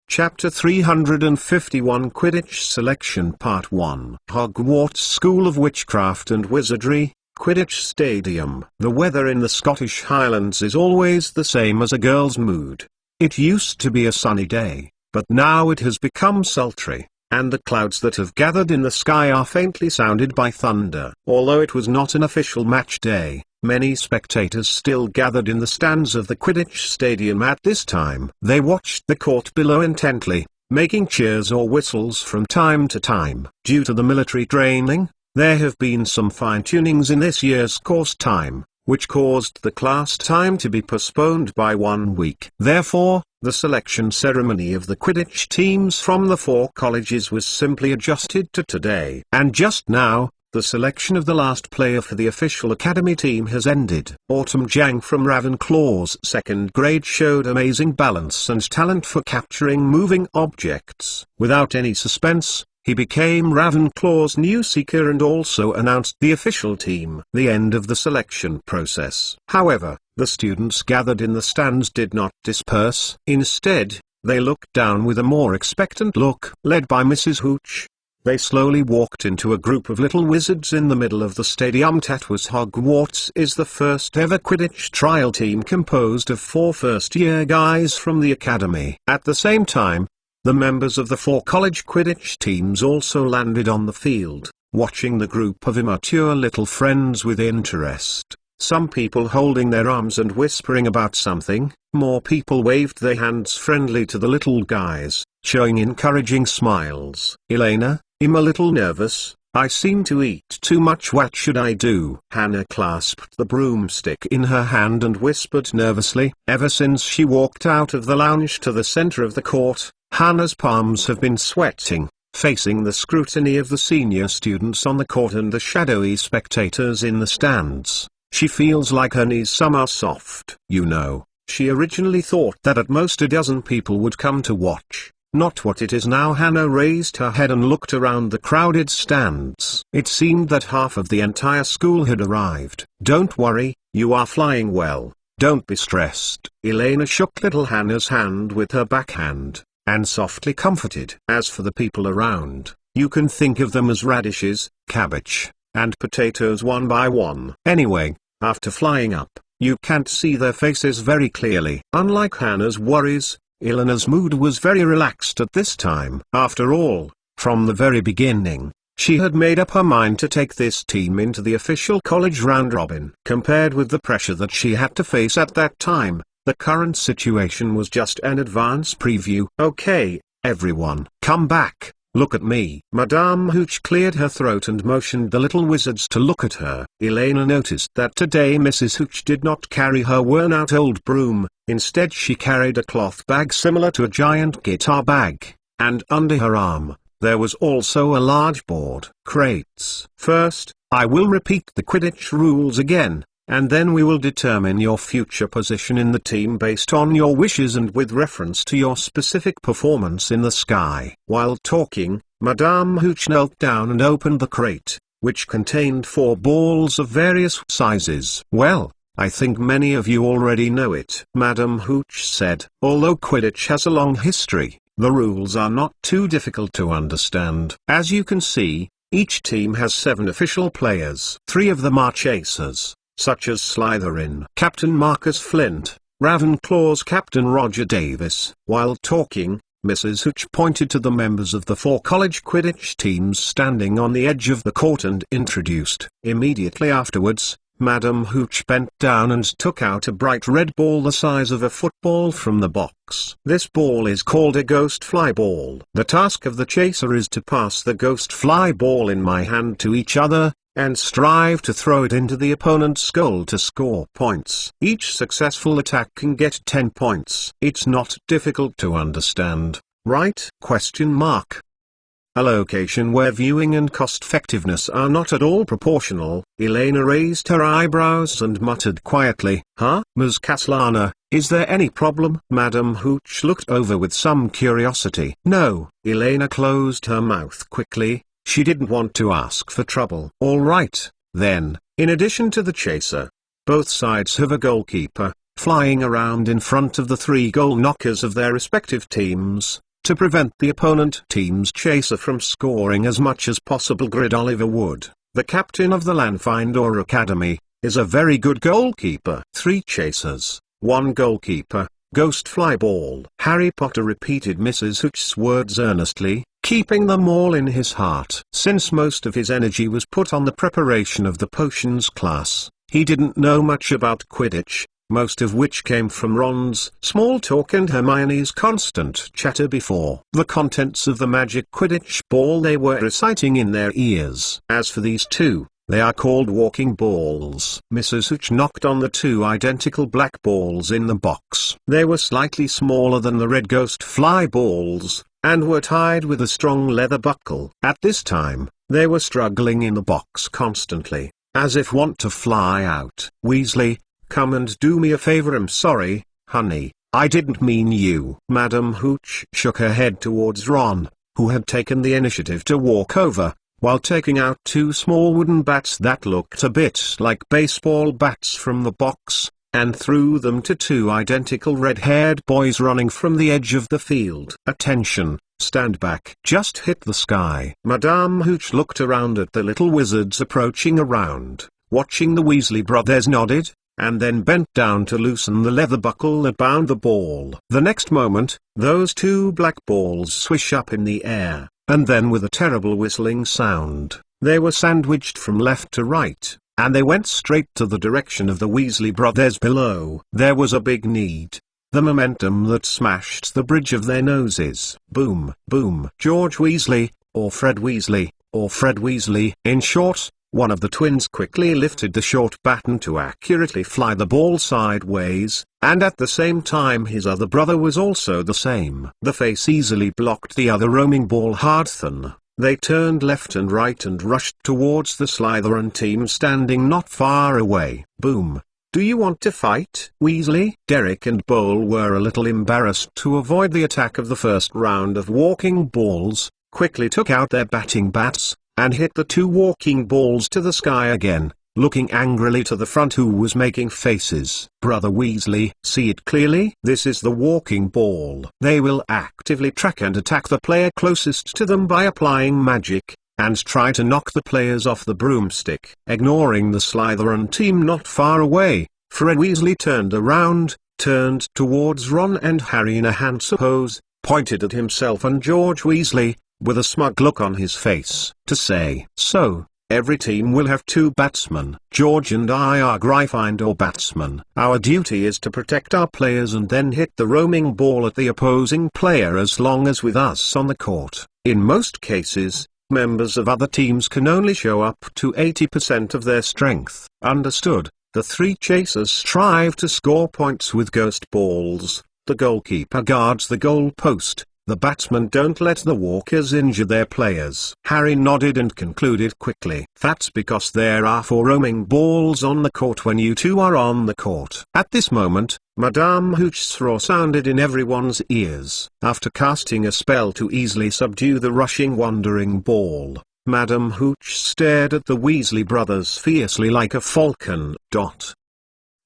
Chapter 351 Quidditch Selection Part 1 Hogwarts School of Witchcraft and Wizardry, Quidditch Stadium. The weather in the Scottish Highlands is always the same as a girl's mood. It used to be a sunny day, but now it has become sultry, and the clouds that have gathered in the sky are faintly sounded by thunder. Although it was not an official match day, many spectators still gathered in the stands of the Quidditch Stadium at this time. They watched the court below intently, making cheers or whistles from time to time. Due to the military training, there have been some fine-tunings in this year's course time, which caused the class time to be postponed by 1 week. Therefore, the selection ceremony of the Quidditch teams from the 4 colleges was simply adjusted to today. And just now, the selection of the last player for the official academy team has ended. Autumn Jang from Ravenclaw's 2nd grade showed amazing balance and talent for capturing moving objects. Without any suspense, he became Ravenclaw's new seeker and also announced the official team. The end of the selection process. However, the students gathered in the stands did not disperse. Instead, they looked down with a more expectant look. Led by Mrs. Hooch, they slowly walked into a group of little wizards in the middle of the stadium. That was Hogwarts is the first ever Quidditch trial team composed of 4 first-year guys from the academy. At the same time, the members of the 4 college Quidditch teams also landed on the field, watching the group of immature little friends with interest. Some people holding their arms and whispering about something, more people waved their hands friendly to the little guys, showing encouraging smiles. Elena, I'm a little nervous, I seem to eat too much. What should I do? Hannah clasped the broomstick in her hand and whispered nervously. Ever since she walked out of the lounge to the center of the court, Hannah's palms have been sweating, facing the scrutiny of the senior students on the court and the shadowy spectators in the stands. She feels like her knees some are soft. You know, she originally thought that at most a dozen people would come to watch. Not what it is now. Hannah raised her head and looked around the crowded stands. It seemed that half of the entire school had arrived. Don't worry, you are flying well. Don't be stressed. Elena shook little Hannah's hand with her backhand, and softly comforted. As for the people around, you can think of them as radishes, cabbage, and potatoes one by one. Anyway, after flying up, you can't see their faces very clearly. Unlike Hannah's worries, Elena's mood was very relaxed at this time. After all, from the very beginning, she had made up her mind to take this team into the official college round robin. Compared with the pressure that she had to face at that time, the current situation was just an advance preview. Okay, everyone, come back. Look at me. Madame Hooch cleared her throat and motioned the little wizards to look at her. Elena noticed that today Mrs. Hooch did not carry her worn-out old broom. Instead she carried a cloth bag similar to a giant guitar bag, and under her arm, there was also a large board. Crates. First, I will repeat the Quidditch rules again, and then we will determine your future position in the team based on your wishes and with reference to your specific performance in the sky. While talking, Madame Hooch knelt down and opened the crate, which contained 4 balls of various sizes. Well, I think many of you already know it, Madame Hooch said. Although Quidditch has a long history, the rules are not too difficult to understand. As you can see, each team has 7 official players. 3 of them are chasers, such as Slytherin Captain Marcus Flint, Ravenclaw's Captain Roger Davis. While talking, Mrs. Hooch pointed to the members of the 4 college Quidditch teams standing on the edge of the court and introduced. Immediately afterwards, Madame Hooch bent down and took out a bright red ball the size of a football from the box. This ball is called a ghost fly ball. The task of the chaser is to pass the ghost fly ball in my hand to each other, and strive to throw it into the opponent's goal to score points. Each successful attack can get 10 points. It's not difficult to understand, right? A location where viewing and cost-effectiveness are not at all proportional. Elena raised her eyebrows and muttered quietly, Huh? Ms. Caslana, is there any problem? Madame Hooch looked over with some curiosity. No. Elena closed her mouth quickly. She didn't want to ask for trouble. All right, then, in addition to the chaser, both sides have a goalkeeper, flying around in front of the 3 goal knockers of their respective teams. To prevent the opponent team's chaser from scoring as much as possible, Grid Oliver Wood, the captain of the Landfinder Academy, is a very good goalkeeper. 3 chasers, 1 goalkeeper. Ghost fly ball. Harry Potter repeated Mrs. Hooch's words earnestly, keeping them all in his heart. Since most of his energy was put on the preparation of the potions class, he didn't know much about Quidditch, most of which came from Ron's small talk and Hermione's constant chatter before the contents of the magic Quidditch ball they were reciting in their ears. As for these 2, they are called walking balls. Mrs. Hooch knocked on the 2 identical black balls in the box. They were slightly smaller than the red ghost fly balls, and were tied with a strong leather buckle. At this time, they were struggling in the box constantly, as if want to fly out. Weasley, come and do me a favor. I'm sorry, honey, I didn't mean you. Madam Hooch shook her head towards Ron, who had taken the initiative to walk over, while taking out 2 small wooden bats that looked a bit like baseball bats from the box, and threw them to 2 identical red-haired boys running from the edge of the field. Attention, stand back. Just hit the sky. Madame Hooch looked around at the little wizards approaching around, watching the Weasley brothers, nodded, and then bent down to loosen the leather buckle that bound the ball. The next moment, those 2 black balls swish up in the air, and then with a terrible whistling sound, they were sandwiched from left to right, and they went straight to the direction of the Weasley brothers below. There was a big need. The momentum that smashed the bridge of their noses. Boom, boom. George Weasley, or Fred Weasley, or Fred Weasley. In short, one of the twins quickly lifted the short baton to accurately fly the ball sideways, and at the same time his other brother was also the same. The face easily blocked the other roaming ball hard-thun. They turned left and right and rushed towards the Slytherin team standing not far away. Boom. Do you want to fight, Weasley? Derek and Bowl were a little embarrassed to avoid the attack of the first round of walking balls, quickly took out their batting bats, and hit the 2 walking balls to the sky again, looking angrily to the front who was making faces. Brother Weasley, see it clearly? This is the walking ball. They will actively track and attack the player closest to them by applying magic, and try to knock the players off the broomstick. Ignoring the Slytherin team not far away, Fred Weasley turned around, turned towards Ron and Harry in a handsome pose, pointed at himself and George Weasley, with a smug look on his face, to say, "So, every team will have 2 batsmen. George and I are Gryffindor batsmen. Our duty is to protect our players and then hit the roaming ball at the opposing player as long as with us on the court. In most cases, members of other teams can only show up to 80% of their strength." Understood. The 3 chasers strive to score points with ghost balls. The goalkeeper guards the goal post. The batsmen don't let the walkers injure their players. Harry nodded and concluded quickly. That's because there are 4 roaming balls on the court when you 2 are on the court. At this moment, Madame Hooch's roar sounded in everyone's ears. After casting a spell to easily subdue the rushing wandering ball, Madame Hooch stared at the Weasley brothers fiercely like a falcon.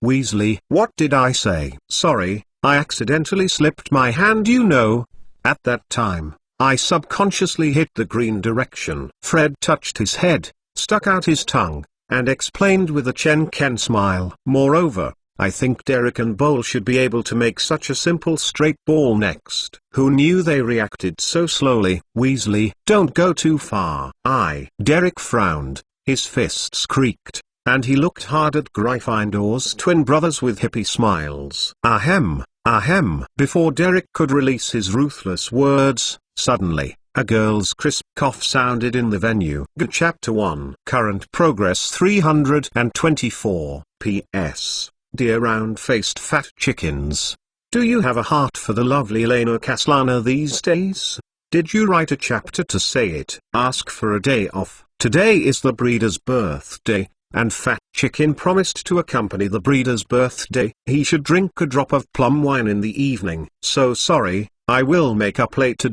Weasley, what did I say? Sorry, I accidentally slipped my hand, you know. At that time, I subconsciously hit the green direction. Fred touched his head, stuck out his tongue, and explained with a Chen-Ken smile. Moreover, I think Derek and Bowl should be able to make such a simple straight ball next. Who knew they reacted so slowly? Weasley, don't go too far. Derek frowned, his fists creaked, and he looked hard at Gryffindor's twin brothers with hippie smiles. Ahem. Before Derek could release his ruthless words, suddenly, a girl's crisp cough sounded in the venue. Chapter 1. Current progress 324. P.S. Dear round-faced fat chickens. Do you have a heart for the lovely Elena Caslana these days? Did you write a chapter to say it? Ask for a day off. Today is the breeder's birthday, and Fat Chicken promised to accompany the breeder's birthday. He should drink a drop of plum wine in the evening. So sorry, I will make up later.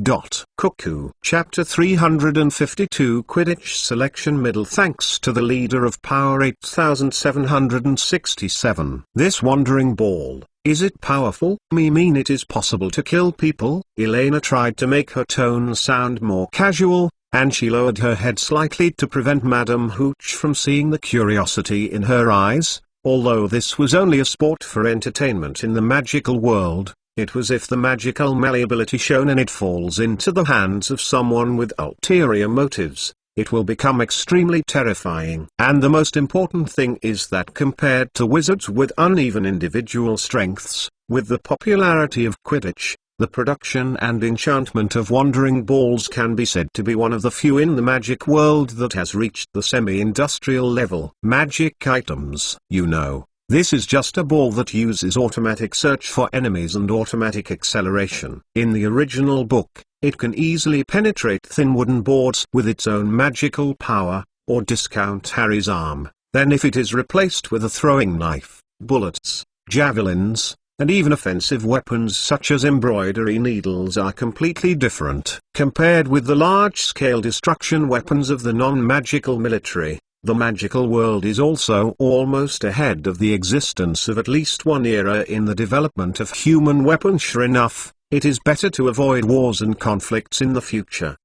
Cuckoo. Chapter 352 Quidditch Selection Middle. Thanks to the leader of Power 8767. This wandering ball, Is it powerful? Mean it is possible to kill people? Elena tried to make her tone sound more casual, and she lowered her head slightly to prevent Madame Hooch from seeing the curiosity in her eyes. Although this was only a sport for entertainment in the magical world, it was if the magical malleability shown in it falls into the hands of someone with ulterior motives, it will become extremely terrifying. And the most important thing is that compared to wizards with uneven individual strengths, with the popularity of Quidditch, the production and enchantment of wandering balls can be said to be one of the few in the magic world that has reached the semi-industrial level. Magic items. You know, this is just a ball that uses automatic search for enemies and automatic acceleration. In the original book, it can easily penetrate thin wooden boards with its own magical power, or discount Harry's arm. Then if it is replaced with a throwing knife, bullets, javelins, and even offensive weapons such as embroidery needles are completely different. Compared with the large-scale destruction weapons of the non-magical military, the magical world is also almost ahead of the existence of at least one era in the development of human weapons. Sure enough, it is better to avoid wars and conflicts in the future.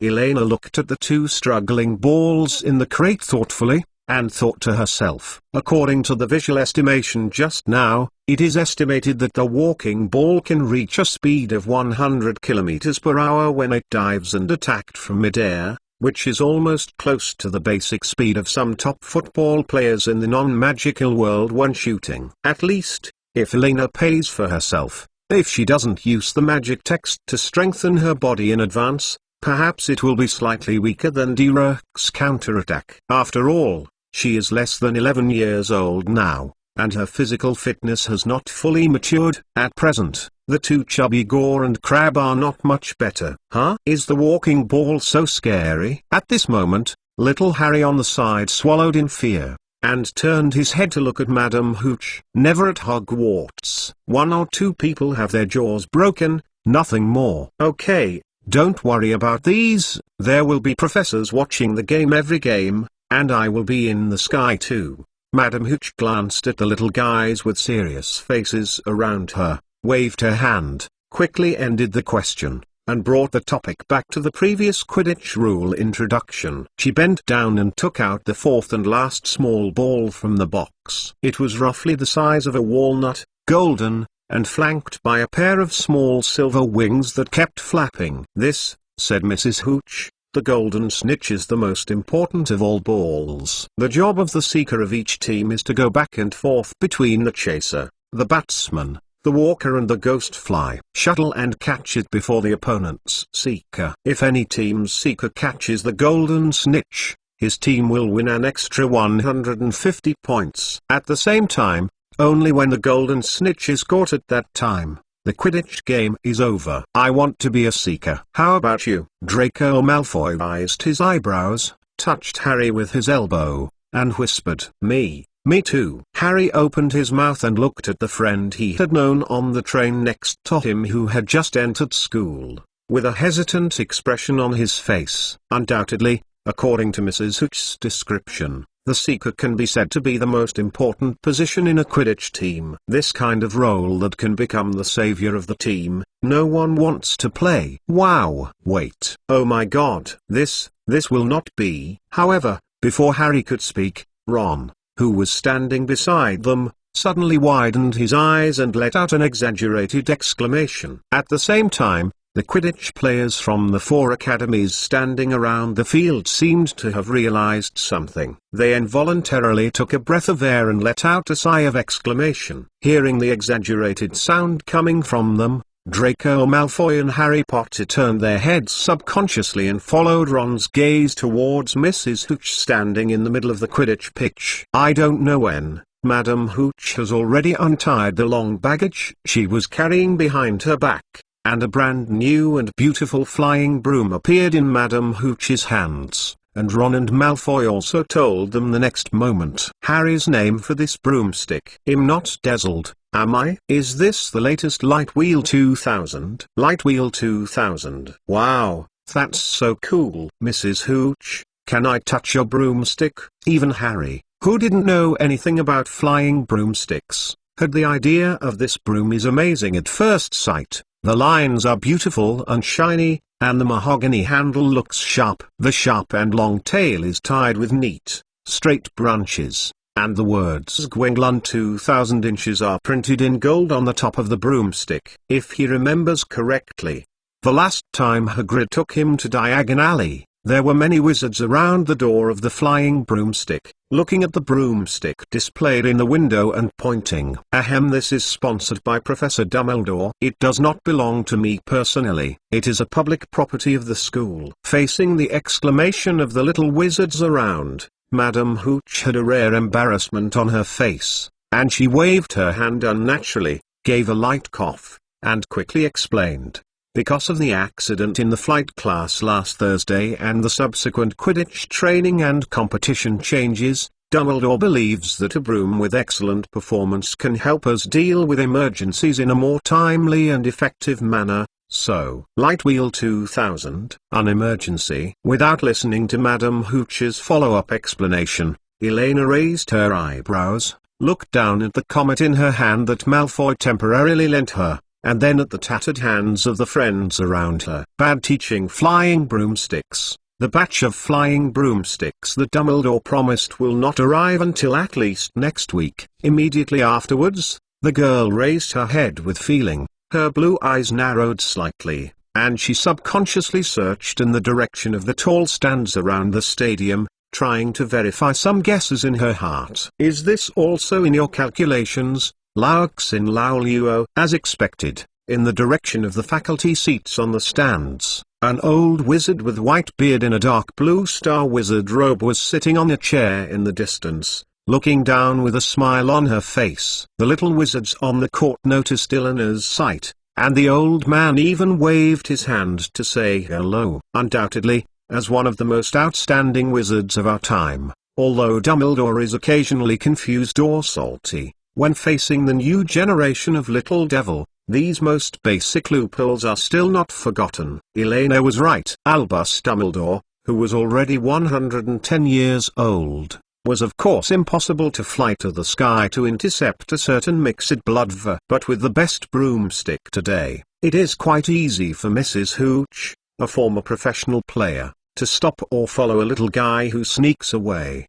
Elena looked at the two struggling balls in the crate thoughtfully, and thought to herself, according to the visual estimation just now, it is estimated that the walking ball can reach a speed of 100 km per hour when it dives and attacked from midair, which is almost close to the basic speed of some top football players in the non-magical world when shooting. At least, if Elena pays for herself, if she doesn't use the magic text to strengthen her body in advance, perhaps it will be slightly weaker than Dirk's counterattack. After all, she is less than 11 years old now, and her physical fitness has not fully matured. At present, the two chubby Gore and Crab are not much better. Is the walking ball so scary? At this moment, little Harry on the side swallowed in fear, and turned his head to look at Madame Hooch. Never at Hogwarts. One or two people have their jaws broken, nothing more. Okay, don't worry about these, there will be professors watching the game every game, and I will be in the sky too. Madame Hooch glanced at the little guys with serious faces around her, waved her hand, quickly ended the question, and brought the topic back to the previous Quidditch rule introduction. She bent down and took out the fourth and last small ball from the box. It was roughly the size of a walnut, golden, and flanked by a pair of small silver wings that kept flapping. This, said Mrs. Hooch, the golden snitch is the most important of all balls. The job of the seeker of each team is to go back and forth between the chaser, the batsman, the walker and the ghost fly. Shuttle and catch it before the opponent's seeker. If any team's seeker catches the golden snitch, his team will win an extra 150 points. At the same time, only when the golden snitch is caught at that time, the Quidditch game is over. I want to be a seeker. How about you? Draco Malfoy raised his eyebrows, touched Harry with his elbow, and whispered, Me too. Harry opened his mouth and looked at the friend he had known on the train next to him who had just entered school, with a hesitant expression on his face. Undoubtedly, according to Mrs. Hooch's description, the seeker can be said to be the most important position in a Quidditch team. This kind of role that can become the savior of the team, no one wants to play. Wow! Wait. Oh my god. This will not be. However, before Harry could speak, Ron, who was standing beside them, suddenly widened his eyes and let out an exaggerated exclamation. At the same time, the Quidditch players from the 4 academies standing around the field seemed to have realized something. They involuntarily took a breath of air and let out a sigh of exclamation. Hearing the exaggerated sound coming from them, Draco Malfoy and Harry Potter turned their heads subconsciously and followed Ron's gaze towards Mrs. Hooch standing in the middle of the Quidditch pitch. I don't know when, Madame Hooch has already untied the long baggage she was carrying behind her back, and a brand new and beautiful flying broom appeared in Madame Hooch's hands, and Ron and Malfoy also told them the next moment. Harry's name for this broomstick. I'm not dazzled, am I? Is this the latest Light Wheel 2000? Light Wheel 2000. Wow, that's so cool. Mrs. Hooch, can I touch your broomstick? Even Harry, who didn't know anything about flying broomsticks, Had the idea of this broom is amazing at first sight. The lines are beautiful and shiny, and the mahogany handle looks sharp. The sharp and long tail is tied with neat, straight branches, and the words Gwendolyn 2000 inches are printed in gold on the top of the broomstick. If he remembers correctly, the last time Hagrid took him to Diagon Alley, there were many wizards around the door of the flying broomstick, looking at the broomstick displayed in the window and pointing. Ahem, this is sponsored by Professor Dumbledore. It does not belong to me personally. It is a public property of the school. Facing the exclamation of the little wizards around, Madame Hooch had a rare embarrassment on her face, and she waved her hand unnaturally, gave a light cough, and quickly explained. Because of the accident in the flight class last Thursday and the subsequent Quidditch training and competition changes, Dumbledore believes that a broom with excellent performance can help us deal with emergencies in a more timely and effective manner. So, Lightwheel 2000, an emergency. Without listening to Madame Hooch's follow-up explanation, Elena raised her eyebrows, looked down at the comet in her hand that Malfoy temporarily lent her, and then at the tattered hands of the friends around her. Bad teaching. Flying broomsticks. The batch of flying broomsticks that Dumbledore promised will not arrive until at least next week. Immediately afterwards, the girl raised her head with feeling. Her blue eyes narrowed slightly, and she subconsciously searched in the direction of the tall stands around the stadium, trying to verify some guesses in her heart. Is this also in your calculations, Laux in Lauluo? As expected, in the direction of the faculty seats on the stands, an old wizard with white beard in a dark blue star wizard robe was sitting on a chair in the distance, looking down with a smile on her face. The little wizards on the court noticed Elena's sight, and the old man even waved his hand to say hello. Undoubtedly, as one of the most outstanding wizards of our time, although Dumbledore is occasionally confused or salty, when facing the new generation of Little Devil, these most basic loopholes are still not forgotten. Elena was right. Albus Dumbledore, who was already 110 years old, was of course impossible to fly to the sky to intercept a certain mixed bludger. But with the best broomstick today, it is quite easy for Mrs. Hooch, a former professional player, to stop or follow a little guy who sneaks away.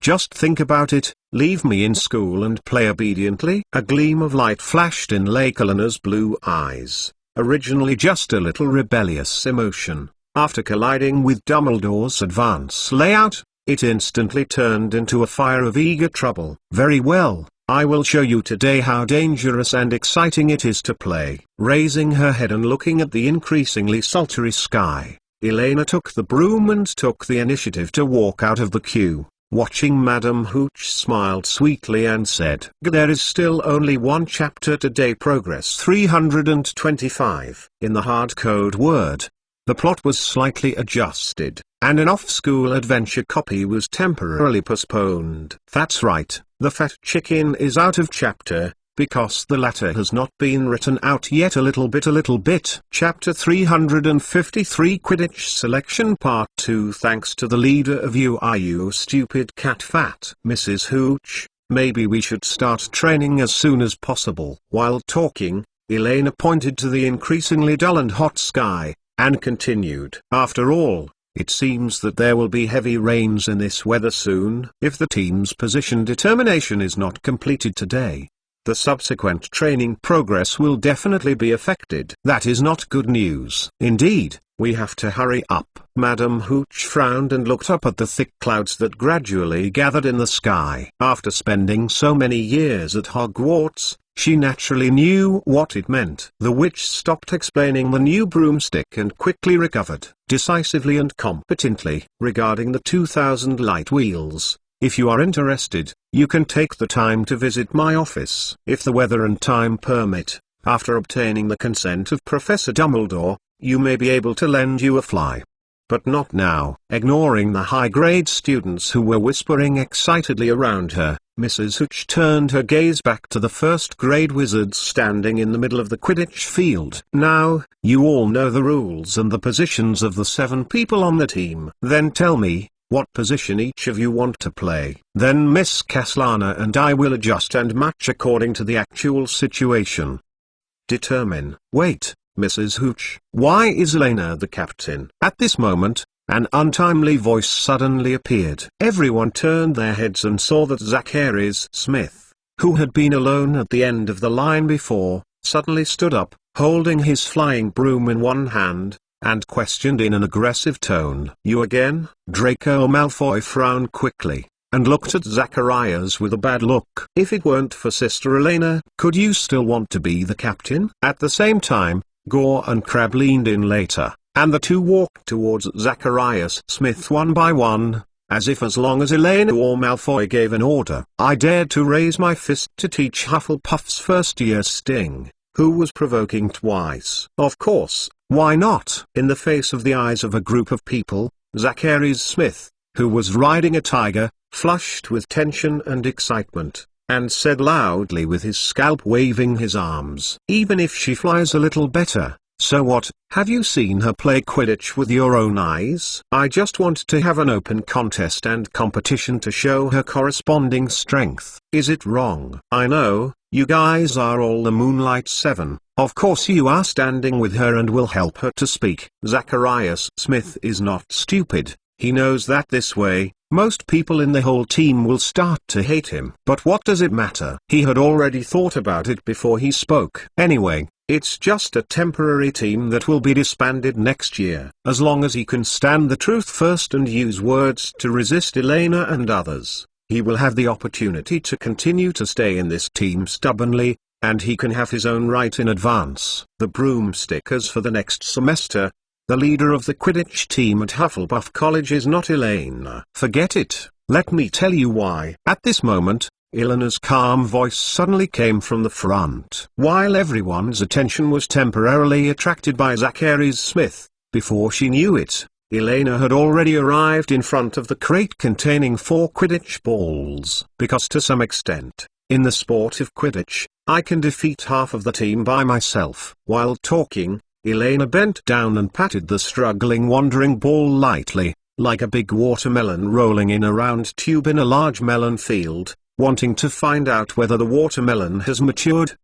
Just think about it. Leave me in school and play obediently? A gleam of light flashed in Lake Elena's blue eyes, originally just a little rebellious emotion. After colliding with Dumbledore's advance layout, it instantly turned into a fire of eager trouble. Very well, I will show you today how dangerous and exciting it is to play. Raising her head and looking at the increasingly sultry sky, Elena took the broom and took the initiative to walk out of the queue. Watching Madame Hooch smiled sweetly and said, "There is still only one chapter today." Progress 325. In the hard code word, the plot was slightly adjusted, and an off-school adventure copy was temporarily postponed. That's right, the fat chicken is out of chapter, because the latter has not been written out yet. A little bit. Chapter 353 Quidditch Selection Part 2. Thanks to the leader of you stupid cat fat. Mrs. Hooch, maybe we should start training as soon as possible. While talking, Elena pointed to the increasingly dull and hot sky, and continued. After all, it seems that there will be heavy rains in this weather soon. If the team's position determination is not completed today, the subsequent training progress will definitely be affected. That is not good news. Indeed, we have to hurry up. Madame Hooch frowned and looked up at the thick clouds that gradually gathered in the sky. After spending so many years at Hogwarts, she naturally knew what it meant. The witch stopped explaining the new broomstick and quickly recovered, decisively and competently, regarding the 2000 light wheels. If you are interested, you can take the time to visit my office. If the weather and time permit, after obtaining the consent of Professor Dumbledore, you may be able to lend you a fly. But not now. Ignoring the high-grade students who were whispering excitedly around her, Mrs. Hooch turned her gaze back to the first-grade wizards standing in the middle of the Quidditch field. Now, you all know the rules and the positions of the 7 people on the team. Then tell me, what position each of you want to play. Then Miss Caslana and I will adjust and match according to the actual situation. Determine. Wait, Mrs. Hooch. Why is Elena the captain? At this moment, an untimely voice suddenly appeared. Everyone turned their heads and saw that Zacharias Smith, who had been alone at the end of the line before, suddenly stood up, holding his flying broom in one hand, and questioned in an aggressive tone. You again? Draco Malfoy frowned quickly, and looked at Zacharias with a bad look. If it weren't for Sister Elena, could you still want to be the captain? At the same time, Gore and Crabbe leaned in later, and the two walked towards Zacharias Smith one by one, as if as long as Elena or Malfoy gave an order. I dared to raise my fist to teach Hufflepuff's first-year Sting, who was provoking twice. Of course, why not? In the face of the eyes of a group of people, Zacharias Smith, who was riding a tiger, flushed with tension and excitement, and said loudly with his scalp waving his arms. Even if she flies a little better, so what? Have you seen her play Quidditch with your own eyes? I just want to have an open contest and competition to show her corresponding strength. Is it wrong? I know, you guys are all the Moonlight 7. Of course you are standing with her and will help her to speak. Zacharias Smith is not stupid. He knows that this way, most people in the whole team will start to hate him. But what does it matter? He had already thought about it before he spoke. Anyway, it's just a temporary team that will be disbanded next year. As long as he can stand the truth first and use words to resist Elena and others, he will have the opportunity to continue to stay in this team stubbornly, and he can have his own right in advance. The broomstickers for the next semester. The leader of the Quidditch team at Hufflepuff College is not Elena. Forget it. Let me tell you why. At this moment, Elena's calm voice suddenly came from the front. While everyone's attention was temporarily attracted by Zacharias Smith, before she knew it, Elena had already arrived in front of the crate containing 4 Quidditch balls. Because to some extent, in the sport of Quidditch, I can defeat half of the team by myself. While talking, Elena bent down and patted the struggling wandering ball lightly, like a big watermelon rolling in a round tube in a large melon field, wanting to find out whether the watermelon has matured.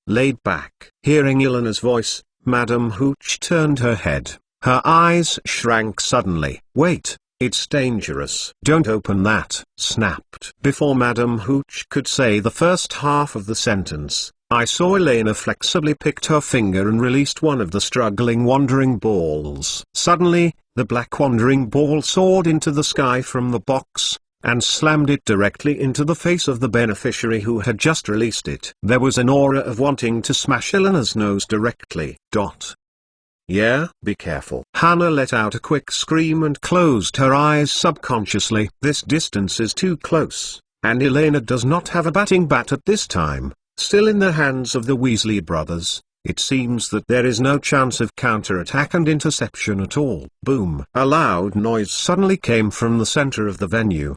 Laid back. Hearing Elena's voice, Madame Hooch turned her head. Her eyes shrank suddenly. Wait, it's dangerous. Don't open that, snapped. Before Madame Hooch could say the first half of the sentence, I saw Elena flexibly picked her finger and released one of the struggling wandering balls. Suddenly, the black wandering ball soared into the sky from the box, and slammed it directly into the face of the beneficiary who had just released it. There was an aura of wanting to smash Elena's nose directly. Yeah, be careful. Hannah let out a quick scream and closed her eyes subconsciously. This distance is too close, and Elena does not have a batting bat at this time. Still in the hands of the Weasley brothers, it seems that there is no chance of counterattack and interception at all. Boom! A loud noise suddenly came from the center of the venue.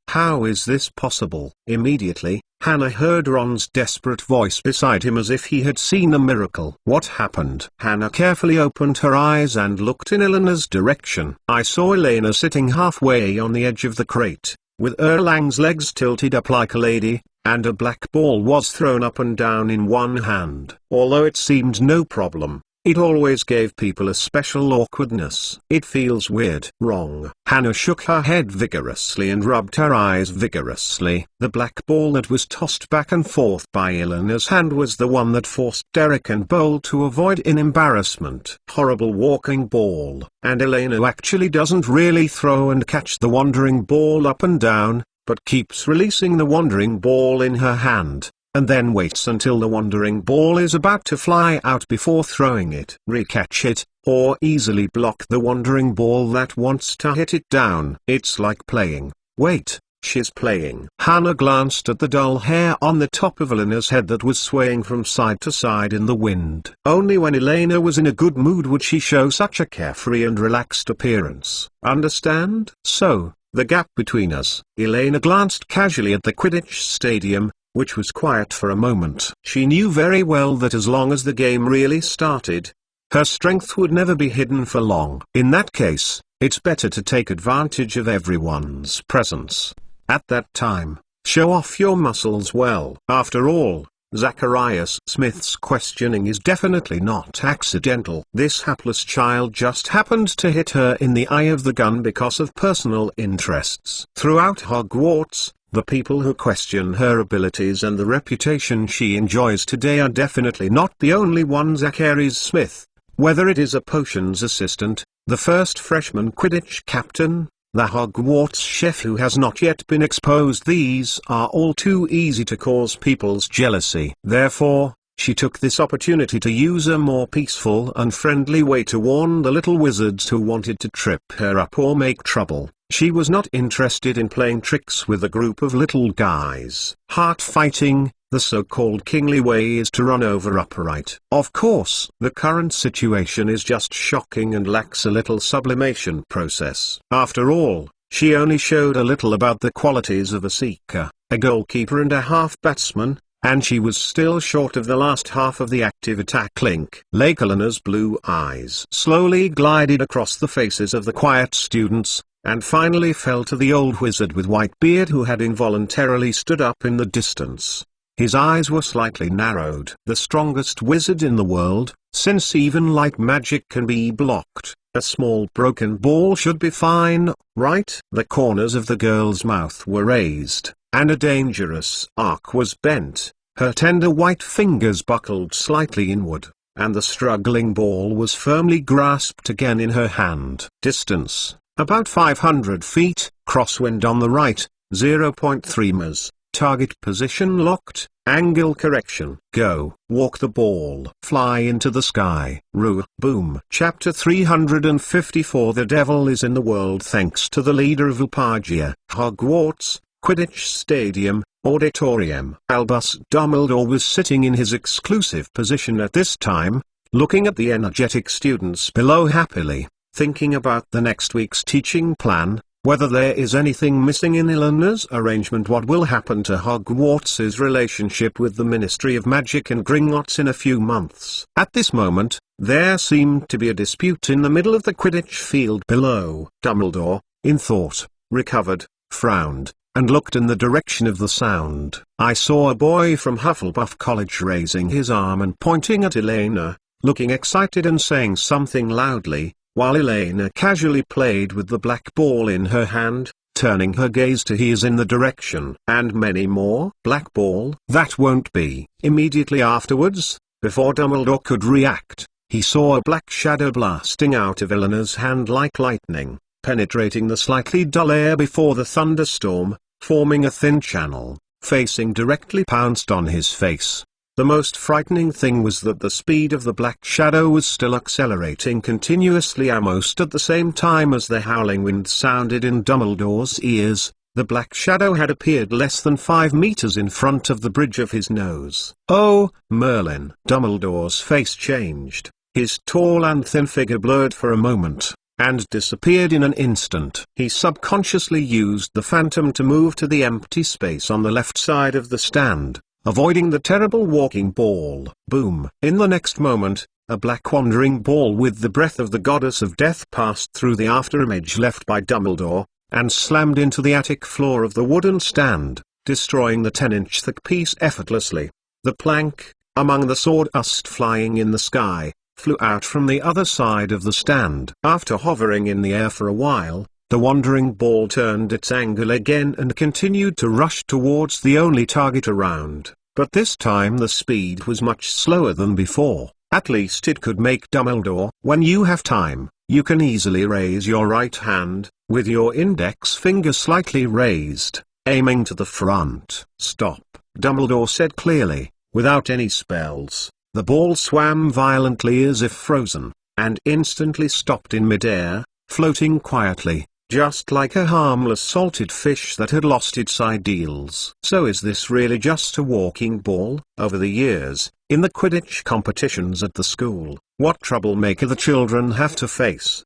How is this possible? Immediately, Hannah heard Ron's desperate voice beside him as if he had seen a miracle. What happened? Hannah carefully opened her eyes and looked in Elena's direction. I saw Elena sitting halfway on the edge of the crate, with Erlang's legs tilted up like a lady, and a black ball was thrown up and down in one hand. Although it seemed no problem, it always gave people a special awkwardness. It feels weird. Wrong. Hannah shook her head vigorously and rubbed her eyes vigorously. The black ball that was tossed back and forth by Elena's hand was the one that forced Derek and Bowl to avoid in embarrassment. Horrible walking ball. And Elena actually doesn't really throw and catch the wandering ball up and down, but keeps releasing the wandering ball in her hand, and then waits until the wandering ball is about to fly out before throwing it. Recatch it, or easily block the wandering ball that wants to hit it down. It's like playing. Wait, she's playing. Hannah glanced at the dull hair on the top of Elena's head that was swaying from side to side in the wind. Only when Elena was in a good mood would she show such a carefree and relaxed appearance. Understand? So, the gap between us. Elena glanced casually at the Quidditch stadium, which was quiet for a moment. She knew very well that as long as the game really started, her strength would never be hidden for long. In that case, it's better to take advantage of everyone's presence. At that time, show off your muscles well. After all, Zacharias Smith's questioning is definitely not accidental. This hapless child just happened to hit her in the eye of the gun because of personal interests. Throughout Hogwarts, the people who question her abilities and the reputation she enjoys today are definitely not the only ones. Zacharias Smith, whether it is a potions assistant, the first freshman Quidditch captain, the Hogwarts chef who has not yet been exposed, these are all too easy to cause people's jealousy. Therefore, she took this opportunity to use a more peaceful and friendly way to warn the little wizards who wanted to trip her up or make trouble. She was not interested in playing tricks with a group of little guys. Heart fighting, the so-called kingly way, is to run over upright. Of course, the current situation is just shocking and lacks a little sublimation process. After all, she only showed a little about the qualities of a seeker, a goalkeeper and a half-batsman, and she was still short of the last half of the active attack link. Elena's blue eyes slowly glided across the faces of the quiet students, and finally fell to the old wizard with white beard who had involuntarily stood up in the distance. His eyes were slightly narrowed. The strongest wizard in the world, since even light magic can be blocked, a small broken ball should be fine, right? The corners of the girl's mouth were raised, and a dangerous arc was bent. Her tender white fingers buckled slightly inward, and the struggling ball was firmly grasped again in her hand. Distance, about 500 feet, crosswind on the right, 0.3 ms. Target position locked, angle correction. Go. Walk the ball. Fly into the sky. Boom. Chapter 354. The devil is in the world. Thanks to the leader of Upagia, Hogwarts, Quidditch Stadium, Auditorium. Albus Dumbledore was sitting in his exclusive position at this time, looking at the energetic students below happily, thinking about the next week's teaching plan, whether there is anything missing in Elena's arrangement, what will happen to Hogwarts' relationship with the Ministry of Magic and Gringotts in a few months. At this moment, there seemed to be a dispute in the middle of the Quidditch field below. Dumbledore, in thought, recovered, frowned, and looked in the direction of the sound. I saw a boy from Hufflepuff College raising his arm and pointing at Elena, looking excited and saying something loudly, while Elena casually played with the black ball in her hand, turning her gaze to his in the direction. And many more. Black ball? That won't be. Immediately afterwards, before Dumbledore could react, he saw a black shadow blasting out of Elena's hand like lightning, penetrating the slightly dull air before the thunderstorm, forming a thin channel, facing directly pounced on his face. The most frightening thing was that the speed of the black shadow was still accelerating continuously almost at the same time as the howling wind sounded in Dumbledore's ears. The black shadow had appeared less than 5 meters in front of the bridge of his nose. Oh, Merlin! Dumbledore's face changed. His tall and thin figure blurred for a moment, and disappeared in an instant. He subconsciously used the phantom to move to the empty space on the left side of the stand, avoiding the terrible walking ball. Boom! In the next moment, a black wandering ball with the breath of the goddess of death passed through the afterimage left by Dumbledore, and slammed into the attic floor of the wooden stand, destroying the 10-inch thick piece effortlessly. The plank, among the sawdust flying in the sky, flew out from the other side of the stand. After hovering in the air for a while, the wandering ball turned its angle again and continued to rush towards the only target around, but this time the speed was much slower than before. At least it could make Dumbledore. When you have time, you can easily raise your right hand, with your index finger slightly raised, aiming to the front. Stop, Dumbledore said clearly, without any spells. The ball swam violently as if frozen, and instantly stopped in midair, floating quietly, just like a harmless salted fish that had lost its ideals. So is this really just a walking ball? Over the years, in the Quidditch competitions at the school, what troublemaker the children have to face!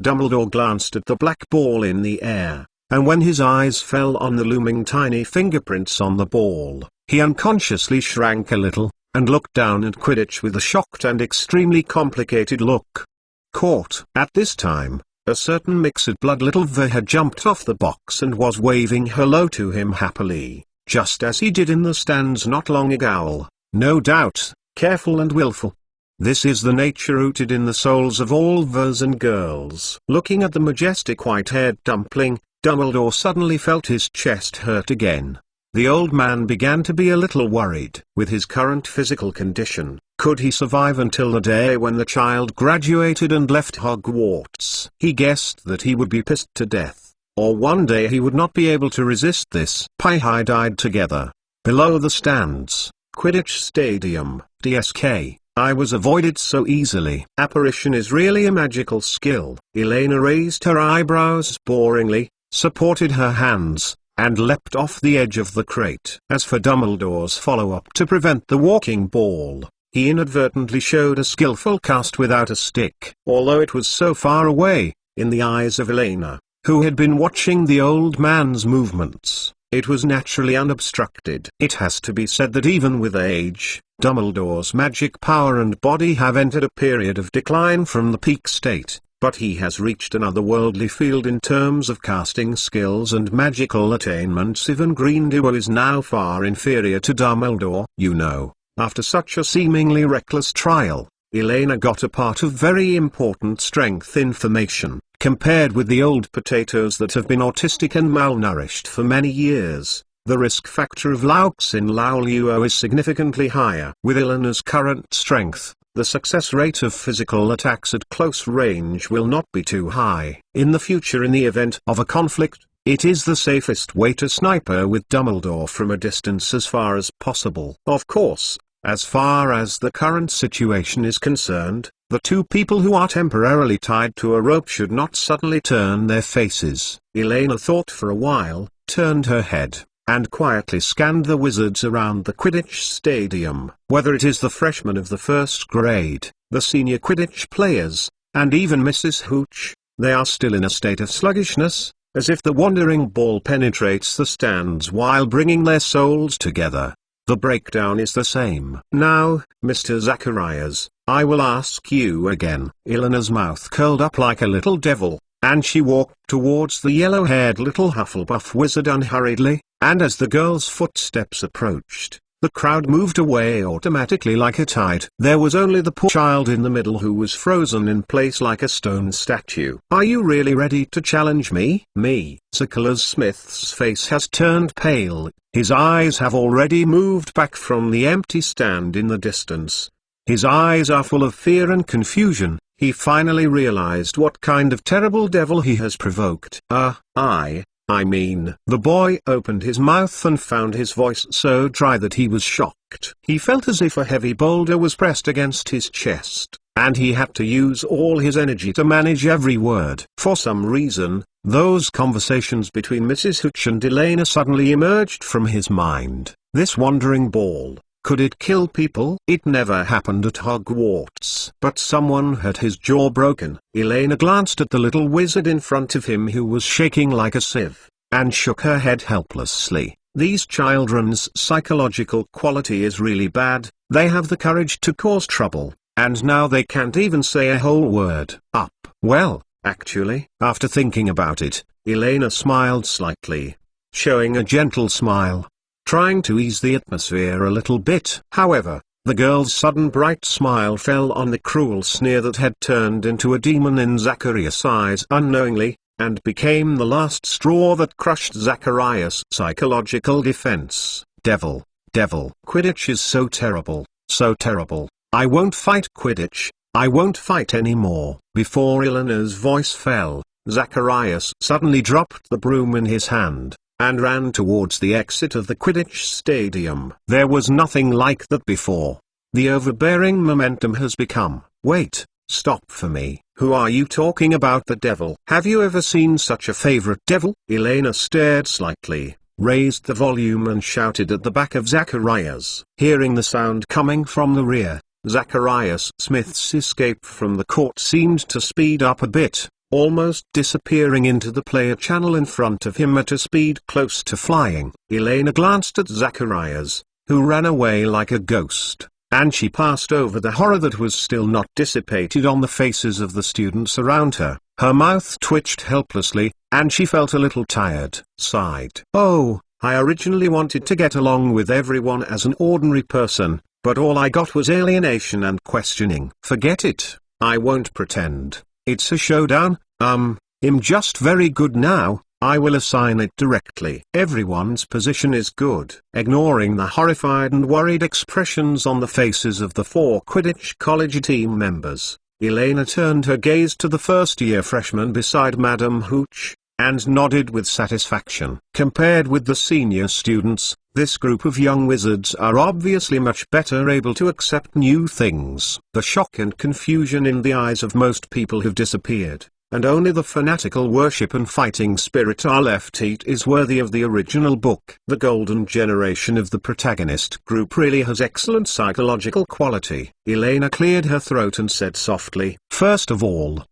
Dumbledore glanced at the black ball in the air, and when his eyes fell on the looming tiny fingerprints on the ball, he unconsciously shrank a little, and looked down at Quidditch with a shocked and extremely complicated look. court. At this time, a certain mixed blood little V had jumped off the box and was waving hello to him happily, just as he did in the stands not long ago. No doubt, careful and willful. This is the nature rooted in the souls of all Vs and girls. Looking at the majestic white-haired dumpling, Dumbledore suddenly felt his chest hurt again. The old man began to be a little worried. With his current physical condition, could he survive until the day when the child graduated and left Hogwarts? He guessed that he would be pissed to death, or one day he would not be able to resist this. Pi died together. Below the stands, Quidditch Stadium, DSK. I was avoided so easily. Apparition is really a magical skill. Elena raised her eyebrows boringly, supported her hands, and leapt off the edge of the crate. As for Dumbledore's follow-up to prevent the walking ball, he inadvertently showed a skillful cast without a stick. Although it was so far away, in the eyes of Elena, who had been watching the old man's movements, it was naturally unobstructed. It has to be said that even with age, Dumbledore's magic power and body have entered a period of decline from the peak state. But he has reached an otherworldly field in terms of casting skills and magical attainments. Even Grindelwald is now far inferior to Dumbledore. You know, after such a seemingly reckless trial, Elena got a part of very important strength information. Compared with the old potatoes that have been autistic and malnourished for many years, the risk factor of Laux in Lauluo is significantly higher. With Elena's current strength, the success rate of physical attacks at close range will not be too high. In the future, in the event of a conflict, it is the safest way to snipe her with Dumbledore from a distance as far as possible. Of course, as far as the current situation is concerned, the two people who are temporarily tied to a rope should not suddenly turn their faces. Elena thought for a while, turned her head, and quietly scanned the wizards around the Quidditch Stadium. Whether it is the freshmen of the first grade, the senior Quidditch players, and even Mrs. Hooch, they are still in a state of sluggishness, as if the wandering ball penetrates the stands while bringing their souls together. The breakdown is the same. Now, Mr. Zacharias, I will ask you again. Elena's mouth curled up like a little devil, and she walked towards the yellow-haired little Hufflepuff wizard unhurriedly, and as the girl's footsteps approached, the crowd moved away automatically like a tide. There was only the poor child in the middle who was frozen in place like a stone statue. Are you really ready to challenge me? Me? Silas Smith's face has turned pale. His eyes have already moved back from the empty stand in the distance. His eyes are full of fear and confusion. He finally realized what kind of terrible devil he has provoked. I mean. The boy opened his mouth and found his voice so dry that he was shocked. He felt as if a heavy boulder was pressed against his chest, and he had to use all his energy to manage every word. For some reason, those conversations between Mrs. Hooch and Elena suddenly emerged from his mind. This wandering ball, could it kill people? It never happened at Hogwarts. But someone had his jaw broken. Elena glanced at the little wizard in front of him who was shaking like a sieve, and shook her head helplessly. These children's psychological quality is really bad. They have the courage to cause trouble, and now they can't even say a whole word. Up. Well, actually, after thinking about it, Elena smiled slightly, showing a gentle smile, trying to ease the atmosphere a little bit. However, the girl's sudden bright smile fell on the cruel sneer that had turned into a demon in Zacharias' eyes unknowingly, and became the last straw that crushed Zacharias' psychological defense. Devil, devil. Quidditch is so terrible, so terrible. I won't fight Quidditch, I won't fight anymore. Before Elena's voice fell, Zacharias suddenly dropped the broom in his hand, and ran towards the exit of the Quidditch Stadium. There was nothing like that before. The overbearing momentum has become, wait, stop for me. Who are you talking about? The devil? Have you ever seen such a favorite devil? Elena stared slightly, raised the volume and shouted at the back of Zacharias. Hearing the sound coming from the rear, Zacharias Smith's escape from the court seemed to speed up a bit, almost disappearing into the player channel in front of him at a speed close to flying. Elena glanced at Zacharias, who ran away like a ghost. and she passed over the horror that was still not dissipated on the faces of the students around her. Her mouth twitched helplessly, and she felt a little tired. Sighed. "Oh, I originally wanted to get along with everyone as an ordinary person, but all I got was alienation and questioning." "Forget it. I won't pretend. It's a showdown. I'm just very good now. I will assign it directly." Everyone's position is good. Ignoring the horrified and worried expressions on the faces of the 4 Quidditch College team members, Elena turned her gaze to the first-year freshman beside Madame Hooch, and nodded with satisfaction. Compared with the senior students, this group of young wizards are obviously much better able to accept new things. The shock and confusion in the eyes of most people have disappeared, and only the fanatical worship and fighting spirit are left. It is worthy of the original book. The golden generation of the protagonist group really has excellent psychological quality. Elena cleared her throat and said softly, First of all,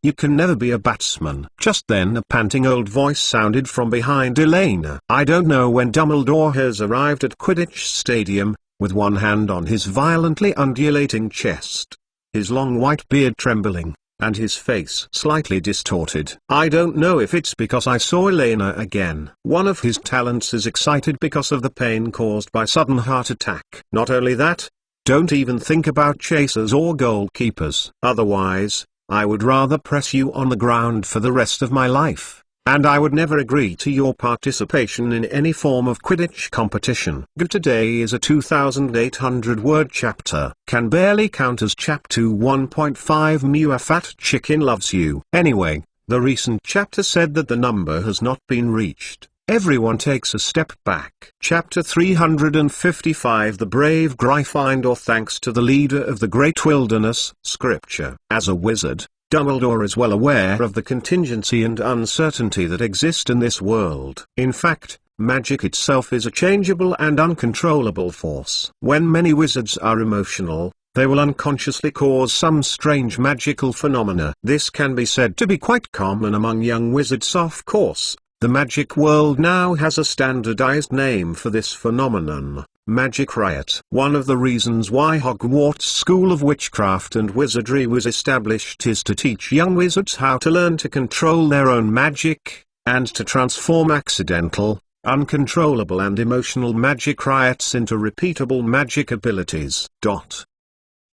you can never be a batsman." Just then a panting old voice sounded from behind Elena. "I don't know when Dumbledore has arrived at Quidditch Stadium," with one hand on his violently undulating chest, his long white beard trembling, and his face slightly distorted. "I don't know if it's because I saw Elena again. One of his talents is excited because of the pain caused by sudden heart attack. Not only that, don't even think about chasers or goalkeepers. Otherwise, I would rather press you on the ground for the rest of my life, and I would never agree to your participation in any form of Quidditch competition." Today is a 2,800-word chapter. Can barely count as chapter 1.5. A fat chicken loves you. Anyway, the recent chapter said that the number has not been reached. Everyone takes a step back. Chapter 355. The Brave Gryffindor. Thanks to the leader of the Great Wilderness. Scripture. As a wizard, Dumbledore is well aware of the contingency and uncertainty that exist in this world. In fact, magic itself is a changeable and uncontrollable force. When many wizards are emotional, they will unconsciously cause some strange magical phenomena. This can be said to be quite common among young wizards. Of course, the magic world now has a standardized name for this phenomenon: magic riot. One of the reasons why Hogwarts School of Witchcraft and Wizardry was established is to teach young wizards how to learn to control their own magic, and to transform accidental, uncontrollable and emotional magic riots into repeatable magic abilities.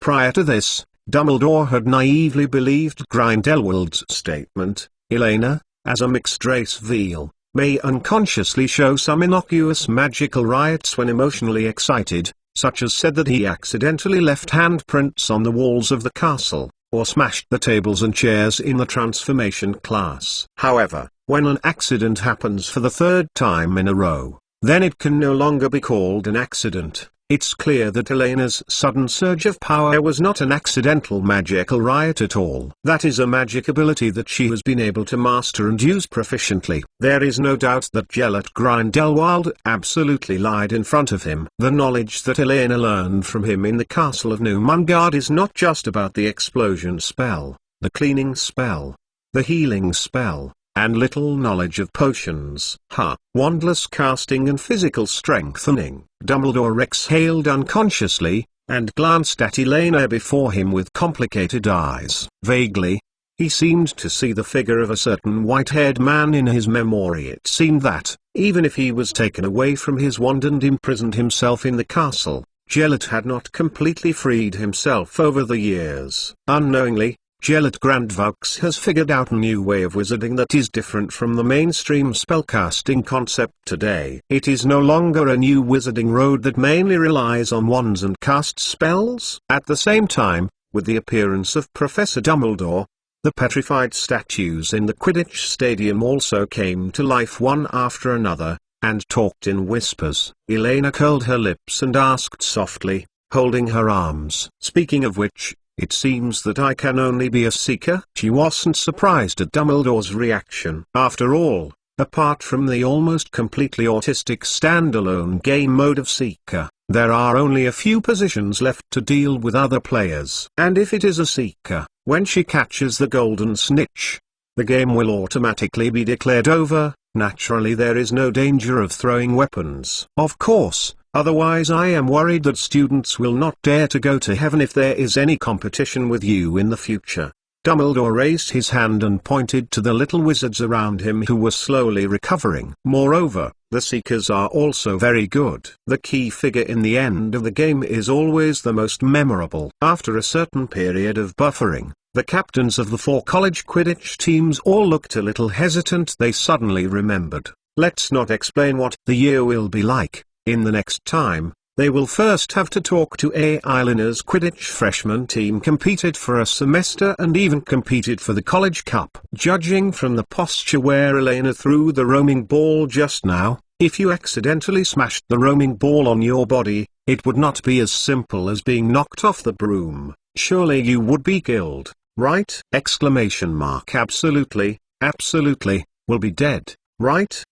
Prior to this, Dumbledore had naively believed Grindelwald's statement, "Elena, as a mixed-race Veil, may unconsciously show some innocuous magical riots when emotionally excited, such as said that he accidentally left handprints on the walls of the castle, or smashed the tables and chairs in the transformation class." However, when an accident happens for the 3rd time in a row, then it can no longer be called an accident. It's clear that Elena's sudden surge of power was not an accidental magical riot at all. That is a magic ability that she has been able to master and use proficiently. There is no doubt that Gellert Grindelwald absolutely lied in front of him. The knowledge that Elena learned from him in the castle of Numungard is not just about the explosion spell, the cleaning spell, the healing spell, and little knowledge of potions, wandless casting and physical strengthening. Dumbledore exhaled unconsciously, and glanced at Elena before him with complicated eyes. Vaguely, he seemed to see the figure of a certain white-haired man in his memory. It seemed that, even if he was taken away from his wand and imprisoned himself in the castle, Gellert had not completely freed himself over the years. Unknowingly, Gellert Grandvaux has figured out a new way of wizarding that is different from the mainstream spellcasting concept today. It is no longer a new wizarding road that mainly relies on wands and casts spells. At the same time, with the appearance of Professor Dumbledore, the petrified statues in the Quidditch Stadium also came to life one after another, and talked in whispers. Elena curled her lips and asked softly, holding her arms, "Speaking of which, it seems that I can only be a seeker?" She wasn't surprised at Dumbledore's reaction. After all, apart from the almost completely autistic standalone game mode of Seeker, there are only a few positions left to deal with other players. And if it is a Seeker, when she catches the golden snitch, the game will automatically be declared over. Naturally, there is no danger of throwing weapons. Of course, Otherwise I am worried that students will not dare to go to heaven if there is any competition with you in the future." Dumbledore raised his hand and pointed to the little wizards around him who were slowly recovering. "Moreover, the Seekers are also very good. The key figure in the end of the game is always the most memorable." After a certain period of buffering, the captains of the 4 college Quidditch teams all looked a little hesitant. They suddenly remembered, "Let's not explain what the year will be like. In the next time, they will first have to talk to Elena's Quidditch freshman team competed for a semester and even competed for the college cup." Judging from the posture where Elena threw the roaming ball just now, if you accidentally smashed the roaming ball on your body, it would not be as simple as being knocked off the broom. Surely you would be killed, right? Absolutely, absolutely, will be dead, right?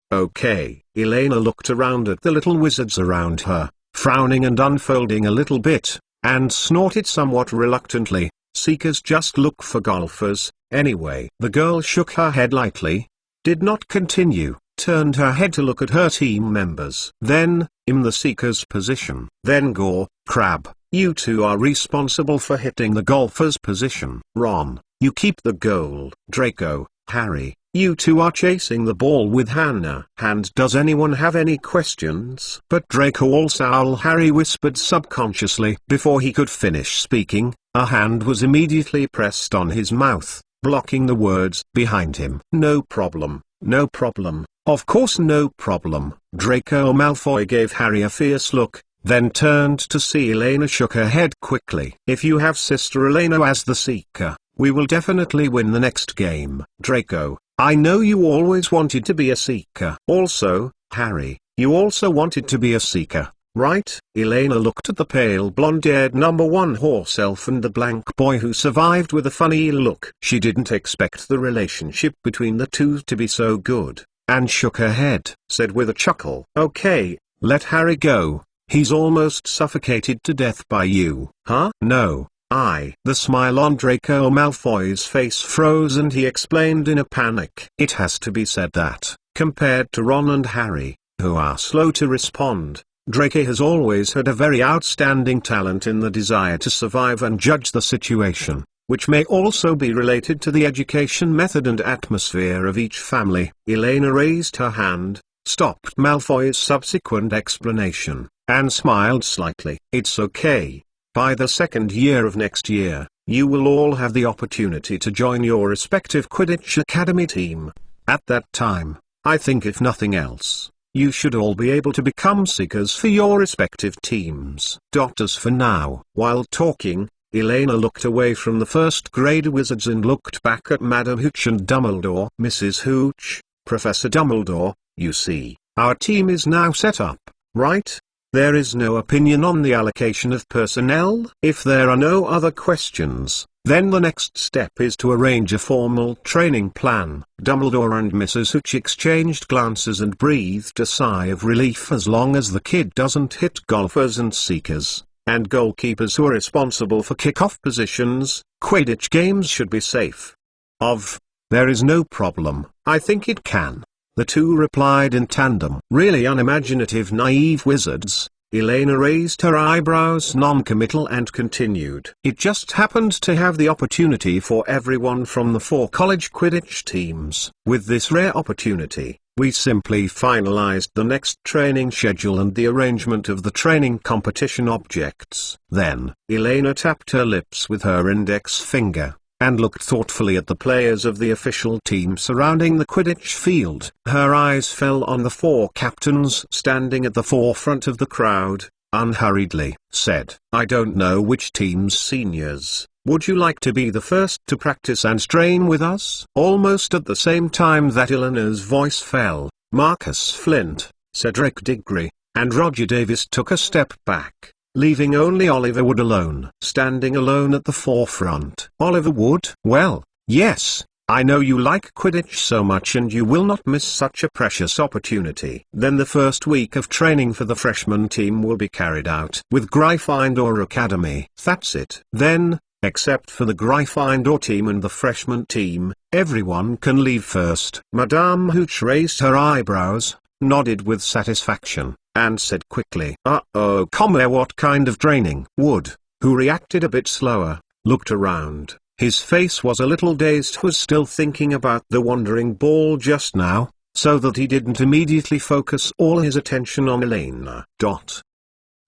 Okay, Elena looked around at the little wizards around her, frowning and unfolding a little bit, and snorted somewhat reluctantly, "Seekers just look for golfers, anyway." The girl shook her head lightly, did not continue, turned her head to look at her team members. "Then, in the Seeker's position. Then Gore, Crab, you two are responsible for hitting the golfer's position. Ron, you keep the goal. Draco, Harry, you two are chasing the ball with Hannah. And does anyone have any questions?" "But Draco also," Harry whispered subconsciously. Before he could finish speaking, a hand was immediately pressed on his mouth, blocking the words behind him. "No problem, no problem, of course no problem." Draco Malfoy gave Harry a fierce look, then turned to see Elena. Shook her head quickly. "If you have Sister Elena as the Seeker, we will definitely win the next game." "Draco, I know you always wanted to be a Seeker." "Also, Harry, you also wanted to be a Seeker, right?" Elena looked at the pale blonde-haired #1 horse elf and the blank boy who survived with a funny look. She didn't expect the relationship between the two to be so good, and shook her head. Said with a chuckle, "Okay, let Harry go. He's almost suffocated to death by you." "Huh? No. The smile on Draco Malfoy's face froze and he explained in a panic. It has to be said that, compared to Ron and Harry, who are slow to respond, Draco has always had a very outstanding talent in the desire to survive and judge the situation, which may also be related to the education method and atmosphere of each family. Elena raised her hand, stopped Malfoy's subsequent explanation, and smiled slightly. "It's okay. By the second year of next year, you will all have the opportunity to join your respective Quidditch Academy team. At that time, I think if nothing else, you should all be able to become Seekers for your respective teams." As for now. While talking, Elena looked away from the first grade wizards and looked back at Madam Hooch and Dumbledore. "Mrs. Hooch, Professor Dumbledore, you see, our team is now set up, right? There is no opinion on the allocation of personnel." If there are no other questions, then the next step is to arrange a formal training plan. Dumbledore and Mrs. Hooch exchanged glances and breathed a sigh of relief. As long as the kid doesn't hit golfers and Seekers, and goalkeepers who are responsible for kickoff positions, Quidditch games should be safe. There is no problem. I think it can. The two replied in tandem. "Really unimaginative naive wizards." Elena raised her eyebrows non-committal and continued. "It just happened to have the opportunity for everyone from the 4 college Quidditch teams. With this rare opportunity, we simply finalized the next training schedule and the arrangement of the training competition objects." Then, Elena tapped her lips with her index finger, and looked thoughtfully at the players of the official team surrounding the Quidditch field. Her eyes fell on the 4 captains standing at the forefront of the crowd, unhurriedly said, "I don't know which team's seniors, would you like to be the first to practice and train with us?" Almost at the same time that Elena's voice fell, Marcus Flint, Cedric Diggory, and Roger Davis took a step back, leaving only Oliver Wood alone. Standing alone at the forefront. "Oliver Wood? Well, yes, I know you like Quidditch so much and you will not miss such a precious opportunity." Then the first week of training for the freshman team will be carried out with Gryffindor Academy. That's it. Then, except for the Gryffindor team and the freshman team, everyone can leave first. Madame Hooch raised her eyebrows, nodded with satisfaction, and said quickly, "Uh-oh, what kind of training?" Wood, who reacted a bit slower, looked around. His face was a little dazed. He was still thinking about the wandering ball just now, so that he didn't immediately focus all his attention on Elena.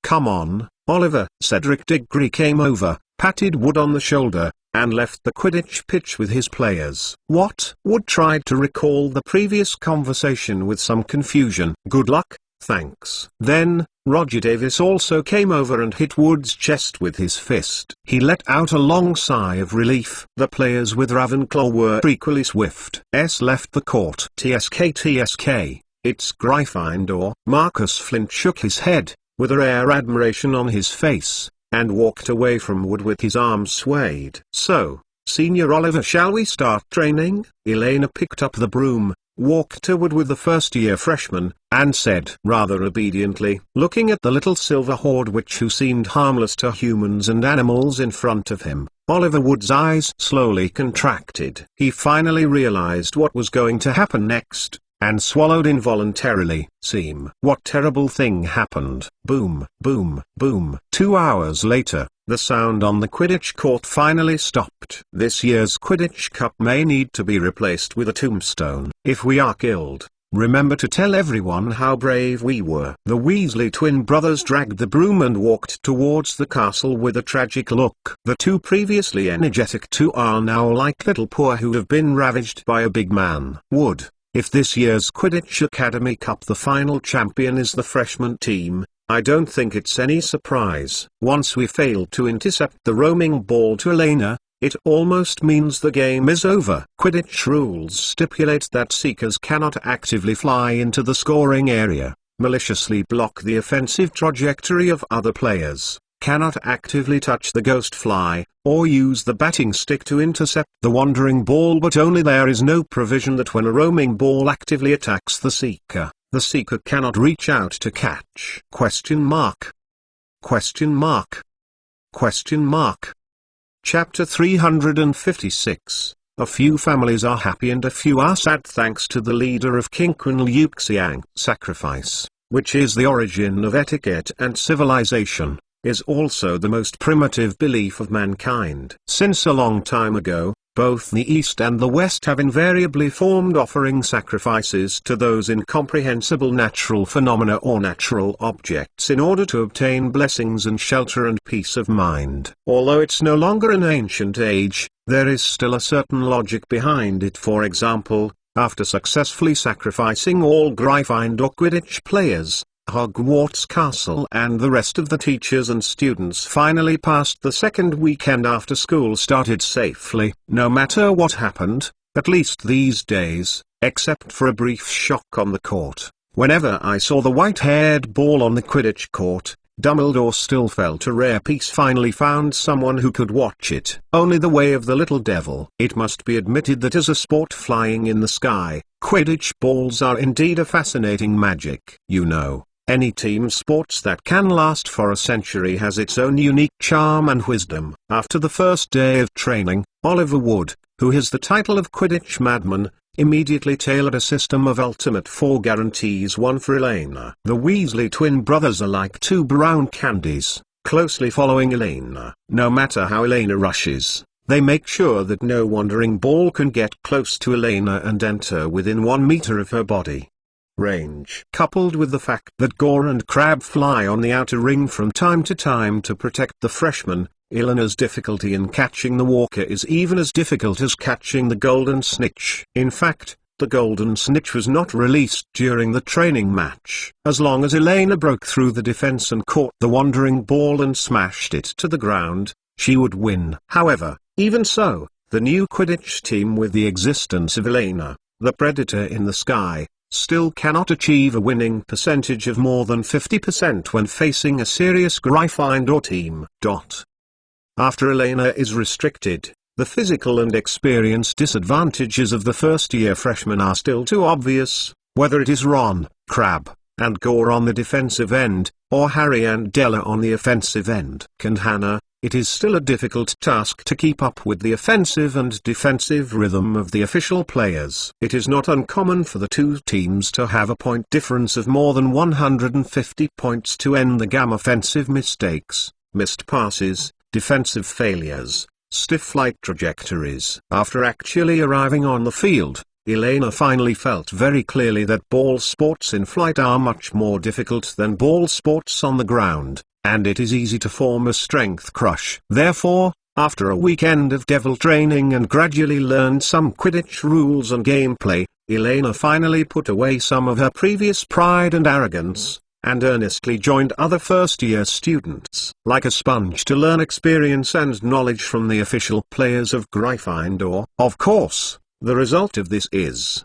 "Come on, Oliver." Cedric Diggory came over, patted Wood on the shoulder, and left the Quidditch pitch with his players. What? Wood tried to recall the previous conversation with some confusion. "Good luck, thanks." Then, Roger Davis also came over and hit Wood's chest with his fist. He let out a long sigh of relief. The players with Ravenclaw were equally swift. Left the court. TSK, it's Gryffindor. Marcus Flint shook his head, with a rare admiration on his face, and walked away from Wood with his arms swayed. "So, Senior Oliver, shall we start training?" Elena picked up the broom, walked to Wood with the first-year freshman, and said rather obediently, looking at the little silver horde who seemed harmless to humans and animals in front of him. Oliver Wood's eyes slowly contracted. He finally realized what was going to happen next, and swallowed involuntarily. What terrible thing happened? Boom, boom, boom. 2 hours later, the sound on the Quidditch court finally stopped. This year's Quidditch Cup may need to be replaced with a tombstone. If we are killed, remember to tell everyone how brave we were. The Weasley twin brothers dragged the broom and walked towards the castle with a tragic look. The two previously energetic two are now like little poor who have been ravaged by a big man. Wood, if this year's Quidditch Academy Cup the final champion is the freshman team, I don't think it's any surprise. Once we failed to intercept the roaming ball to Elena, it almost means the game is over. Quidditch rules stipulate that seekers cannot actively fly into the scoring area, maliciously block the offensive trajectory of other players, cannot actively touch the ghost fly, or use the batting stick to intercept the wandering ball, but only there is no provision that when a roaming ball actively attacks the seeker cannot reach out to catch. Question mark. Question mark. Question mark. Chapter 356. A few families are happy and a few are sad thanks to the leader of Quinquenleuxiang. Sacrifice, which is the origin of etiquette and civilization, is also the most primitive belief of mankind. Since a long time ago, both the East and the West have invariably formed offering sacrifices to those incomprehensible natural phenomena or natural objects in order to obtain blessings and shelter and peace of mind. Although it's no longer an ancient age, there is still a certain logic behind it. For example, after successfully sacrificing all Gryffindor Quidditch players, Hogwarts Castle and the rest of the teachers and students finally passed the second weekend after school started safely. No matter what happened, at least these days, except for a brief shock on the court, whenever I saw the white-haired ball on the Quidditch court, Dumbledore still felt a rare peace. Finally found someone who could watch it. Only the way of the little devil. It must be admitted that as a sport flying in the sky, Quidditch balls are indeed a fascinating magic. You know, any team sports that can last for a century has its own unique charm and wisdom. After the first day of training, Oliver Wood, who has the title of Quidditch Madman, immediately tailored a system of ultimate 4 guarantees. One for Elena. The Weasley twin brothers are like two brown candies, closely following Elena. No matter how Elena rushes, they make sure that no wandering ball can get close to Elena and enter within 1 meter of her body. Range. Coupled with the fact that Gore and Crab fly on the outer ring from time to time to protect the freshman, Elena's difficulty in catching the walker is even as difficult as catching the golden snitch. In fact, the golden snitch was not released during the training match. As long as Elena broke through the defense and caught the wandering ball and smashed it to the ground, she would win. However, even so, the new Quidditch team, with the existence of Elena, the predator in the sky, still cannot achieve a winning percentage of more than 50% when facing a serious Gryffindor team. After Elena is restricted, the physical and experience disadvantages of the first-year freshman are still too obvious. Whether it is Ron, Crab, and Gore on the defensive end, or Harry and Della on the offensive end. And Hannah, it is still a difficult task to keep up with the offensive and defensive rhythm of the official players. It is not uncommon for the two teams to have a point difference of more than 150 points to end the game. Offensive mistakes, missed passes, defensive failures, stiff flight trajectories. After actually arriving on the field, Elena finally felt very clearly that ball sports in flight are much more difficult than ball sports on the ground, and it is easy to form a strength crush. Therefore, after a weekend of devil training and gradually learned some Quidditch rules and gameplay, Elena finally put away some of her previous pride and arrogance, and earnestly joined other first-year students like a sponge to learn experience and knowledge from the official players of Gryffindor. Of course, the result of this is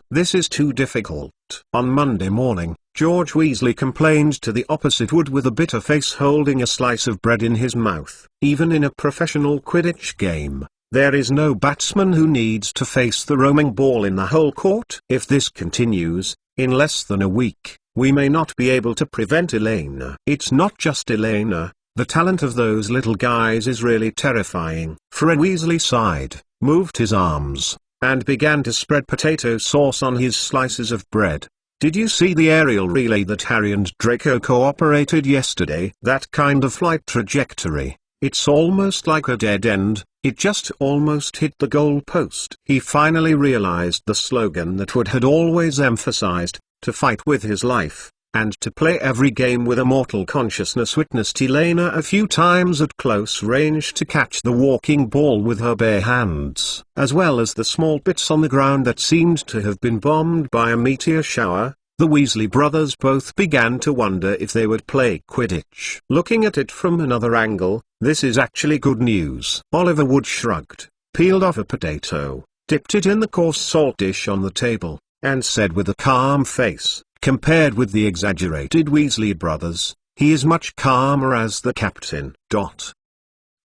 too difficult. On Monday morning, George Weasley complained to the opposite wood with a bitter face, holding a slice of bread in his mouth. Even in a professional Quidditch game, there is no batsman who needs to face the roaming ball in the whole court. If this continues, in less than a week, we may not be able to prevent Elena. It's not just Elena, the talent of those little guys is really terrifying. Fred Weasley sighed, moved his arms, and began to spread potato sauce on his slices of bread. Did you see the aerial relay that Harry and Draco cooperated yesterday? That kind of flight trajectory, it's almost like a dead end, it just almost hit the goal post. He finally realized the slogan that Wood had always emphasized, to fight with his life, and to play every game with a mortal consciousness. Witnessed Elena a few times at close range to catch the walking ball with her bare hands, as well as the small bits on the ground that seemed to have been bombed by a meteor shower. The Weasley brothers both began to wonder if they would play Quidditch. Looking at it from another angle, this is actually good news. Oliver Wood shrugged, peeled off a potato, dipped it in the coarse salt dish on the table, and said with a calm face, compared with the exaggerated Weasley brothers, he is much calmer as the captain.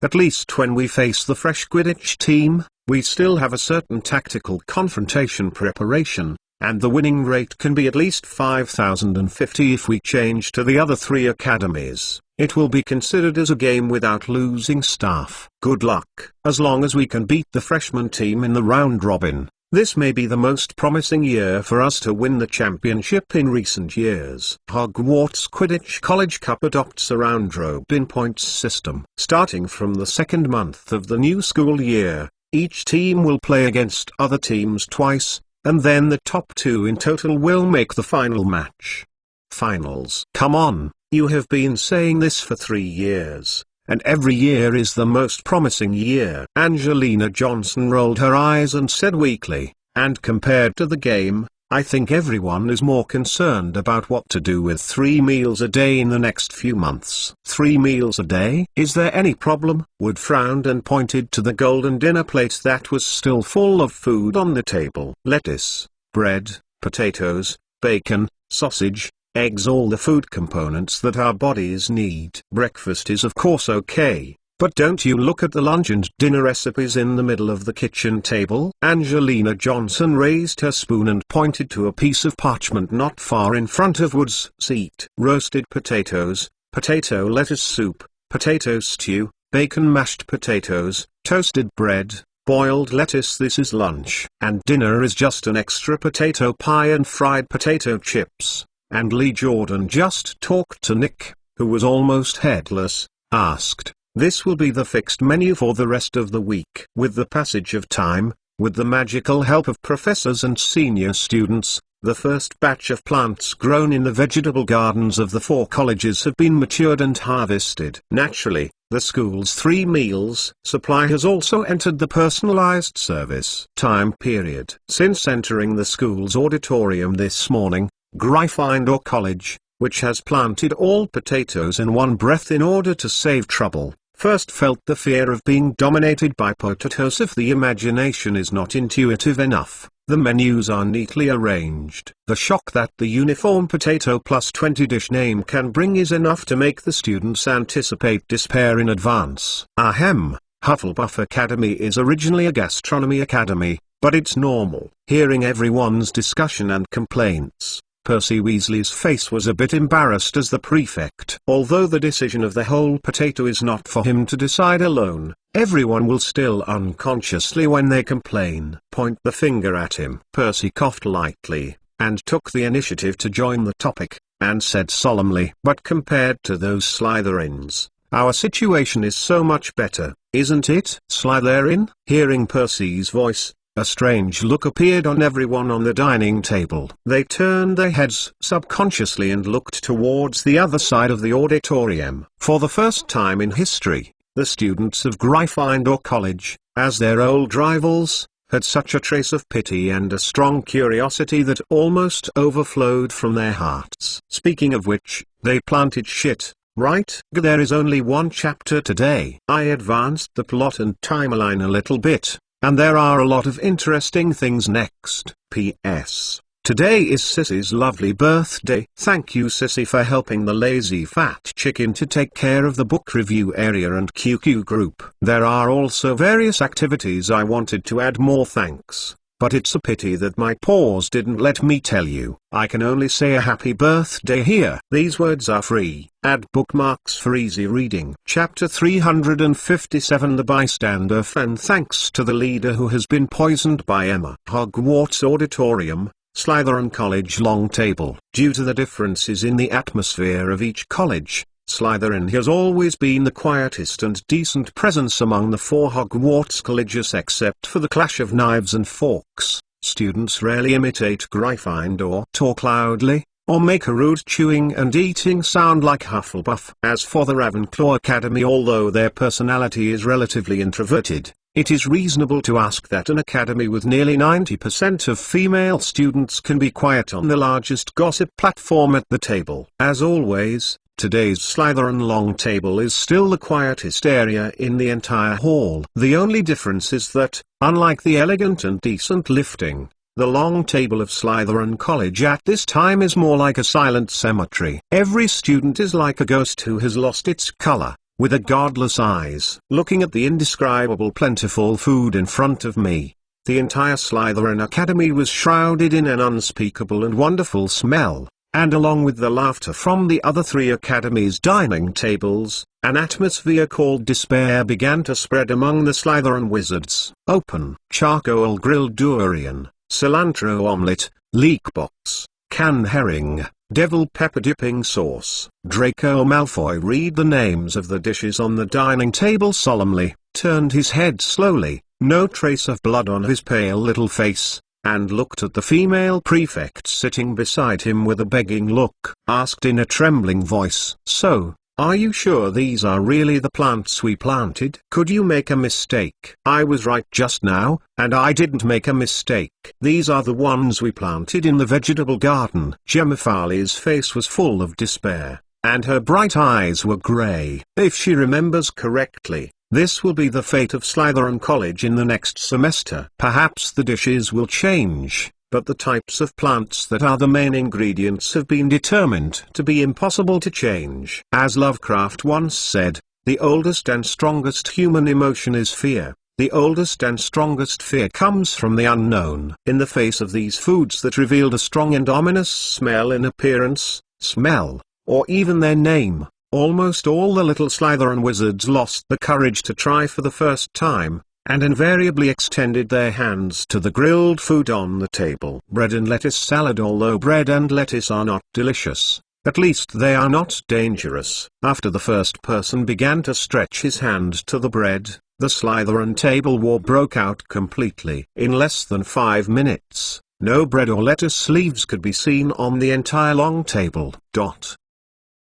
At least when we face the fresh Quidditch team, we still have a certain tactical confrontation preparation, and the winning rate can be at least 5,050 if we change to the other three academies. It will be considered as a game without losing staff. Good luck. As long as we can beat the freshman team in the round robin, this may be the most promising year for us to win the championship in recent years. Hogwarts Quidditch College Cup adopts a round-robin points system. Starting from the second month of the new school year, each team will play against other teams twice, and then the top two in total will make the final match. Finals. Come on, you have been saying this for 3 years. And every year is the most promising year. Angelina Johnson rolled her eyes and said weakly, and compared to the game, I think everyone is more concerned about what to do with 3 meals a day in the next few months. 3 meals a day? Is there any problem? Wood frowned and pointed to the golden dinner plate that was still full of food on the table. Lettuce, bread, potatoes, bacon, sausage, eggs, all the food components that our bodies need. Breakfast is of course okay, but don't you look at the lunch and dinner recipes in the middle of the kitchen table? Angelina Johnson raised her spoon and pointed to a piece of parchment not far in front of Wood's seat. Roasted potatoes, potato lettuce soup, potato stew, bacon, mashed potatoes, toasted bread, boiled lettuce. This is lunch. And dinner is just an extra potato pie and fried potato chips. And Lee Jordan just talked to Nick, who was almost headless, asked, this will be the fixed menu for the rest of the week. With the passage of time, with the magical help of professors and senior students, the first batch of plants grown in the vegetable gardens of the 4 colleges have been matured and harvested. Naturally, the school's 3 meals supply has also entered the personalized service time period. Since entering the school's auditorium this morning, Gryffindor College, which has planted all potatoes in one breath in order to save trouble, first felt the fear of being dominated by potatoes if the imagination is not intuitive enough. The menus are neatly arranged. The shock that the uniform potato plus 20 dish name can bring is enough to make the students anticipate despair in advance. Ahem, Hufflepuff Academy is originally a gastronomy academy, but it's normal hearing everyone's discussion and complaints. Percy Weasley's face was a bit embarrassed as the prefect. Although the decision of the whole potato is not for him to decide alone, everyone will still unconsciously when they complain point the finger at him. Percy coughed lightly, and took the initiative to join the topic, and said solemnly, "But compared to those Slytherins, our situation is so much better, isn't it?" Slytherin? Hearing Percy's voice, a strange look appeared on everyone on the dining table. They turned their heads subconsciously and looked towards the other side of the auditorium. For the first time in history, the students of Gryffindor College, as their old rivals, had such a trace of pity and a strong curiosity that almost overflowed from their hearts. Speaking of which, they planted shit, right? There is only one chapter today. I advanced the plot and timeline a little bit, and there are a lot of interesting things next. P.S. Today is Sissy's lovely birthday. Thank you, Sissy, for helping the lazy fat chicken to take care of the book review area and QQ group. There are also various activities I wanted to add more thanks, but it's a pity that my paws didn't let me tell you. I can only say a happy birthday here. These words are free. Add bookmarks for easy reading. Chapter 357 The Bystander Fan. Thanks to the leader who has been poisoned by Emma. Hogwarts Auditorium, Slytherin College Long Table. Due to the differences in the atmosphere of each college, Slytherin has always been the quietest and decent presence among the four Hogwarts colleges except for the clash of knives and forks. Students rarely imitate Gryffindor, talk loudly, or make a rude chewing and eating sound like Hufflepuff. As for the Ravenclaw Academy, although their personality is relatively introverted, it is reasonable to ask that an academy with nearly 90% of female students can be quiet on the largest gossip platform at the table. As always, today's Slytherin Long Table is still the quietest area in the entire hall. The only difference is that, unlike the elegant and decent lifting, the Long Table of Slytherin College at this time is more like a silent cemetery. Every student is like a ghost who has lost its color, with a godless eyes. Looking at the indescribable plentiful food in front of me, the entire Slytherin Academy was shrouded in an unspeakable and wonderful smell, and along with the laughter from the other three academies' dining tables, an atmosphere called despair began to spread among the Slytherin wizards. Open charcoal grilled durian, cilantro omelette, leek box, canned herring, devil pepper dipping sauce. Draco Malfoy read the names of the dishes on the dining table solemnly, turned his head slowly, no trace of blood on his pale little face, and looked at the female prefect sitting beside him with a begging look. Asked in a trembling voice, "So, are you sure these are really the plants we planted? Could you make a mistake?" "I was right just now, and I didn't make a mistake. These are the ones we planted in the vegetable garden." Gemma Farley's face was full of despair, and her bright eyes were grey. If she remembers correctly, this will be the fate of Slytherin College in the next semester. Perhaps the dishes will change, but the types of plants that are the main ingredients have been determined to be impossible to change. As Lovecraft once said, the oldest and strongest human emotion is fear. The oldest and strongest fear comes from the unknown. In the face of these foods that revealed a strong and ominous smell in appearance, smell, or even their name, almost all the little Slytherin wizards lost the courage to try for the first time, and invariably extended their hands to the grilled food on the table. Bread and lettuce salad. Although bread and lettuce are not delicious, at least they are not dangerous. After the first person began to stretch his hand to the bread, the Slytherin table war broke out completely. In less than 5 minutes, no bread or lettuce leaves could be seen on the entire long table.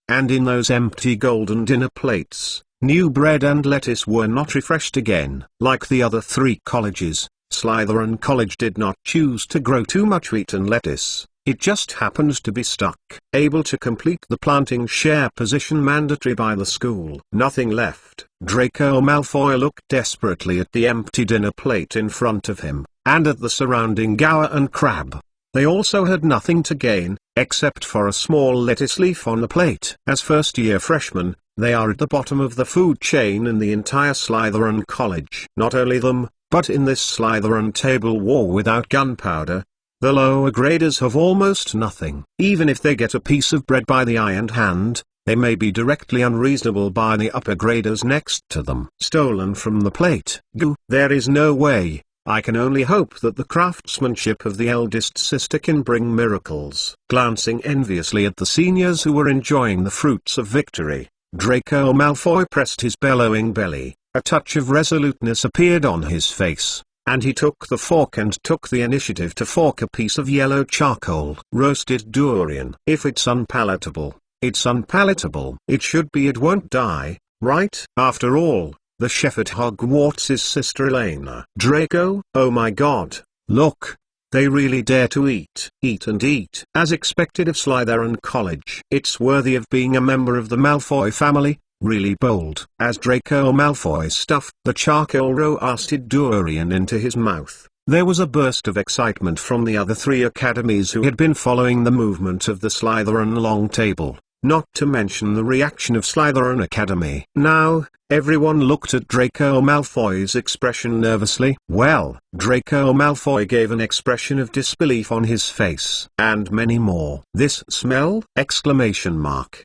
And in those empty golden dinner plates, new bread and lettuce were not refreshed again. Like the other three colleges, Slytherin College did not choose to grow too much wheat and lettuce. It just happened to be stuck, able to complete the planting share position mandatory by the school. Nothing left. Draco Malfoy looked desperately at the empty dinner plate in front of him, and at the surrounding Gower and Crab. They also had nothing to gain, except for a small lettuce leaf on the plate. As first-year freshmen, they are at the bottom of the food chain in the entire Slytherin College. Not only them, but in this Slytherin table war without gunpowder, The lower graders have almost nothing. Even if they get a piece of bread by the eye and hand, they may be directly unreasonable by the upper graders next to them. Stolen from the plate. Goo. There is no way. I can only hope that the craftsmanship of the eldest sister can bring miracles. Glancing enviously at the seniors who were enjoying the fruits of victory, Draco Malfoy pressed his bellowing belly. A touch of resoluteness appeared on his face, and he took the fork and took the initiative to fork a piece of yellow charcoal. Roasted durian. If it's unpalatable, it's unpalatable. It should be. It won't die, right? After all, the chef at Hogwarts is Sister Elena. Draco, oh my god, look. They really dare to eat. Eat and eat. As expected of Slytherin College. It's worthy of being a member of the Malfoy family. Really bold. As Draco Malfoy stuffed the charcoal roasted durian into his mouth, there was a burst of excitement from the other three academies who had been following the movement of the Slytherin long table, not to mention the reaction of Slytherin Academy. Now, everyone looked at Draco Malfoy's expression nervously. Well, Draco Malfoy gave an expression of disbelief on his face. And many more. This smell! Exclamation mark.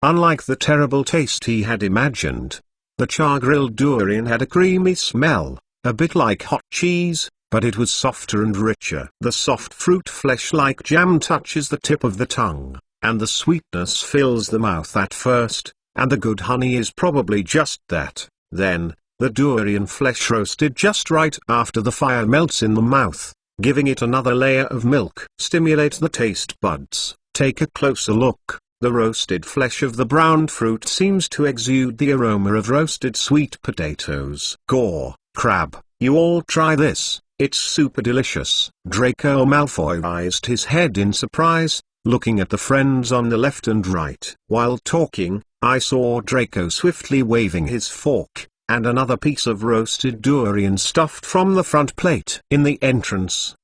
Unlike the terrible taste he had imagined, the char-grilled durian had a creamy smell, a bit like hot cheese, but it was softer and richer. The soft fruit flesh like jam touches the tip of the tongue, and the sweetness fills the mouth at first, and the good honey is probably just that. Then, the durian flesh roasted just right after the fire melts in the mouth, giving it another layer of milk. Stimulate the taste buds. Take a closer look. The roasted flesh of the browned fruit seems to exude the aroma of roasted sweet potatoes. Gore, crab, you all try this, it's super delicious. Draco Malfoy raised his head in surprise, looking at the friends on the left and right. While talking, I saw Draco swiftly waving his fork, and another piece of roasted durian stuffed from the front plate. In the entrance.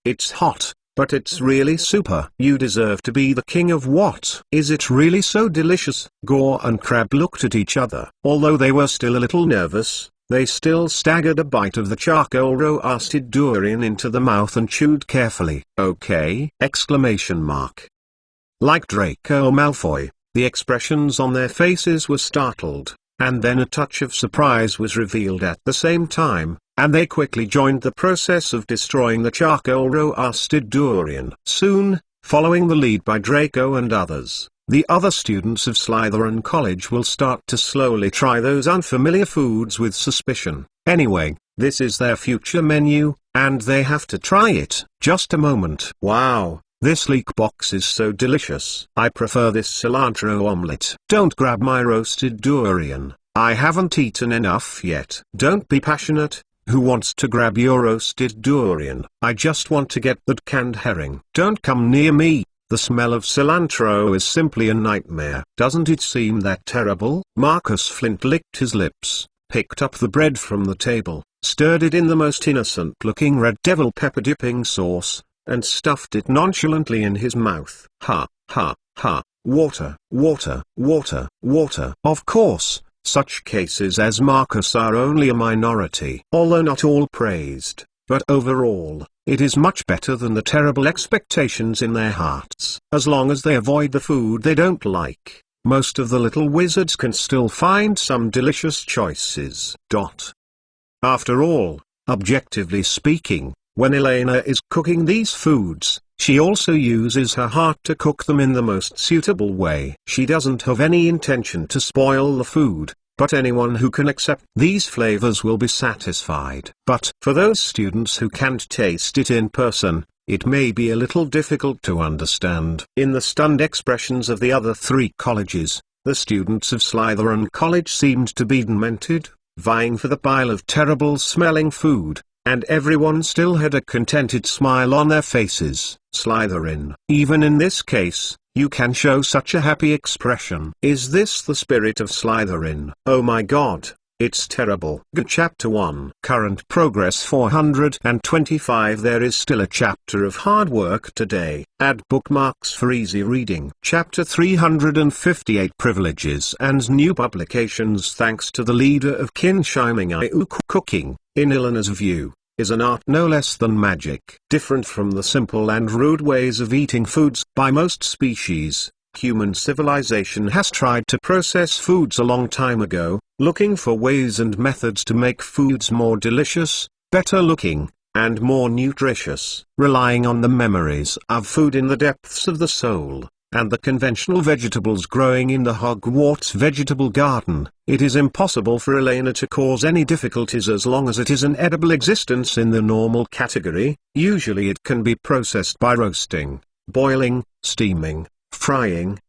It's hot. But it's really super. You deserve to be the king of what? Is it really so delicious? Gore and Crab looked at each other. Although they were still a little nervous, they still staggered a bite of the charcoal roasted durian into the mouth and chewed carefully. Okay! Exclamation mark. Like Draco Malfoy, the expressions on their faces were startled, and then a touch of surprise was revealed at the same time, and they quickly joined the process of destroying the charcoal roasted durian. Soon, following the lead by Draco and others, the other students of Slytherin College will start to slowly try those unfamiliar foods with suspicion. Anyway, this is their future menu, and they have to try it. Just a moment. Wow, this leek box is so delicious. I prefer this cilantro omelette. Don't grab my roasted durian. I haven't eaten enough yet. Don't be passionate. Who wants to grab your roasted durian? I just want to get that canned herring. Don't come near me. The smell of cilantro is simply a nightmare. Doesn't it seem that terrible? Marcus Flint licked his lips, picked up the bread from the table, stirred it in the most innocent-looking red devil pepper dipping sauce, and stuffed it nonchalantly in his mouth. Ha, ha, ha. Water, water, water, water. Of course. Such cases as Marcus are only a minority. Although not all praised, but overall, it is much better than the terrible expectations in their hearts. As long as they avoid the food they don't like, most of the little wizards can still find some delicious choices. After all, objectively speaking, when Elena is cooking these foods, she also uses her heart to cook them in the most suitable way. She doesn't have any intention to spoil the food, but anyone who can accept these flavors will be satisfied. But for those students who can't taste it in person, it may be a little difficult to understand. In the stunned expressions of the other three colleges, the students of Slytherin College seemed to be demented, vying for the pile of terrible-smelling food, and everyone still had a contented smile on their faces. Slytherin. Even in this case, you can show such a happy expression. Is this the spirit of Slytherin? Oh my god, it's terrible. Chapter 1. Current progress 425. There is still a chapter of hard work today. Add bookmarks for easy reading. Chapter 358. Privileges and new publications. Thanks to the leader of Kin Shining Cooking, in Elena's view, is an art no less than magic. Different from the simple and rude ways of eating foods by most species, human civilization has tried to process foods a long time ago, looking for ways and methods to make foods more delicious, better looking, and more nutritious. Relying on the memories of food in the depths of the soul, and the conventional vegetables growing in the Hogwarts vegetable garden, it is impossible for Elena to cause any difficulties as long as it is an edible existence in the normal category. Usually it can be processed by roasting, boiling, steaming, frying,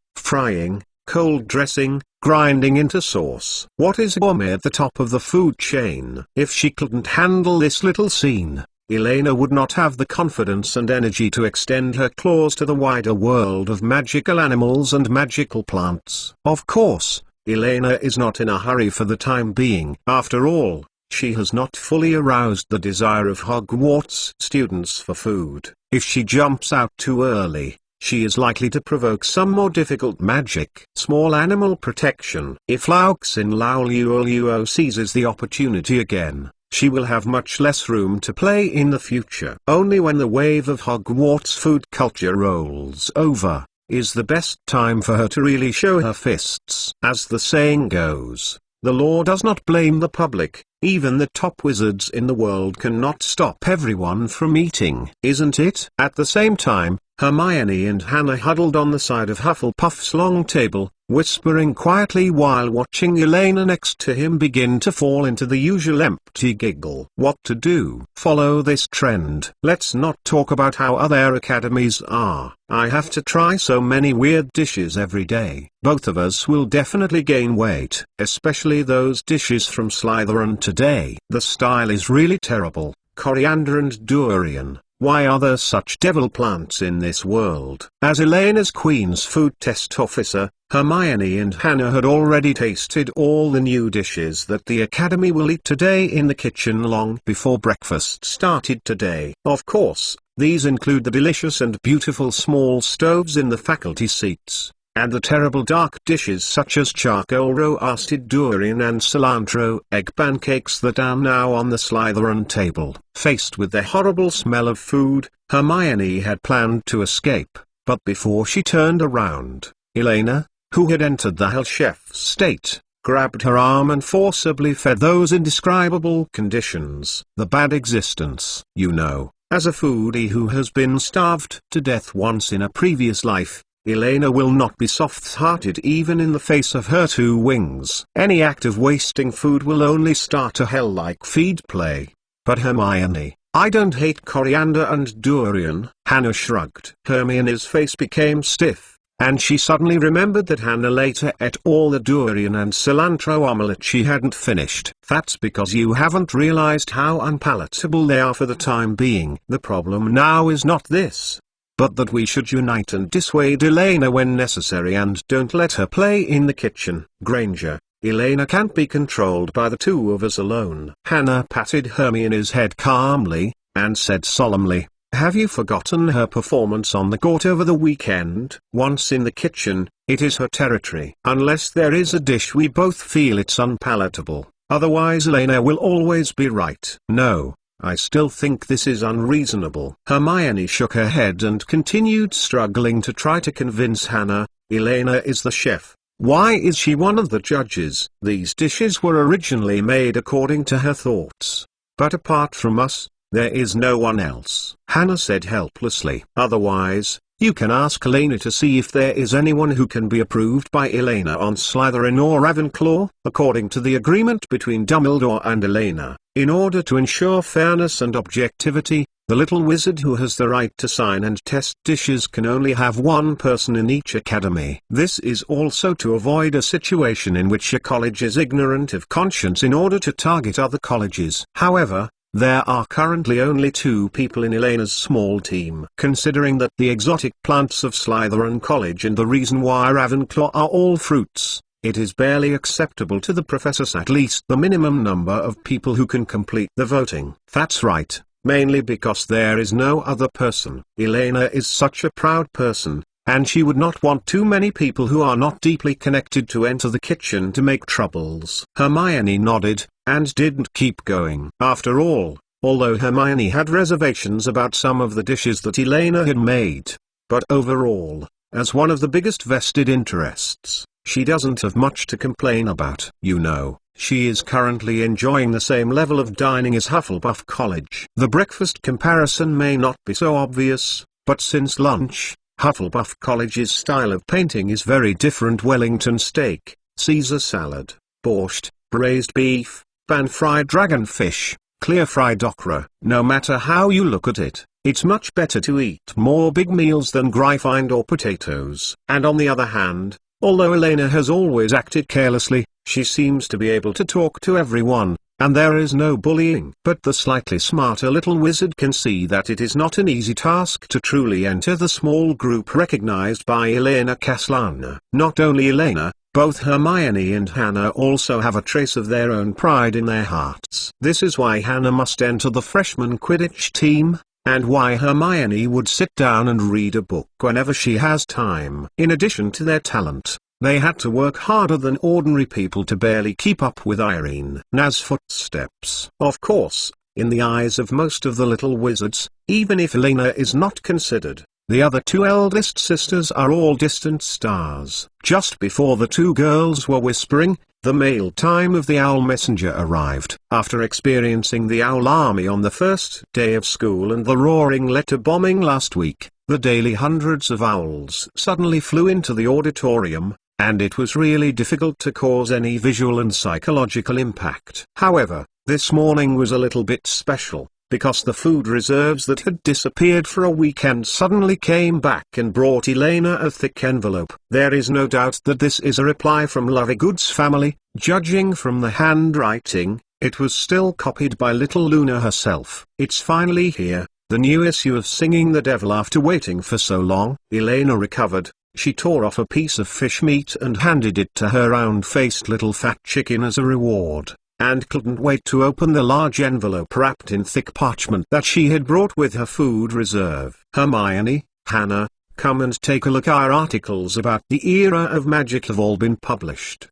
cold dressing, grinding into sauce. What is gourmet at the top of the food chain? If she couldn't handle this little scene, Elena would not have the confidence and energy to extend her claws to the wider world of magical animals and magical plants. Of course, Elena is not in a hurry for the time being. After all, she has not fully aroused the desire of Hogwarts students for food. If she jumps out too early, she is likely to provoke some more difficult magic. Small animal protection. If Lauxin Lauluoluo seizes the opportunity again, she will have much less room to play in the future. Only when the wave of Hogwarts food culture rolls over, is the best time for her to really show her fists. As the saying goes, the law does not blame the public. Even the top wizards in the world cannot stop everyone from eating, isn't it? At the same time, Hermione and Hannah huddled on the side of Hufflepuff's long table, whispering quietly while watching Elena next to him begin to fall into the usual empty giggle. What to do? Follow this trend. Let's not talk about how other academies are. I have to try so many weird dishes every day. Both of us will definitely gain weight, especially those dishes from Slytherin today. The style is really terrible. Coriander and durian. Why are there such devil plants in this world? As Elena's Queen's food test officer, Hermione and Hannah had already tasted all the new dishes that the Academy will eat today in the kitchen long before breakfast started today. Of course, these include the delicious and beautiful small stoves in the faculty seats, and the terrible dark dishes such as charcoal roasted durian and cilantro egg pancakes that are now on the Slytherin table. Faced with the horrible smell of food, Hermione had planned to escape, but before she turned around, Elena, who had entered the Hell Chef state, grabbed her arm and forcibly fed those indescribable conditions. The bad existence. You know, as a foodie who has been starved to death once in a previous life, Elena will not be soft-hearted even in the face of her two wings. Any act of wasting food will only start a hell-like feed play. But Hermione, I don't hate coriander and durian. Hannah shrugged. Hermione's face became stiff, and she suddenly remembered that Hannah later ate all the durian and cilantro omelette she hadn't finished. That's because you haven't realized how unpalatable they are for the time being. The problem now is not this, but that we should unite and dissuade Elena when necessary and don't let her play in the kitchen. Granger, Elena can't be controlled by the two of us alone. Hannah patted Hermione's head calmly, and said solemnly, have you forgotten her performance on the court over the weekend? Once in the kitchen, it is her territory. Unless there is a dish we both feel it's unpalatable, otherwise Elena will always be right. No, I still think this is unreasonable. Hermione shook her head and continued struggling to try to convince Hannah, Elena is the chef. Why is she one of the judges? These dishes were originally made according to her thoughts. But apart from us, there is no one else. Hannah said helplessly. Otherwise, you can ask Elena to see if there is anyone who can be approved by Elena on Slytherin or Ravenclaw. According to the agreement between Dumbledore and Elena, in order to ensure fairness and objectivity, the little wizard who has the right to sign and test dishes can only have one person in each academy. This is also to avoid a situation in which a college is ignorant of conscience in order to target other colleges. However, there are currently only 2 people in Elena's small team. Considering that the exotic plants of Slytherin College and the reason why Ravenclaw are all fruits, it is barely acceptable to the professors at least the minimum number of people who can complete the voting. That's right, mainly because there is no other person. Elena is such a proud person, and she would not want too many people who are not deeply connected to enter the kitchen to make troubles. Hermione nodded, and didn't keep going. After all, although Hermione had reservations about some of the dishes that Elena had made. But overall, as one of the biggest vested interests, she doesn't have much to complain about. You know, she is currently enjoying the same level of dining as Hufflepuff College. The breakfast comparison may not be so obvious, but since lunch, Hufflepuff College's style of painting is very different. Wellington steak, Caesar salad, borscht, braised beef, pan-fried dragonfish, clear-fried okra. No matter how you look at it, it's much better to eat more big meals than Gryffindor or potatoes. And on the other hand, although Elena has always acted carelessly, she seems to be able to talk to everyone, and there is no bullying. But the slightly smarter little wizard can see that it is not an easy task to truly enter the small group recognized by Elena Castellana. Not only Elena, both Hermione and Hannah also have a trace of their own pride in their hearts. This is why Hannah must enter the freshman Quidditch team, and why Hermione would sit down and read a book whenever she has time. In addition to their talent, they had to work harder than ordinary people to barely keep up with Irene's footsteps. Of course, in the eyes of most of the little wizards, even if Elena is not considered, the other two eldest sisters are all distant stars. Just before the two girls were whispering, the mail time of the Owl Messenger arrived. After experiencing the Owl Army on the first day of school and the roaring letter bombing last week, the daily hundreds of owls suddenly flew into the auditorium, and it was really difficult to cause any visual and psychological impact. However, this morning was a little bit special, because the food reserves that had disappeared for a weekend suddenly came back and brought Elena a thick envelope. There is no doubt that this is a reply from Lovegoods family. Judging from the handwriting, it was still copied by little Luna herself. It's finally here, the new issue of Singing the Devil. After waiting for so long, Elena recovered. She tore off a piece of fish meat and handed it to her round-faced little fat chicken as a reward, and couldn't wait to open the large envelope wrapped in thick parchment that she had brought with her food reserve. Hermione, Hannah, come and take a look. Our articles about the era of magic have all been published.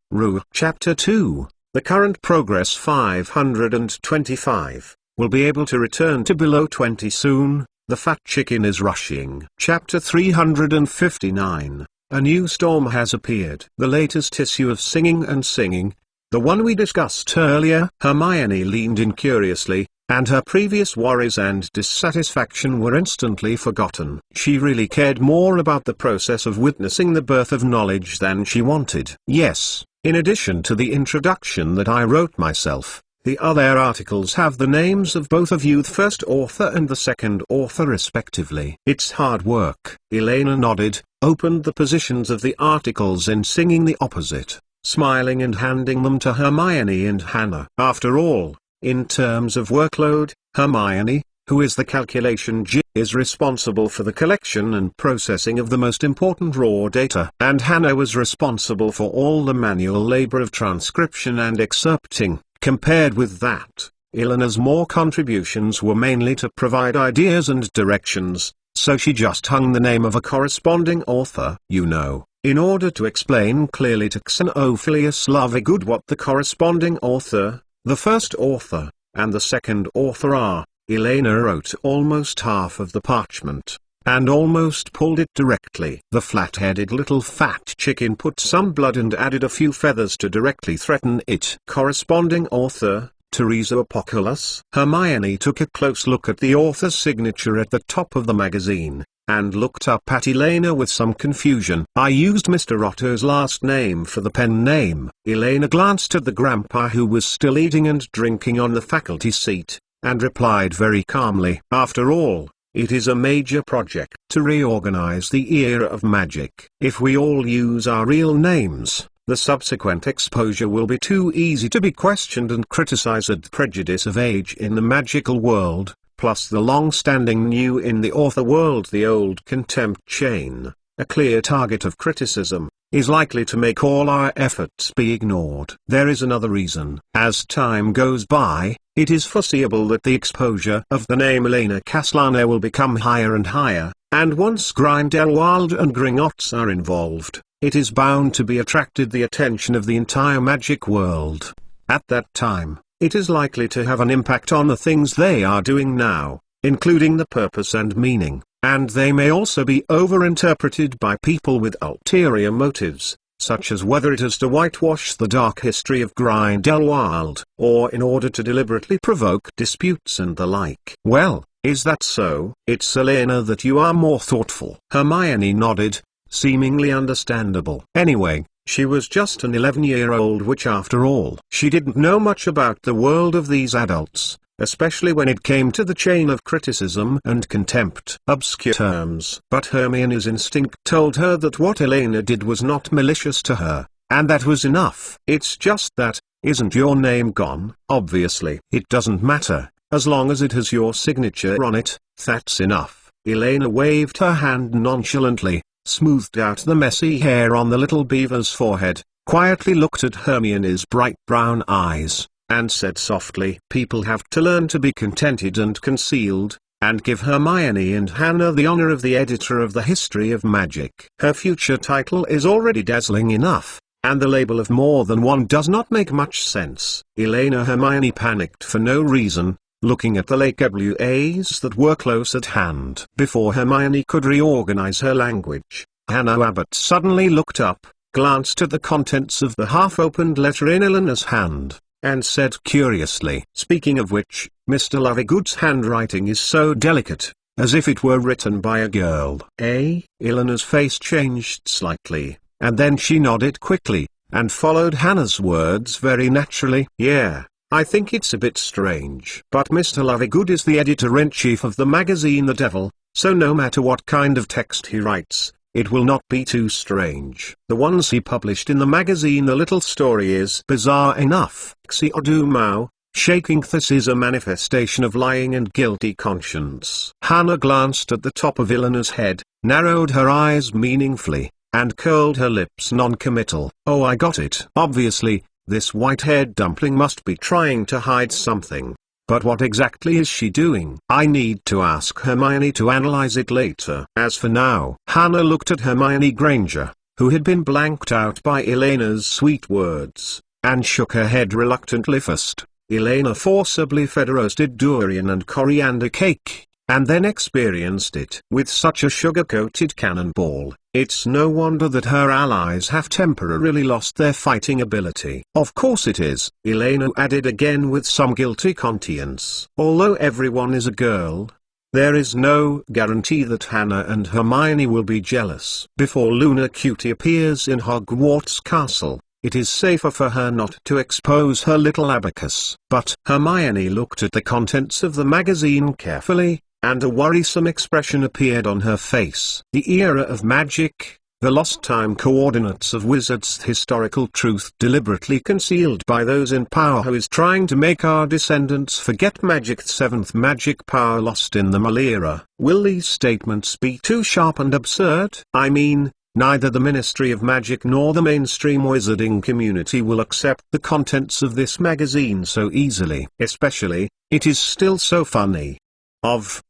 Chapter 2, the current progress 525, will be able to return to below 20 soon. The fat chicken is rushing. Chapter 359, a new storm has appeared. The latest issue of Singing and Singing, the one we discussed earlier. Hermione leaned in curiously, and her previous worries and dissatisfaction were instantly forgotten. She really cared more about the process of witnessing the birth of knowledge than she wanted. Yes, in addition to the introduction that I wrote myself, the other articles have the names of both of you, the first author and the second author respectively. It's hard work. Elena nodded, opened the positions of the articles in Singing the opposite, smiling and handing them to Hermione and Hannah. After all, in terms of workload, Hermione, who is the calculation G, is responsible for the collection and processing of the most important raw data, and Hannah was responsible for all the manual labor of transcription and excerpting. Compared with that, Elena's more contributions were mainly to provide ideas and directions, so she just hung the name of a corresponding author, you know, in order to explain clearly to Xenophilius Lovegood what the corresponding author, the first author, and the second author are. Elena wrote almost half of the parchment, and almost pulled it directly. The flat-headed little fat chicken put some blood and added a few feathers to directly threaten it. Corresponding author, Teresa Apoculus. Hermione took a close look at the author's signature at the top of the magazine, and looked up at Elena with some confusion. I used Mr. Otto's last name for the pen name. Elena glanced at the grandpa who was still eating and drinking on the faculty seat, and replied very calmly, after all, it is a major project to reorganize the era of magic. If we all use our real names, the subsequent exposure will be too easy to be questioned and criticized. The prejudice of age in the magical world, plus the long-standing new in the author world, the old contempt chain, a clear target of criticism, is likely to make all our efforts be ignored. There is another reason. As time goes by, it is foreseeable that the exposure of the name Elena Castellana will become higher and higher, and once Grindelwald and Gringotts are involved, it is bound to be attracted the attention of the entire magic world. At that time, it is likely to have an impact on the things they are doing now, including the purpose and meaning, and they may also be overinterpreted by people with ulterior motives, such as whether it is to whitewash the dark history of Grindelwald, or in order to deliberately provoke disputes and the like. Well, is that so? It's Elena that you are more thoughtful. Hermione nodded, seemingly understandable. Anyway, she was just an 11-year-old witch after all. She didn't know much about the world of these adults, especially when it came to the chain of criticism and contempt. Obscure terms. But Hermione's instinct told her that what Elena did was not malicious to her, and that was enough. It's just that, isn't your name gone? Obviously. It doesn't matter, as long as it has your signature on it, that's enough. Elena waved her hand nonchalantly, smoothed out the messy hair on the little beaver's forehead, quietly looked at Hermione's bright brown eyes, and said softly, "People have to learn to be contented and concealed, and give Hermione and Hannah the honor of the editor of the history of magic. Her future title is already dazzling enough, and the label of more than one does not make much sense." Hermione panicked for no reason, looking at the LAs that were close at hand. Before Hermione could reorganize her language, Hannah Abbott suddenly looked up, glanced at the contents of the half-opened letter in Elena's hand, and said curiously, "Speaking of which, Mr. Lovegood's handwriting is so delicate, as if it were written by a girl." Eh? Elena's face changed slightly, and then she nodded quickly, and followed Hannah's words very naturally. "Yeah, I think it's a bit strange. But Mr. Lovegood is the editor-in-chief of the magazine The Devil, so no matter what kind of text he writes, it will not be too strange. The ones he published in the magazine The Little Story is bizarre enough. Xiaodumao, shaking this is a manifestation of lying and guilty conscience." Hannah glanced at the top of Elena's head, narrowed her eyes meaningfully, and curled her lips non-committal. "Oh, I got it. Obviously, this white-haired dumpling must be trying to hide something. But what exactly is she doing? I need to ask Hermione to analyze it later. As for now." Hannah looked at Hermione Granger, who had been blanked out by Elena's sweet words, and shook her head reluctantly. First, Elena forcibly fed a roasted durian and coriander cake, and then experienced it. With such a sugar-coated cannonball, it's no wonder that her allies have temporarily lost their fighting ability. "Of course it is," Elena added again with some guilty conscience. "Although everyone is a girl, there is no guarantee that Hannah and Hermione will be jealous. Before Luna Cutie appears in Hogwarts Castle, it is safer for her not to expose her little abacus." But Hermione looked at the contents of the magazine carefully, and a worrisome expression appeared on her face. "The era of magic, the lost time coordinates of wizards, historical truth deliberately concealed by those in power who is trying to make our descendants forget magic. The seventh magic power lost in the Malera." Will these statements be too sharp and absurd? I mean, neither the Ministry of Magic nor the mainstream wizarding community will accept the contents of this magazine so easily. Especially, it is still so funny.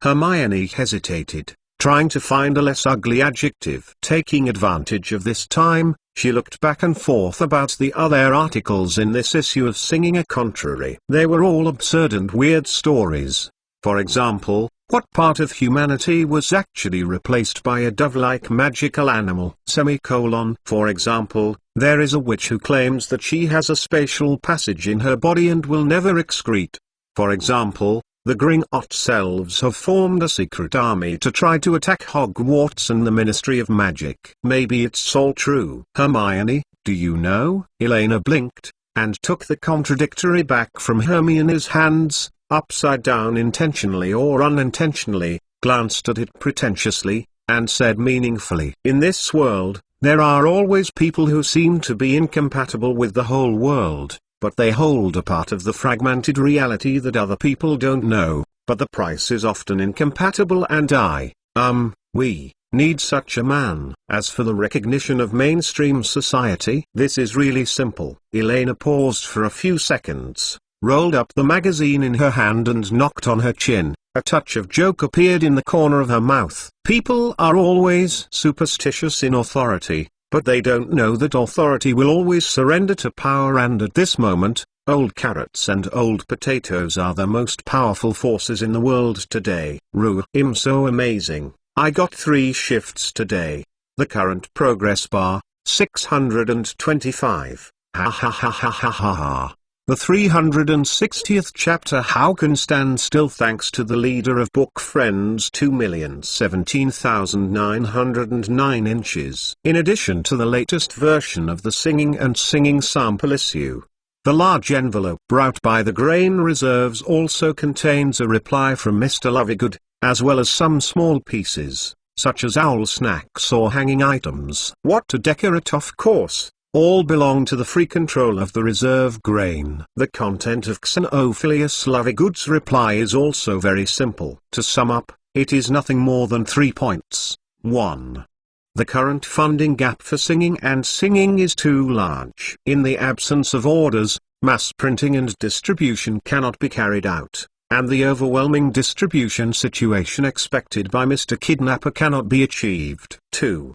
Hermione hesitated, trying to find a less ugly adjective. Taking advantage of this time, she looked back and forth about the other articles in this issue of Singing a Contrary. They were all absurd and weird stories. For example, what part of humanity was actually replaced by a dove-like magical animal? For example, there is a witch who claims that she has a spatial passage in her body and will never excrete. For example, the Gringotts elves have formed a secret army to try to attack Hogwarts and the Ministry of Magic. Maybe it's all true. Hermione, do you know? Elena blinked, and took the contradictory back from Hermione's hands, upside down intentionally or unintentionally, glanced at it pretentiously, and said meaningfully, "In this world, there are always people who seem to be incompatible with the whole world. But they hold a part of the fragmented reality that other people don't know, but the price is often incompatible and we need such a man." As for the recognition of mainstream society, this is really simple. Elena paused for a few seconds, rolled up the magazine in her hand and knocked on her chin. A touch of joke appeared in the corner of her mouth. People are always superstitious in authority, but they don't know that authority will always surrender to power, and at this moment, Old carrots and old potatoes are the most powerful forces in the world today. I'm so amazing. I got 3 shifts today. The current progress bar, 625. Ha ha ha ha ha ha ha. The 360th chapter How Can Stand Still thanks to the leader of Book Friends 2,017,909 inches. In addition to the latest version of the Singing and Singing sample issue. The large envelope brought by the Grain Reserves also contains a reply from Mr. Lovegood, as well as some small pieces, such as owl snacks or hanging items. What to decorate, of course. All belong to the free control of the reserve grain. The content of Xenophilius Lovegood's reply is also very simple. To sum up, it is nothing more than 3 points. 1. The current funding gap for Singing and Singing is too large. In the absence of orders, mass printing and distribution cannot be carried out, and the overwhelming distribution situation expected by Mr. Kidnapper cannot be achieved. 2.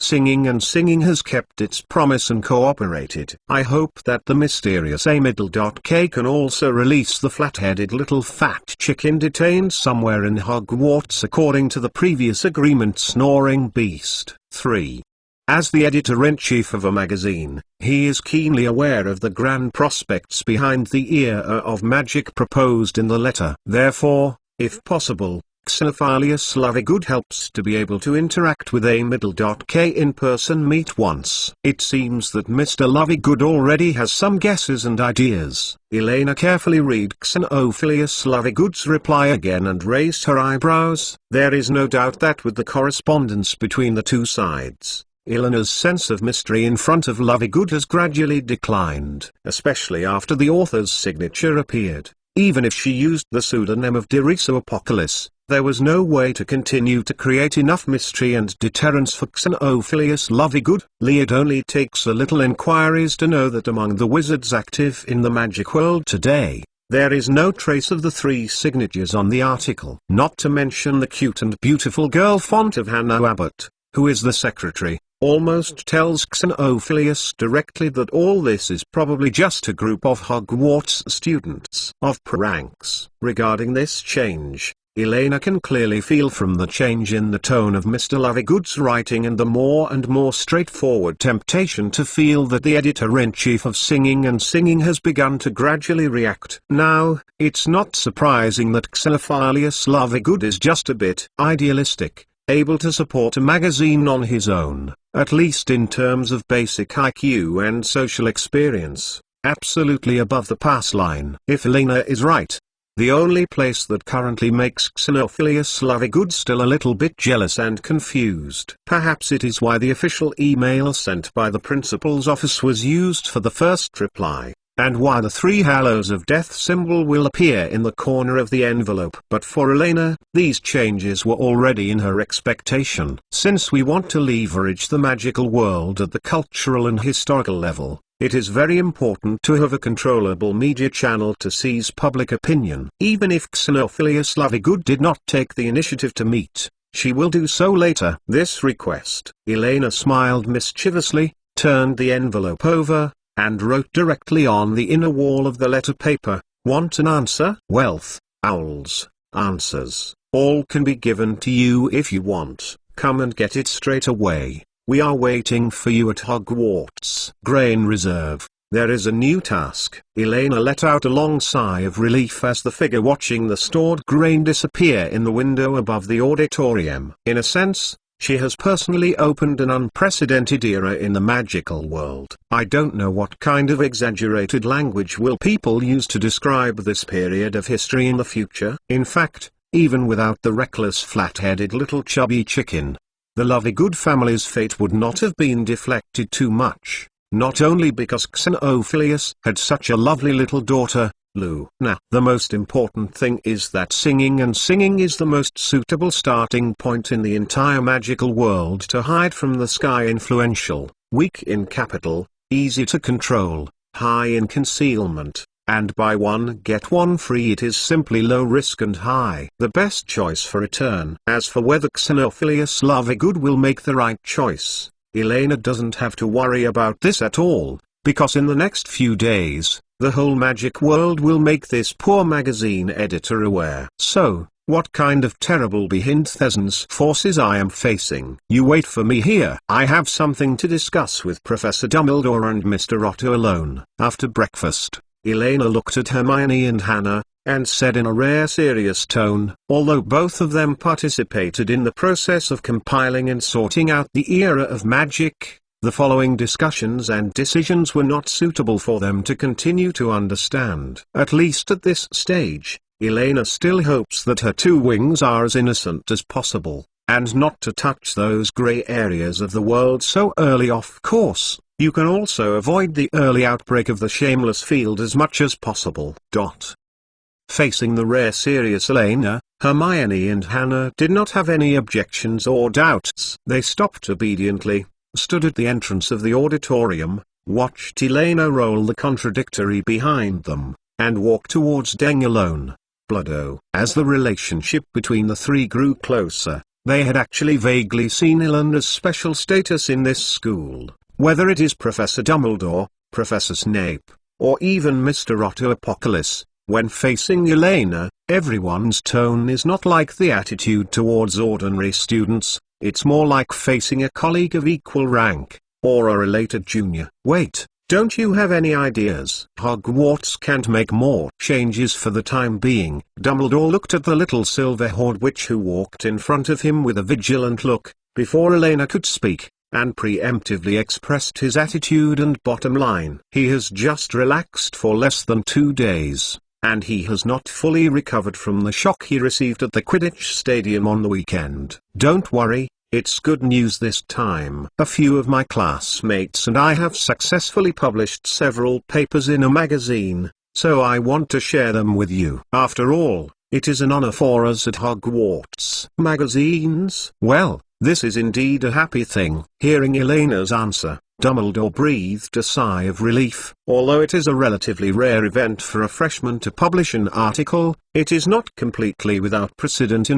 Singing and Singing has kept its promise and cooperated. I hope that the mysterious Amiddle.K can also release the flat-headed little fat chicken detained somewhere in Hogwarts according to the previous agreement. Snoring Beast. 3. As the editor-in-chief of a magazine, he is keenly aware of the grand prospects behind the era of magic proposed in the letter. Therefore, if possible, Xenophilius Lovegood helps to be able to interact with Amiddle.K in person. Meet once. It seems that Mr. Lovegood already has some guesses and ideas. Elena carefully read Xenophilius Lovegood's reply again and raised her eyebrows. There is no doubt that with the correspondence between the two sides, Elena's sense of mystery in front of Lovegood has gradually declined, especially after the author's signature appeared. Even if she used the pseudonym of Deriso Apocalypse, there was no way to continue to create enough mystery and deterrence for Xenophilius Lovegood. It only takes a little inquiries to know that among the wizards active in the magic world today, there is no trace of the 3 signatures on the article. Not to mention the cute and beautiful girl font of Hannah Abbott, who is the secretary, almost tells Xenophilius directly that all this is probably just a group of Hogwarts students of ranks. Regarding this change, Elena can clearly feel from the change in the tone of Mr. Lovegood's writing and the more and more straightforward temptation to feel that the editor-in-chief of Singing and Singing has begun to gradually react. Now, it's not surprising that Xenophilius Lovegood is just a bit idealistic, able to support a magazine on his own, at least in terms of basic IQ and social experience, absolutely above the pass line. If Elena is right, the only place that currently makes Xenophilius Lovegood still a little bit jealous and confused. Perhaps it is why the official email sent by the principal's office was used for the first reply, and why the 3 Hallows of Death symbol will appear in the corner of the envelope. But for Elena, these changes were already in her expectation. Since we want to leverage the magical world at the cultural and historical level, it is very important to have a controllable media channel to seize public opinion. Even if Xenophilius Lovegood did not take the initiative to meet, she will do so later. This request, Elena smiled mischievously, turned the envelope over, and wrote directly on the inner wall of the letter paper, "Want an answer? Wealth, owls, answers, all can be given to you if you want. Come and get it straight away. We are waiting for you at Hogwarts Grain Reserve. There is a new task." Elena let out a long sigh of relief as the figure watching the stored grain disappear in the window above the auditorium. In a sense, she has personally opened an unprecedented era in the magical world. I don't know what kind of exaggerated language will people use to describe this period of history in the future. In fact, even without the reckless flat-headed little chubby chicken, the Lovegood family's fate would not have been deflected too much, not only because Xenophilius had such a lovely little daughter, Luna. The most important thing is that Singing and Singing is the most suitable starting point in the entire magical world to hide from the sky. Influential, weak in capital, easy to control, high in concealment, and buy one get one free. It is simply low risk and high. The best choice for return. As for whether Xenophilius Lovegood will make the right choice, Elena doesn't have to worry about this at all, because in the next few days, the whole magic world will make this poor magazine editor aware. So, what kind of terrible behind-the-scenes forces I am facing? You wait for me here. I have something to discuss with Professor Dumbledore and Mr. Otto alone. After breakfast, Elena looked at Hermione and Hannah, and said in a rare serious tone, although both of them participated in the process of compiling and sorting out the era of magic, the following discussions and decisions were not suitable for them to continue to understand. At least at this stage, Elena still hopes that her two wings are as innocent as possible, and not to touch those grey areas of the world so early. Of course, you can also avoid the early outbreak of the shameless field as much as possible. Facing the rare serious Elena, Hermione and Hannah did not have any objections or doubts. They stopped obediently, stood at the entrance of the auditorium, watched Elena roll the contradictory behind them, and walked towards Deng alone. Bloodo. As the relationship between the three grew closer, they had actually vaguely seen Elena's special status in this school. Whether it is Professor Dumbledore, Professor Snape, or even Mr. Otto Apocalypse, when facing Elena, everyone's tone is not like the attitude towards ordinary students, it's more like facing a colleague of equal rank, or a related junior. Wait, don't you have any ideas? Hogwarts can't make more changes for the time being. Dumbledore looked at the little silver-haired witch who walked in front of him with a vigilant look, before Elena could speak, and preemptively expressed his attitude and bottom line. He has just relaxed for less than 2 days, and he has not fully recovered from the shock he received at the Quidditch stadium on the weekend. Don't worry, it's good news this time. A few of my classmates and I have successfully published several papers in a magazine, so I want to share them with you. After all, it is an honor for us at Hogwarts. Magazines? Well, this is indeed a happy thing. Hearing Elena's answer, Dumbledore breathed a sigh of relief. Although it is a relatively rare event for a freshman to publish an article, it is not completely without precedent,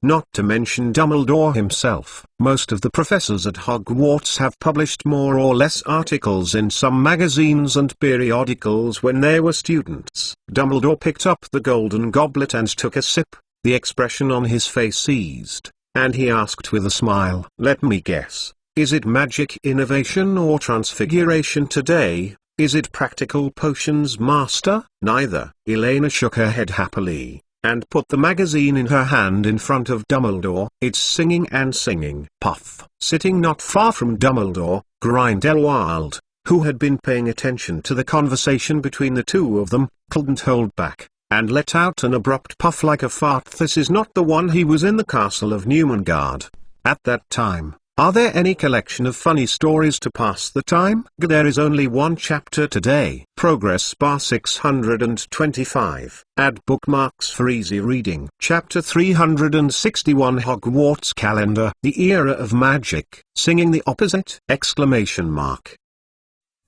not to mention Dumbledore himself. Most of the professors at Hogwarts have published more or less articles in some magazines and periodicals when they were students. Dumbledore picked up the golden goblet and took a sip. The expression on his face eased, and he asked with a smile, "Let me guess. Is it magic innovation or transfiguration today? Is it practical potions, master?" Neither. Elena shook her head happily, and put the magazine in her hand in front of Dumbledore. It's singing and singing. Puff. Sitting not far from Dumbledore, Grindelwald, who had been paying attention to the conversation between the two of them, couldn't hold back, and let out an abrupt puff like a fart. This is not the one he was in the castle of Newmangard at that time. Are there any collection of funny stories to pass the time? There is only one chapter today. Progress bar 625. Add bookmarks for easy reading. Chapter 361 Hogwarts Calendar. The Era of Magic. Singing the Opposite! Exclamation mark.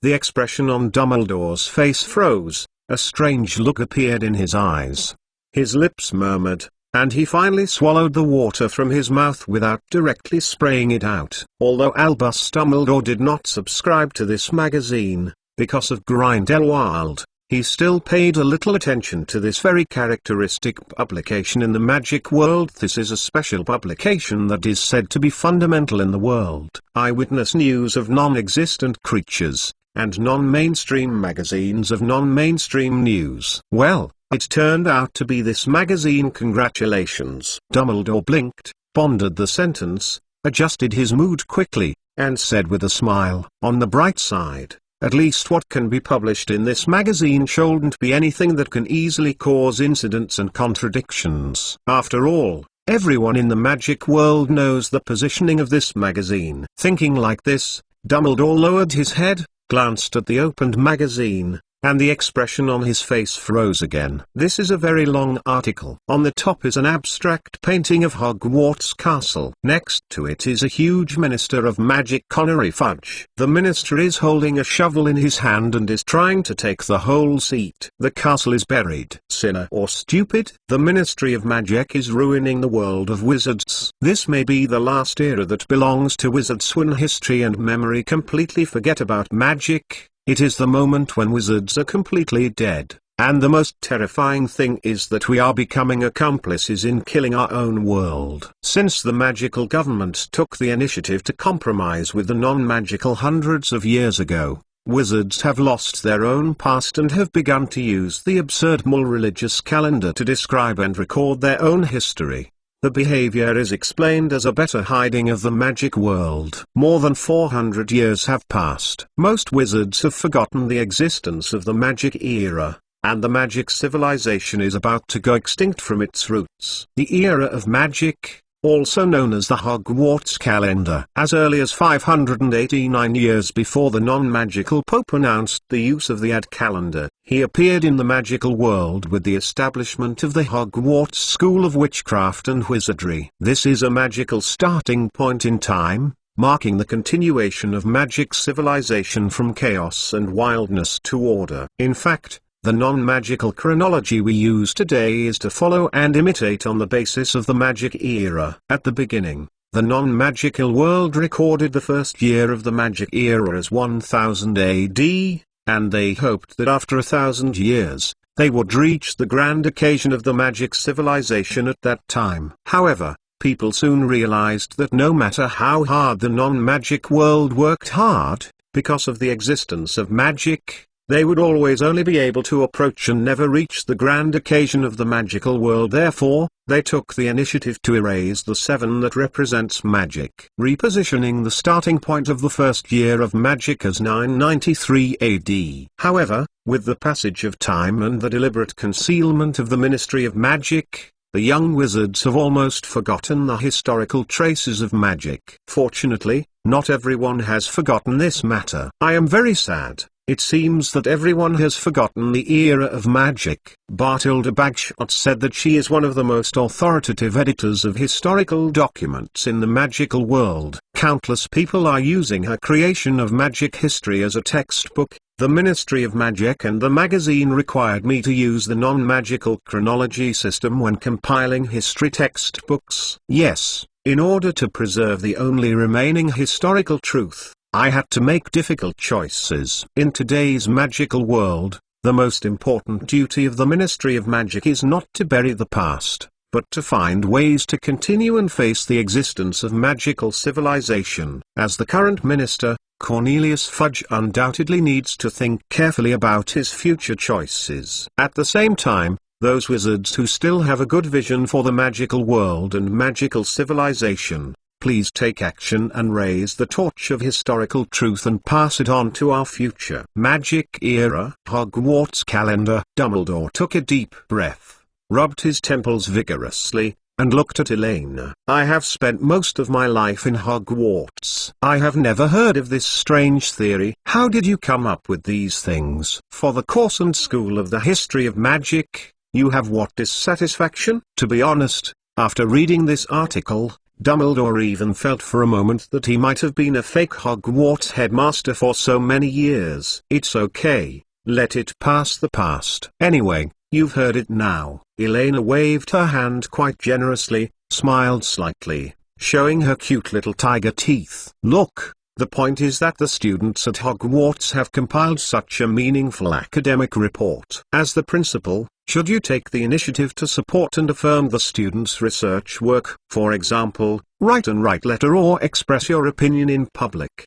The expression on Dumbledore's face froze, a strange look appeared in his eyes. His lips murmured, and he finally swallowed the water from his mouth without directly spraying it out. Although Albus Dumbledore did not subscribe to this magazine, because of Grindelwald, he still paid a little attention to this very characteristic publication in the magic world. This is a special publication that is said to be fundamental in the world. Eyewitness news of non-existent creatures, and non-mainstream magazines of non-mainstream news. Well, it turned out to be this magazine. Congratulations. Dumbledore blinked, pondered the sentence, adjusted his mood quickly, and said with a smile, "On the bright side, at least what can be published in this magazine shouldn't be anything that can easily cause incidents and contradictions. After all, everyone in the magic world knows the positioning of this magazine." Thinking like this, Dumbledore lowered his head, glanced at the opened magazine, and the expression on his face froze again. This is a very long article. On the top is an abstract painting of Hogwarts Castle. Next to it is a huge Minister of Magic, Culinary Fudge. The minister is holding a shovel in his hand and is trying to take the whole seat. The castle is buried. Sinner or stupid? The Ministry of Magic is ruining the world of wizards. This may be the last era that belongs to wizards when history and memory completely forget about magic. It is the moment when wizards are completely dead. And the most terrifying thing is that we are becoming accomplices in killing our own world. Since the magical government took the initiative to compromise with the non-magical hundreds of years ago, wizards have lost their own past and have begun to use the absurd religious calendar to describe and record their own history. The behavior is explained as a better hiding of the magic world. More than 400 years have passed. Most wizards have forgotten the existence of the magic era, and the magic civilization is about to go extinct from its roots. The era of magic, also known as the Hogwarts calendar. As early as 589 years before the non-magical Pope announced the use of the ad calendar, he appeared in the magical world with the establishment of the Hogwarts School of Witchcraft and Wizardry. This is a magical starting point in time, marking the continuation of magic civilization from chaos and wildness to order. In fact, the non-magical chronology we use today is to follow and imitate on the basis of the magic era. At the beginning, the non-magical world recorded the first year of the magic era as 1000 AD, and they hoped that after 1000 years, they would reach the grand occasion of the magic civilization at that time. However, people soon realized that no matter how hard the non-magic world worked hard, because of the existence of magic, they would always only be able to approach and never reach the grand occasion of the magical world. Therefore, they took the initiative to erase the 7 that represents magic, repositioning the starting point of the first year of magic as 993 AD. However, with the passage of time and the deliberate concealment of the Ministry of Magic, the young wizards have almost forgotten the historical traces of magic. Fortunately, not everyone has forgotten this matter. I am very sad. It seems that everyone has forgotten the era of magic. Bartilda Bagshot said that she is one of the most authoritative editors of historical documents in the magical world. Countless people are using her creation of magic history as a textbook. The Ministry of Magic and the magazine required me to use the non-magical chronology system when compiling history textbooks. Yes, in order to preserve the only remaining historical truth, I had to make difficult choices. In today's magical world, the most important duty of the Ministry of Magic is not to bury the past, but to find ways to continue and face the existence of magical civilization. As the current minister, Cornelius Fudge undoubtedly needs to think carefully about his future choices. At the same time, those wizards who still have a good vision for the magical world and magical civilization, please take action and raise the torch of historical truth and pass it on to our future. Magic era, Hogwarts calendar. Dumbledore took a deep breath, rubbed his temples vigorously, and looked at Elena. I have spent most of my life in Hogwarts. I have never heard of this strange theory. How did you come up with these things? For the course and school of the history of magic, you have what dissatisfaction? To be honest, after reading this article, Dumbledore even felt for a moment that he might have been a fake Hogwarts headmaster for so many years. It's okay, let it pass the past. Anyway, you've heard it now. Elena waved her hand quite generously, smiled slightly, showing her cute little tiger teeth. Look, the point is that the students at Hogwarts have compiled such a meaningful academic report. As the principal, should you take the initiative to support and affirm the students' research work, for example, write an right letter or express your opinion in public?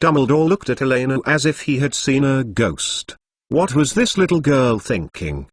Dumbledore looked at Elena as if he had seen a ghost. What was this little girl thinking?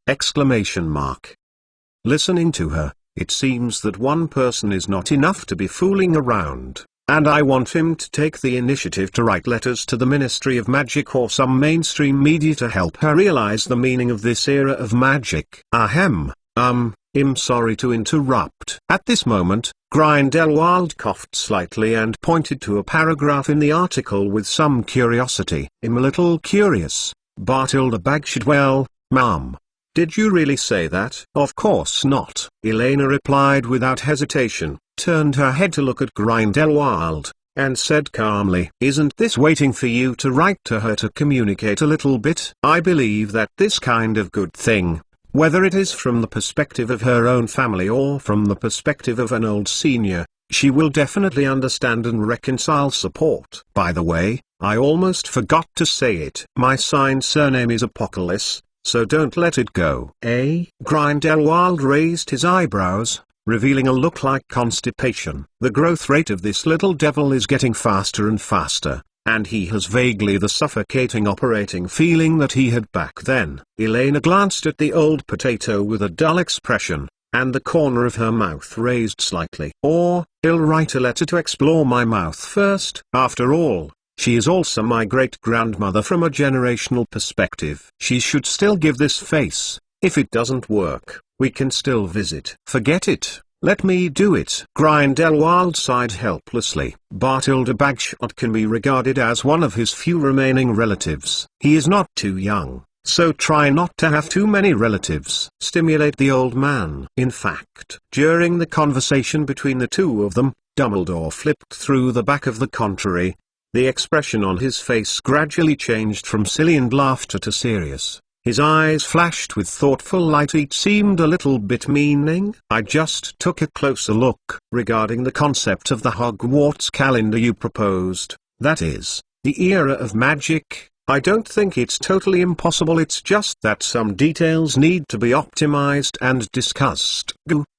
Listening to her, it seems that one person is not enough to be fooling around. And I want him to take the initiative to write letters to the Ministry of Magic or some mainstream media to help her realize the meaning of this era of magic. I'm sorry to interrupt. At this moment, Grindelwald coughed slightly and pointed to a paragraph in the article with some curiosity. I'm a little curious. Bartilda Bagshot. Well, ma'am, did you really say that? Of course not, Elena replied without hesitation, turned her head to look at Grindelwald, and said calmly, isn't this waiting for you to write to her to communicate a little bit? I believe that this kind of good thing, whether it is from the perspective of her own family or from the perspective of an old senior, she will definitely understand and reconcile. Support. By the way, I almost forgot to say it. My signed surname is Apocalypse, so don't let it go. Grindelwald raised his eyebrows, revealing a look like constipation. The growth rate of this little devil is getting faster and faster, and he has vaguely the suffocating operating feeling that he had back then. Elena glanced at the old potato with a dull expression, and the corner of her mouth raised slightly. Or, I'll write a letter to explore my mouth first. After all, she is also my great-grandmother from a generational perspective. She should still give this face. If it doesn't work, we can still visit. Forget it. Let me do it. Grindelwald sighed helplessly. Bartilda Bagshot can be regarded as one of his few remaining relatives. He is not too young, so try not to have too many relatives. Stimulate the old man. In fact, during the conversation between the two of them, Dumbledore flipped through the back of the contrary. The expression on his face gradually changed from silly and laughter to serious. His eyes flashed with thoughtful light. Each seemed a little bit meaning. I just took a closer look regarding the concept of the Hogwarts calendar you proposed. That is, the era of magic. I don't think it's totally impossible, it's just that some details need to be optimized and discussed.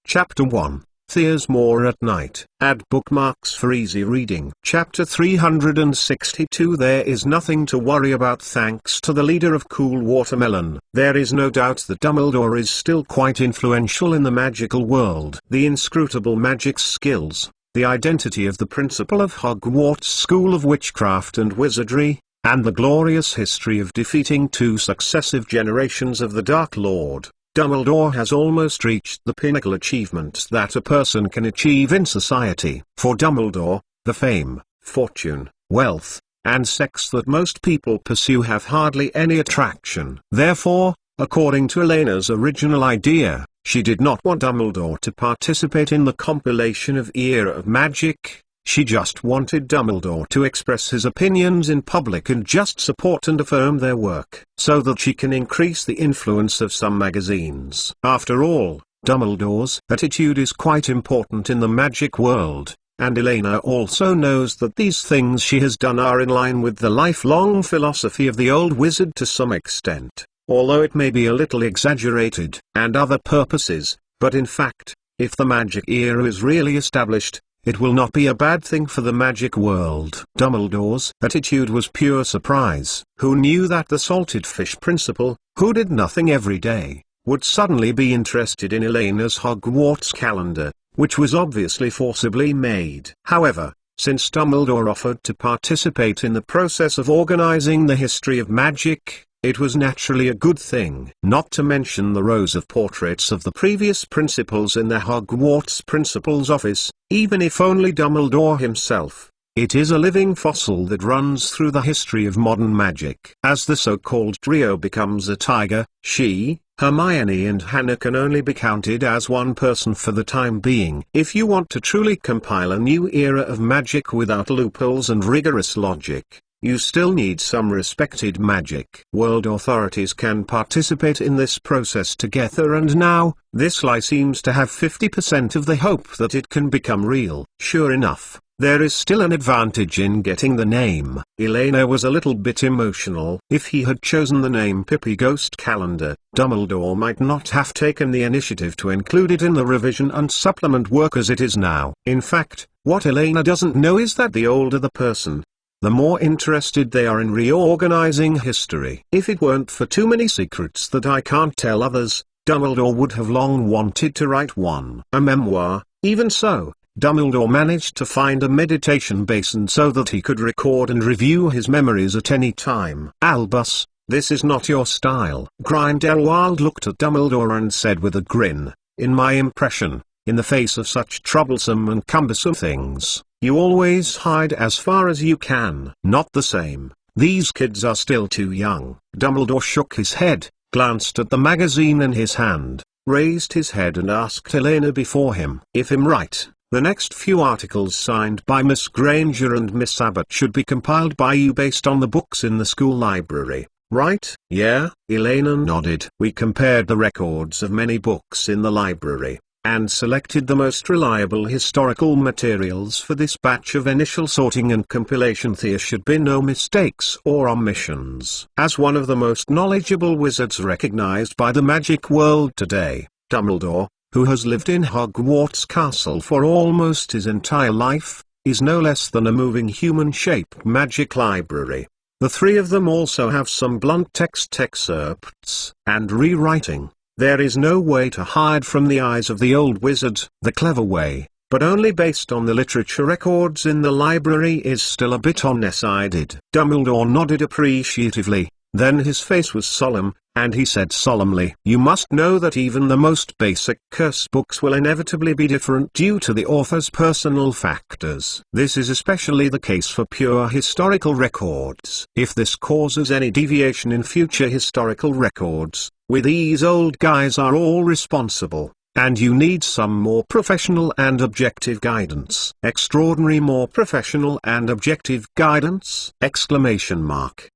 Chapter 1. There's more at night. Add bookmarks for easy reading. Chapter 362. There is nothing to worry about thanks to the leader of Cool Watermelon. There is no doubt that Dumbledore is still quite influential in the magical world. The inscrutable magic skills, the identity of the principal of Hogwarts School of Witchcraft and Wizardry, and the glorious history of defeating 2 successive generations of the Dark Lord. Dumbledore has almost reached the pinnacle achievements that a person can achieve in society. For Dumbledore, the fame, fortune, wealth, and sex that most people pursue have hardly any attraction. Therefore, according to Elena's original idea, she did not want Dumbledore to participate in the compilation of Era of Magic. She just wanted Dumbledore to express his opinions in public and just support and affirm their work, so that she can increase the influence of some magazines. After all, Dumbledore's attitude is quite important in the magic world, and Elena also knows that these things she has done are in line with the lifelong philosophy of the old wizard to some extent, although it may be a little exaggerated, and other purposes, but in fact, if the magic era is really established, it will not be a bad thing for the magic world. Dumbledore's attitude was pure surprise. Who knew that the salted fish principal, who did nothing every day, would suddenly be interested in Elena's Hogwarts calendar, which was obviously forcibly made. However, since Dumbledore offered to participate in the process of organizing the history of magic, it was naturally a good thing. Not to mention the rows of portraits of the previous principals in the Hogwarts principal's office, even if only Dumbledore himself. It is a living fossil that runs through the history of modern magic. As the so-called trio becomes a tiger, she, Hermione and Hannah can only be counted as one person for the time being. If you want to truly compile a new era of magic without loopholes and rigorous logic, you still need some respected magic. World authorities can participate in this process together, and now, this lie seems to have 50% of the hope that it can become real. Sure enough, there is still an advantage in getting the name. Elena was a little bit emotional. If he had chosen the name Pippi Ghost Calendar, Dumbledore might not have taken the initiative to include it in the revision and supplement work as it is now. In fact, what Elena doesn't know is that the older the person, the more interested they are in reorganizing history. If it weren't for too many secrets that I can't tell others, Dumbledore would have long wanted to write one. A memoir. Even so, Dumbledore managed to find a meditation basin so that he could record and review his memories at any time. Albus, this is not your style. Grindelwald looked at Dumbledore and said with a grin, in my impression, in the face of such troublesome and cumbersome things, you always hide as far as you can. Not the same. These kids are still too young. Dumbledore shook his head, glanced at the magazine in his hand, raised his head and asked Elena before him. If I'm right, the next few articles signed by Miss Granger and Miss Abbott should be compiled by you based on the books in the school library, right? Yeah, Elena nodded. We compared the records of many books in the library, and selected the most reliable historical materials for this batch of initial sorting and compilation. There should be no mistakes or omissions. As one of the most knowledgeable wizards recognized by the magic world today, Dumbledore, who has lived in Hogwarts Castle for almost his entire life, is no less than a moving human-shaped magic library. The three of them also have some blunt text excerpts and rewriting. There is no way to hide from the eyes of the old wizard. The clever way, but only based on the literature records in the library, is still a bit one-sided. Dumbledore nodded appreciatively, then his face was solemn, and he said solemnly, "You must know that even the most basic curse books will inevitably be different due to the author's personal factors. This is especially the case for pure historical records. If this causes any deviation in future historical records, we these old guys are all responsible, and you need some more professional and objective guidance." Extraordinary more professional and objective guidance! Exclamation mark.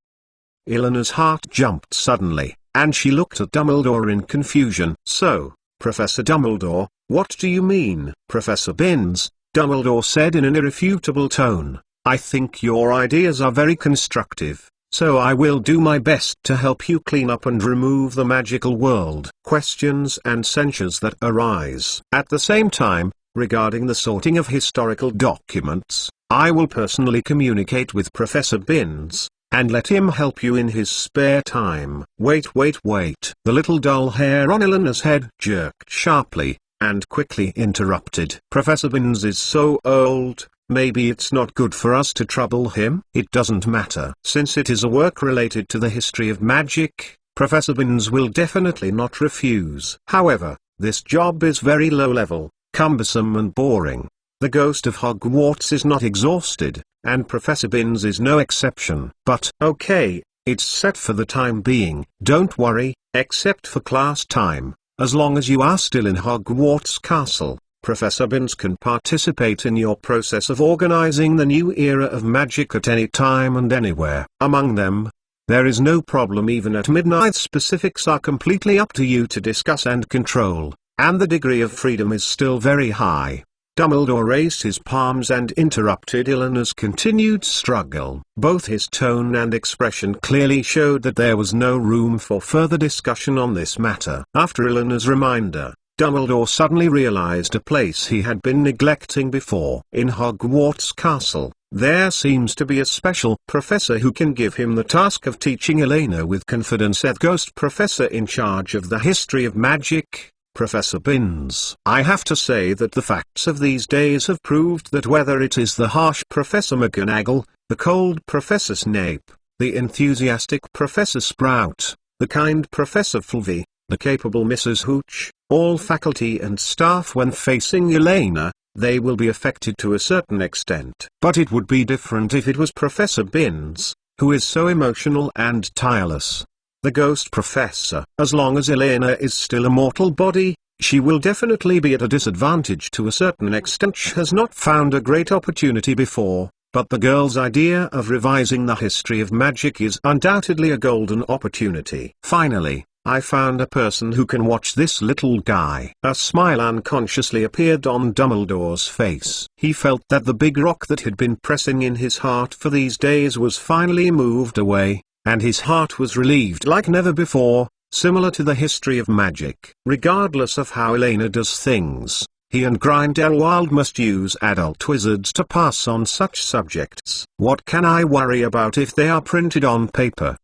Elena's heart jumped suddenly, and she looked at Dumbledore in confusion. "So, Professor Dumbledore, what do you mean?" "Professor Binns," Dumbledore said in an irrefutable tone, "I think your ideas are very constructive, so I will do my best to help you clean up and remove the magical world questions and censures that arise. At the same time, regarding the sorting of historical documents, I will personally communicate with Professor Binns, and let him help you in his spare time." Wait. The little dull hair on Elena's head jerked sharply, and quickly interrupted. "Professor Binns is so old, maybe it's not good for us to trouble him?" "It doesn't matter. Since it is a work related to the history of magic, Professor Binns will definitely not refuse. However, this job is very low-level, cumbersome and boring. The ghost of Hogwarts is not exhausted, and Professor Binns is no exception. But okay, it's set for the time being. Don't worry, except for class time, as long as you are still in Hogwarts Castle, Professor Binns can participate in your process of organizing the new era of magic at any time and anywhere. Among them, there is no problem even at midnight. Specifics are completely up to you to discuss and control, and the degree of freedom is still very high." Dumbledore raised his palms and interrupted Elena's continued struggle. Both his tone and expression clearly showed that there was no room for further discussion on this matter. After Elena's reminder, Dumbledore suddenly realized a place he had been neglecting before. In Hogwarts Castle, there seems to be a special professor who can give him the task of teaching Elena with confidence. The ghost professor in charge of the history of magic, Professor Binns. I have to say that the facts of these days have proved that whether it is the harsh Professor McGonagall, the cold Professor Snape, the enthusiastic Professor Sprout, the kind Professor Fluvy, the capable Mrs. Hooch, all faculty and staff when facing Elena, they will be affected to a certain extent. But it would be different if it was Professor Binns, who is so emotional and tireless. The ghost professor. As long as Elena is still a mortal body, she will definitely be at a disadvantage to a certain extent. She has not found a great opportunity before, but the girl's idea of revising the history of magic is undoubtedly a golden opportunity. Finally, I found a person who can watch this little guy. A smile unconsciously appeared on Dumbledore's face. He felt that the big rock that had been pressing in his heart for these days was finally moved away, and his heart was relieved like never before. Similar to the history of magic. Regardless of how Elena does things, he and Grindelwald must use adult wizards to pass on such subjects. What can I worry about if they are printed on paper?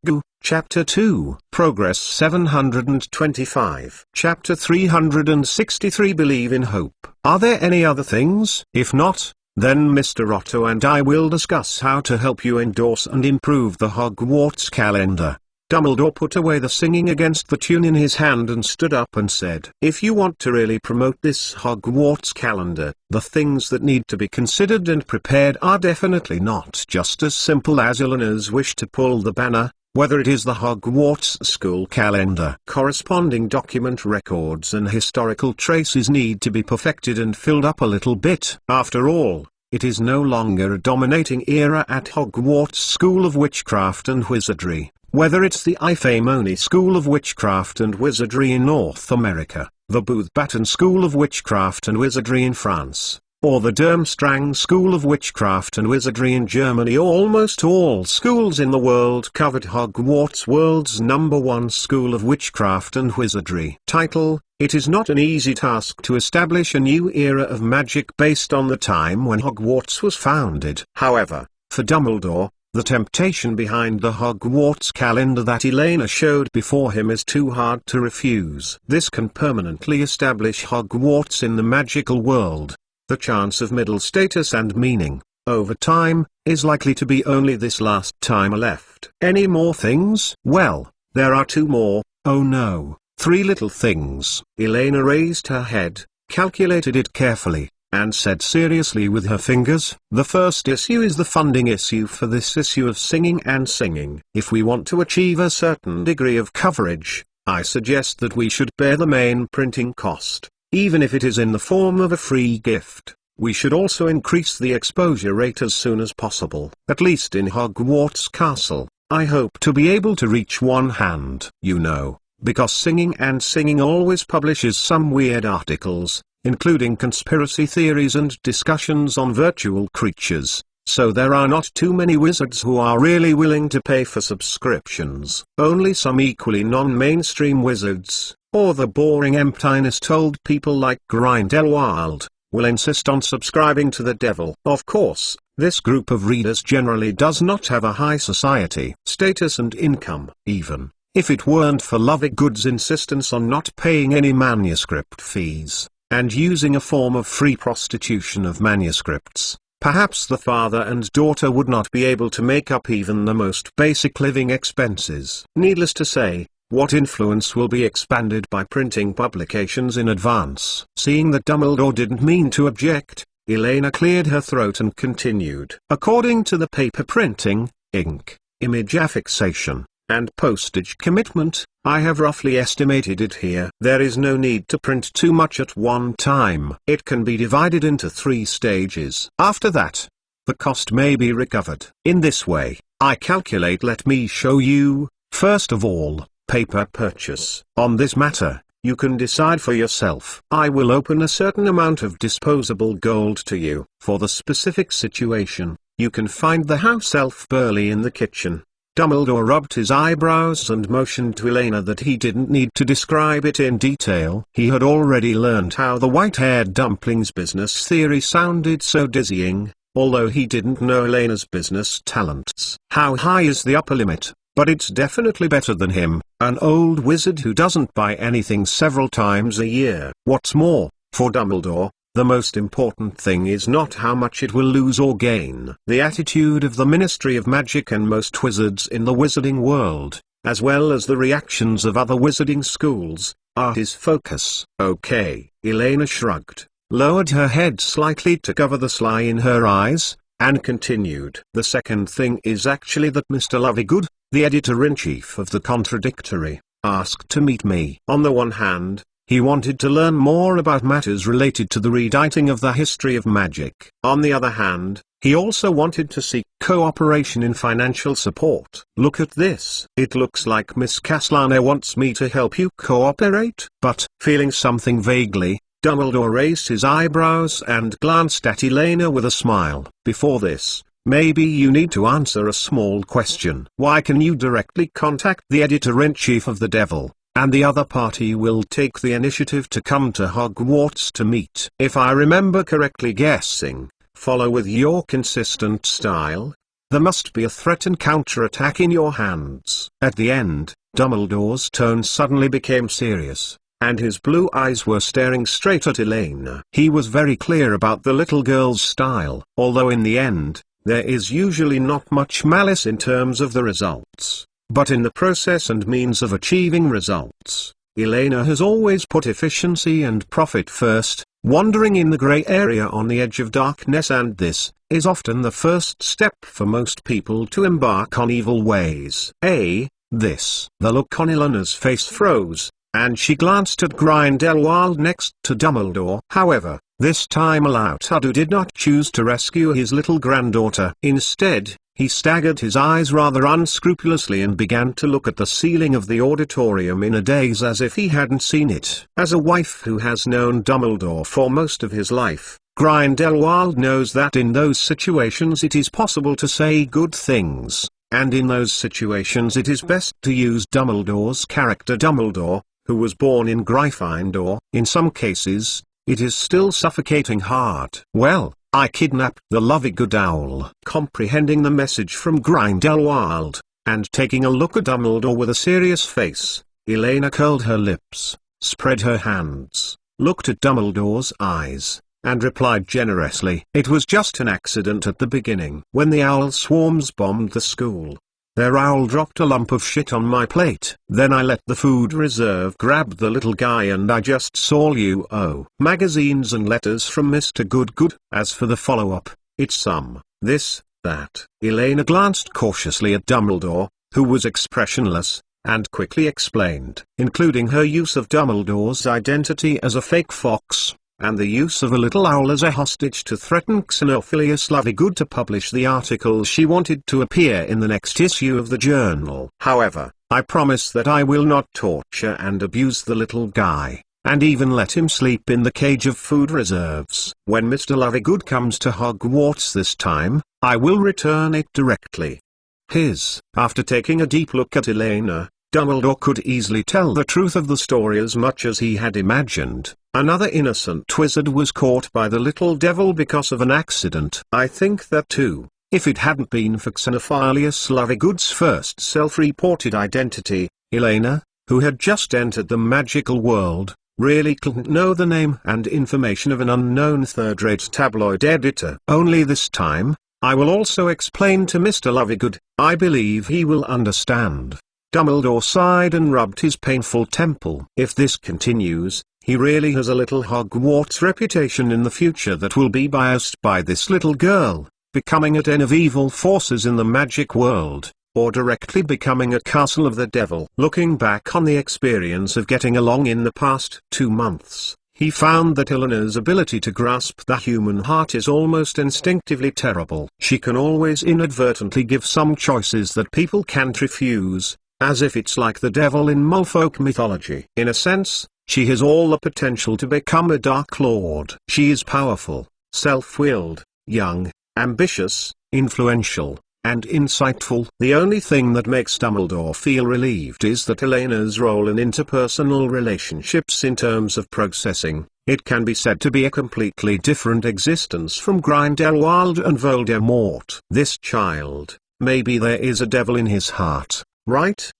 Chapter 2, Progress 725. Chapter 363, Believe in Hope. Are there any other things? If not, then Mr. Otto and I will discuss how to help you endorse and improve the Hogwarts calendar. Dumbledore put away the singing against the tune in his hand and stood up and said, "If you want to really promote this Hogwarts calendar, the things that need to be considered and prepared are definitely not just as simple as Elena's wish to pull the banner. Whether it is the Hogwarts school calendar, corresponding document records and historical traces need to be perfected and filled up a little bit. After all, it is no longer a dominating era at Hogwarts School of Witchcraft and Wizardry. Whether it's the Ifamoni School of Witchcraft and Wizardry in North America, the Booth-Batten School of Witchcraft and Wizardry in France, or the Durmstrang School of Witchcraft and Wizardry in Germany. Almost all schools in the world covered Hogwarts, world's #1 school of witchcraft and wizardry. Title: It is not an easy task to establish a new era of magic based on the time when Hogwarts was founded. However, for Dumbledore, the temptation behind the Hogwarts calendar that Elena showed before him is too hard to refuse. This can permanently establish Hogwarts in the magical world. The chance of middle status and meaning, over time, is likely to be only this last time left. Any more things? Well, there are 2 more, oh no, 3 little things. Elena raised her head, calculated it carefully, and said seriously with her fingers, the first issue is the funding issue for this issue of Singing and Singing. If we want to achieve a certain degree of coverage, I suggest that we should bear the main printing cost. Even if it is in the form of a free gift, we should also increase the exposure rate as soon as possible. At least in Hogwarts Castle, I hope to be able to reach one hand. You know, because Singing and Singing always publishes some weird articles, including conspiracy theories and discussions on virtual creatures, so there are not too many wizards who are really willing to pay for subscriptions. Only some equally non-mainstream wizards, or the boring emptiness old people like Grindelwald, will insist on subscribing to the devil. Of course, this group of readers generally does not have a high society status and income. Even if it weren't for Lovegoods' insistence on not paying any manuscript fees, and using a form of free prostitution of manuscripts, perhaps the father and daughter would not be able to make up even the most basic living expenses. Needless to say, what influence will be expanded by printing publications in advance? Seeing that Dumbledore didn't mean to object, Elena cleared her throat and continued. According to the paper printing, ink, image affixation, and postage commitment, I have roughly estimated it here. There is no need to print too much at one time. It can be divided into 3 stages. After that, the cost may be recovered. In this way, I calculate. Let me show you. First of all, paper purchase. On this matter, you can decide for yourself. I will open a certain amount of disposable gold to you. For the specific situation, you can find the house elf Burley in the kitchen. Dumbledore rubbed his eyebrows and motioned to Elena that he didn't need to describe it in detail. He had already learned how the white-haired dumplings business theory sounded so dizzying, although he didn't know Elena's business talents. How high is the upper limit? But it's definitely better than him, an old wizard who doesn't buy anything several times a year. What's more, for Dumbledore, the most important thing is not how much it will lose or gain. The attitude of the Ministry of Magic and most wizards in the wizarding world, as well as the reactions of other wizarding schools, are his focus. Okay, Elena shrugged, lowered her head slightly to cover the sly in her eyes, and continued. The second thing is actually that Mr. Lovegood, the editor-in-chief of the Contradictory, asked to meet me. On the one hand, he wanted to learn more about matters related to the rewriting of the history of magic. On the other hand, he also wanted to seek cooperation in financial support. Look at this. It looks like Miss Castellana wants me to help you cooperate. But, feeling something vaguely, Dumbledore raised his eyebrows and glanced at Elena with a smile. Before this, maybe you need to answer a small question. Why can you directly contact the editor-in-chief of the Devil, and the other party will take the initiative to come to Hogwarts to meet? If I remember correctly, guessing, follow with your consistent style. There must be a threat and counterattack in your hands. At the end, Dumbledore's tone suddenly became serious, and his blue eyes were staring straight at Elena. He was very clear about the little girl's style, although in the end, there is usually not much malice in terms of the results. But in the process and means of achieving results, Elena has always put efficiency and profit first, wandering in the grey area on the edge of darkness, and this is often the first step for most people to embark on evil ways. This. The look on Elena's face froze, and she glanced at Grindelwald next to Dumbledore. However, This time Alautadu did not choose to rescue his little granddaughter. Instead, he staggered his eyes rather unscrupulously and began to look at the ceiling of the auditorium in a daze as if he hadn't seen it. As a wife who has known Dumbledore for most of his life, Grindelwald knows that in those situations it is possible to say good things, and in those situations it is best to use Dumbledore's character Dumbledore, who was born in Gryffindor. In some cases, it is still suffocating hard. Well, I kidnapped the Lovegood owl. Comprehending the message from Grindelwald, and taking a look at Dumbledore with a serious face, Elena curled her lips, spread her hands, looked at Dumbledore's eyes, and replied generously, "It was just an accident at the beginning. When the owl swarms bombed the school, their owl dropped a lump of shit on my plate. Then I let the food reserve grab the little guy and I just saw magazines and letters from Mr. Goodgood. As for the follow-up, it's some, this, that." Elena glanced cautiously at Dumbledore, who was expressionless, and quickly explained, including her use of Dumbledore's identity as a fake fox, and the use of a little owl as a hostage to threaten Xenophilius Lovegood to publish the article she wanted to appear in the next issue of the journal. "However, I promise that I will not torture and abuse the little guy, and even let him sleep in the cage of food reserves. When Mr. Lovegood comes to Hogwarts this time, I will return it directly." After taking a deep look at Elena, Dumbledore could easily tell the truth of the story as much as he had imagined. Another innocent wizard was caught by the little devil because of an accident. I think that too. If it hadn't been for Xenophilius Lovegood's first self-reported identity, Elena, who had just entered the magical world, really couldn't know the name and information of an unknown third-rate tabloid editor. Only this time, I will also explain to Mr. Lovegood. I believe he will understand. Dumbledore sighed and rubbed his painful temple. If this continues, he really has a little Hogwarts reputation in the future that will be biased by this little girl, becoming a den of evil forces in the magic world, or directly becoming a castle of the devil. Looking back on the experience of getting along in the past 2 months, he found that Elena's ability to grasp the human heart is almost instinctively terrible. She can always inadvertently give some choices that people can't refuse, as if it's like the devil in Mulfolk mythology. In a sense, she has all the potential to become a Dark Lord. She is powerful, self-willed, young, ambitious, influential, and insightful. The only thing that makes Dumbledore feel relieved is that Elena's role in interpersonal relationships in terms of processing, it can be said to be a completely different existence from Grindelwald and Voldemort. This child, maybe there is a devil in his heart, right?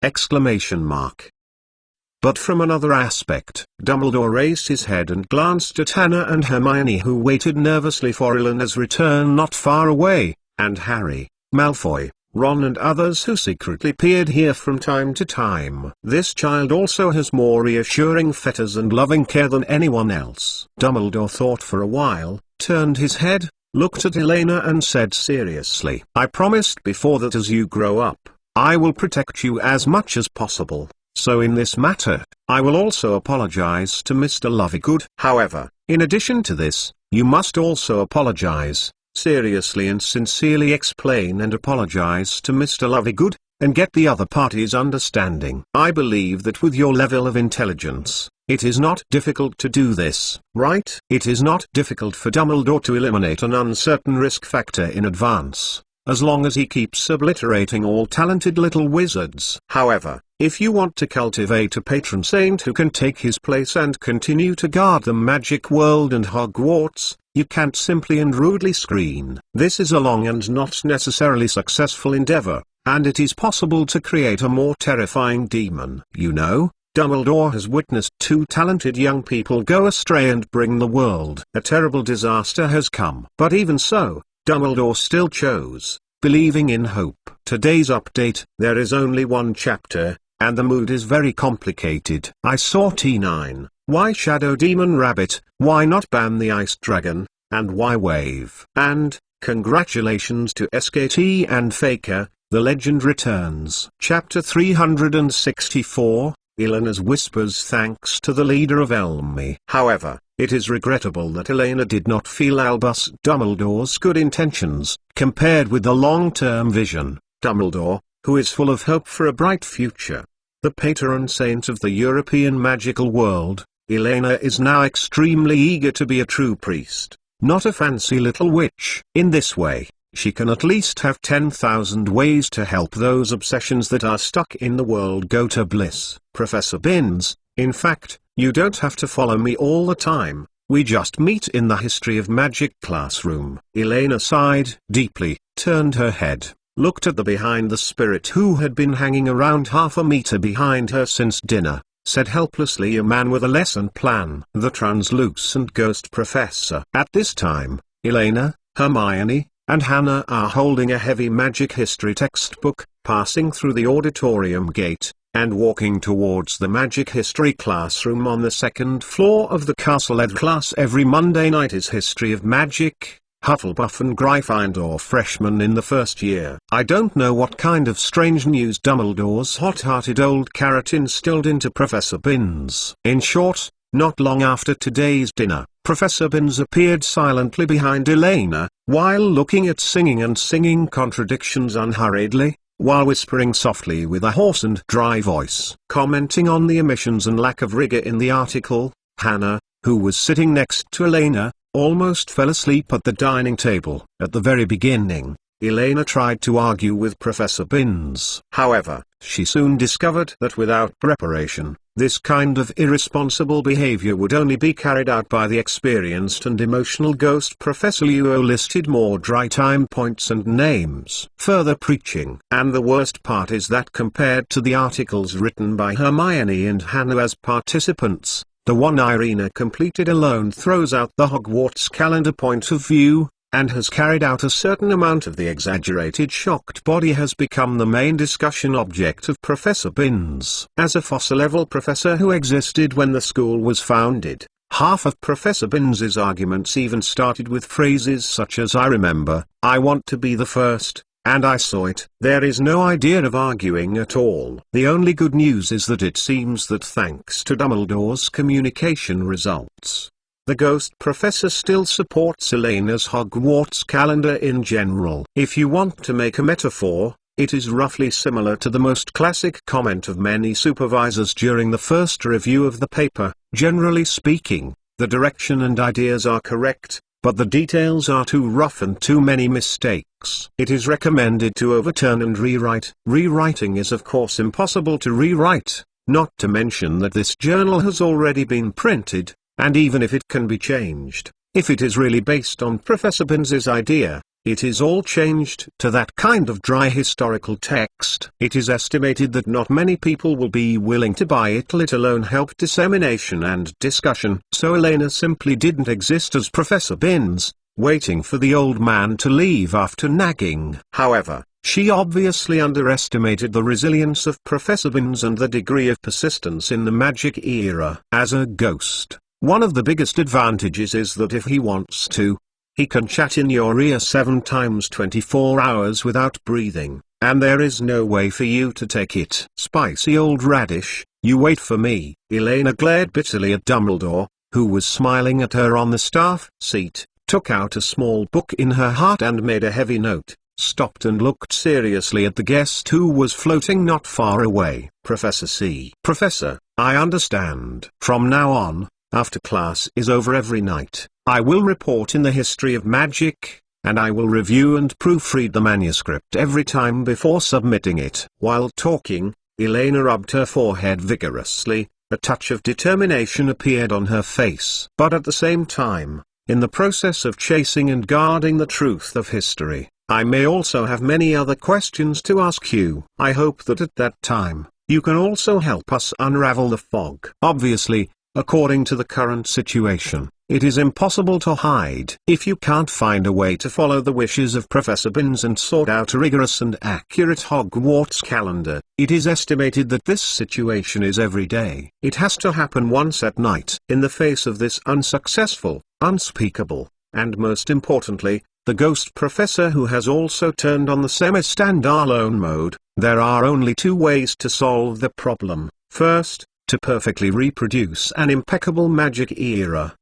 But from another aspect, Dumbledore raised his head and glanced at Hannah and Hermione, who waited nervously for Elena's return not far away, and Harry, Malfoy, Ron and others who secretly peered here from time to time. This child also has more reassuring fetters and loving care than anyone else. Dumbledore thought for a while, turned his head, looked at Elena and said seriously, "I promised before that as you grow up, I will protect you as much as possible. So in this matter, I will also apologize to Mr. Lovegood. However, in addition to this, you must also apologize, seriously and sincerely explain and apologize to Mr. Lovegood, and get the other party's understanding. I believe that with your level of intelligence, it is not difficult to do this, right? It is not difficult for Dumbledore to eliminate an uncertain risk factor in advance, as long as he keeps obliterating all talented little wizards. However, if you want to cultivate a patron saint who can take his place and continue to guard the magic world and Hogwarts, you can't simply and rudely screen. This is a long and not necessarily successful endeavor, and it is possible to create a more terrifying demon. You know, Dumbledore has witnessed 2 talented young people go astray and bring the world. A terrible disaster has come. But even so, Dumbledore still chose, believing in hope. Today's update, there is only 1 chapter, and the mood is very complicated. I saw T9, why Shadow Demon Rabbit, why not ban the Ice Dragon, and why Wave? And, congratulations to SKT and Faker, the legend returns. Chapter 364, Elena's whispers thanks to the leader of Elmi. However, It is regrettable that Elena did not feel Albus Dumbledore's good intentions, compared with the long-term vision. Dumbledore, who is full of hope for a bright future, the patron saint of the European magical world, Elena is now extremely eager to be a true priest, not a fancy little witch. In this way, she can at least have 10,000 ways to help those obsessions that are stuck in the world go to bliss. Professor Binns, in fact, you don't have to follow me all the time, we just meet in the history of magic classroom. Elena sighed deeply, turned her head, looked at the behind the spirit who had been hanging around half a meter behind her since dinner, said helplessly, a man with a lesson plan. The translucent ghost professor. At this time, Elena, Hermione, and Hannah are holding a heavy magic history textbook, passing through the auditorium gate, and walking towards the magic history classroom on the second floor of the castle. Ed class every Monday night is history of magic. Hufflepuff and Gryffindor freshmen in the first year. I don't know what kind of strange news Dumbledore's hot-hearted old carrot instilled into Professor Binns. In short, not long after today's dinner, Professor Binns appeared silently behind Elena, while looking at singing and singing contradictions unhurriedly, while whispering softly with a hoarse and dry voice. Commenting on the omissions and lack of rigor in the article, Hannah, who was sitting next to Elena, almost fell asleep at the dining table. At the very beginning, Elena tried to argue with Professor Binns. However, she soon discovered that without preparation, this kind of irresponsible behavior would only be carried out by the experienced and emotional ghost professor. Luo listed more dry time points and names. Further preaching. And the worst part is that compared to the articles written by Hermione and Hannah as participants, the one Irina completed alone throws out the Hogwarts calendar point of view, and has carried out a certain amount of the exaggerated shocked body has become the main discussion object of Professor Binns. As a fossil-level professor who existed when the school was founded, half of Professor Binns's arguments even started with phrases such as "I remember, I want to be the first, and I saw it." There is no idea of arguing at all. The only good news is that it seems that thanks to Dumbledore's communication results, the ghost professor still supports Elena's Hogwarts calendar in general. If you want to make a metaphor, it is roughly similar to the most classic comment of many supervisors during the first review of the paper: generally speaking, the direction and ideas are correct, but the details are too rough and too many mistakes. It is recommended to overturn and rewrite. Rewriting is of course impossible to rewrite, not to mention that this journal has already been printed, and even if it can be changed, if it is really based on Professor Binns's idea, it is all changed to that kind of dry historical text. It is estimated that not many people will be willing to buy it, let alone help dissemination and discussion. So Elena simply didn't exist as Professor Binns, waiting for the old man to leave after nagging. However, she obviously underestimated the resilience of Professor Binns and the degree of persistence in the magic era. As a ghost, one of the biggest advantages is that if he wants to, he can chat in your ear 7 times 24 hours without breathing, and there is no way for you to take it. Spicy old radish, you wait for me. Elena glared bitterly at Dumbledore, who was smiling at her on the staff seat, took out a small book in her heart and made a heavy note, stopped and looked seriously at the guest who was floating not far away. Professor C. Professor, I understand. From now on, after class is over every night, I will report in the history of magic, and I will review and proofread the manuscript every time before submitting it. While talking, Elena rubbed her forehead vigorously, a touch of determination appeared on her face. But at the same time, in the process of chasing and guarding the truth of history, I may also have many other questions to ask you. I hope that at that time, you can also help us unravel the fog. Obviously, according to the current situation, it is impossible to hide. If you can't find a way to follow the wishes of Professor Binns and sort out a rigorous and accurate Hogwarts calendar, it is estimated that this situation is every day. It has to happen once at night. In the face of this unsuccessful, unspeakable, and most importantly, the ghost professor who has also turned on the semi-standalone mode, there are only 2 ways to solve the problem. First, to perfectly reproduce an impeccable magic era.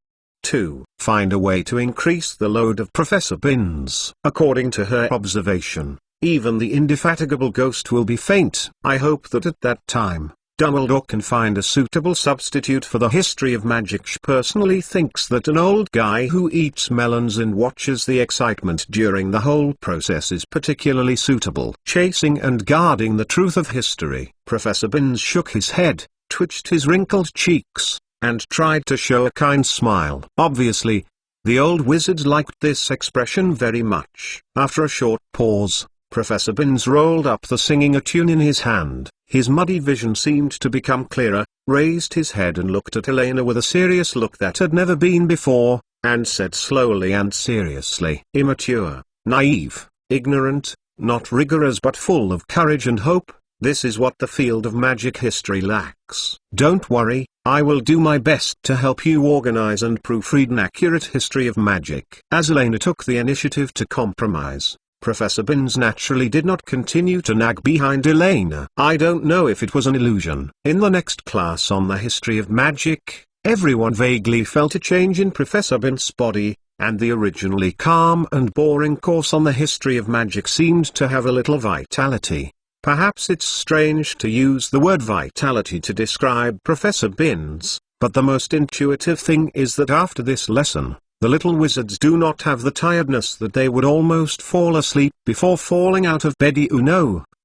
2. Find a way to increase the load of Professor Binns. According to her observation, even the indefatigable ghost will be faint. I hope that at that time, Dumbledore can find a suitable substitute for the history of magic. She personally thinks that an old guy who eats melons and watches the excitement during the whole process is particularly suitable. Chasing and guarding the truth of history. Professor Binns shook his head, twitched his wrinkled cheeks, and tried to show a kind smile. Obviously, the old wizard liked this expression very much. After a short pause, Professor Binns rolled up the singing a tune in his hand. His muddy vision seemed to become clearer, raised his head and looked at Elena with a serious look that had never been before, and said slowly and seriously, "Immature, naive, ignorant, not rigorous but full of courage and hope, this is what the field of magic history lacks. Don't worry, I will do my best to help you organize and proofread an accurate history of magic." As Elena took the initiative to compromise, Professor Binns naturally did not continue to nag behind Elena. I don't know if it was an illusion. In the next class on the history of magic, everyone vaguely felt a change in Professor Binns' body, and the originally calm and boring course on the history of magic seemed to have a little vitality. Perhaps it's strange to use the word vitality to describe Professor Binns, but the most intuitive thing is that after this lesson, the little wizards do not have the tiredness that they would almost fall asleep before falling out of bed.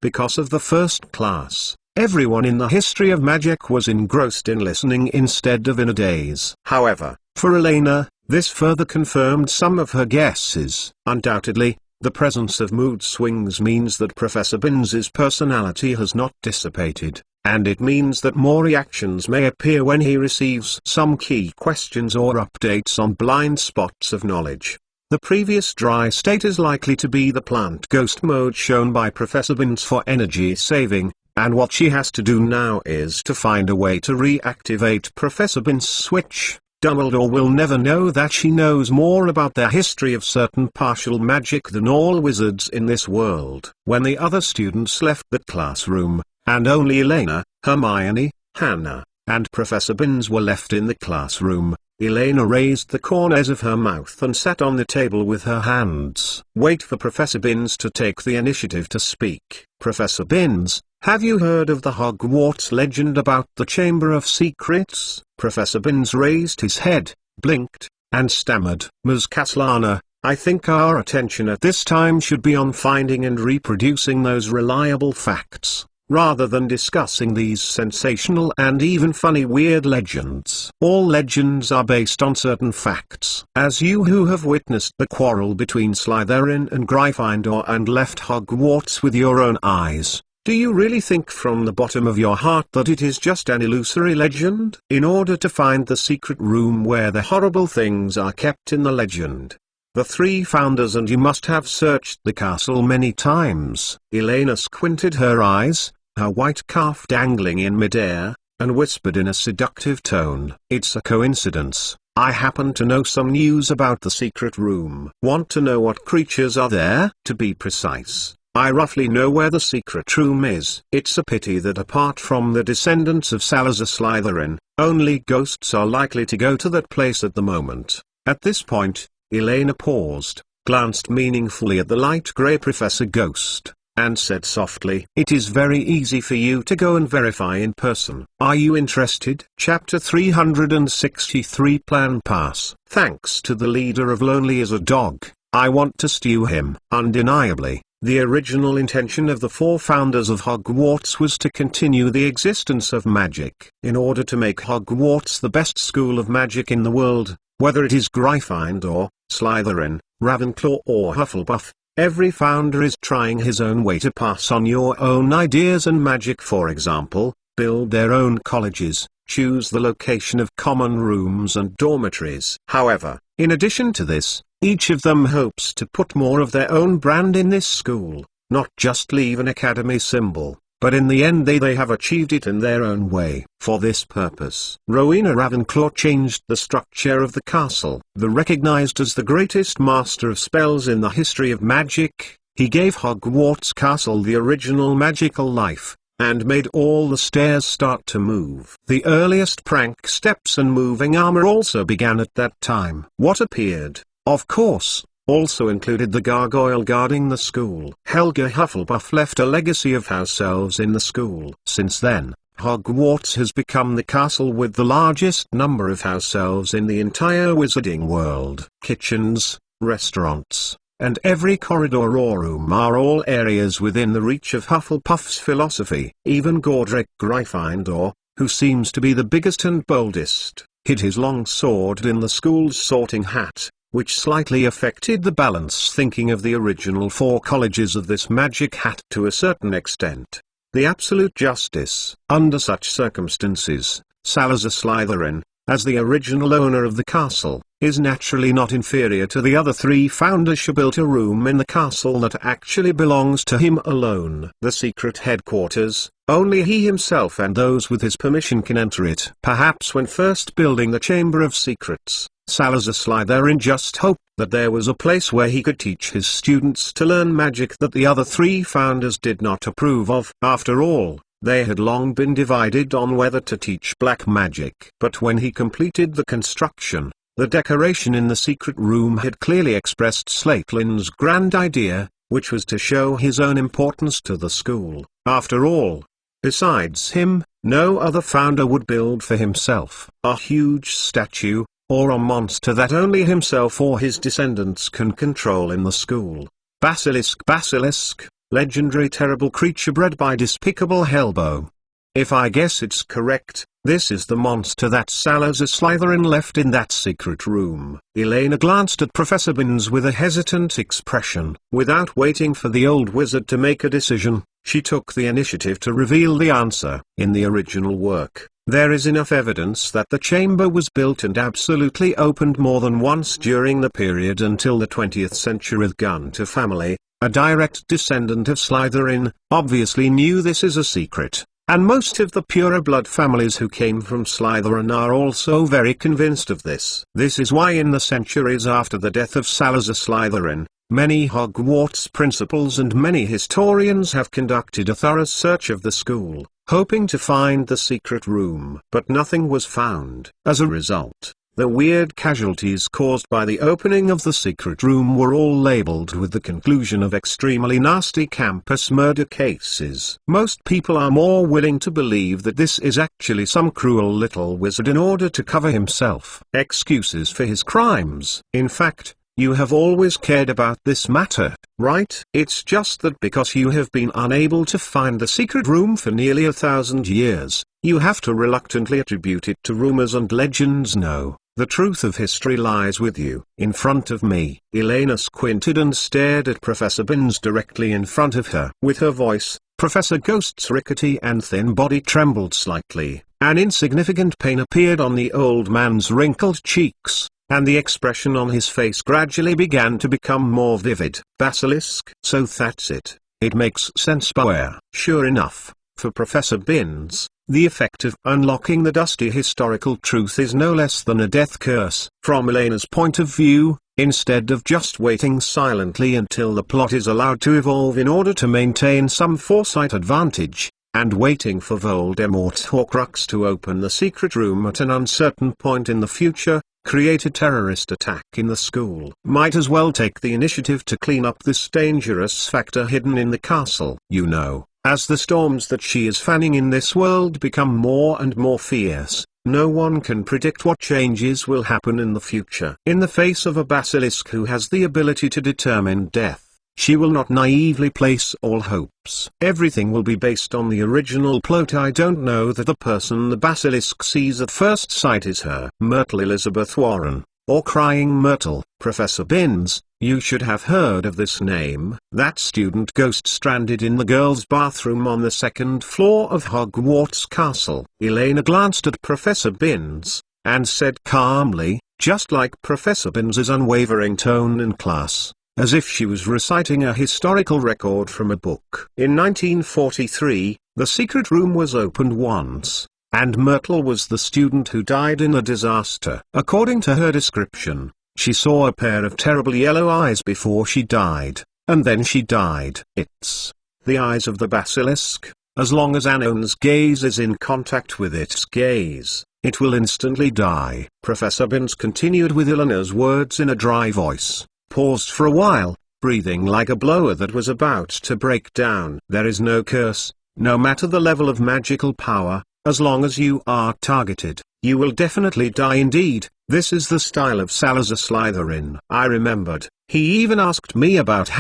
Because of the first class, everyone in the history of magic was engrossed in listening instead of in a daze. However, for Elena, this further confirmed some of her guesses. Undoubtedly, the presence of mood swings means that Professor Binns's personality has not dissipated, and it means that more reactions may appear when he receives some key questions or updates on blind spots of knowledge. The previous dry state is likely to be the plant ghost mode shown by Professor Binns for energy saving, and what she has to do now is to find a way to reactivate Professor Binns' switch. Dumbledore will never know that she knows more about the history of certain partial magic than all wizards in this world. When the other students left the classroom, and only Elena, Hermione, Hannah, and Professor Binns were left in the classroom, Elena raised the corners of her mouth and sat on the table with her hands. Wait for Professor Binns to take the initiative to speak. Professor Binns, have you heard of the Hogwarts legend about the Chamber of Secrets? Professor Binns raised his head, blinked, and stammered. Ms. Caslana, I think our attention at this time should be on finding and reproducing those reliable facts, rather than discussing these sensational and even funny weird legends. All legends are based on certain facts. As you who have witnessed the quarrel between Slytherin and Gryffindor and left Hogwarts with your own eyes, do you really think from the bottom of your heart that it is just an illusory legend? In order to find the secret room where the horrible things are kept in the legend, the three founders and you must have searched the castle many times. Elena squinted her eyes, her white calf dangling in midair, and whispered in a seductive tone, "It's a coincidence. I happen to know some news about the secret room." Want to know what creatures are there? To be precise, I roughly know where the secret room is. It's a pity that apart from the descendants of Salazar Slytherin, only ghosts are likely to go to that place at the moment. At this point, Elena paused, glanced meaningfully at the light grey Professor Ghost, and said softly, "It is very easy for you to go and verify in person. Are you interested?" Chapter 363 Plan Pass. Thanks to the leader of Lonely as a Dog, I want to stew him. Undeniably, the original intention of the four founders of Hogwarts was to continue the existence of magic. In order to make Hogwarts the best school of magic in the world, whether it is Gryffindor, Slytherin, Ravenclaw or Hufflepuff, every founder is trying his own way to pass on your own ideas and magic. For example, build their own colleges, choose the location of common rooms and dormitories. However, in addition to this, each of them hopes to put more of their own brand in this school, not just leave an academy symbol, but in the end they have achieved it in their own way. For this purpose, Rowena Ravenclaw changed the structure of the castle. The recognized as the greatest master of spells in the history of magic, he gave Hogwarts Castle the original magical life, and made all the stairs start to move. The earliest prank steps and moving armor also began at that time. What appeared, of course, also included the gargoyle guarding the school. Helga Hufflepuff left a legacy of house elves in the school. Since then, Hogwarts has become the castle with the largest number of house elves in the entire wizarding world. Kitchens, restaurants, and every corridor or room are all areas within the reach of Hufflepuff's philosophy. Even Godric Gryffindor, who seems to be the biggest and boldest, hid his long sword in the school's sorting hat, which slightly affected the balance thinking of the original 4 colleges of this magic hat to a certain extent. The absolute justice. Under such circumstances, Salazar Slytherin, as the original owner of the castle, is naturally not inferior to the other 3 founders. She built a room in the castle that actually belongs to him alone. The secret headquarters, only he himself and those with his permission can enter it. Perhaps when first building the Chamber of Secrets, Salazar Slytherin just hoped that there was a place where he could teach his students to learn magic that the other 3 founders did not approve of. After all, they had long been divided on whether to teach black magic. But when he completed the construction, the decoration in the secret room had clearly expressed Slatelin's grand idea, which was to show his own importance to the school. After all, besides him, no other founder would build for himself a huge statue, or a monster that only himself or his descendants can control in the school. Basilisk, legendary terrible creature bred by despicable Hellbow. If I guess it's correct, this is the monster that Salazar Slytherin left in that secret room. Elena glanced at Professor Binns with a hesitant expression. Without waiting for the old wizard to make a decision, she took the initiative to reveal the answer. In the original work, there is enough evidence that the chamber was built and absolutely opened more than once during the period until the 20th century. The Gunter family, a direct descendant of Slytherin, obviously knew this is a secret, and most of the purer blood families who came from Slytherin are also very convinced of this. This is why in the centuries after the death of Salazar Slytherin, many Hogwarts principals and many historians have conducted a thorough search of the school, hoping to find the secret room. But nothing was found. As a result, the weird casualties caused by the opening of the secret room were all labeled with the conclusion of extremely nasty campus murder cases. Most people are more willing to believe that this is actually some cruel little wizard in order to cover himself excuses for his crimes. In fact, you have always cared about this matter, right? It's just that because you have been unable to find the secret room for nearly 1,000 years, you have to reluctantly attribute it to rumors and legends. No, the truth of history lies with you. In front of me. Elena squinted and stared at Professor Binns directly in front of her. With her voice, Professor Ghost's rickety and thin body trembled slightly. An insignificant pain appeared on the old man's wrinkled cheeks, and the expression on his face gradually began to become more vivid. Basilisk. So that's it. It makes sense. Boer. Sure enough, for Professor Binns, the effect of unlocking the dusty historical truth is no less than a death curse. From Elena's point of view, instead of just waiting silently until the plot is allowed to evolve in order to maintain some foresight advantage, and waiting for Voldemort's Horcrux to open the secret room at an uncertain point in the future, create a terrorist attack in the school. Might as well take the initiative to clean up this dangerous factor hidden in the castle. You know, as the storms that she is fanning in this world become more and more fierce, no one can predict what changes will happen in the future. In the face of a basilisk who has the ability to determine death, she will not naively place all hopes. Everything will be based on the original plot. I don't know that the person the basilisk sees at first sight is her. Myrtle Elizabeth Warren, or Crying Myrtle. Professor Binns, you should have heard of this name. That student ghost stranded in the girls' bathroom on the 2nd floor of Hogwarts Castle. Elena glanced at Professor Binns, and said calmly, just like Professor Binns's unwavering tone in class, as if she was reciting a historical record from a book. In 1943, the secret room was opened once, and Myrtle was the student who died in a disaster. According to her description, she saw a pair of terrible yellow eyes before she died, and then she died. It's the eyes of the basilisk. As long as an unknown's gaze is in contact with its gaze, it will instantly die. Professor Binns continued with Elena's words in a dry voice, paused for a while, breathing like a blower that was about to break down. There is no curse, no matter the level of magical power, as long as you are targeted, you will definitely die indeed. This is the style of Salazar Slytherin. I remembered, he even asked me about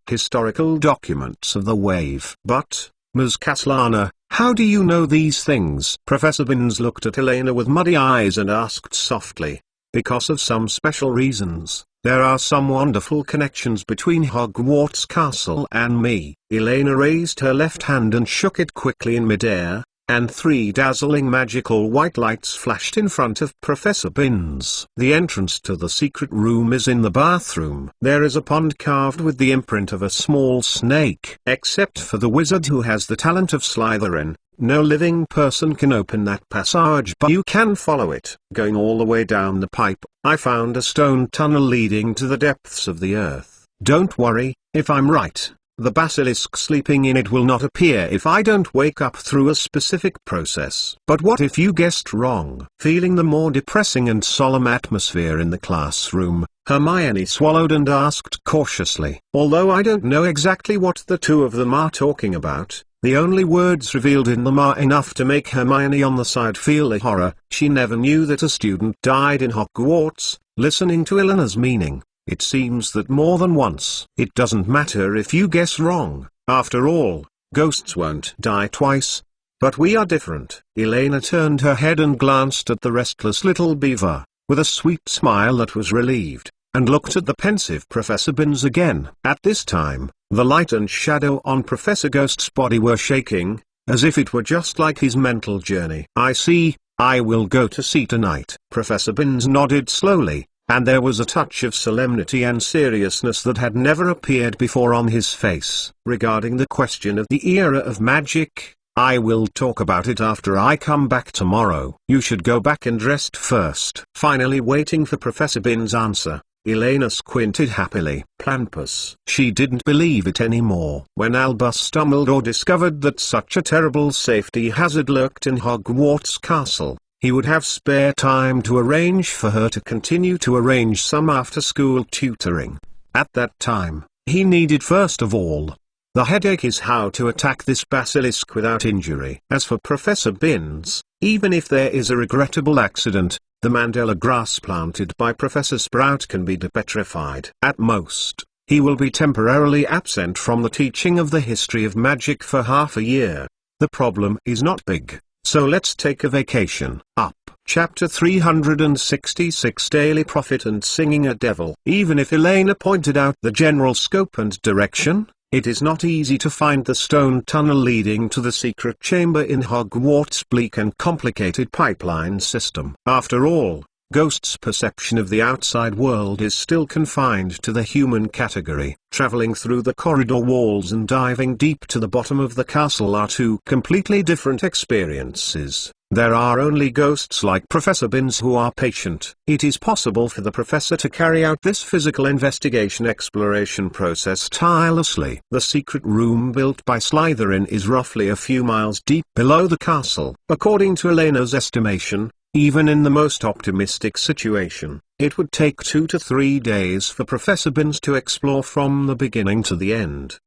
historical documents of the wave. But, Ms. Castellana, how do you know these things? Professor Binns looked at Elena with muddy eyes and asked softly. Because of some special reasons, there are some wonderful connections between Hogwarts Castle and me. Elena raised her left hand and shook it quickly in midair, and 3 dazzling magical white lights flashed in front of Professor Binns. The entrance to the secret room is in the bathroom. There is a pond carved with the imprint of a small snake. Except for the wizard who has the talent of Slytherin, no living person can open that passage, but you can follow it. Going all the way down the pipe, I found a stone tunnel leading to the depths of the earth. Don't worry, if I'm right, the basilisk sleeping in it will not appear if I don't wake up through a specific process. But what if you guessed wrong? Feeling the more depressing and solemn atmosphere in the classroom, Hermione swallowed and asked cautiously. Although I don't know exactly what the two of them are talking about, the only words revealed in them are enough to make Hermione on the side feel a horror. She never knew that a student died in Hogwarts. Listening to Elena's meaning, it seems that more than once. It doesn't matter if you guess wrong. After all, ghosts won't die twice. But we are different. Elena turned her head and glanced at the restless little beaver, with a sweet smile that was relieved, and looked at the pensive Professor Binns again. At this time, the light and shadow on Professor Ghost's body were shaking, as if it were just like his mental journey. I see, I will go to sea tonight. Professor Binns nodded slowly, and there was a touch of solemnity and seriousness that had never appeared before on his face. Regarding the question of the era of magic, I will talk about it after I come back tomorrow. You should go back and rest first. Finally waiting for Professor Binns' answer, Elena squinted happily. Plampus. She didn't believe it anymore. When Albus Dumbledore discovered that such a terrible safety hazard lurked in Hogwarts Castle, he would have spare time to arrange for her to continue to arrange some after-school tutoring. At that time, he needed first of all, the headache is how to attack this basilisk without injury. As for Professor Binns, even if there is a regrettable accident, the Mandela grass planted by Professor Sprout can be depetrified. At most, he will be temporarily absent from the teaching of the history of magic for half a year. The problem is not big. So let's take a vacation. Up. Chapter 366 Daily Prophet and Singing a Devil. Even if Elena pointed out the general scope and direction, it is not easy to find the stone tunnel leading to the secret chamber in Hogwarts' bleak and complicated pipeline system. After all, Ghost's perception of the outside world is still confined to the human category. Traveling through the corridor walls and diving deep to the bottom of the castle are two completely different experiences. There are only ghosts like Professor Binns who are patient. It is possible for the professor to carry out this physical investigation exploration process tirelessly. The secret room built by Slytherin is roughly a few miles deep below the castle. According to Elena's estimation, even in the most optimistic situation, it would take 2 to 3 days for Professor Binns to explore from the beginning to the end.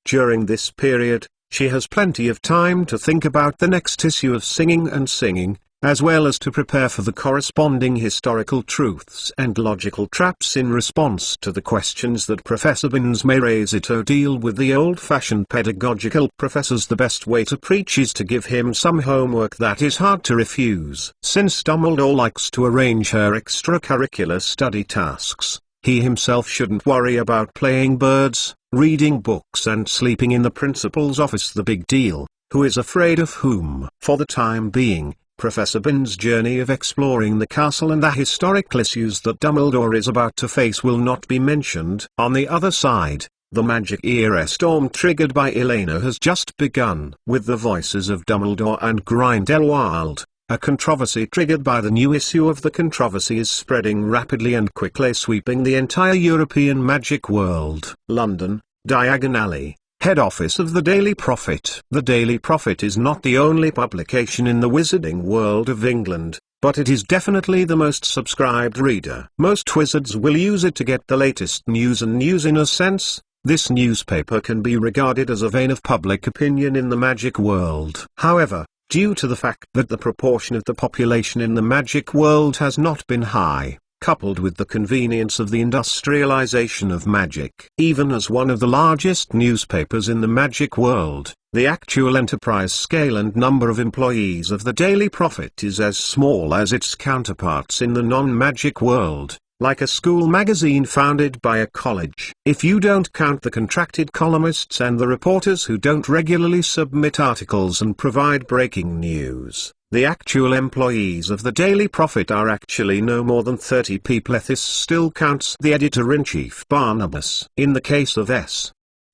During this period, she has plenty of time to think about the next issue of Singing and Singing, as well as to prepare for the corresponding historical truths and logical traps in response to the questions that Professor Binns may raise. Or deal with the old-fashioned pedagogical professors. The best way to preach is to give him some homework that is hard to refuse. Since Dumbledore likes to arrange her extracurricular study tasks, he himself shouldn't worry about playing birds, reading books and sleeping in the principal's office. The big deal, who is afraid of whom? For the time being, Professor Binns' journey of exploring the castle and the historical issues that Dumbledore is about to face will not be mentioned. On the other side, the magic era storm triggered by Elena has just begun. With the voices of Dumbledore and Grindelwald, a controversy triggered by the new issue of The Controversy is spreading rapidly and quickly, sweeping the entire European magic world. London, diagonally, Head office of the Daily Prophet. The Daily Prophet is not the only publication in the wizarding world of England, but it is definitely the most subscribed reader. Most wizards will use it to get the latest news, and news in a sense. This newspaper can be regarded as a vein of public opinion in the magic world. However, due to the fact that the proportion of the population in the magic world has not been high, coupled with the convenience of the industrialization of magic, even as one of the largest newspapers in the magic world, the actual enterprise scale and number of employees of the Daily Prophet is as small as its counterparts in the non-magic world, like a school magazine founded by a college. If you don't count the contracted columnists and the reporters who don't regularly submit articles and provide breaking news, the actual employees of the Daily Prophet are actually no more than 30 people. This still counts the editor-in-chief Barnabas. In the case of S.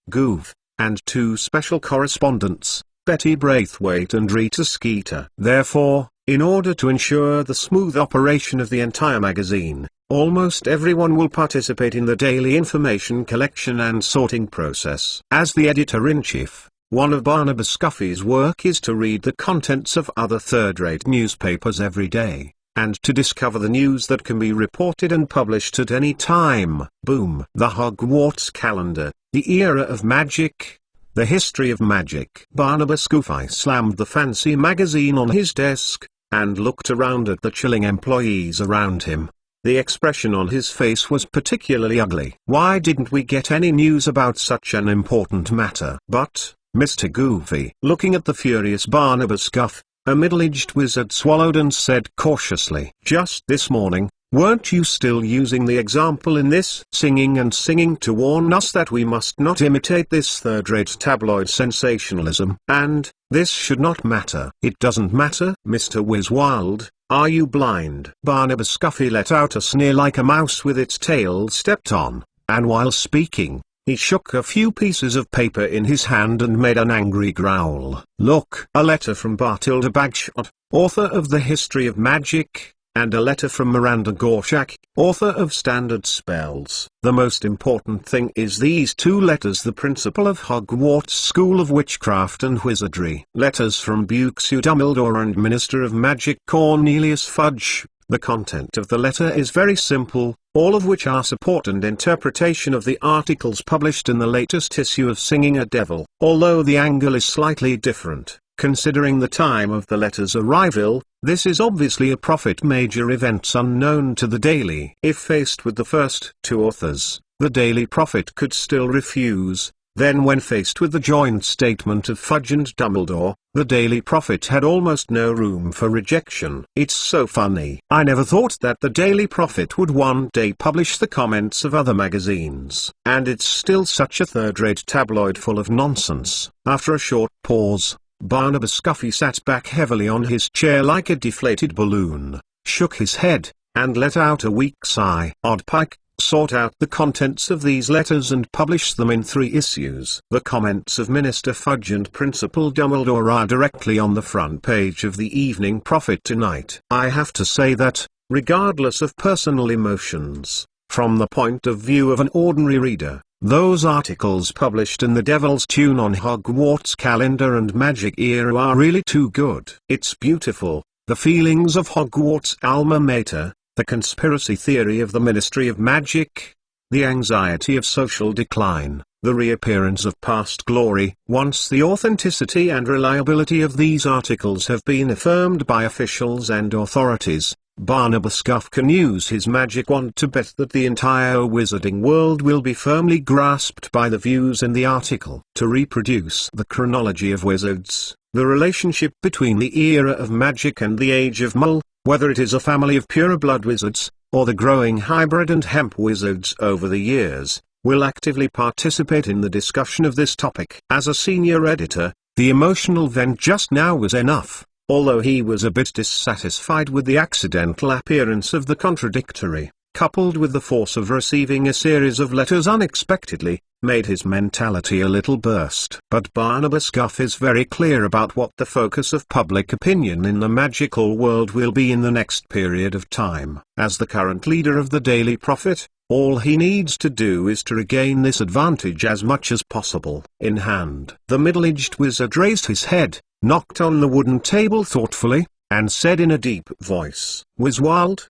Goove, and two special correspondents, Betty Braithwaite and Rita Skeeter. Therefore, in order to ensure the smooth operation of the entire magazine, almost everyone will participate in the daily information collection and sorting process. As the editor-in-chief, one of Barnabas Scuffy's work is to read the contents of other third-rate newspapers every day, and to discover the news that can be reported and published at any time. Boom. The Hogwarts Calendar, the Era of Magic, the History of Magic. Barnabas Scuffy slammed the fancy magazine on his desk, and looked around at the chilling employees around him. The expression on his face was particularly ugly. Why didn't we get any news about such an important matter? But Mr. Goofy, looking at the furious Barnabas Scuff, a middle-aged wizard swallowed and said cautiously, "Just this morning, weren't you still using the example in this singing to warn us that we must not imitate this third-rate tabloid sensationalism? And this should not matter." "It doesn't matter, Mr. Wiswild. Are you blind?" Barnabas Scuffy let out a sneer like a mouse with its tail stepped on, and while speaking, he shook a few pieces of paper in his hand and made an angry growl. "Look, a letter from Bartilda Bagshot, author of The History of Magic, and a letter from Miranda Gorshak, author of Standard Spells. The most important thing is these two letters: the principal of Hogwarts School of Witchcraft and Wizardry. Letters from Buxu Dumbledore and Minister of Magic Cornelius Fudge." The content of the letter is very simple, all of which are support and interpretation of the articles published in the latest issue of Singing a Devil. Although the angle is slightly different, considering the time of the letter's arrival, this is obviously a prophet major events unknown to the Daily. If faced with the first two authors, the Daily Prophet could still refuse. Then when faced with the joint statement of Fudge and Dumbledore, the Daily Prophet had almost no room for rejection. It's so funny. I never thought that the Daily Prophet would one day publish the comments of other magazines. And it's still such a third-rate tabloid full of nonsense. After a short pause, Barnabas Scuffy sat back heavily on his chair like a deflated balloon, shook his head, and let out a weak sigh. Oddpike sought out the contents of these letters and published them in 3 issues. The comments of Minister Fudge and Principal Dumbledore are directly on the front page of the Evening Prophet tonight. I have to say that, regardless of personal emotions, from the point of view of an ordinary reader, those articles published in the Devil's Tune on Hogwarts Calendar and Magic Era are really too good. It's beautiful, the feelings of Hogwarts alma mater, the conspiracy theory of the Ministry of Magic, the anxiety of social decline, the reappearance of past glory. Once the authenticity and reliability of these articles have been affirmed by officials and authorities, Barnabas Scuff can use his magic wand to bet that the entire wizarding world will be firmly grasped by the views in the article. To reproduce the chronology of wizards, the relationship between the era of magic and the age of Mull, whether it is a family of pure-blood wizards, or the growing hybrid and hemp wizards over the years, will actively participate in the discussion of this topic. As a senior editor, the emotional vent just now was enough, although he was a bit dissatisfied with the accidental appearance of the contradictory, coupled with the force of receiving a series of letters unexpectedly, made his mentality a little burst. But Barnabas Scuff is very clear about what the focus of public opinion in the magical world will be in the next period of time. As the current leader of the Daily Prophet, All he needs to do is to regain this advantage as much as possible. In hand. The middle-aged wizard raised his head, knocked on the wooden table thoughtfully, and said in a deep voice, "Wiswald?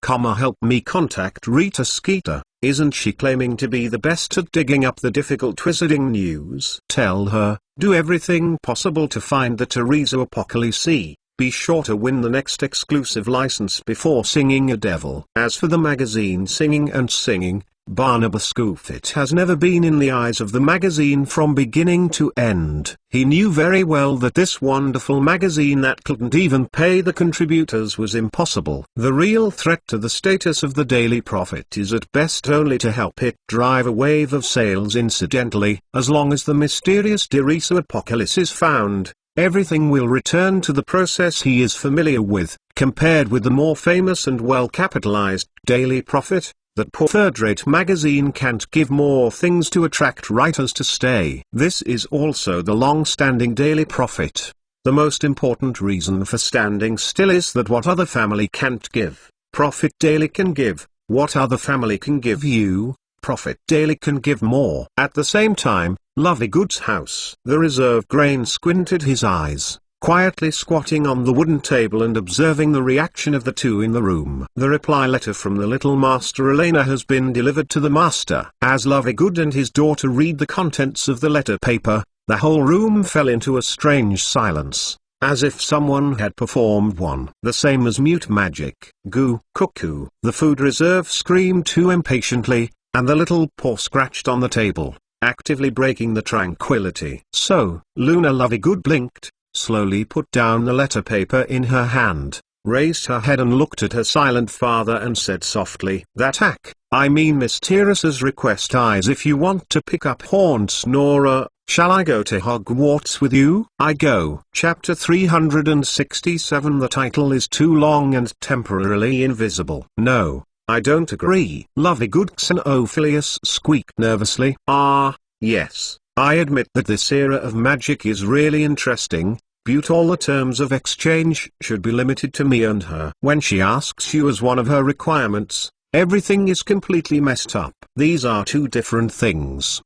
Help me contact Rita Skeeter. Isn't she claiming to be the best at digging up the difficult wizarding news? Tell her, do everything possible to find the Teresa Apocalypse. Be sure to win the next exclusive license before singing a devil." As for the magazine Singing, Barnabas Scoofit has never been in the eyes of the magazine from beginning to end. He knew very well that this wonderful magazine that couldn't even pay the contributors was impossible. The real threat to the status of the Daily Prophet is at best only to help it drive a wave of sales incidentally. As long as the mysterious Teresa Apocalypse is found, everything will return to the process he is familiar with. Compared with the more famous and well-capitalized Daily Prophet, that poor third-rate magazine can't give more things to attract writers to stay. This is also the long-standing Daily Prophet. The most important reason for standing still is that what other family can't give, Prophet Daily can give. What other family can give you, Prophet Daily can give more. At the same time, Lovegoods' house. The reserve grain squinted his eyes, quietly squatting on the wooden table and observing the reaction of the two in the room. The reply letter from the little master Elena has been delivered to the master. As Lovegood and his daughter read the contents of the letter paper, the whole room fell into a strange silence, as if someone had performed the same as mute magic. Goo, cuckoo. The food reserve screamed too impatiently, and the little paw scratched on the table, actively breaking the tranquility. So, Luna Lovegood blinked, slowly put down the letter paper in her hand, raised her head and looked at her silent father and said softly, I mean Miss Teresa's request is if you want to pick up Hornsnorer, shall I go to Hogwarts with you? I go. Chapter 367. The title is too long and temporarily invisible. No, I don't agree. Lovegood Xenophilius squeaked nervously. Yes, I admit that this era of magic is really interesting, but all the terms of exchange should be limited to me and her. When she asks you as one of her requirements, everything is completely messed up. These are two different things.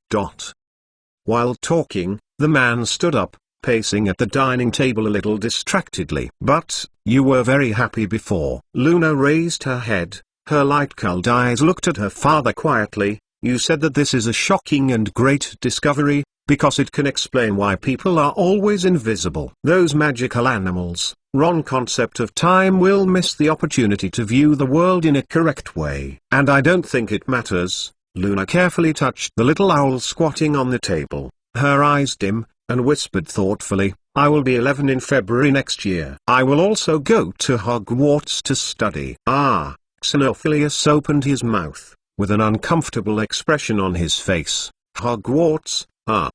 While talking, the man stood up, pacing at the dining table a little distractedly. But, you were very happy before. Luna raised her head, her light-colored eyes looked at her father quietly. You said that this is a shocking and great discovery, because it can explain why people are always invisible. Those magical animals, wrong concept of time, will miss the opportunity to view the world in a correct way. And I don't think it matters. Luna carefully touched the little owl squatting on the table, her eyes dim, and whispered thoughtfully, I will be 11 in February next year. I will also go to Hogwarts to study. Xenophilius opened his mouth, with an uncomfortable expression on his face. Hogwarts?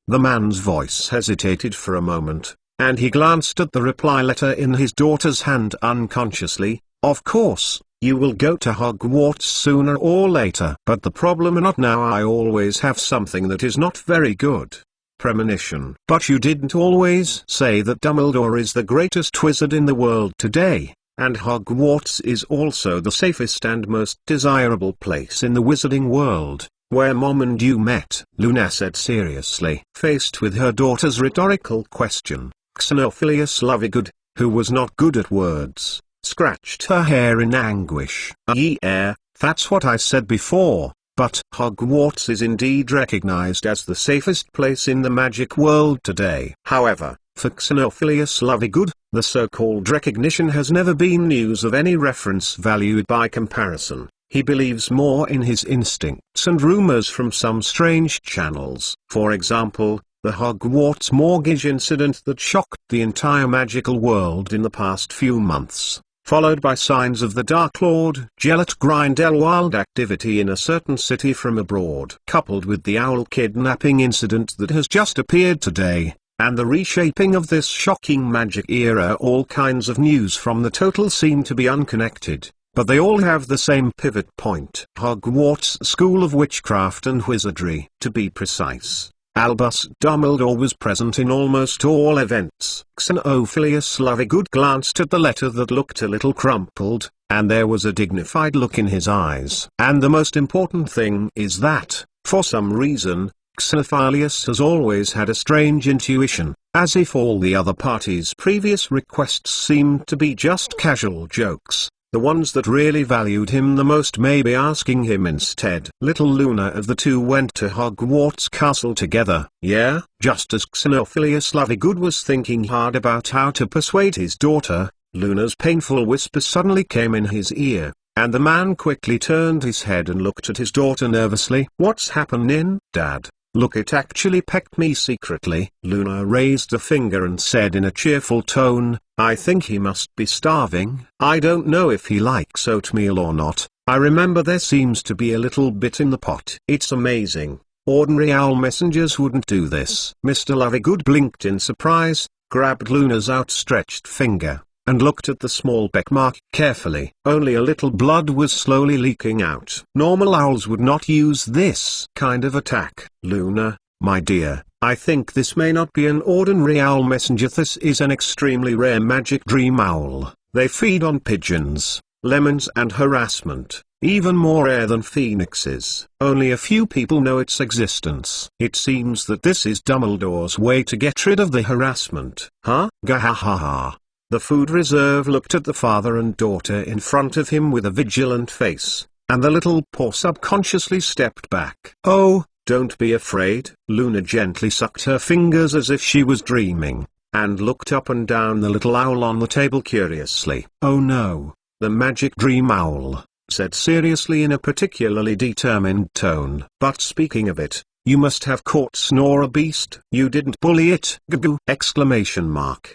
The man's voice hesitated for a moment, and he glanced at the reply letter in his daughter's hand unconsciously. Of course, you will go to Hogwarts sooner or later. But the problem not now. I always have something that is not very good. Premonition. But you didn't always say that Dumbledore is the greatest wizard in the world today. And Hogwarts is also the safest and most desirable place in the wizarding world, where Mom and you met, Luna said seriously. Faced with her daughter's rhetorical question, Xenophilius Lovegood, who was not good at words, scratched her hair in anguish. Yeah, that's what I said before, but Hogwarts is indeed recognized as the safest place in the magic world today. However, for Xenophilius Lovegood, the so-called recognition has never been news of any reference value by comparison. He believes more in his instincts and rumors from some strange channels. For example, the Hogwarts mortgage incident that shocked the entire magical world in the past few months, followed by signs of the Dark Lord Gellert Grindelwald activity in a certain city from abroad, coupled with the owl kidnapping incident that has just appeared today, and the reshaping of this shocking magic era. All kinds of news from the total seem to be unconnected, but they all have the same pivot point. Hogwarts School of Witchcraft and Wizardry. To be precise, Albus Dumbledore was present in almost all events. Xenophilius Lovegood glanced at the letter that looked a little crumpled, and there was a dignified look in his eyes. And the most important thing is that, for some reason, Xenophilius has always had a strange intuition, as if all the other parties' previous requests seemed to be just casual jokes. The ones that really valued him the most may be asking him instead. Little Luna of the two went to Hogwarts Castle together. Yeah, just as Xenophilius Lovegood was thinking hard about how to persuade his daughter, Luna's painful whisper suddenly came in his ear, and the man quickly turned his head and looked at his daughter nervously. "What's happening, Dad? Look, it actually pecked me secretly." Luna raised a finger and said in a cheerful tone, "I think he must be starving. I don't know if he likes oatmeal or not. I remember there seems to be a little bit in the pot." "It's amazing. Ordinary owl messengers wouldn't do this." Mr. Lovegood blinked in surprise, grabbed Luna's outstretched finger, and looked at the small peck mark carefully. Only a little blood was slowly leaking out. Normal owls would not use this kind of attack. "Luna, my dear, I think this may not be an ordinary owl messenger. This is an extremely rare magic dream owl. They feed on pigeons, lemons and harassment, even more rare than phoenixes. Only a few people know its existence. It seems that this is Dumbledore's way to get rid of the harassment." "Huh? Gahahaha." The food reserve looked at the father and daughter in front of him with a vigilant face, and the little paw subconsciously stepped back. "Oh, don't be afraid." Luna gently sucked her fingers as if she was dreaming, and looked up and down the little owl on the table curiously. "Oh no, the magic dream owl," said seriously in a particularly determined tone. "But speaking of it, you must have caught Snore Beast. You didn't bully it, goo!" Exclamation mark.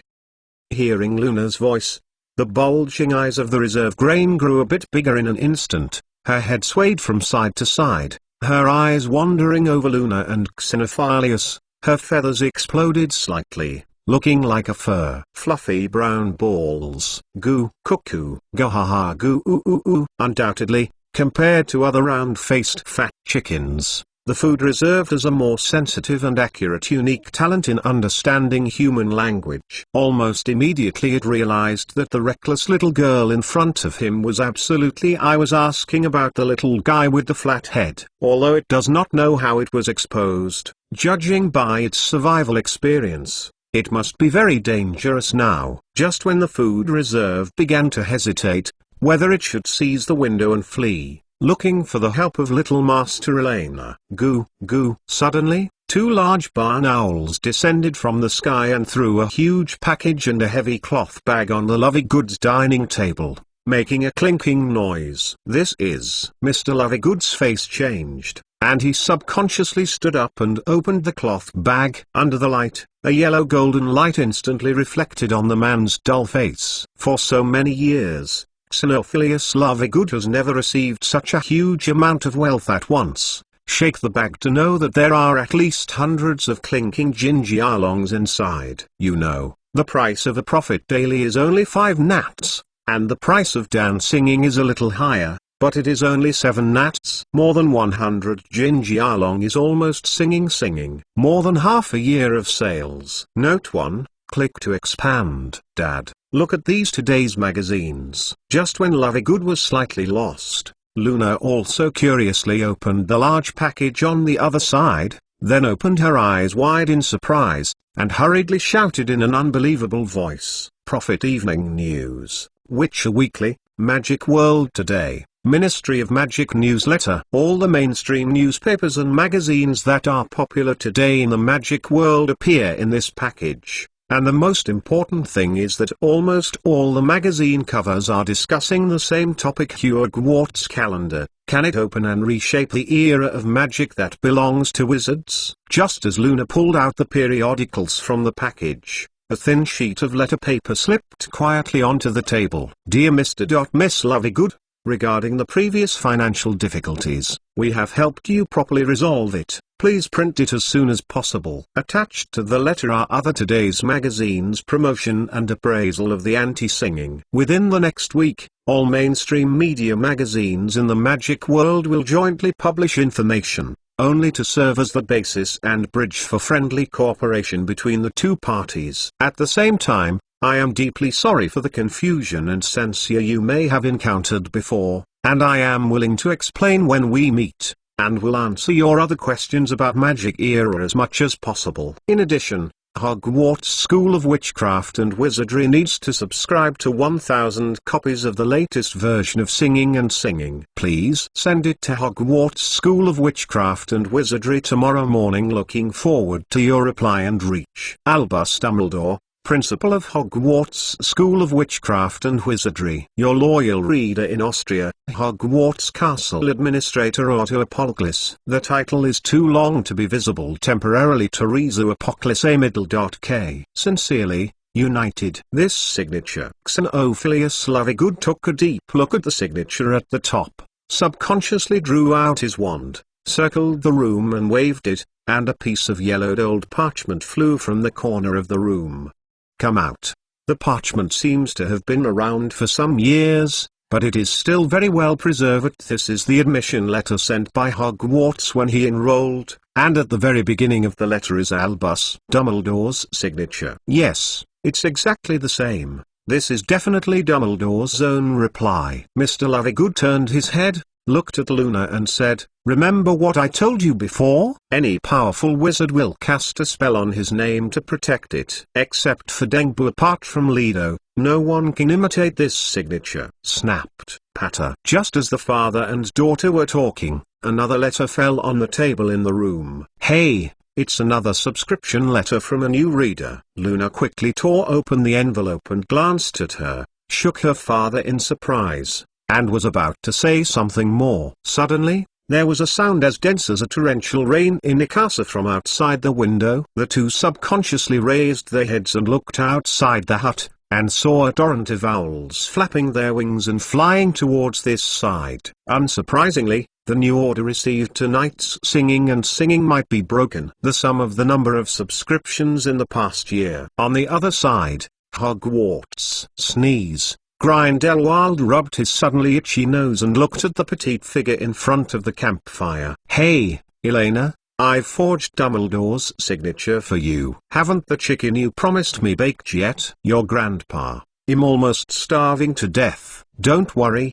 Hearing Luna's voice, the bulging eyes of the reserve grain grew a bit bigger in an instant, her head swayed from side to side, her eyes wandering over Luna and Xenophilius, her feathers exploded slightly, looking like a fur. "Fluffy brown balls. Goo, cuckoo, gahaha goo ooh ooh ooh." Undoubtedly, compared to other round-faced fat chickens, the food reserve has a more sensitive and accurate unique talent in understanding human language. Almost immediately it realized that the reckless little girl in front of him was absolutely I was asking about the little guy with the flat head. Although it does not know how it was exposed, judging by its survival experience, it must be very dangerous now. Just when the food reserve began to hesitate, whether it should seize the window and flee, looking for the help of little Master Elena. Goo, goo. Suddenly, two large barn owls descended from the sky and threw a huge package and a heavy cloth bag on the Lovegoods dining table, making a clinking noise. "This is..." Mr. Lovegood's face changed, and he subconsciously stood up and opened the cloth bag. Under the light, a yellow golden light instantly reflected on the man's dull face. For so many years, Xenophilius Lovegood has never received such a huge amount of wealth at once. Shake the bag to know that there are at least hundreds of clinking gingy oolongs inside. You know, the price of a prophet daily is only 5 nats, and the price of dance singing is a little higher, but it is only 7 nats. More than 100 gingy oolong is almost singing. More than half a year of sales. Note 1, click to expand. Dad, look at these today's magazines. Just when Lovegood was slightly lost, Luna also curiously opened the large package on the other side, then opened her eyes wide in surprise, and hurriedly shouted in an unbelievable voice, "Prophet Evening News, Witcher Weekly, Magic World Today, Ministry of Magic Newsletter." All the mainstream newspapers and magazines that are popular today in the magic world appear in this package. And the most important thing is that almost all the magazine covers are discussing the same topic: Hogwarts calendar. Can it open and reshape the era of magic that belongs to wizards? Just as Luna pulled out the periodicals from the package, a thin sheet of letter paper slipped quietly onto the table. "Dear Mr. Miss Lovegood, regarding the previous financial difficulties, we have helped you properly resolve it. Please print it as soon as possible." Attached to the letter are other today's magazines' promotion and appraisal of the anti-singing. Within the next week, all mainstream media magazines in the magic world will jointly publish information, only to serve as the basis and bridge for friendly cooperation between the two parties. At the same time, I am deeply sorry for the confusion and censure you may have encountered before, and I am willing to explain when we meet, and will answer your other questions about Magic Era as much as possible. In addition, Hogwarts School of Witchcraft and Wizardry needs to subscribe to 1,000 copies of the latest version of Singing and Singing. Please send it to Hogwarts School of Witchcraft and Wizardry tomorrow morning. Looking forward to your reply and reach Albus Dumbledore, Principal of Hogwarts School of Witchcraft and Wizardry. Your loyal reader in Austria, Hogwarts Castle Administrator Otto Apollocles. The title is too long to be visible temporarily. Teresa Apocalypse Middle.K. Sincerely, United. This signature. Xenophilius Lovegood took a deep look at the signature at the top, subconsciously drew out his wand, circled the room and waved it, and a piece of yellowed old parchment flew from the corner of the room. Come out. The parchment seems to have been around for some years, but it is still very well preserved. This is the admission letter sent by Hogwarts when he enrolled, and at the very beginning of the letter is Albus Dumbledore's signature. Yes, it's exactly the same. This is definitely Dumbledore's own reply. Mr. Lovegood turned his head, looked at Luna and said, "Remember what I told you before? Any powerful wizard will cast a spell on his name to protect it. Except for Dengu. Apart from Lido, no one can imitate this signature," snapped Patter. Just as the father and daughter were talking, another letter fell on the table in the room. "Hey, it's another subscription letter from a new reader." Luna quickly tore open the envelope and glanced at her, shook her father in surprise, and was about to say something more. Suddenly, there was a sound as dense as a torrential rain in Nikasa from outside the window. The two subconsciously raised their heads and looked outside the hut, and saw a torrent of owls flapping their wings and flying towards this side. Unsurprisingly, the new order received tonight's Singing and Singing might be broken. The sum of the number of subscriptions in the past year. On the other side, Hogwarts. Sneeze. Grindelwald rubbed his suddenly itchy nose and looked at the petite figure in front of the campfire. "Hey, Elena, I've forged Dumbledore's signature for you. Haven't the chicken you promised me baked yet?" "Your grandpa. I'm almost starving to death." Don't worry,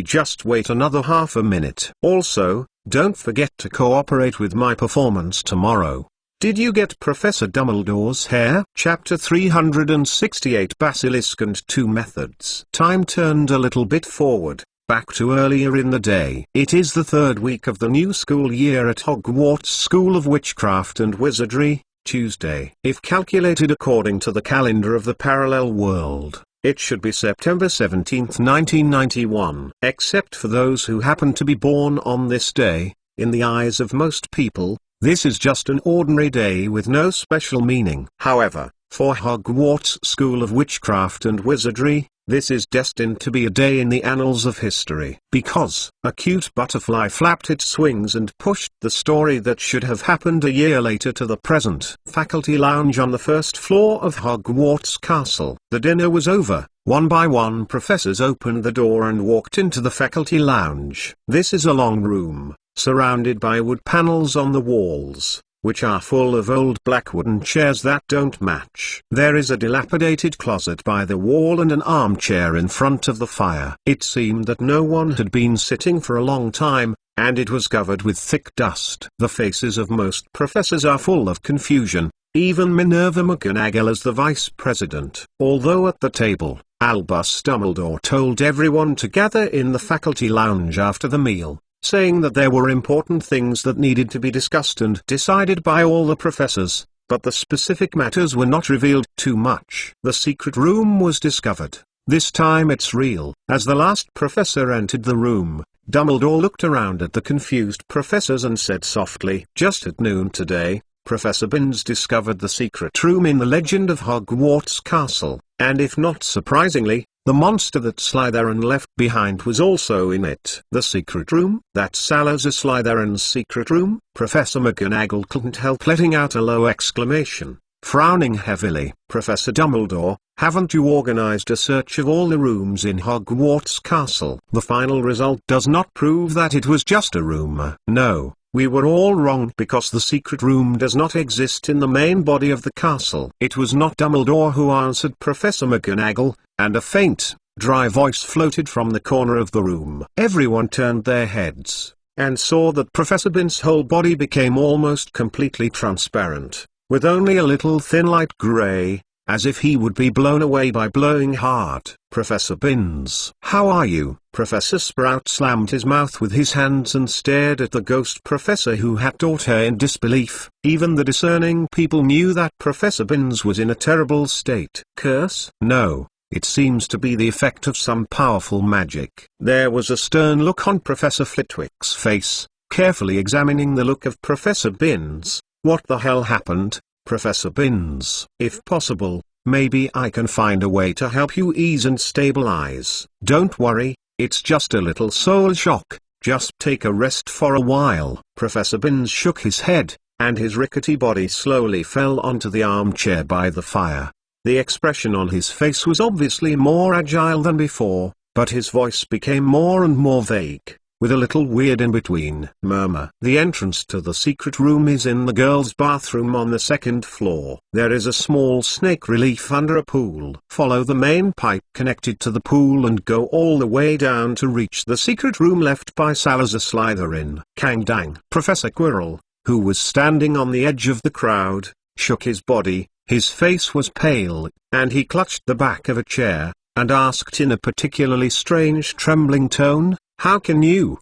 just wait another half a minute. Also, don't forget to cooperate with my performance tomorrow. Did you get Professor Dumbledore's hair? Chapter 368 Basilisk and Two Methods. Time turned a little bit forward, back to earlier in the day. It is the third week of the new school year at Hogwarts School of Witchcraft and Wizardry, Tuesday. If calculated according to the calendar of the parallel world, it should be September 17th, 1991. Except for those who happen to be born on this day, in the eyes of most people, this is just an ordinary day with no special meaning. However, for Hogwarts School of Witchcraft and Wizardry, this is destined to be a day in the annals of history. Because a cute butterfly flapped its wings and pushed the story that should have happened a year later to the present. Faculty lounge on the first floor of Hogwarts Castle. The dinner was over. One by one professors opened the door and walked into the faculty lounge. This is a long room, surrounded by wood panels on the walls, which are full of old black wooden chairs that don't match. There is a dilapidated closet by the wall and an armchair in front of the fire. It seemed that no one had been sitting for a long time, and it was covered with thick dust. The faces of most professors are full of confusion, even Minerva McGonagall as the vice president. Although at the table, Albus Dumbledore told everyone to gather in the faculty lounge after the meal, saying that there were important things that needed to be discussed and decided by all the professors, but the specific matters were not revealed too much. The secret room was discovered. This time it's real. As the last professor entered the room, Dumbledore looked around at the confused professors and said softly, "Just at noon today, Professor Binns discovered the secret room in the Legend of Hogwarts Castle, and if not surprisingly, the monster that Slytherin left behind was also in it." "The secret room? That's Salazar Slytherin's secret room?" Professor McGonagall couldn't help letting out a low exclamation, frowning heavily. "Professor Dumbledore, haven't you organized a search of all the rooms in Hogwarts Castle? The final result does not prove that it was just a room. No, We were all wrong because the secret room does not exist in the main body of the castle. It was not Dumbledore who answered Professor McGonagall, and a faint, dry voice floated from the corner of the room. Everyone turned their heads, and saw that Professor Binns' whole body became almost completely transparent, with only a little thin light grey, as if he would be blown away by blowing hard. Professor Binns. "How are you?" Professor Sprout slammed his mouth with his hands and stared at the ghost professor who had taught her in disbelief. Even the discerning people knew that Professor Binns was in a terrible state. Curse? No, it seems to be the effect of some powerful magic. There was a stern look on Professor Flitwick's face, carefully examining the look of Professor Binns. What the hell happened, Professor Binns? If possible, maybe I can find a way to help you ease and stabilize. Don't worry, it's just a little soul shock, just take a rest for a while. Professor Binns shook his head, and his rickety body slowly fell onto the armchair by the fire. The expression on his face was obviously more agile than before, but his voice became more and more vague, with a little weird in-between murmur. The entrance to the secret room is in the girls' bathroom on the second floor. There is a small snake relief under a pool. Follow the main pipe connected to the pool and go all the way down to reach the secret room left by Salazar Slytherin. Kang dang. Professor Quirrell, who was standing on the edge of the crowd, shook his body. His face was pale, and he clutched the back of a chair, and asked in a particularly strange trembling tone, How can you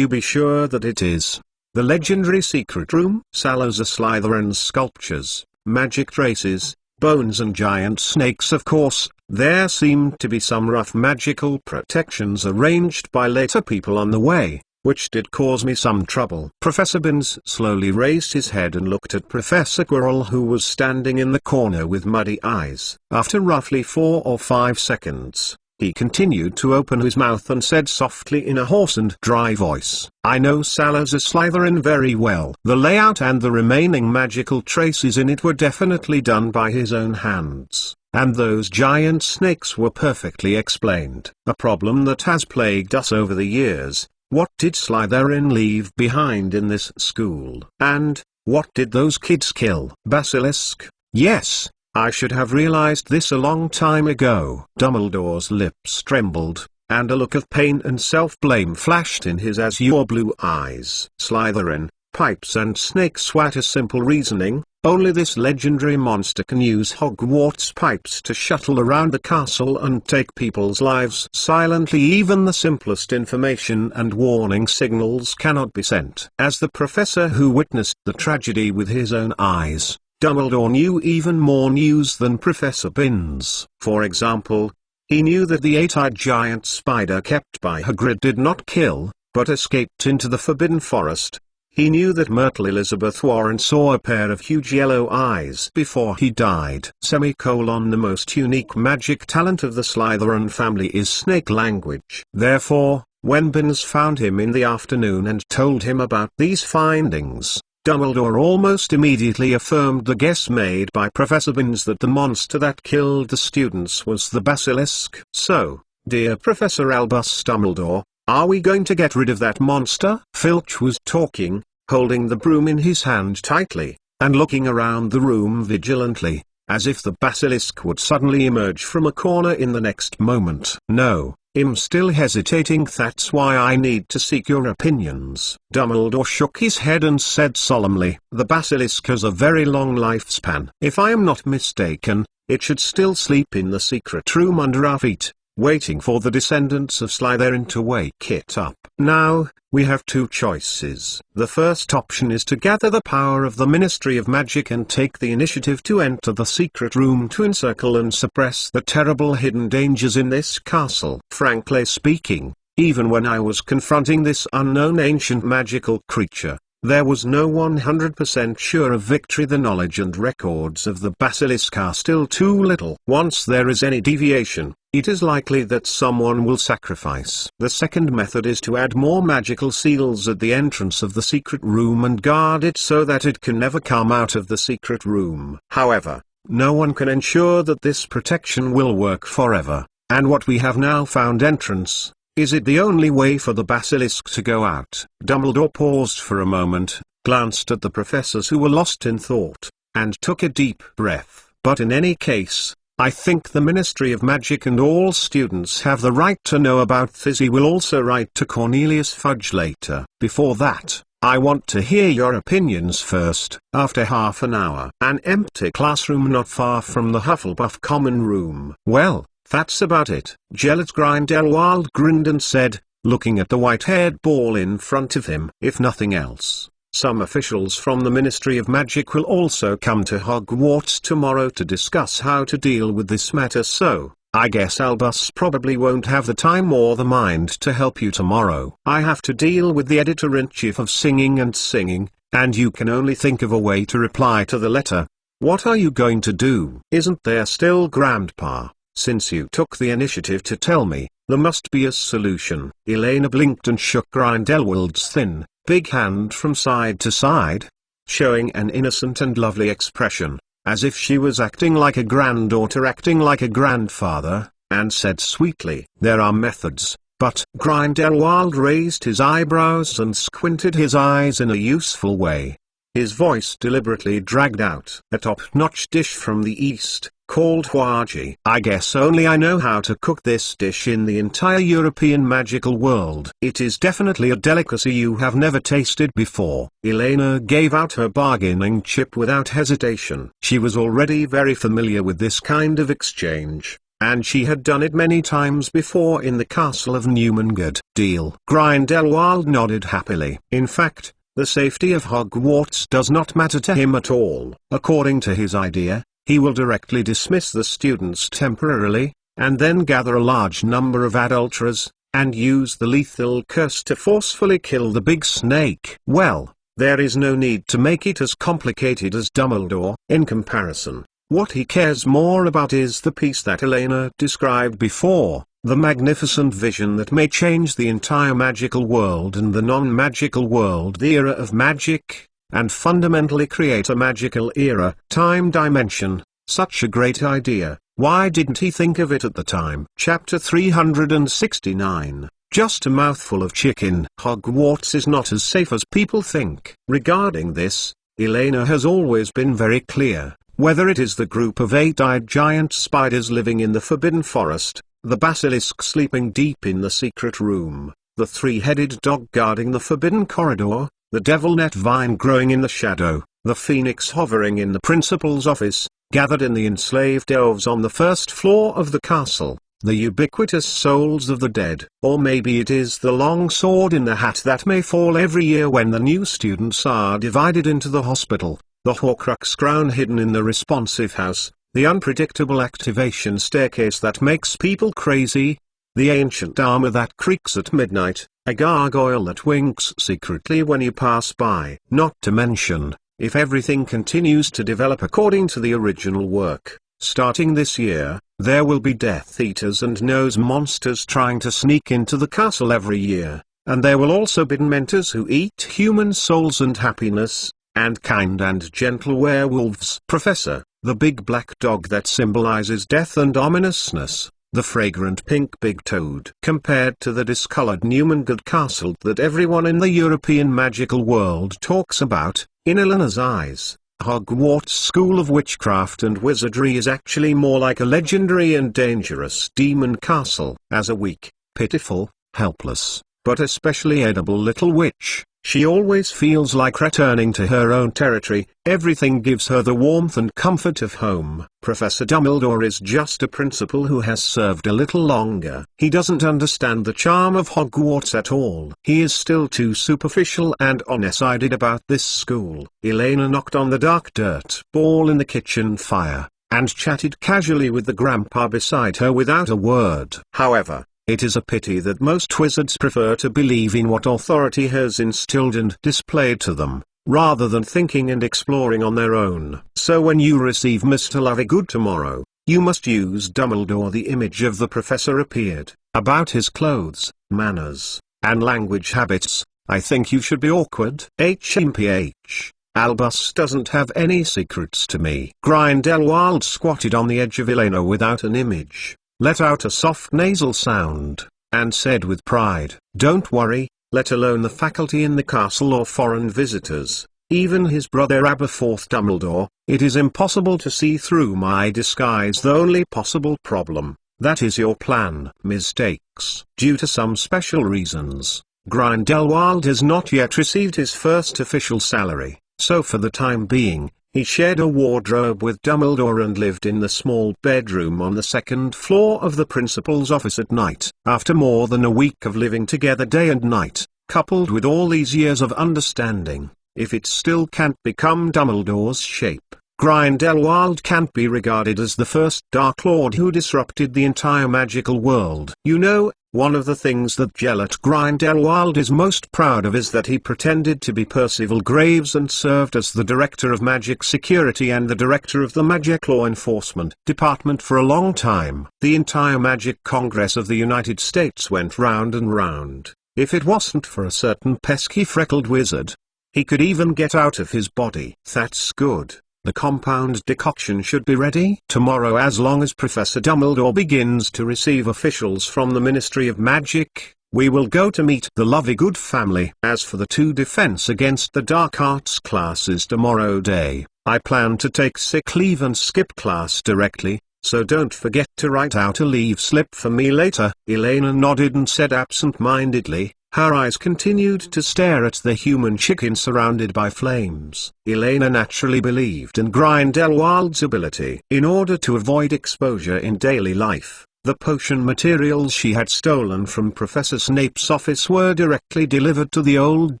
be sure that it is the legendary secret room? Salazar Slytherin's sculptures, magic traces, bones and giant snakes. Of course, there seemed to be some rough magical protections arranged by later people on the way, which did cause me some trouble. Professor Binns slowly raised his head and looked at Professor Quirrell, who was standing in the corner with muddy eyes. After roughly 4 or 5 seconds, he continued to open his mouth and said softly in a hoarse and dry voice, "I know Salazar Slytherin very well. The layout and the remaining magical traces in it were definitely done by his own hands, and those giant snakes were perfectly explained. A problem that has plagued us over the years. What did Slytherin leave behind in this school? And what did those kids kill? Basilisk? Yes, I should have realized this a long time ago." Dumbledore's lips trembled, and a look of pain and self-blame flashed in his azure blue eyes. Slytherin, pipes and snakes. What a simple reasoning. Only this legendary monster can use Hogwarts pipes to shuttle around the castle and take people's lives silently. Even the simplest information and warning signals cannot be sent. As the professor who witnessed the tragedy with his own eyes, Dumbledore knew even more news than Professor Binns. For example, he knew that the 8-eyed giant spider kept by Hagrid did not kill, but escaped into the Forbidden Forest. He knew that Myrtle Elizabeth Warren saw a pair of huge yellow eyes before he died. The most unique magic talent of the Slytherin family is snake language. Therefore, when Binns found him in the afternoon and told him about these findings, Dumbledore almost immediately affirmed the guess made by Professor Binns that the monster that killed the students was the basilisk. So, dear Professor Albus Dumbledore, are we going to get rid of that monster? Filch was talking, holding the broom in his hand tightly, and looking around the room vigilantly, as if the basilisk would suddenly emerge from a corner in the next moment. No, I'm still hesitating. That's why I need to seek your opinions. Dumbledore shook his head and said solemnly, "The basilisk has a very long lifespan. If I am not mistaken, it should still sleep in the secret room under our feet, waiting for the descendants of Slytherin to wake it up. Now, we have 2 choices. The first option is to gather the power of the Ministry of Magic and take the initiative to enter the secret room to encircle and suppress the terrible hidden dangers in this castle. Frankly speaking, even when I was confronting this unknown ancient magical creature, there was no 100% sure of victory. The knowledge and records of the basilisk are still too little. Once there is any deviation, it is likely that someone will sacrifice. The second method is to add more magical seals at the entrance of the secret room and guard it so that it can never come out of the secret room. However, no one can ensure that this protection will work forever, and what we have now found entrance Is it the only way for the basilisk to go out? Dumbledore paused for a moment, glanced at the professors who were lost in thought, and took a deep breath. But in any case, I think the Ministry of Magic and all students have the right to know about this. He will also write to Cornelius Fudge later. Before that, I want to hear your opinions first. After half an hour, an empty classroom not far from the Hufflepuff common room. Well, that's about it. Gellert Grindelwald grinned and said, looking at the white-haired ball in front of him. If nothing else, some officials from the Ministry of Magic will also come to Hogwarts tomorrow to discuss how to deal with this matter, so I guess Albus probably won't have the time or the mind to help you tomorrow. I have to deal with the editor-in-chief of Singing and Singing, and you can only think of a way to reply to the letter. What are you going to do? Isn't there still Grandpa? Since you took the initiative to tell me, there must be a solution. Elena blinked and shook Grindelwald's thin, big hand from side to side, showing an innocent and lovely expression, as if she was acting like a granddaughter acting like a grandfather, and said sweetly, "There are methods, but..." Grindelwald raised his eyebrows and squinted his eyes in a useful way. His voice deliberately dragged out. "A top-notch dish from the East, called huaji. I guess only I know how to cook this dish in the entire European magical world. It is definitely a delicacy you have never tasted before." Elena gave out her bargaining chip without hesitation. She was already very familiar with this kind of exchange, and she had done it many times before in the castle of Newmangood. "Deal." Grindelwald nodded happily. In fact, the safety of Hogwarts does not matter to him at all. According to his idea, he will directly dismiss the students temporarily, and then gather a large number of adulterers, and use the lethal curse to forcefully kill the big snake. Well, there is no need to make it as complicated as Dumbledore. In comparison, what he cares more about is the piece that Elena described before, the magnificent vision that may change the entire magical world and the non-magical world, the era of magic, and fundamentally create a magical era, time dimension. Such a great idea. Why didn't he think of it at the time? Chapter 369. Just a mouthful of chicken. Hogwarts is not as safe as people think. Regarding this, Elena has always been very clear. Whether it is the group of 8-eyed giant spiders living in the Forbidden Forest, the basilisk sleeping deep in the secret room, the 3-headed dog guarding the forbidden corridor, the devil-net vine growing in the shadow, the phoenix hovering in the principal's office, gathered in the enslaved elves on the first floor of the castle, the ubiquitous souls of the dead. Or maybe it is the long sword in the hat that may fall every year when the new students are divided into the hospital, the Horcrux crown hidden in the responsive house, the unpredictable activation staircase that makes people crazy, the ancient armor that creaks at midnight, a gargoyle that winks secretly when you pass by. Not to mention, if everything continues to develop according to the original work, starting this year, there will be Death Eaters and Nose Monsters trying to sneak into the castle every year, and there will also be Dementors who eat human souls and happiness, and kind and gentle werewolves. Professor, the big black dog that symbolizes death and ominousness, the fragrant pink big toad. Compared to the discolored Newmangood castle that everyone in the European magical world talks about, in Elena's eyes, Hogwarts School of Witchcraft and Wizardry is actually more like a legendary and dangerous demon castle. As a weak, pitiful, helpless, but especially edible little witch, she always feels like returning to her own territory. Everything gives her the warmth and comfort of home. Professor Dumbledore is just a principal who has served a little longer. He doesn't understand the charm of Hogwarts at all. He is still too superficial and undecided about this school. Elena knocked on the dark dirt ball in the kitchen fire, and chatted casually with the grandpa beside her without a word. However, it is a pity that most wizards prefer to believe in what authority has instilled and displayed to them, rather than thinking and exploring on their own. So when you receive Mr. Lovegood tomorrow, you must use Dumbledore. The image of the professor appeared, about his clothes, manners, and language habits. I think you should be awkward. HMPH. Albus doesn't have any secrets to me. Grindelwald squatted on the edge of Elena without an image, let out a soft nasal sound, and said with pride, "Don't worry, let alone the faculty in the castle or foreign visitors, even his brother Aberforth Dumbledore, it is impossible to see through my disguise. The only possible problem, that is your plan, mistakes. Due to some special reasons, Grindelwald has not yet received his first official salary, so for the time being, he shared a wardrobe with Dumbledore and lived in the small bedroom on the second floor of the principal's office at night. After more than a week of living together day and night, coupled with all these years of understanding, if it still can't become Dumbledore's shape, Grindelwald can't be regarded as the first Dark Lord who disrupted the entire magical world. You know, one of the things that Gellert Grindelwald is most proud of is that he pretended to be Percival Graves and served as the Director of Magic Security and the Director of the Magic Law Enforcement Department for a long time. The entire Magic Congress of the United States went round and round. If it wasn't for a certain pesky freckled wizard, he could even get out of his body. That's good. The compound decoction should be ready tomorrow as long as Professor Dumbledore begins to receive officials from the Ministry of Magic. We will go to meet the Lovegood family. As for the 2 defense against the dark arts classes tomorrow day, I plan to take sick leave and skip class directly, so don't forget to write out a leave slip for me later. Elena nodded and said absent-mindedly. Her eyes continued to stare at the human chicken surrounded by flames. Elena naturally believed in Grindelwald's ability. In order to avoid exposure in daily life, the potion materials she had stolen from Professor Snape's office were directly delivered to the old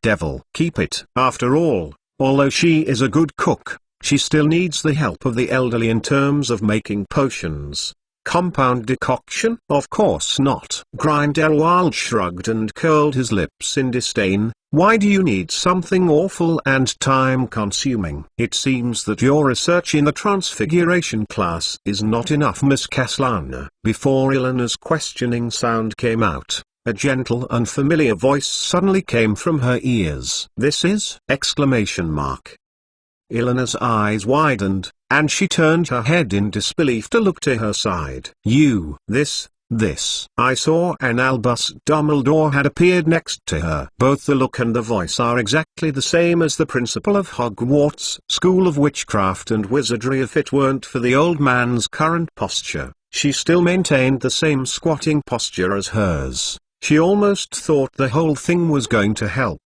devil. Keep it. After all, although she is a good cook, she still needs the help of the elderly in terms of making potions. Compound decoction? Of course not. Grindelwald shrugged and curled his lips in disdain. Why do you need something awful and time-consuming? It seems that your research in the Transfiguration class is not enough, Miss Castellana. Before Elena's questioning sound came out, a gentle and familiar voice suddenly came from her ears. "This is!" exclamation mark. Elena's eyes widened, and she turned her head in disbelief to look to her side. This. I saw an Albus Dumbledore had appeared next to her. Both the look and the voice are exactly the same as the principal of Hogwarts School of Witchcraft and Wizardry. If it weren't for the old man's current posture, she still maintained the same squatting posture as hers. She almost thought the whole thing was going to help.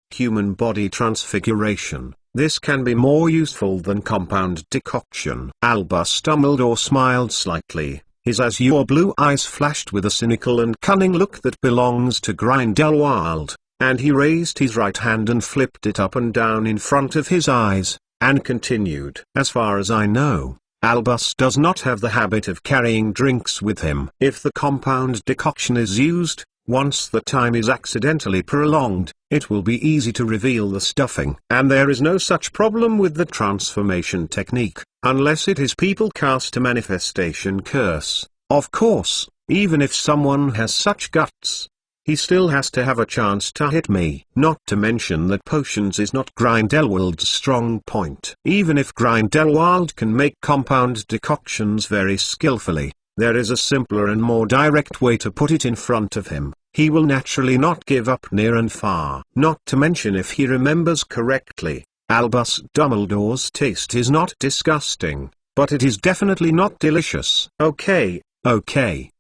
Human body transfiguration. This can be more useful than compound decoction. Albus Dumbledore smiled slightly. His azure blue eyes flashed with a cynical and cunning look that belongs to Grindelwald, and he raised his right hand and flipped it up and down in front of his eyes, and continued. As far as I know, Albus does not have the habit of carrying drinks with him. If the compound decoction is used, once the time is accidentally prolonged, it will be easy to reveal the stuffing. And there is no such problem with the transformation technique, unless it is people cast a manifestation curse. Of course, even if someone has such guts, he still has to have a chance to hit me. Not to mention that potions is not Grindelwald's strong point. Even if Grindelwald can make compound decoctions very skillfully, there is a simpler and more direct way to put it in front of him. He will naturally not give up near and far. Not to mention, if he remembers correctly, Albus Dumbledore's taste is not disgusting, but it is definitely not delicious. Okay,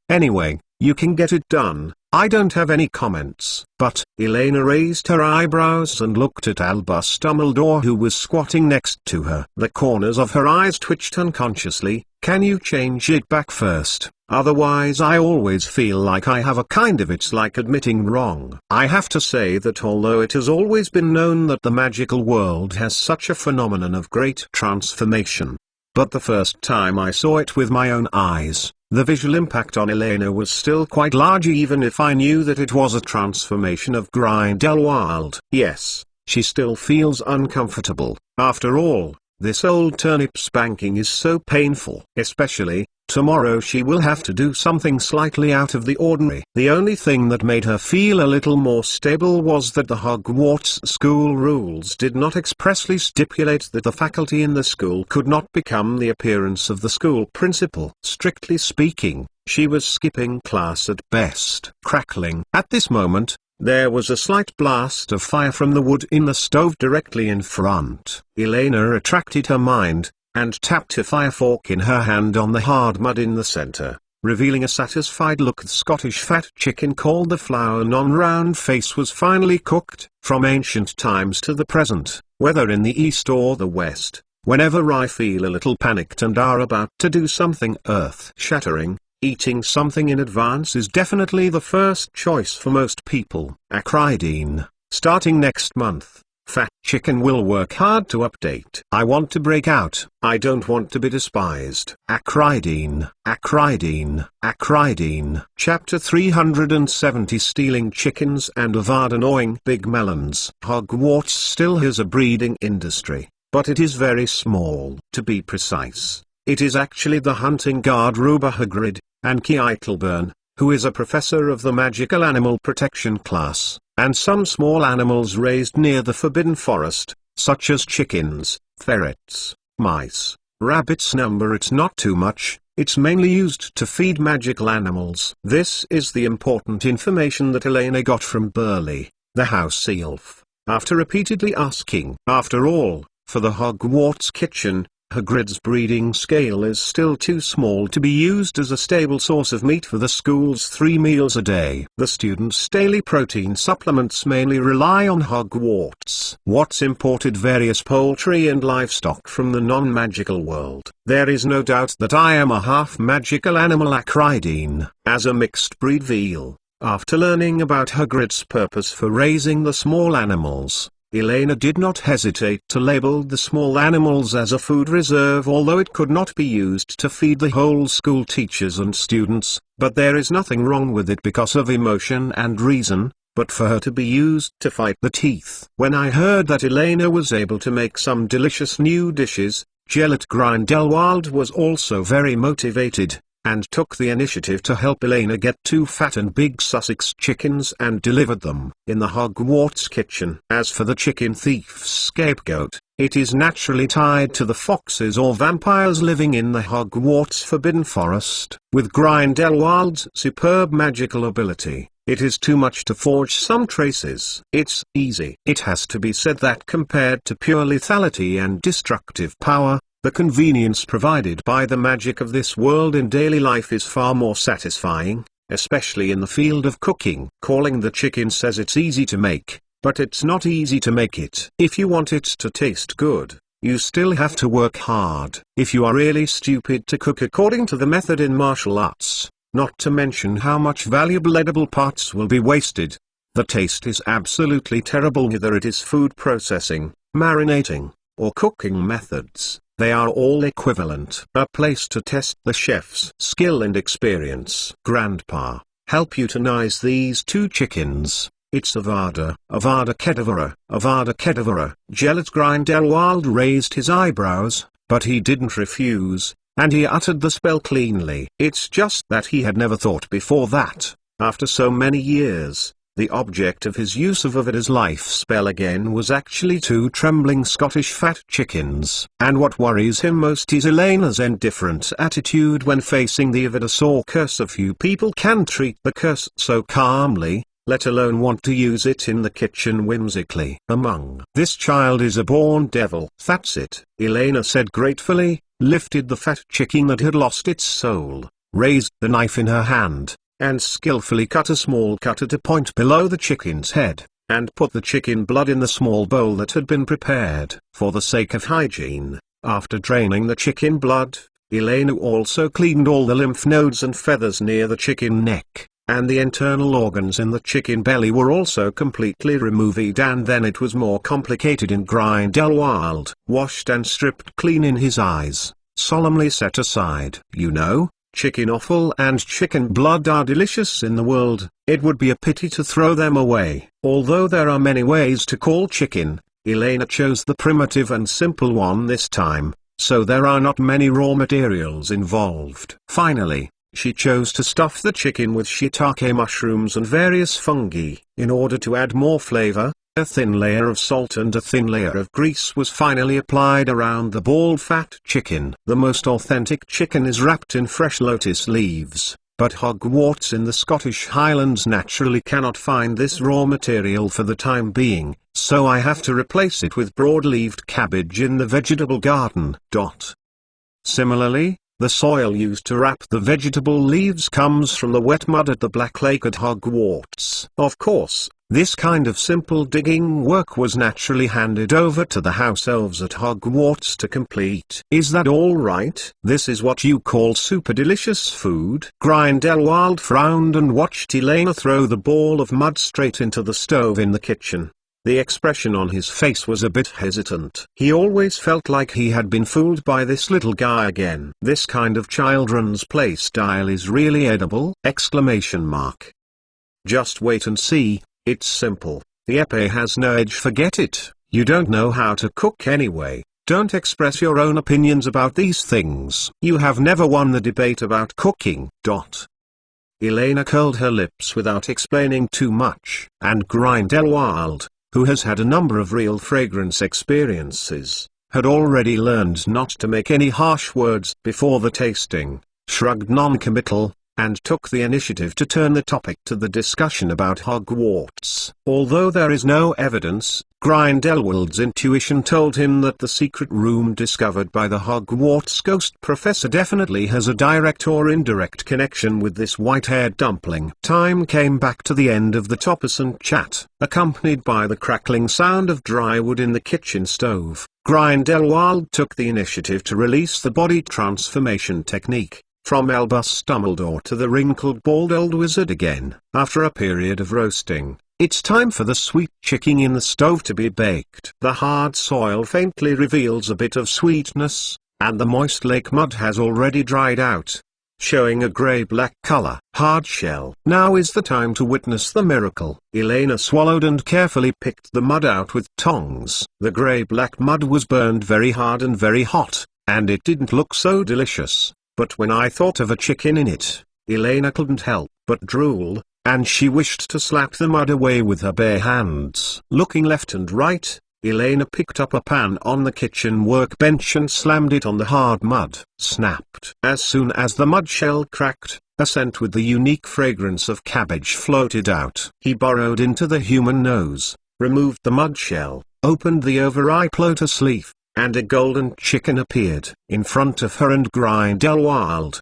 anyway, you can get it done. I don't have any comments. But Elena raised her eyebrows and looked at Albus Dumbledore, who was squatting next to her. The corners of her eyes twitched unconsciously. Can you change it back first? Otherwise I always feel like I have a kind of, it's like admitting wrong. I have to say that although it has always been known that the magical world has such a phenomenon of great transformation, but the first time I saw it with my own eyes, the visual impact on Elena was still quite large, even if I knew that it was a transformation of Grindelwald. Yes, she still feels uncomfortable. After all, this old turnip spanking is so painful. Especially, tomorrow she will have to do something slightly out of the ordinary. The only thing that made her feel a little more stable was that the Hogwarts school rules did not expressly stipulate that the faculty in the school could not become the appearance of the school principal. Strictly speaking, She was skipping class at best. Crackling. At this moment, there was a slight blast of fire from the wood in the stove directly in front. Elena attracted her mind, and tapped a fire fork in her hand on the hard mud in the center, revealing a satisfied look. The Scottish fat chicken called the flower non-round face was finally cooked. From ancient times to the present, whether in the east or the west, whenever I feel a little panicked and are about to do something earth-shattering, eating something in advance is definitely the first choice for most people. Acridine. Starting next month, Fat Chicken will work hard to update. I want to break out. I don't want to be despised. Acridine. Acridine. Acridine. Chapter 370 Stealing Chickens and Avada Gnawing Big Melons. Hogwarts still has a breeding industry, but it is very small. To be precise, it is actually the hunting guard Ruber Hagrid, and Keitelburn, who is a professor of the magical animal protection class, and some small animals raised near the Forbidden Forest, such as chickens, ferrets, mice, rabbits. Number it's not too much, it's mainly used to feed magical animals. This is the important information that Elena got from Burley, the house elf, after repeatedly asking. After all, for the Hogwarts kitchen, Hagrid's breeding scale is still too small to be used as a stable source of meat for the school's 3 meals a day. The students' daily protein supplements mainly rely on Hogwarts. What's imported various poultry and livestock from the non-magical world. There is no doubt that I am a half-magical animal. Acridine. As a mixed-breed veal, after learning about Hagrid's purpose for raising the small animals, Elena did not hesitate to label the small animals as a food reserve, although it could not be used to feed the whole school, teachers and students, but there is nothing wrong with it because of emotion and reason, but for her to be used to fight the teeth. When I heard that Elena was able to make some delicious new dishes, Gellet Grindelwald was also very motivated, and took the initiative to help Elena get 2 fat and big Sussex chickens and delivered them in the Hogwarts kitchen. As for the chicken thief's scapegoat, it is naturally tied to the foxes or vampires living in the Hogwarts Forbidden Forest. With Grindelwald's superb magical ability, it is too much to forge some traces. It's easy. It has to be said that compared to pure lethality and destructive power, the convenience provided by the magic of this world in daily life is far more satisfying, especially in the field of cooking. Calling the chicken says it's easy to make, but it's not easy to make it. If you want it to taste good, you still have to work hard. If you are really stupid to cook according to the method in martial arts, not to mention how much valuable edible parts will be wasted, the taste is absolutely terrible. Whether it is food processing, marinating, or cooking methods, they are all equivalent. A place to test the chef's skill and experience. Grandpa, help euthanize these 2 chickens. It's Avada Kedavra, Avada Kedavra. Gellet Grindelwald raised his eyebrows, but he didn't refuse, and he uttered the spell cleanly. It's just that he had never thought before that, after so many years, the object of his use of Avada's life spell again was actually 2 trembling Scottish fat chickens. And what worries him most is Elena's indifferent attitude when facing the Avada Saw curse. A few people can treat the curse so calmly, let alone want to use it in the kitchen whimsically. This child is a born devil. That's it, Elena said gratefully, lifted the fat chicken that had lost its soul, raised the knife in her hand, and skillfully cut a small cut at a point below the chicken's head, and put the chicken blood in the small bowl that had been prepared. For the sake of hygiene, after draining the chicken blood, Elena also cleaned all the lymph nodes and feathers near the chicken neck, and the internal organs in the chicken belly were also completely removed. And then it was more complicated in Grindelwald. Washed and stripped clean in his eyes, solemnly set aside. You know, chicken offal and chicken blood are delicious in the world, it would be a pity to throw them away. Although there are many ways to call chicken, Elena chose the primitive and simple one this time, so there are not many raw materials involved. Finally, she chose to stuff the chicken with shiitake mushrooms and various fungi. In order to add more flavor, a thin layer of salt and a thin layer of grease was finally applied around the bald fat chicken. The most authentic chicken is wrapped in fresh lotus leaves, but Hogwarts in the Scottish Highlands naturally cannot find this raw material for the time being, so I have to replace it with broad-leaved cabbage in the vegetable garden. Similarly, the soil used to wrap the vegetable leaves comes from the wet mud at the Black Lake at Hogwarts. Of course, this kind of simple digging work was naturally handed over to the house elves at Hogwarts to complete. Is that all right? This is what you call super delicious food? Grindelwald frowned and watched Elena throw the ball of mud straight into the stove in the kitchen. The expression on his face was a bit hesitant. He always felt like he had been fooled by this little guy again. This kind of children's play style is really edible! Just wait and see, it's simple. The epee has no edge. Forget it, you don't know how to cook anyway. Don't express your own opinions about these things. You have never won the debate about cooking. Elena curled her lips without explaining too much, and Grindelwald, who has had a number of real fragrance experiences, had already learned not to make any harsh words before the tasting, shrugged non-committal, and took the initiative to turn the topic to the discussion about Hogwarts. Although there is no evidence, Grindelwald's intuition told him that the secret room discovered by the Hogwarts ghost professor definitely has a direct or indirect connection with this white-haired dumpling. Time came back to the end of the Topperson chat, accompanied by the crackling sound of dry wood in the kitchen stove. Grindelwald took the initiative to release the body transformation technique. From Albus Dumbledore to the wrinkled bald old wizard again. After a period of roasting, it's time for the sweet chicken in the stove to be baked. The hard soil faintly reveals a bit of sweetness, and the moist lake mud has already dried out, showing a grey-black color. Hard shell. Now is the time to witness the miracle. Elena swallowed and carefully picked the mud out with tongs. The grey-black mud was burned very hard and very hot, and it didn't look so delicious. But when I thought of a chicken in it, Elena couldn't help but drool, and she wished to slap the mud away with her bare hands. Looking left and right, Elena picked up a pan on the kitchen workbench and slammed it on the hard mud. Snapped. As soon as the mud shell cracked, a scent with the unique fragrance of cabbage floated out. He burrowed into the human nose, removed the mud shell, opened the overripe lotus leaf, and a golden chicken appeared in front of her and Grindelwald.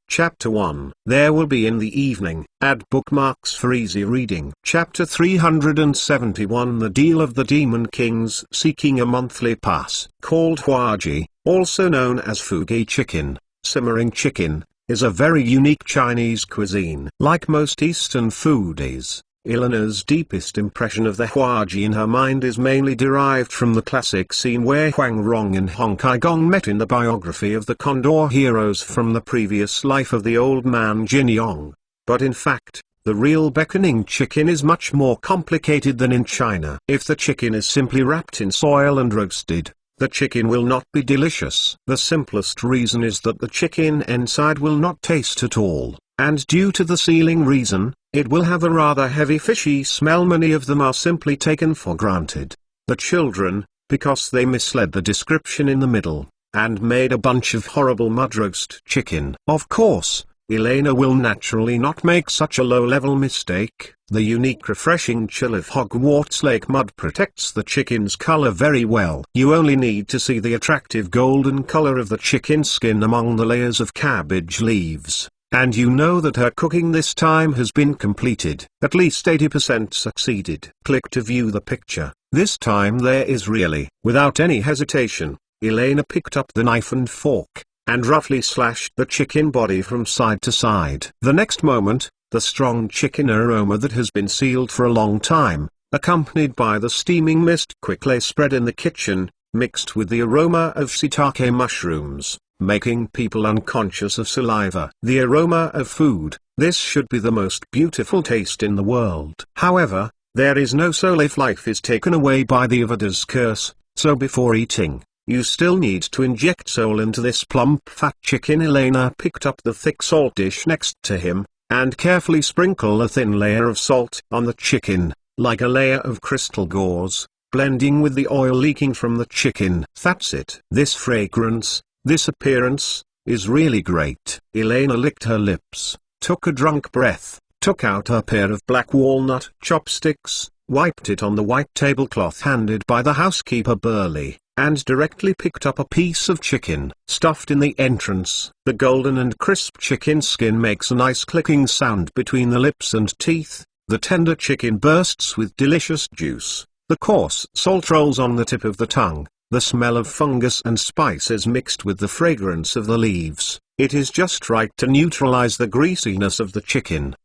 Chapter 1. There will be in the evening. Add bookmarks for easy reading. Chapter 371. The Deal of the Demon Kings. Seeking a monthly pass. Called huaji, also known as fugi chicken, simmering chicken, is a very unique Chinese cuisine. Like most Eastern foodies, Elena's deepest impression of the huaji in her mind is mainly derived from the classic scene where Huang Rong and Hong Kai Gong met in the biography of the Condor heroes from the previous life of the old man Jin Yong. But in fact, the real beckoning chicken is much more complicated than in China. If the chicken is simply wrapped in soil and roasted, the chicken will not be delicious. The simplest reason is that the chicken inside will not taste at all, and due to the sealing reason, it will have a rather heavy fishy smell. Many of them are simply taken for granted. The children, because they misled the description in the middle, and made a bunch of horrible mud roast chicken. Of course, Elena will naturally not make such a low-level mistake. The unique refreshing chill of Hogwarts Lake mud protects the chicken's color very well. You only need to see the attractive golden color of the chicken skin among the layers of cabbage leaves, and you know that her cooking this time has been completed. At least 80% succeeded. Click to view the picture. This time there is really. Without any hesitation, Elena picked up the knife and fork, and roughly slashed the chicken body from side to side. The next moment, the strong chicken aroma that has been sealed for a long time, accompanied by the steaming mist quickly spread in the kitchen, mixed with the aroma of shiitake mushrooms, making people unconscious of saliva. The aroma of food. This should be the most beautiful taste in the world. However, there is no soul if life is taken away by the Avadar's curse, so before eating, you still need to inject soul into this plump fat chicken. Elena picked up the thick salt dish next to him, and carefully sprinkle a thin layer of salt on the chicken, like a layer of crystal gauze, blending with the oil leaking from the chicken. That's it. This fragrance, this appearance, is really great. Elena licked her lips, took a drunk breath, took out a pair of black walnut chopsticks, wiped it on the white tablecloth handed by the housekeeper Burley, and directly picked up a piece of chicken, stuffed in the entrance. The golden and crisp chicken skin makes a nice clicking sound between the lips and teeth, the tender chicken bursts with delicious juice, the coarse salt rolls on the tip of the tongue, the smell of fungus and spices mixed with the fragrance of the leaves. It is just right to neutralize the greasiness of the chicken.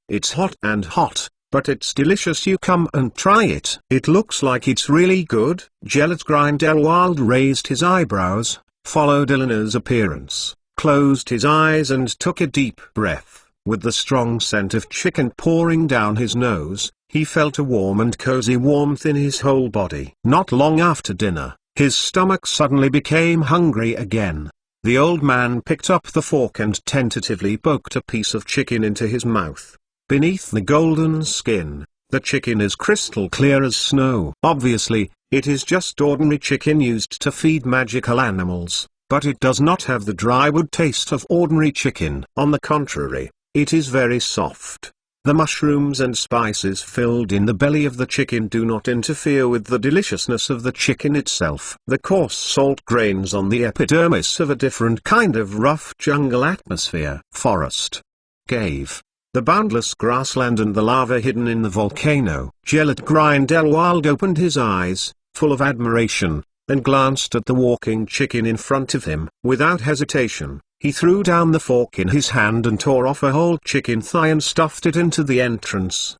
It's hot and hot, but it's delicious. You come and try it. It looks like it's really good. Grindelwald raised his eyebrows, followed Eleanor's appearance, closed his eyes and took a deep breath. With the strong scent of chicken pouring down his nose, he felt a warm and cozy warmth in his whole body. Not long after dinner, his stomach suddenly became hungry again. The old man picked up the fork and tentatively poked a piece of chicken into his mouth. Beneath the golden skin, the chicken is crystal clear as snow. Obviously, it is just ordinary chicken used to feed magical animals, but it does not have the dry wood taste of ordinary chicken. On the contrary, it is very soft. The mushrooms and spices filled in the belly of the chicken do not interfere with the deliciousness of the chicken itself. The coarse salt grains on the epidermis of a different kind of rough jungle atmosphere. Forest. Cave. The boundless grassland and the lava hidden in the volcano. Grindelwald opened his eyes, full of admiration, and glanced at the walking chicken in front of him. Without hesitation, he threw down the fork in his hand and tore off a whole chicken thigh and stuffed it into the entrance.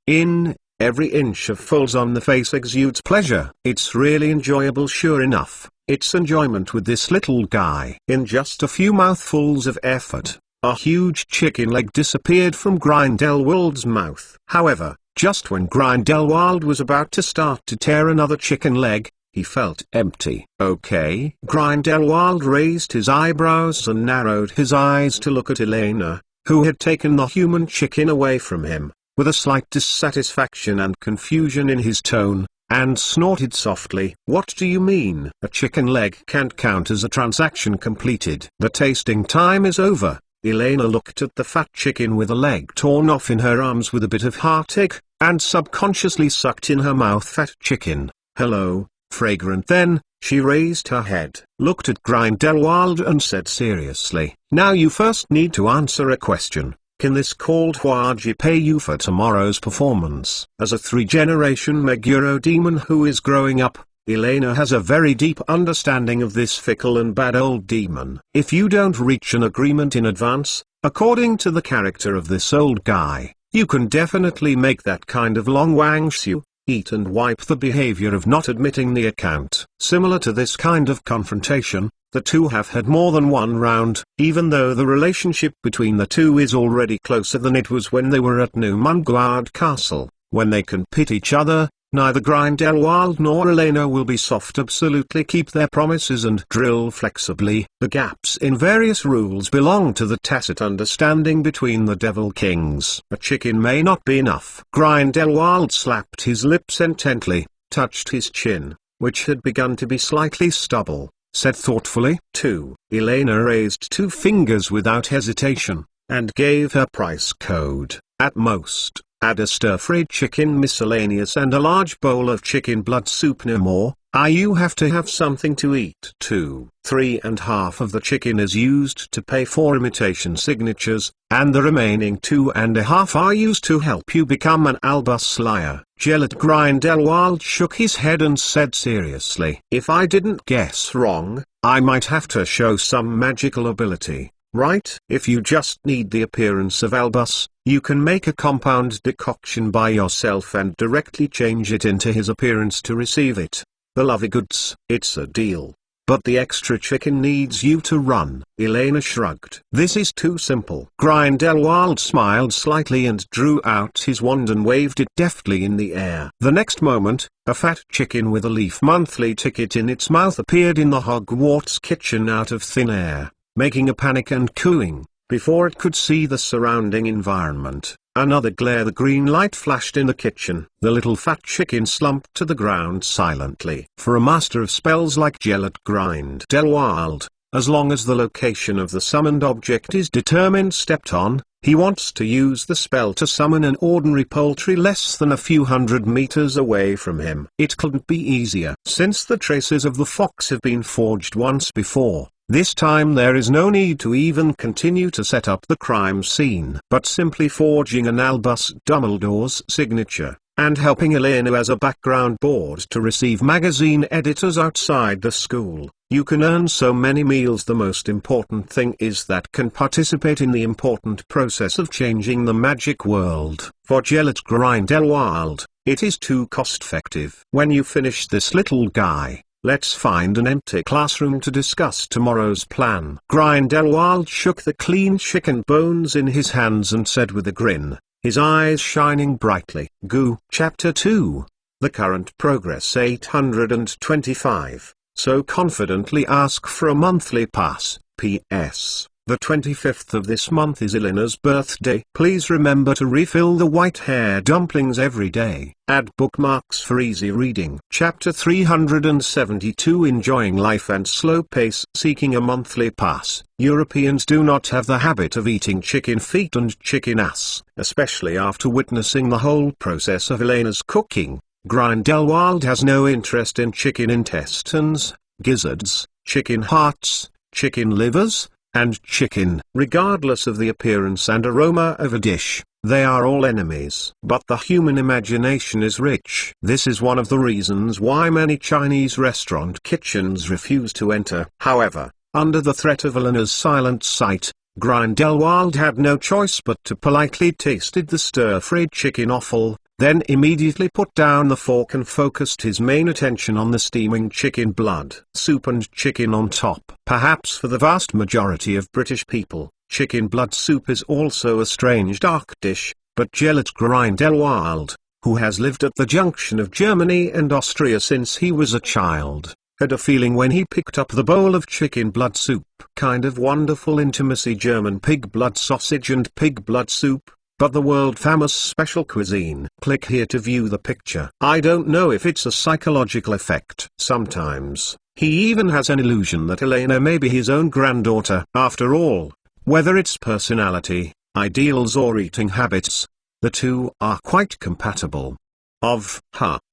Every inch of folds on the face exudes pleasure. It's really enjoyable. Sure enough, it's enjoyment with this little guy. In just a few mouthfuls of effort, a huge chicken leg disappeared from Grindelwald's mouth. However, just when Grindelwald was about to start to tear another chicken leg, he felt empty. Okay. Grindelwald raised his eyebrows and narrowed his eyes to look at Elena, who had taken the human chicken away from him, with a slight dissatisfaction and confusion in his tone, and snorted softly. What do you mean? A chicken leg can't count as a transaction completed. The tasting time is over. Elena looked at the fat chicken with a leg torn off in her arms with a bit of heartache, and subconsciously sucked in her mouth. Fat chicken. Hello. Fragrant. Then, she raised her head, looked at Grindelwald and said seriously, now you first need to answer a question. Can this called Huaji pay you for tomorrow's performance? As a 3-generation Meguro demon who is growing up, Elena has a very deep understanding of this fickle and bad old demon. If you don't reach an agreement in advance, according to the character of this old guy, you can definitely make that kind of long wangshu, eat and wipe the behavior of not admitting the account. Similar to this kind of confrontation, the two have had more than one round, even though the relationship between the two is already closer than it was when they were at New Mungard Castle. When they can pit each other, neither Grindelwald nor Elena will be soft. Absolutely keep their promises and drill flexibly. The gaps in various rules belong to the tacit understanding between the Devil Kings. A chicken may not be enough. Grindelwald slapped his lips intently, touched his chin, which had begun to be slightly stubble, said thoughtfully. 2. Elena raised 2 fingers without hesitation, and gave her price code. At most, add a stir-fried chicken miscellaneous and a large bowl of chicken blood soup. No more. You have to have something to eat. 2. 3.5 of the chicken is used to pay for imitation signatures, and the remaining 2.5 are used to help you become an albus liar. Grindelwald shook his head and said seriously, if I didn't guess wrong, I might have to show some magical ability, right? If you just need the appearance of albus, you can make a compound decoction by yourself and directly change it into his appearance to receive it. The Lovegoods. It's a deal. But the extra chicken needs you to run. Elena shrugged. This is too simple. Grindelwald smiled slightly and drew out his wand and waved it deftly in the air. The next moment, a fat chicken with a leaf monthly ticket in its mouth appeared in the Hogwarts kitchen out of thin air, making a panic and cooing, before it could see the surrounding environment. Another glare. The green light flashed in the kitchen. The little fat chicken slumped to the ground silently. For a master of spells like Grindelwald, as long as the location of the summoned object is determined stepped on. He wants to use the spell to summon an ordinary poultry less than a few hundred meters away from him. It couldn't be easier. Since the traces of the fox have been forged once before, this time there is no need to even continue to set up the crime scene, but simply forging an Albus Dumbledore's signature, and helping Elena as a background board to receive magazine editors outside the school. You can earn so many meals. The most important thing is that can participate in the important process of changing the magic world. For Gellert Grindelwald, it is too cost-effective. When you finish this little guy, let's find an empty classroom to discuss tomorrow's plan. Grindelwald shook the clean chicken bones in his hands and said with a grin, his eyes shining brightly, "Goo." Chapter 2. The current progress 825. So confidently ask for a monthly pass. P.S. The 25th of this month is Elena's birthday. Please remember to refill the white hair dumplings every day. Add bookmarks for easy reading. Chapter 372. Enjoying life and slow pace. Seeking a monthly pass. Europeans do not have the habit of eating chicken feet and chicken ass, especially after witnessing the whole process of Elena's cooking. Grindelwald has no interest in chicken intestines, gizzards, chicken hearts, chicken livers, and chicken. Regardless of the appearance and aroma of a dish, they are all enemies. But the human imagination is rich. This is one of the reasons why many Chinese restaurant kitchens refuse to enter. However, under the threat of Elena's silent sight, Grindelwald had no choice but to politely tasted the stir-fried chicken offal, then immediately put down the fork and focused his main attention on the steaming chicken blood soup and chicken on top. Perhaps for the vast majority of British people, chicken blood soup is also a strange dark dish, but Gellert Grindelwald, who has lived at the junction of Germany and Austria since he was a child, had a feeling when he picked up the bowl of chicken blood soup. Kind of wonderful intimacy. German pig blood sausage and pig blood soup, but the world-famous special cuisine. Click here to view the picture. I don't know if it's a psychological effect. Sometimes, he even has an illusion that Elena may be his own granddaughter. After all, whether it's personality, ideals or eating habits, the two are quite compatible.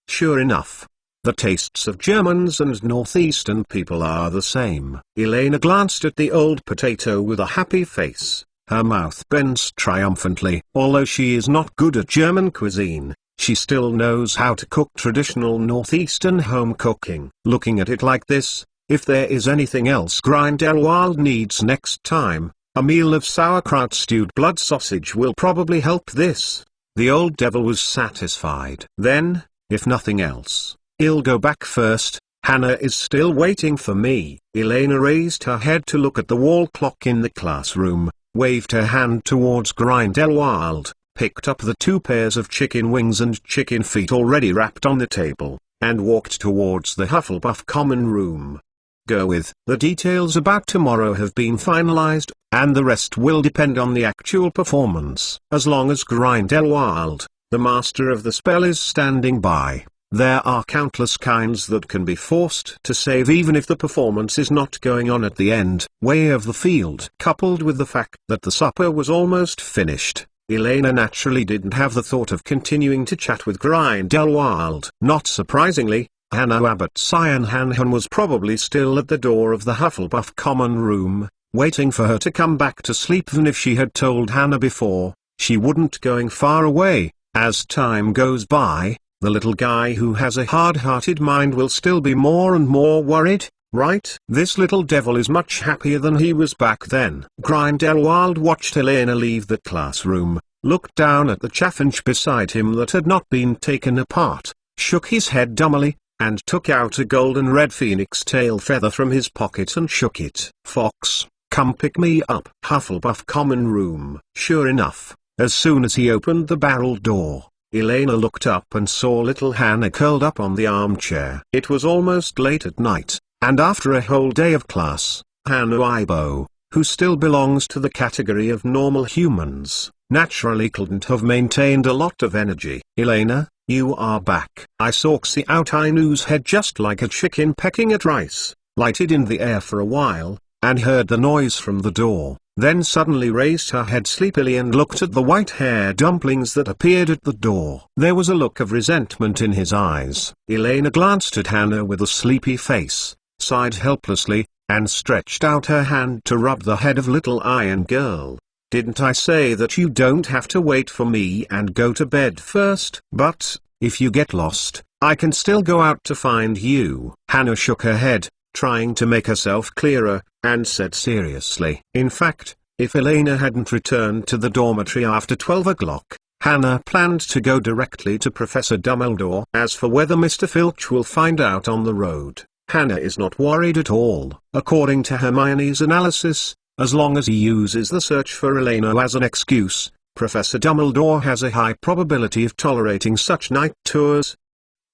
Sure enough, the tastes of Germans and Northeastern people are the same. Elena glanced at the old potato with a happy face. Her mouth bends triumphantly. Although she is not good at German cuisine, she still knows how to cook traditional Northeastern home cooking. Looking at it like this, if there is anything else Grindelwald needs next time, a meal of sauerkraut stewed blood sausage will probably help this. The old devil was satisfied. Then, if nothing else, I'll go back first. Hannah is still waiting for me. Elena raised her head to look at the wall clock in the classroom, waved her hand towards Grindelwald, picked up the 2 pairs of chicken wings and chicken feet already wrapped on the table, and walked towards the Hufflepuff common room. Go with. The details about tomorrow have been finalized, and the rest will depend on the actual performance. As long as Grindelwald, the master of the spell, is standing by, there are countless kinds that can be forced to save even if the performance is not going on at the end. Way of the field. Coupled with the fact that the supper was almost finished, Elena naturally didn't have the thought of continuing to chat with Grindelwald. Not surprisingly, Hannah Abbott Cyan Hanhan was probably still at the door of the Hufflepuff common room, waiting for her to come back to sleep. Even if she had told Hannah before, she wouldn't going far away. As time goes by, the little guy who has a hard-hearted mind will still be more and more worried, right? This little devil is much happier than he was back then. Grindelwald watched Elena leave the classroom, looked down at the chaffinch beside him that had not been taken apart, shook his head dumbly, and took out a golden red phoenix tail feather from his pocket and shook it. Fox, come pick me up. Hufflepuff common room. Sure enough, as soon as he opened the barrel door, Elena looked up and saw little Hannah curled up on the armchair. It was almost late at night, and after a whole day of class, Hannah Ibo, who still belongs to the category of normal humans, naturally couldn't have maintained a lot of energy. Elena, you are back. I saw Xiao Tainu's head just like a chicken pecking at rice, lighted in the air for a while, and heard the noise from the door, then suddenly raised her head sleepily and looked at the white hair dumplings that appeared at the door. There was a look of resentment in his eyes. Elena glanced at Hannah with a sleepy face, sighed helplessly, and stretched out her hand to rub the head of little Iron Girl. "Didn't I say that you don't have to wait for me and go to bed first? But, if you get lost, I can still go out to find you." Hannah shook her head, trying to make herself clearer, and said seriously. In fact, if Elena hadn't returned to the dormitory after 12 o'clock, Hannah planned to go directly to Professor Dumbledore. As for whether Mr. Filch will find out on the road, Hannah is not worried at all. According to Hermione's analysis, as long as he uses the search for Elena as an excuse, Professor Dumbledore has a high probability of tolerating such night tours.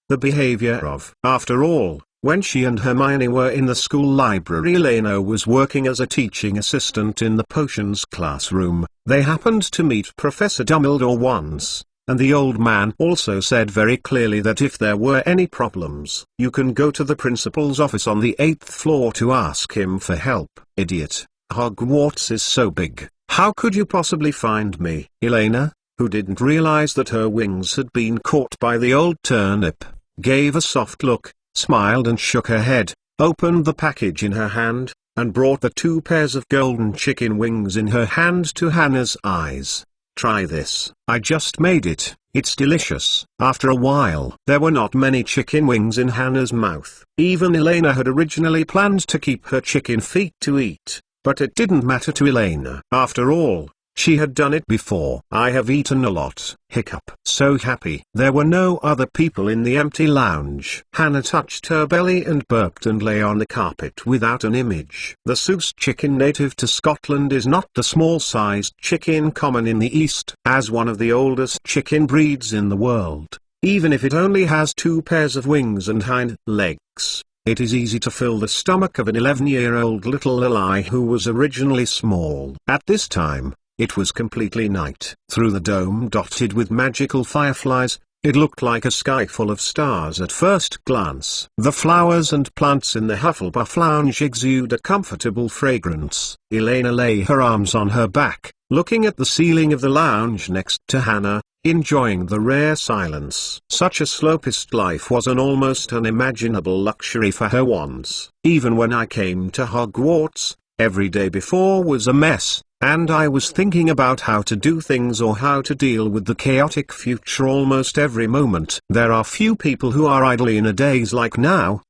The behavior of, after all, when she and Hermione were in the school library, Elena was working as a teaching assistant in the potions classroom. They happened to meet Professor Dumbledore once, and the old man also said very clearly that if there were any problems, you can go to the principal's office on the 8th floor to ask him for help. Idiot. Hogwarts is so big, how could you possibly find me? Elena, who didn't realize that her wings had been caught by the old turnip, gave a soft look, smiled and shook her head, opened the package in her hand, and brought the 2 pairs of golden chicken wings in her hand to Hannah's eyes. "Try this. I just made it. It's delicious." After a while, there were not many chicken wings in Hannah's mouth. Even Elena had originally planned to keep her chicken feet to eat, but it didn't matter to Elena. After all, she had done it before. "I have eaten a lot." Hiccup. So happy. There were no other people in the empty lounge. Hannah touched her belly and burped and lay on the carpet without an image. The Seuss chicken native to Scotland is not the small-sized chicken common in the East. As one of the oldest chicken breeds in the world, even if it only has 2 pairs of wings and hind legs, it is easy to fill the stomach of an 11-year-old little Lily who was originally small. At this time, it was completely night. Through the dome dotted with magical fireflies, it looked like a sky full of stars at first glance. The flowers and plants in the Hufflepuff lounge exude a comfortable fragrance. Elena lay her arms on her back, looking at the ceiling of the lounge next to Hannah, enjoying the rare silence. Such a slow-paced life was an almost unimaginable luxury for her once. Even when I came to Hogwarts, every day before was a mess, and I was thinking about how to do things or how to deal with the chaotic future almost every moment. There are few people who are idle in a days like now.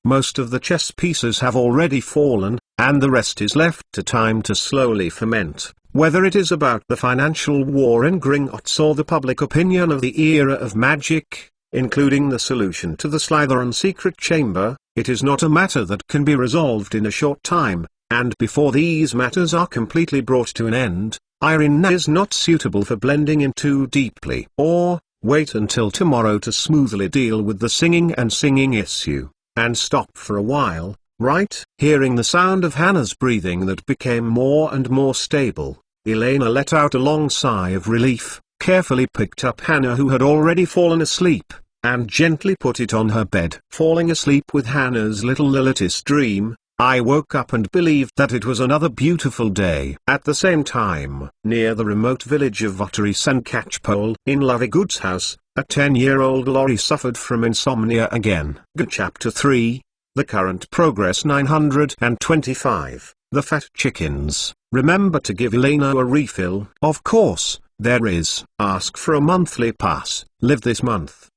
Most of the chess pieces have already fallen, and the rest is left to time to slowly ferment. Whether it is about the financial war in Gringotts or the public opinion of the era of magic, including the solution to the Slytherin secret chamber, it is not a matter that can be resolved in a short time. And before these matters are completely brought to an end, Irene is not suitable for blending in too deeply. Or, wait until tomorrow to smoothly deal with the singing issue, and stop for a while, right? Hearing the sound of Hannah's breathing that became more and more stable, Elena let out a long sigh of relief, carefully picked up Hannah who had already fallen asleep, and gently put it on her bed. Falling asleep with Hannah's little Lilith's dream, I woke up and believed that it was another beautiful day. At the same time, near the remote village of Catchpole, in Lovegoods' house, a 10-year-old Laurie suffered from insomnia again. Chapter 3, The Current Progress 925, The Fat Chickens. Remember to give Elena a refill. Of course, there is. Ask for a monthly pass. Live this month.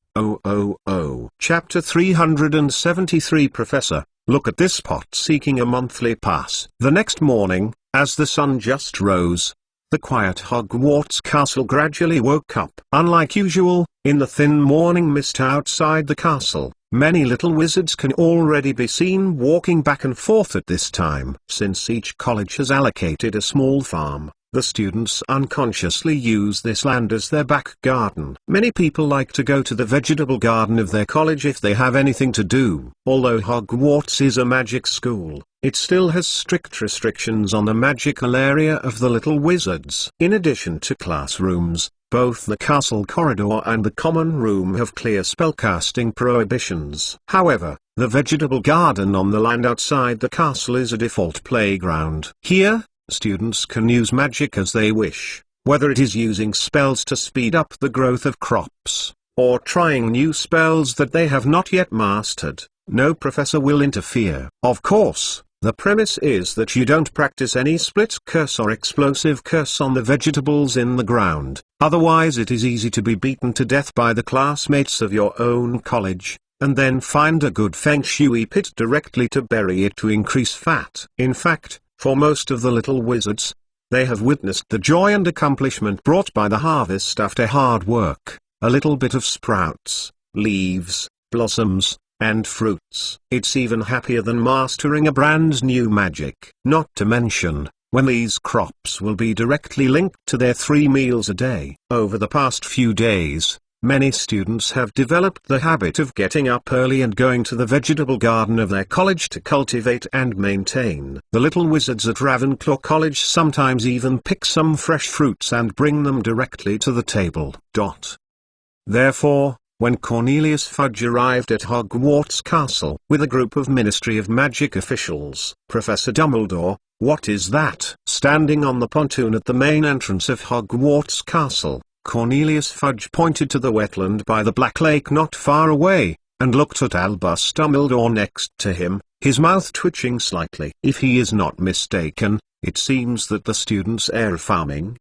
Chapter 373 Professor, look at this pot seeking a monthly pass. The next morning, as the sun just rose, the quiet Hogwarts castle gradually woke up. Unlike usual, in the thin morning mist outside the castle, many little wizards can already be seen walking back and forth at this time. Since each college has allocated a small farm, the students unconsciously use this land as their back garden. Many people like to go to the vegetable garden of their college if they have anything to do. Although Hogwarts is a magic school, it still has strict restrictions on the magical area of the little wizards. In addition to classrooms, both the castle corridor and the common room have clear spellcasting prohibitions. However, The vegetable garden on the land outside the castle is a default playground. Here, students can use magic as they wish, whether it is using spells to speed up the growth of crops, or trying new spells that they have not yet mastered. No professor will interfere. Of course, the premise is that you don't practice any split curse or explosive curse on the vegetables in the ground, otherwise it is easy to be beaten to death by the classmates of your own college, and then find a good feng shui pit directly to bury it to increase fat. In fact, for most of the little wizards, they have witnessed the joy and accomplishment brought by the harvest after hard work, a little bit of sprouts, leaves, blossoms, and fruits. It's even happier than mastering a brand new magic. Not to mention, when these crops will be directly linked to their 3 meals a day. Over the past few days, many students have developed the habit of getting up early and going to the vegetable garden of their college to cultivate and maintain. The little wizards at Ravenclaw College sometimes even pick some fresh fruits and bring them directly to the table. Therefore, when Cornelius Fudge arrived at Hogwarts Castle with a group of Ministry of Magic officials, Professor Dumbledore, what is that? Standing on the pontoon at the main entrance of Hogwarts Castle, Cornelius Fudge pointed to the wetland by the Black Lake not far away, and looked at Albus Dumbledore next to him, his mouth twitching slightly. If he is not mistaken, it seems that the students are farming!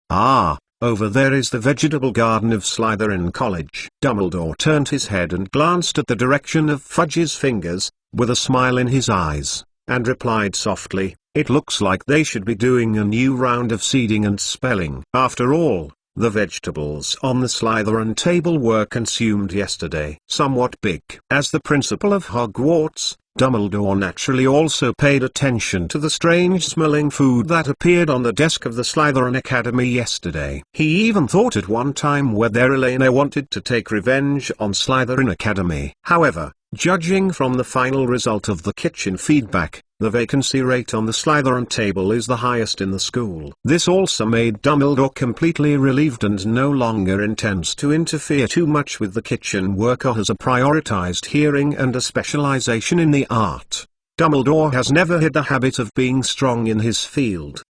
Ah, over there is the vegetable garden of Slytherin College. Dumbledore turned his head and glanced at the direction of Fudge's fingers, with a smile in his eyes, and replied softly, "It looks like they should be doing a new round of seeding and spelling." After all, the vegetables on the Slytherin table were consumed yesterday. Somewhat big. As the principal of Hogwarts, Dumbledore naturally also paid attention to the strange-smelling food that appeared on the desk of the Slytherin Academy yesterday. He even thought at one time whether Elena wanted to take revenge on Slytherin Academy. However, judging from the final result of the kitchen feedback, the vacancy rate on the Slytherin table is the highest in the school. This also made Dumbledore completely relieved and no longer intends to interfere too much with the kitchen work or has a prioritized hearing and a specialization in the art. Dumbledore has never had the habit of being strong in his field.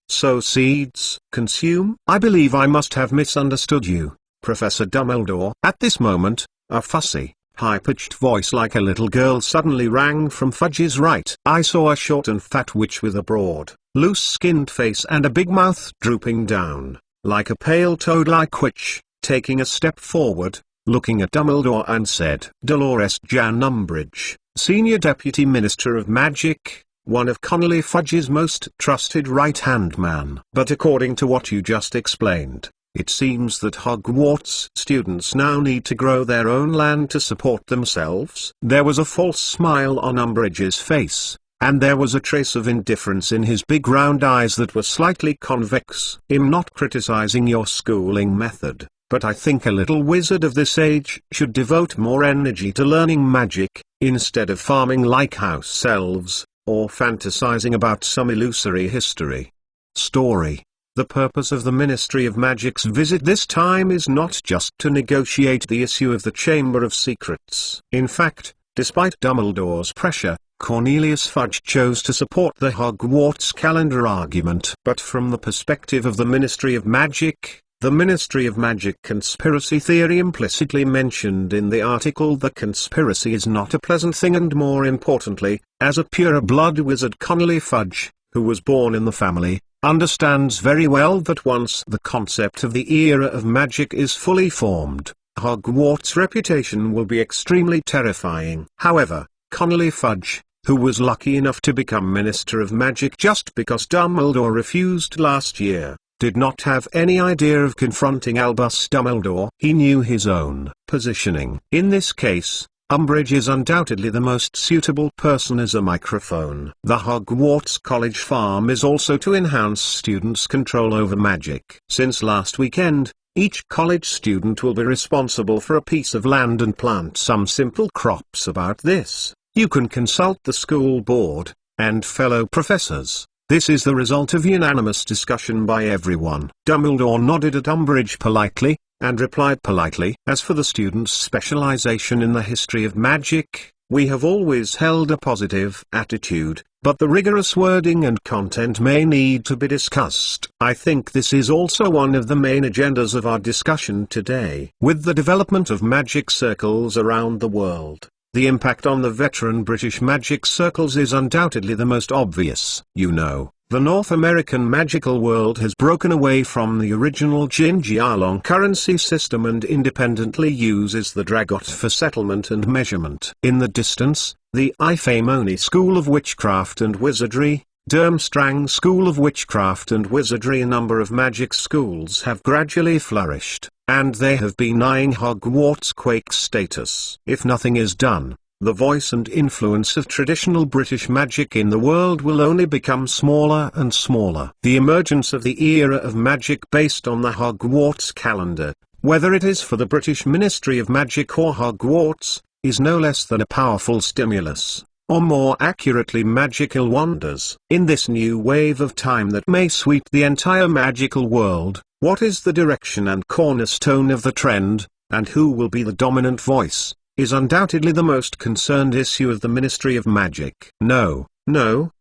Sow seeds, consume? I believe I must have misunderstood you, Professor Dumbledore. At this moment, a fussy, high-pitched voice like a little girl suddenly rang from Fudge's right. I saw a short and fat witch with a broad, loose-skinned face and a big mouth drooping down, like a pale toad-like witch, taking a step forward, looking at Dumbledore and said, "Dolores Jan Umbridge, Senior Deputy Minister of Magic, one of Connolly Fudge's most trusted right-hand man." But according to what you just explained, it seems that Hogwarts students now need to grow their own land to support themselves. There was a false smile on Umbridge's face, and there was a trace of indifference in his big round eyes that were slightly convex. "I'm not criticizing your schooling method, but I think a little wizard of this age should devote more energy to learning magic, instead of farming like house elves, or fantasizing about some illusory history. Story. The purpose of the Ministry of Magic's visit this time is not just to negotiate the issue of the Chamber of Secrets. In fact, despite Dumbledore's pressure, Cornelius Fudge chose to support the Hogwarts calendar argument. But from the perspective of the Ministry of Magic, the Ministry of Magic conspiracy theory implicitly mentioned in the article, the conspiracy is not a pleasant thing, and more importantly, as a pure-blood wizard, Connolly Fudge, who was born in the family, understands very well that once the concept of the era of magic is fully formed, Hogwarts' reputation will be extremely terrifying. However, Connolly Fudge, who was lucky enough to become Minister of Magic just because Dumbledore refused last year, did not have any idea of confronting Albus Dumbledore. He knew his own positioning. In this case, Umbridge is undoubtedly the most suitable person as a microphone. The Hogwarts College farm is also to enhance students' control over magic. Since last weekend, each college student will be responsible for a piece of land and plant some simple crops. About this, you can consult the school board and fellow professors. This is the result of unanimous discussion by everyone. Dumbledore nodded at Umbridge politely, and replied politely. As for the students' specialization in the history of magic, we have always held a positive attitude, but the rigorous wording and content may need to be discussed. I think this is also one of the main agendas of our discussion today. With the development of magic circles around the world, the impact on the veteran British magic circles is undoubtedly the most obvious. You know, the North American magical world has broken away from the original Jinjialong currency system and independently uses the Dragot for settlement and measurement. In the distance, the Ifamoni School of Witchcraft and Wizardry, Durmstrang School of Witchcraft and Wizardry, a number of magic schools have gradually flourished, and they have been eyeing Hogwarts quake status. If nothing is done, the voice and influence of traditional British magic in the world will only become smaller and smaller. The emergence of the era of magic based on the Hogwarts calendar, whether it is for the British Ministry of Magic or Hogwarts, is no less than a powerful stimulus, or more accurately magical wonders. In this new wave of time that may sweep the entire magical world, what is the direction and cornerstone of the trend, and who will be the dominant voice, is undoubtedly the most concerned issue of the Ministry of Magic. No,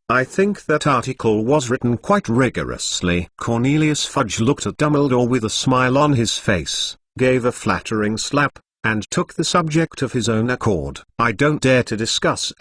I think that article was written quite rigorously. Cornelius Fudge looked at Dumbledore with a smile on his face, gave a flattering slap, and took the subject of his own accord. I don't dare to discuss.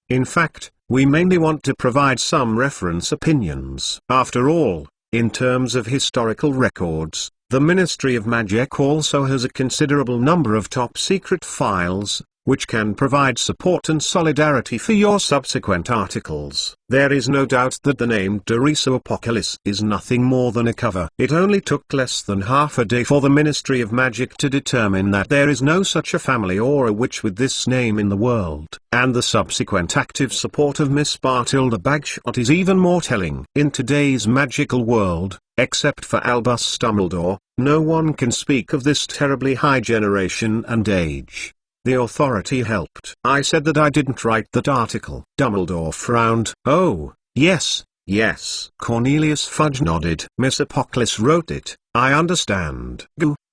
In fact, we mainly want to provide some reference opinions. After all, in terms of historical records, the Ministry of Magic also has a considerable number of top-secret files, which can provide support and solidarity for your subsequent articles. There is no doubt that the name Apocalypse is nothing more than a cover. It only took less than half a day for the Ministry of Magic to determine that there is no such a family or a witch with this name in the world, and the subsequent active support of Miss Bartilda Bagshot is even more telling. In today's magical world, except for Albus Dumbledore, no one can speak of this terribly high generation and age. The authority helped. I said that I didn't write that article. Dumbledore frowned. Oh, yes. Cornelius Fudge nodded. Miss Apocalypse wrote it, I understand.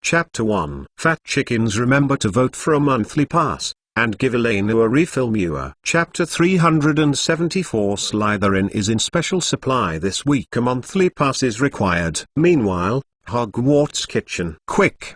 Chapter 1. Fat chickens remember to vote for a monthly pass, and give Elena a refill Muir. Chapter 374. Slytherin is in special supply this week. A monthly pass is required. Meanwhile, Hogwarts kitchen. Quick,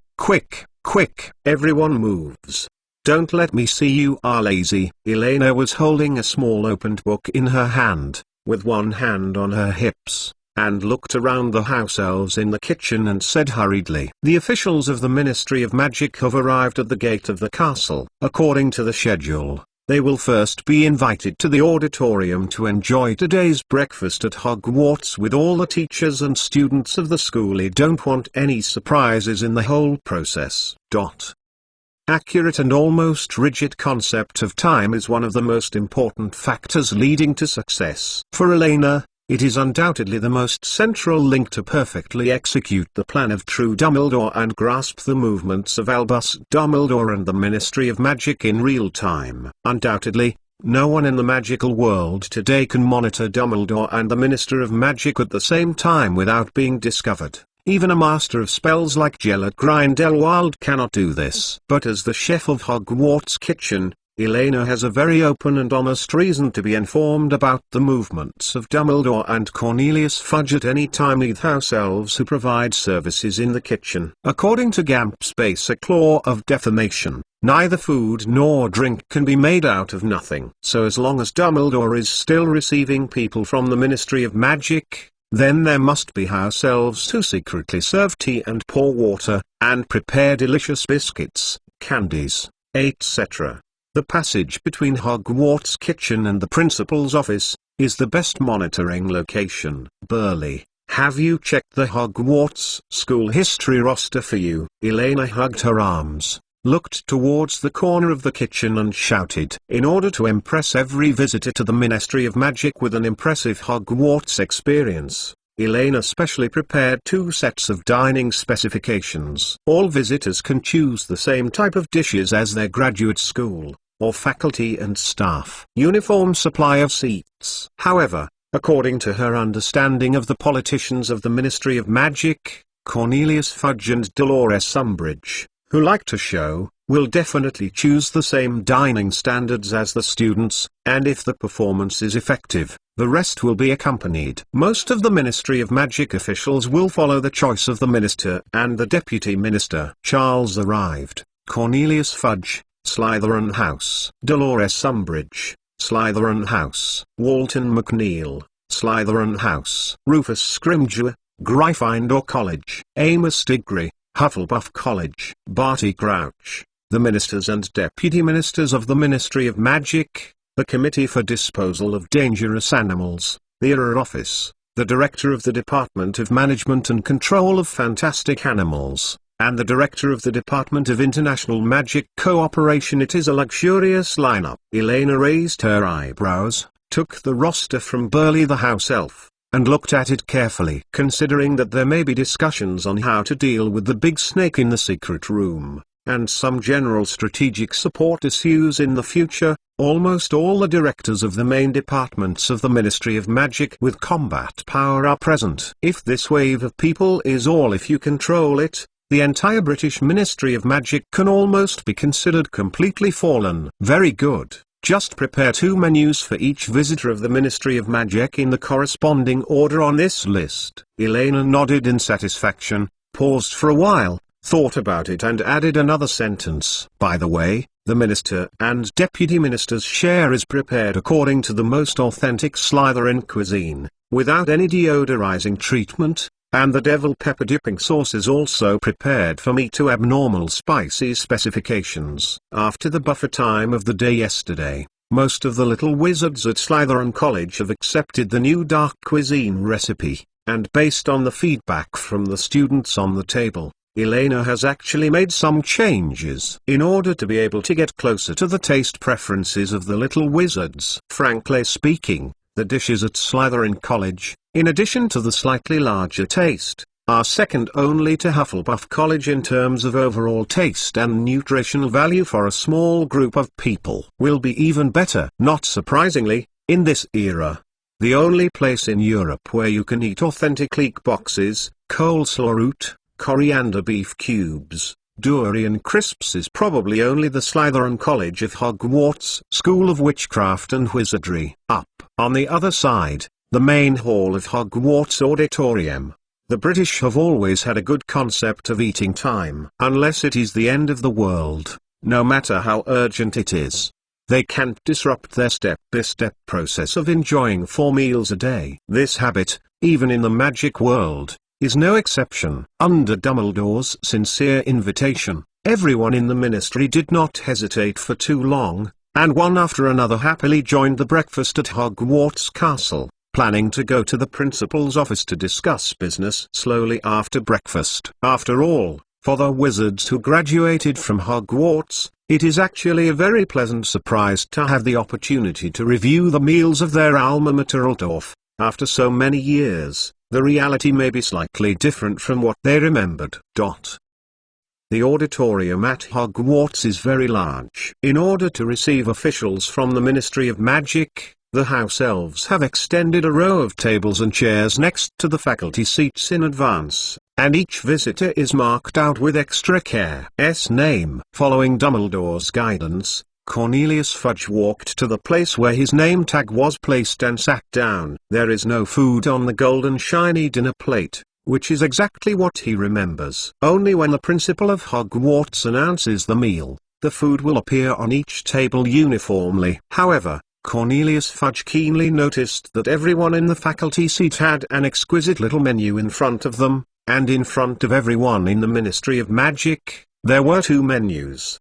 everyone moves. Don't let me see you are lazy. Elena was holding a small opened book in her hand, with one hand on her hips, and looked around the house elves in the kitchen and said hurriedly, the officials of the Ministry of Magic have arrived at the gate of the castle. According to the schedule, they will first be invited to the auditorium to enjoy today's breakfast at Hogwarts with all the teachers and students of the school. I don't want any surprises in the whole process. Accurate and almost rigid concept of time is one of the most important factors leading to success. For Elena, it is undoubtedly the most central link to perfectly execute the plan of true Dumbledore and grasp the movements of Albus Dumbledore and the Ministry of Magic in real time. Undoubtedly, no one in the magical world today can monitor Dumbledore and the Minister of Magic at the same time without being discovered. Even a master of spells like Gellert Grindelwald cannot do this. But as the chef of Hogwarts kitchen, Elena has a very open and honest reason to be informed about the movements of Dumbledore and Cornelius Fudge at any time with house elves who provide services in the kitchen. According to Gamp's basic law of defamation, neither food nor drink can be made out of nothing. So as long as Dumbledore is still receiving people from the Ministry of Magic, then there must be house elves who secretly serve tea and pour water, and prepare delicious biscuits, candies, etc. The passage between Hogwarts kitchen and the principal's office is the best monitoring location. Burley, have you checked the Hogwarts school history roster for you? Elena hugged her arms, looked towards the corner of the kitchen and shouted. In order to impress every visitor to the Ministry of Magic with an impressive Hogwarts experience, Elena specially prepared 2 sets of dining specifications. All visitors can choose the same type of dishes as their graduate school, or faculty and staff. Uniform supply of seats. However, according to her understanding of the politicians of the Ministry of Magic, Cornelius Fudge and Dolores Umbridge, who like to show, will definitely choose the same dining standards as the students, and if the performance is effective, the rest will be accompanied. Most of the Ministry of Magic officials will follow the choice of the minister and the deputy minister. Charles arrived. Cornelius Fudge, Slytherin House. Dolores Umbridge, Slytherin House. Walton McNeil, Slytherin House. Rufus Scrimgeour, Gryffindor College. Amos Diggory, Hufflepuff College. Barty Crouch, the ministers and deputy ministers of the Ministry of Magic, the Committee for Disposal of Dangerous Animals, the ERA Office, the Director of the Department of Management and Control of Fantastic Animals, and the Director of the Department of International Magic Cooperation. It is a luxurious lineup. Elena raised her eyebrows, took the roster from Burley the house elf, and looked at it carefully. Considering that there may be discussions on how to deal with the big snake in the secret room, and some general strategic support issues in the future, almost all the directors of the main departments of the Ministry of Magic with combat power are present. If this wave of people is all, if you control it, the entire British Ministry of Magic can almost be considered completely fallen. Very good. Just prepare 2 menus for each visitor of the Ministry of Magic in the corresponding order on this list. Elena nodded in satisfaction, paused for a while, thought about it and added another sentence. By the way, the minister and deputy minister's share is prepared according to the most authentic Slytherin cuisine, without any deodorizing treatment, and the devil pepper dipping sauce is also prepared for me to abnormal spicy specifications. After the buffer time of the day yesterday, most of the little wizards at Slytherin College have accepted the new dark cuisine recipe, and based on the feedback from the students on the table, Elena has actually made some changes in order to be able to get closer to the taste preferences of the little wizards. Frankly speaking, the dishes at Slytherin College, in addition to the slightly larger taste, are second only to Hufflepuff College in terms of overall taste and nutritional value for a small group of people. Will be even better. Not surprisingly, in this era, the only place in Europe where you can eat authentic leek boxes, coleslaw root, coriander beef cubes, durian crisps is probably only the Slytherin College of Hogwarts School of Witchcraft and Wizardry. Up on the other side, the main hall of Hogwarts Auditorium. The British have always had a good concept of eating time. Unless it is the end of the world, no matter how urgent it is, they can't disrupt their step-by-step process of enjoying 4 meals a day. This habit, even in the magic world, is no exception. Under Dumbledore's sincere invitation, everyone in the ministry did not hesitate for too long, and one after another happily joined the breakfast at Hogwarts Castle, planning to go to the principal's office to discuss business slowly after breakfast. After all, for the wizards who graduated from Hogwarts, it is actually a very pleasant surprise to have the opportunity to review the meals of their alma mater Altdorf. After so many years, the reality may be slightly different from what they remembered. The auditorium at Hogwarts is very large. In order to receive officials from the Ministry of Magic, the house elves have extended a row of tables and chairs next to the faculty seats in advance, and each visitor is marked out with extra care. Name. Following Dumbledore's guidance, Cornelius Fudge walked to the place where his name tag was placed and sat down. There is no food on the golden shiny dinner plate, which is exactly what he remembers. Only when the principal of Hogwarts announces the meal, the food will appear on each table uniformly. However, Cornelius Fudge keenly noticed that everyone in the faculty seat had an exquisite little menu in front of them, and in front of everyone in the Ministry of Magic, there were 2 menus.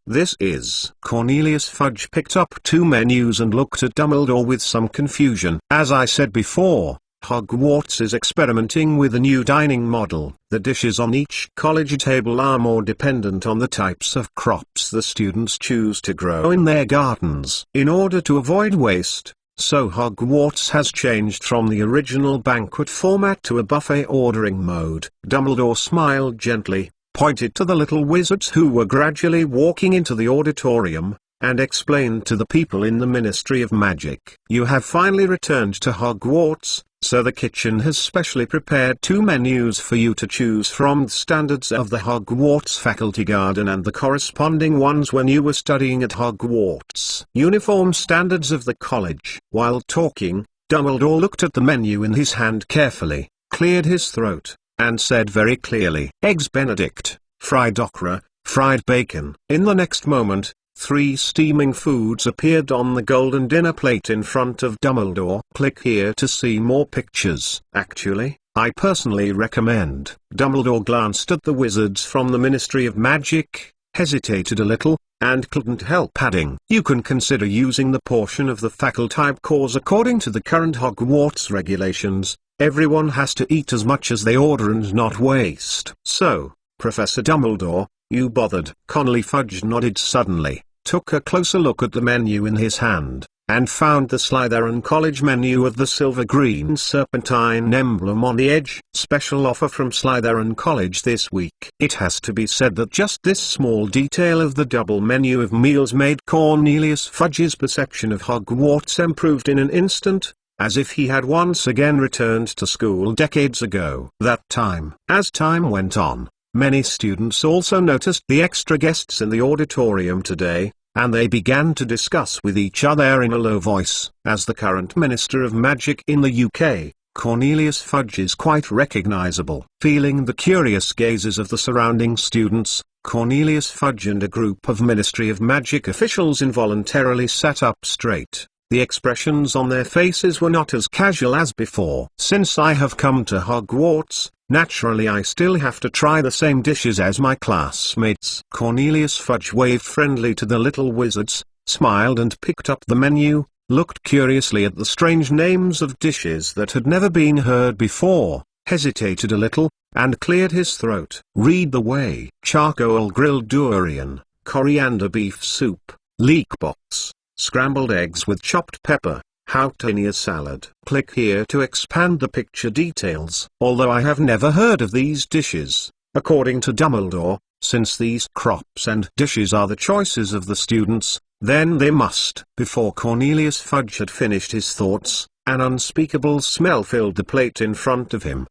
Cornelius Fudge picked up 2 menus and looked at Dumbledore with some confusion. As I said before, Hogwarts is experimenting with a new dining model. The dishes on each college table are more dependent on the types of crops the students choose to grow in their gardens. In order to avoid waste, so Hogwarts has changed from the original banquet format to a buffet ordering mode. Dumbledore smiled gently, pointed to the little wizards who were gradually walking into the auditorium, and explained to the people in the Ministry of Magic. You have finally returned to Hogwarts, so the kitchen has specially prepared 2 menus for you to choose from: the standards of the Hogwarts faculty garden and the corresponding ones when you were studying at Hogwarts. Uniform standards of the college. While talking, Dumbledore looked at the menu in his hand carefully, cleared his throat, and said very clearly, "Eggs Benedict, fried okra, fried bacon." In the next moment, 3 steaming foods appeared on the golden dinner plate in front of Dumbledore. Click here to see more pictures. Actually, I personally recommend. Dumbledore glanced at the wizards from the Ministry of Magic, hesitated a little, and couldn't help adding, "You can consider using the portion of the faculty course according to the current Hogwarts regulations. Everyone has to eat as much as they order and not waste." "So, Professor Dumbledore, you bothered?" Connolly Fudge nodded suddenly, took a closer look at the menu in his hand, and found the Slytherin College menu with the silver-green serpentine emblem on the edge. "Special offer from Slytherin College this week." It has to be said that just this small detail of the double menu of meals made Cornelius Fudge's perception of Hogwarts improved in an instant, as if he had once again returned to school decades ago. As time went on, many students also noticed the extra guests in the auditorium today, and they began to discuss with each other in a low voice. As the current Minister of Magic in the UK, Cornelius Fudge is quite recognizable. Feeling the curious gazes of the surrounding students, Cornelius Fudge and a group of Ministry of Magic officials involuntarily sat up straight. The expressions on their faces were not as casual as before. "Since I have come to Hogwarts, naturally I still have to try the same dishes as my classmates." Cornelius Fudge waved friendly to the little wizards, smiled and picked up the menu, looked curiously at the strange names of dishes that had never been heard before, hesitated a little, and cleared his throat. "Read the way: charcoal grilled durian, coriander beef soup, leek box, scrambled eggs with chopped pepper, Houtania salad." Click here to expand the picture details. Although I have never heard of these dishes, according to Dumbledore, since these crops and dishes are the choices of the students, then they must. Before Cornelius Fudge had finished his thoughts, an unspeakable smell filled the plate in front of him.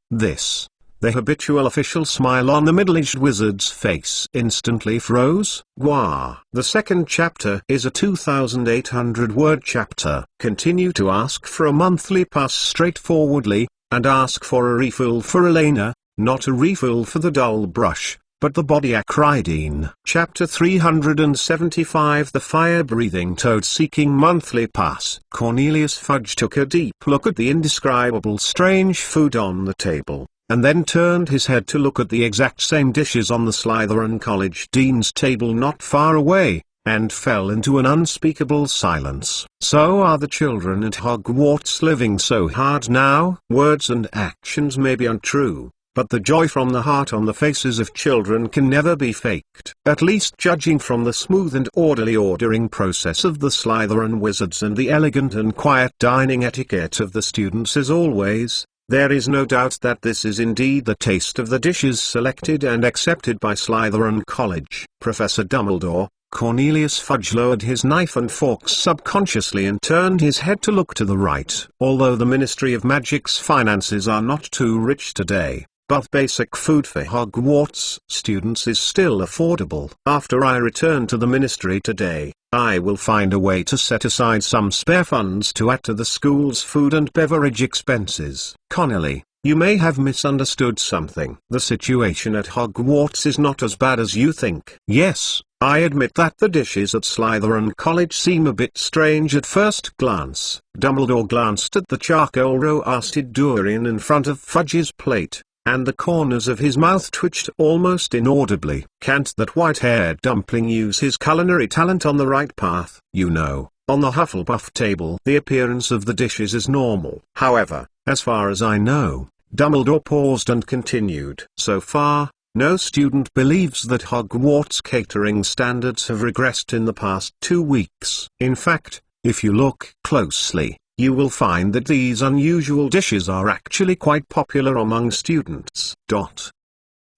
The habitual official smile on the middle-aged wizard's face instantly froze. "Gwa." The second chapter is a 2,800-word chapter. Continue to ask for a monthly pass straightforwardly, and ask for a refill for Elena, not a refill for the dull brush, but the body acridine. Chapter 375. The Fire-Breathing Toad Seeking Monthly Pass. Cornelius Fudge took a deep look at the indescribable strange food on the table, and then turned his head to look at the exact same dishes on the Slytherin College Dean's table not far away, and fell into an unspeakable silence. So are the children at Hogwarts living so hard now? Words and actions may be untrue, but the joy from the heart on the faces of children can never be faked. At least judging from the smooth and orderly ordering process of the Slytherin wizards and the elegant and quiet dining etiquette of the students as always, there is no doubt that this is indeed the taste of the dishes selected and accepted by Slytherin College. Professor Dumbledore. Cornelius Fudge lowered his knife and fork subconsciously and turned his head to look to the right. Although the Ministry of Magic's finances are not too rich today, but basic food for Hogwarts students is still affordable. After I return to the Ministry today, I will find a way to set aside some spare funds to add to the school's food and beverage expenses. Connolly, you may have misunderstood something. The situation at Hogwarts is not as bad as you think. Yes, I admit that the dishes at Slytherin College seem a bit strange at first glance. Dumbledore glanced at the charcoal roasted durian in front of Fudge's plate, and the corners of his mouth twitched almost inaudibly. Can't that white-haired dumpling use his culinary talent on the right path? You know, on the Hufflepuff table the appearance of the dishes is normal. However, as far as I know, Dumbledore paused and continued. So far, no student believes that Hogwarts catering standards have regressed in the past 2 weeks. In fact, if you look closely, you will find that these unusual dishes are actually quite popular among students.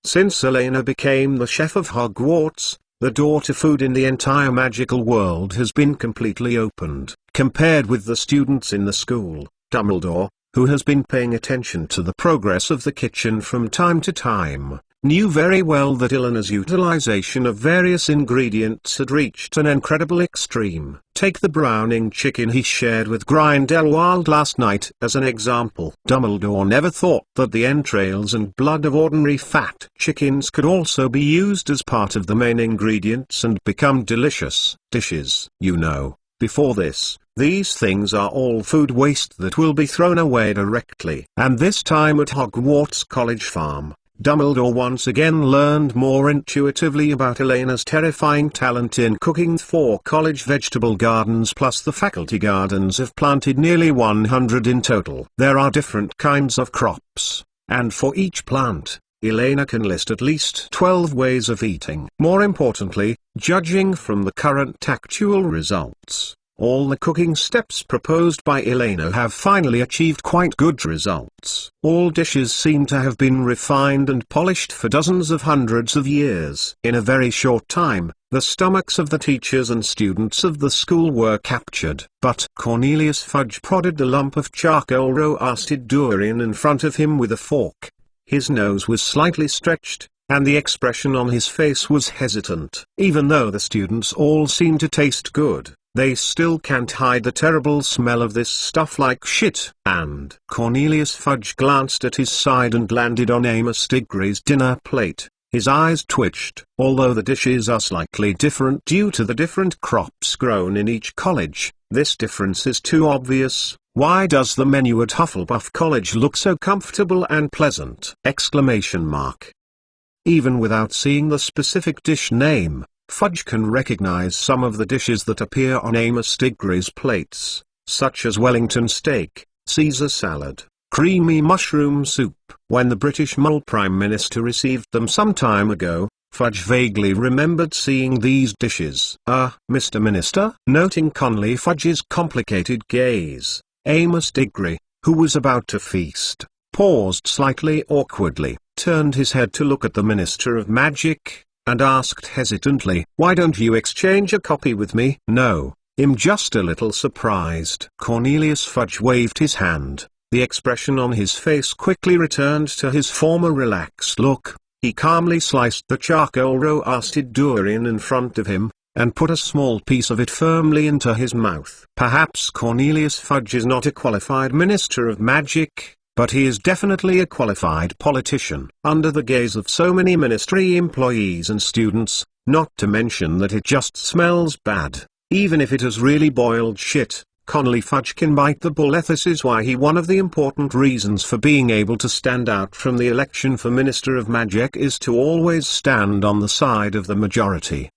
Since Elena became the chef of Hogwarts, the door to food in the entire magical world has been completely opened. Compared with the students in the school, Dumbledore, who has been paying attention to the progress of the kitchen from time to time, knew very well that Elena's utilization of various ingredients had reached an incredible extreme. Take the browning chicken he shared with Grindelwald last night as an example. Dumbledore never thought that the entrails and blood of ordinary fat chickens could also be used as part of the main ingredients and become delicious dishes. You know, before this, these things are all food waste that will be thrown away directly. And this time at Hogwarts College Farm, Dumbledore once again learned more intuitively about Elena's terrifying talent in cooking. 4 college vegetable gardens plus the faculty gardens have planted nearly 100 in total. There are different kinds of crops, and for each plant, Elena can list at least 12 ways of eating. More importantly, judging from the current actual results, all the cooking steps proposed by Elena have finally achieved quite good results. All dishes seem to have been refined and polished for dozens of hundreds of years. In a very short time, the stomachs of the teachers and students of the school were captured. But Cornelius Fudge prodded the lump of charcoal roasted durian in front of him with a fork. His nose was slightly stretched, and the expression on his face was hesitant. Even though the students all seemed to taste good, they still can't hide the terrible smell of this stuff like shit. And Cornelius Fudge glanced at his side and landed on Amos Diggory's dinner plate. His eyes twitched. Although the dishes are slightly different due to the different crops grown in each college, this difference is too obvious. Why does the menu at Hufflepuff College look so comfortable and pleasant? Exclamation mark. Even without seeing the specific dish name, Fudge can recognize some of the dishes that appear on Amos Diggory's plates, such as Wellington steak, Caesar salad, creamy mushroom soup. When the British Mole Prime Minister received them some time ago, Fudge vaguely remembered seeing these dishes. Mr. Minister? Noting Conley Fudge's complicated gaze, Amos Diggory, who was about to feast, paused slightly awkwardly, turned his head to look at the Minister of Magic, and asked hesitantly, "Why don't you exchange a copy with me?" "No, I'm just a little surprised." Cornelius Fudge waved his hand. The expression on his face quickly returned to his former relaxed look. He calmly sliced the charcoal roasted durian in front of him, and put a small piece of it firmly into his mouth. Perhaps Cornelius Fudge is not a qualified Minister of Magic, but he is definitely a qualified politician. Under the gaze of so many ministry employees and students, not to mention that it just smells bad, even if it has really boiled shit, Conley Fudge can bite the bullet. This is why one of the important reasons for being able to stand out from the election for Minister of Magic is to always stand on the side of the majority.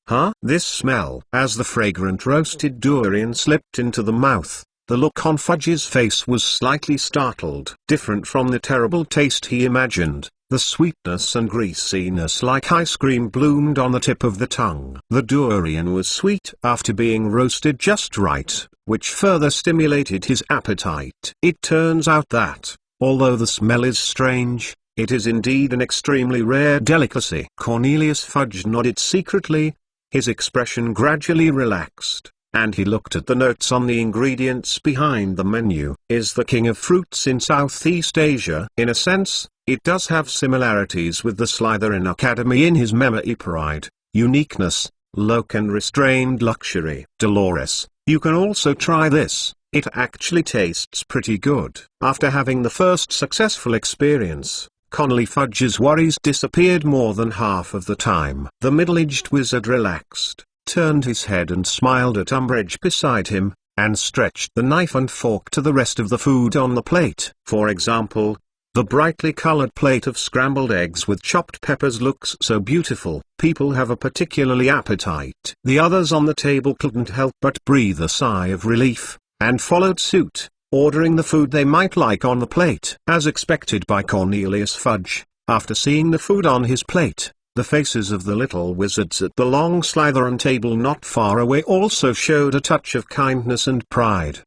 This smell. As the fragrant roasted durian slipped into the mouth, the look on Fudge's face was slightly startled. Different from the terrible taste he imagined, the sweetness and greasiness like ice cream bloomed on the tip of the tongue. The durian was sweet after being roasted just right, which further stimulated his appetite. It turns out that, although the smell is strange, it is indeed an extremely rare delicacy. Cornelius Fudge nodded secretly, his expression gradually relaxed, and he looked at the notes on the ingredients behind the menu. Is the king of fruits in Southeast Asia. In a sense, it does have similarities with the Slytherin Academy in his memory, pride, uniqueness, look and restrained luxury. Dolores, you can also try this, it actually tastes pretty good. After having the first successful experience, Conley Fudge's worries disappeared more than half of the time. The middle-aged wizard relaxed, turned his head and smiled at Umbridge beside him, and stretched the knife and fork to the rest of the food on the plate. For example, the brightly colored plate of scrambled eggs with chopped peppers looks so beautiful. People have a particularly appetite. The others on the table couldn't help but breathe a sigh of relief, and followed suit, ordering the food they might like on the plate. As expected by Cornelius Fudge, after seeing the food on his plate, the faces of the little wizards at the long Slytherin table not far away also showed a touch of kindness and pride.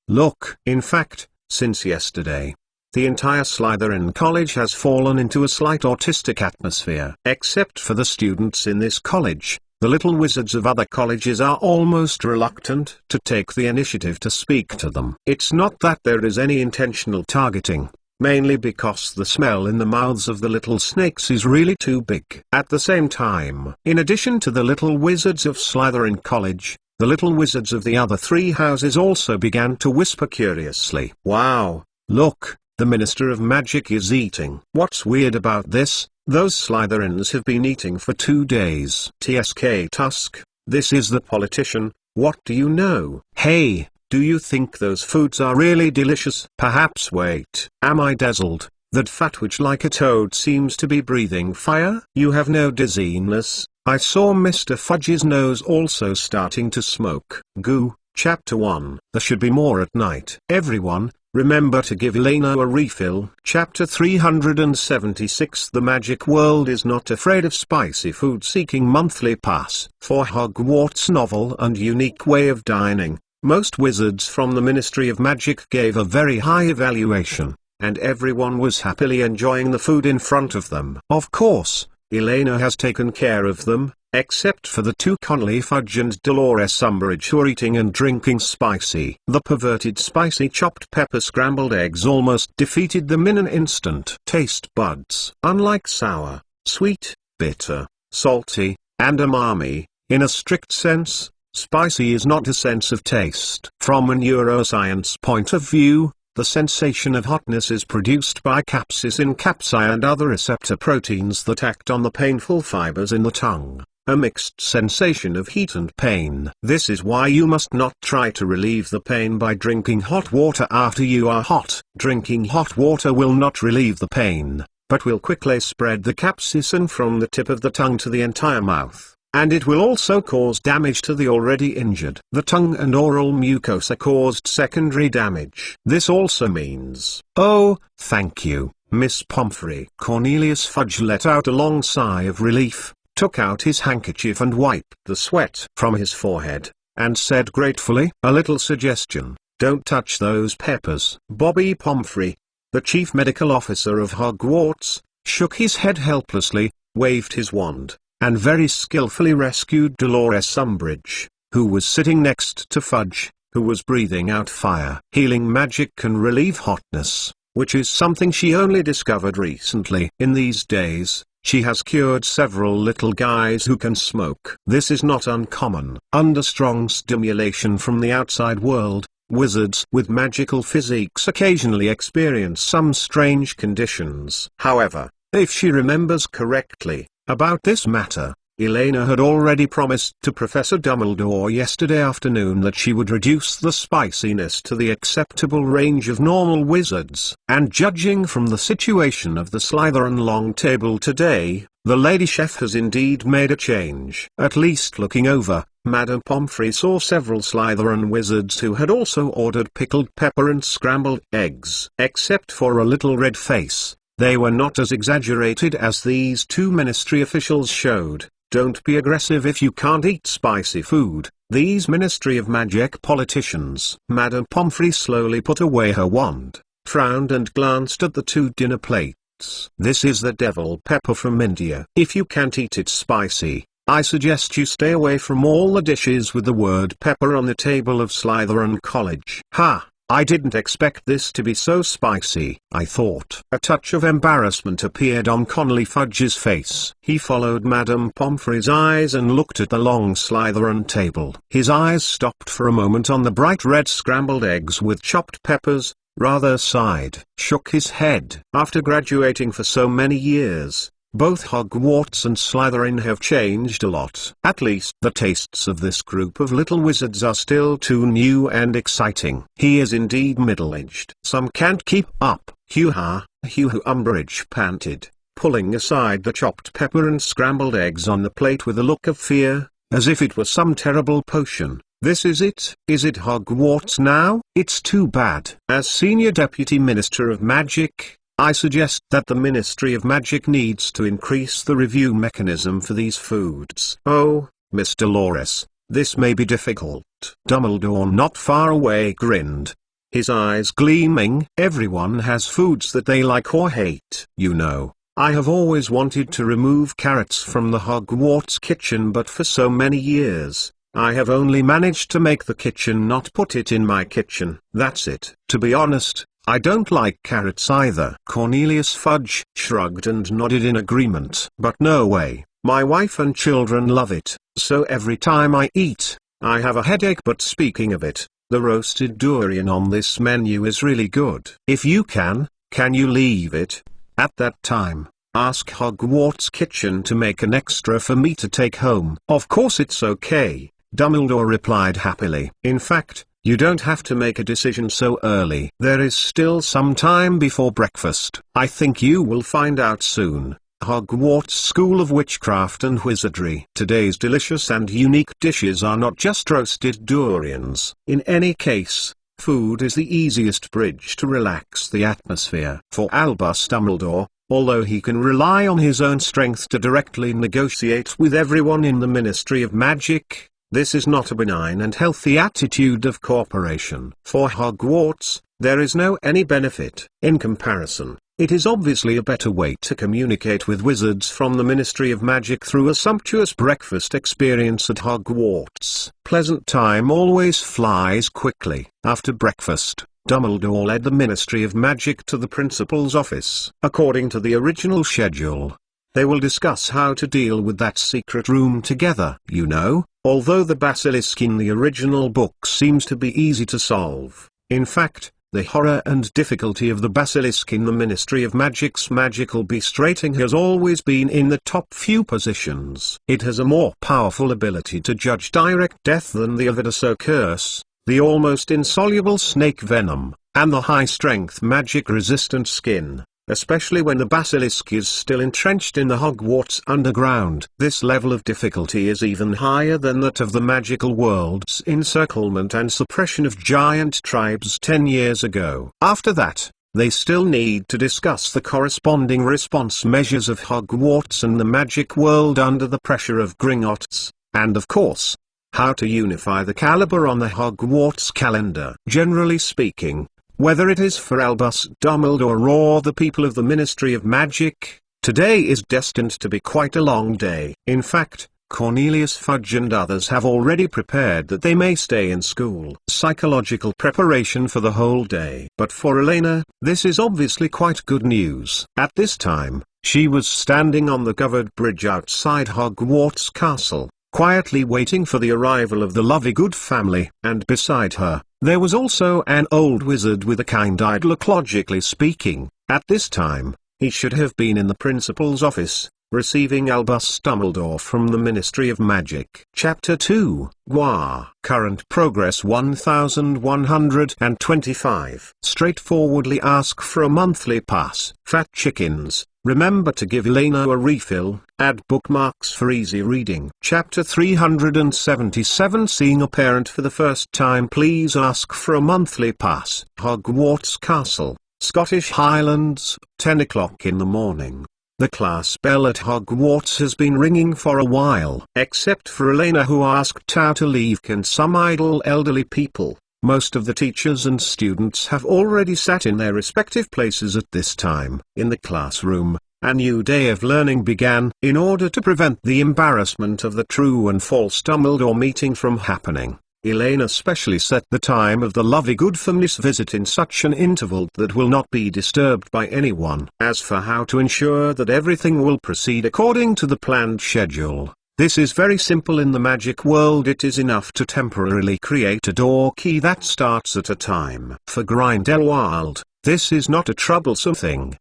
Look, in fact, since yesterday, the entire Slytherin college has fallen into a slight autistic atmosphere. Except for the students in this college, the little wizards of other colleges are almost reluctant to take the initiative to speak to them. It's not that there is any intentional targeting, mainly because the smell in the mouths of the little snakes is really too big. At the same time, in addition to the little wizards of Slytherin College, the little wizards of the other three houses also began to whisper curiously. Wow, look, the Minister of Magic is eating. What's weird about this? Those Slytherins have been eating for 2 days. TSK Tusk, this is the politician, what do you know? Hey, do you think those foods are really delicious? Perhaps wait. Am I dazzled? That fat witch like a toad seems to be breathing fire? You have no dizziness. I saw Mr. Fudge's nose also starting to smoke. Goo, Chapter 1. There should be more at night. Everyone, remember to give Elena a refill. Chapter 376. The magic world is not afraid of spicy food. Seeking monthly pass for Hogwarts novel and unique way of dining. Most wizards from the Ministry of Magic gave a very high evaluation, and everyone was happily enjoying the food in front of them. Of course, Elena has taken care of them, except for the two Connolly Fudge and Dolores Umbridge who are eating and drinking spicy. The perverted spicy chopped pepper scrambled eggs almost defeated them in an instant. Taste buds. Unlike sour, sweet, bitter, salty, and umami, in a strict sense, spicy is not a sense of taste. From a neuroscience point of view, the sensation of hotness is produced by capsaicin capsae and other receptor proteins that act on the painful fibers in the tongue, a mixed sensation of heat and pain. This is why you must not try to relieve the pain by drinking hot water after you are hot. Drinking hot water will not relieve the pain, but will quickly spread the capsaicin from the tip of the tongue to the entire mouth. And it will also cause damage to the already injured. The tongue and oral mucosa caused secondary damage. This also means, oh, thank you, Miss Pomfrey. Cornelius Fudge let out a long sigh of relief, took out his handkerchief and wiped the sweat from his forehead, and said gratefully, a little suggestion, don't touch those peppers. Bobby Pomfrey, the chief medical officer of Hogwarts, shook his head helplessly, waved his wand, and very skillfully rescued Dolores Umbridge, who was sitting next to Fudge, who was breathing out fire. Healing magic can relieve hotness, which is something she only discovered recently. In these days, she has cured several little guys who can smoke. This is not uncommon. Under strong stimulation from the outside world, wizards with magical physiques occasionally experience some strange conditions. However, if she remembers correctly, about this matter, Elena had already promised to Professor Dumbledore yesterday afternoon that she would reduce the spiciness to the acceptable range of normal wizards. And judging from the situation of the Slytherin long table today, the lady chef has indeed made a change. At least looking over, Madame Pomfrey saw several Slytherin wizards who had also ordered pickled pepper and scrambled eggs. Except for a little red face, they were not as exaggerated as these two ministry officials showed. Don't be aggressive if you can't eat spicy food. These Ministry of Magic politicians. Madame Pomfrey slowly put away her wand, frowned and glanced at the two dinner plates. This is the devil pepper from India. If you can't eat it spicy, I suggest you stay away from all the dishes with the word pepper on the table of Slytherin College. Ha! I didn't expect this to be so spicy, I thought. A touch of embarrassment appeared on Connolly Fudge's face. He followed Madame Pomfrey's eyes and looked at the long Slytherin table. His eyes stopped for a moment on the bright red scrambled eggs with chopped peppers, rather sighed, shook his head. After graduating for so many years, both Hogwarts and Slytherin have changed a lot. At least the tastes of this group of little wizards are still too new and exciting. He is indeed middle-aged. Some can't keep up. Hoo-ha, hoo-hoo, Umbridge panted, pulling aside the chopped pepper and scrambled eggs on the plate with a look of fear, as if it was some terrible potion. This is it? Is it Hogwarts now? It's too bad. As Senior Deputy Minister of Magic, I suggest that the Ministry of Magic needs to increase the review mechanism for these foods. Oh, Miss Dolores, this may be difficult. Dumbledore not far away grinned, his eyes gleaming. Everyone has foods that they like or hate. You know, I have always wanted to remove carrots from the Hogwarts kitchen, but for so many years, I have only managed to make the kitchen, not put it in my kitchen. That's it. To be honest, I don't like carrots either. Cornelius Fudge shrugged and nodded in agreement. But no way, my wife and children love it, so every time I eat, I have a headache. But speaking of it, the roasted durian on this menu is really good. If you can you leave it? At that time, ask Hogwarts Kitchen to make an extra for me to take home. Of course it's okay, Dumbledore replied happily. In fact, you don't have to make a decision so early. There is still some time before breakfast. I think you will find out soon. Hogwarts School of Witchcraft and Wizardry. Today's delicious and unique dishes are not just roasted durians. In any case, food is the easiest bridge to relax the atmosphere. For Albus Dumbledore, although he can rely on his own strength to directly negotiate with everyone in the Ministry of Magic, this is not a benign and healthy attitude of cooperation. For Hogwarts, there is no any benefit. In comparison, it is obviously a better way to communicate with wizards from the Ministry of Magic through a sumptuous breakfast experience at Hogwarts. Pleasant time always flies quickly. After breakfast, Dumbledore led the Ministry of Magic to the principal's office. According to the original schedule, they will discuss how to deal with that secret room together. You know, although the basilisk in the original book seems to be easy to solve, in fact, the horror and difficulty of the basilisk in the Ministry of Magic's magical beast rating has always been in the top few positions. It has a more powerful ability to judge direct death than the Avidoso curse, the almost insoluble snake venom, and the high-strength magic-resistant skin, especially when the basilisk is still entrenched in the Hogwarts underground. This level of difficulty is even higher than that of the magical world's encirclement and suppression of giant tribes 10 years ago. After that, they still need to discuss the corresponding response measures of Hogwarts and the magic world under the pressure of Gringotts, and of course, how to unify the caliber on the Hogwarts calendar. Generally speaking, whether it is for Albus Dumbledore or the people of the Ministry of Magic, today is destined to be quite a long day. In fact, Cornelius Fudge and others have already prepared that they may stay in school. Psychological preparation for the whole day. But for Elena, this is obviously quite good news. At this time, she was standing on the covered bridge outside Hogwarts Castle, quietly waiting for the arrival of the Lovegood family. And beside her, there was also an old wizard with a kind-eyed look. Logically speaking, at this time, he should have been in the principal's office, receiving Albus Dumbledore from the Ministry of Magic. Chapter 2, Gwa. Current progress 1125. Straightforwardly ask for a monthly pass. Fat chickens, remember to give Elena a refill. Add bookmarks for easy reading. Chapter 377. Seeing a parent for the first time. Please ask for a monthly pass. Hogwarts Castle, Scottish Highlands, 10 o'clock in the morning. The class bell at Hogwarts has been ringing for a while. Except for Elena, who asked how to leave, and some idle elderly people, most of the teachers and students have already sat in their respective places at this time. In the classroom, a new day of learning began. In order to prevent the embarrassment of the true and false Dumbledore meeting from happening, Elena specially set the time of the Lovegood family's visit in such an interval that will not be disturbed by anyone. As for how to ensure that everything will proceed according to the planned schedule, this is very simple. In the magic world, it is enough to temporarily create a door key that starts at a time. For Grindelwald, this is not a troublesome thing.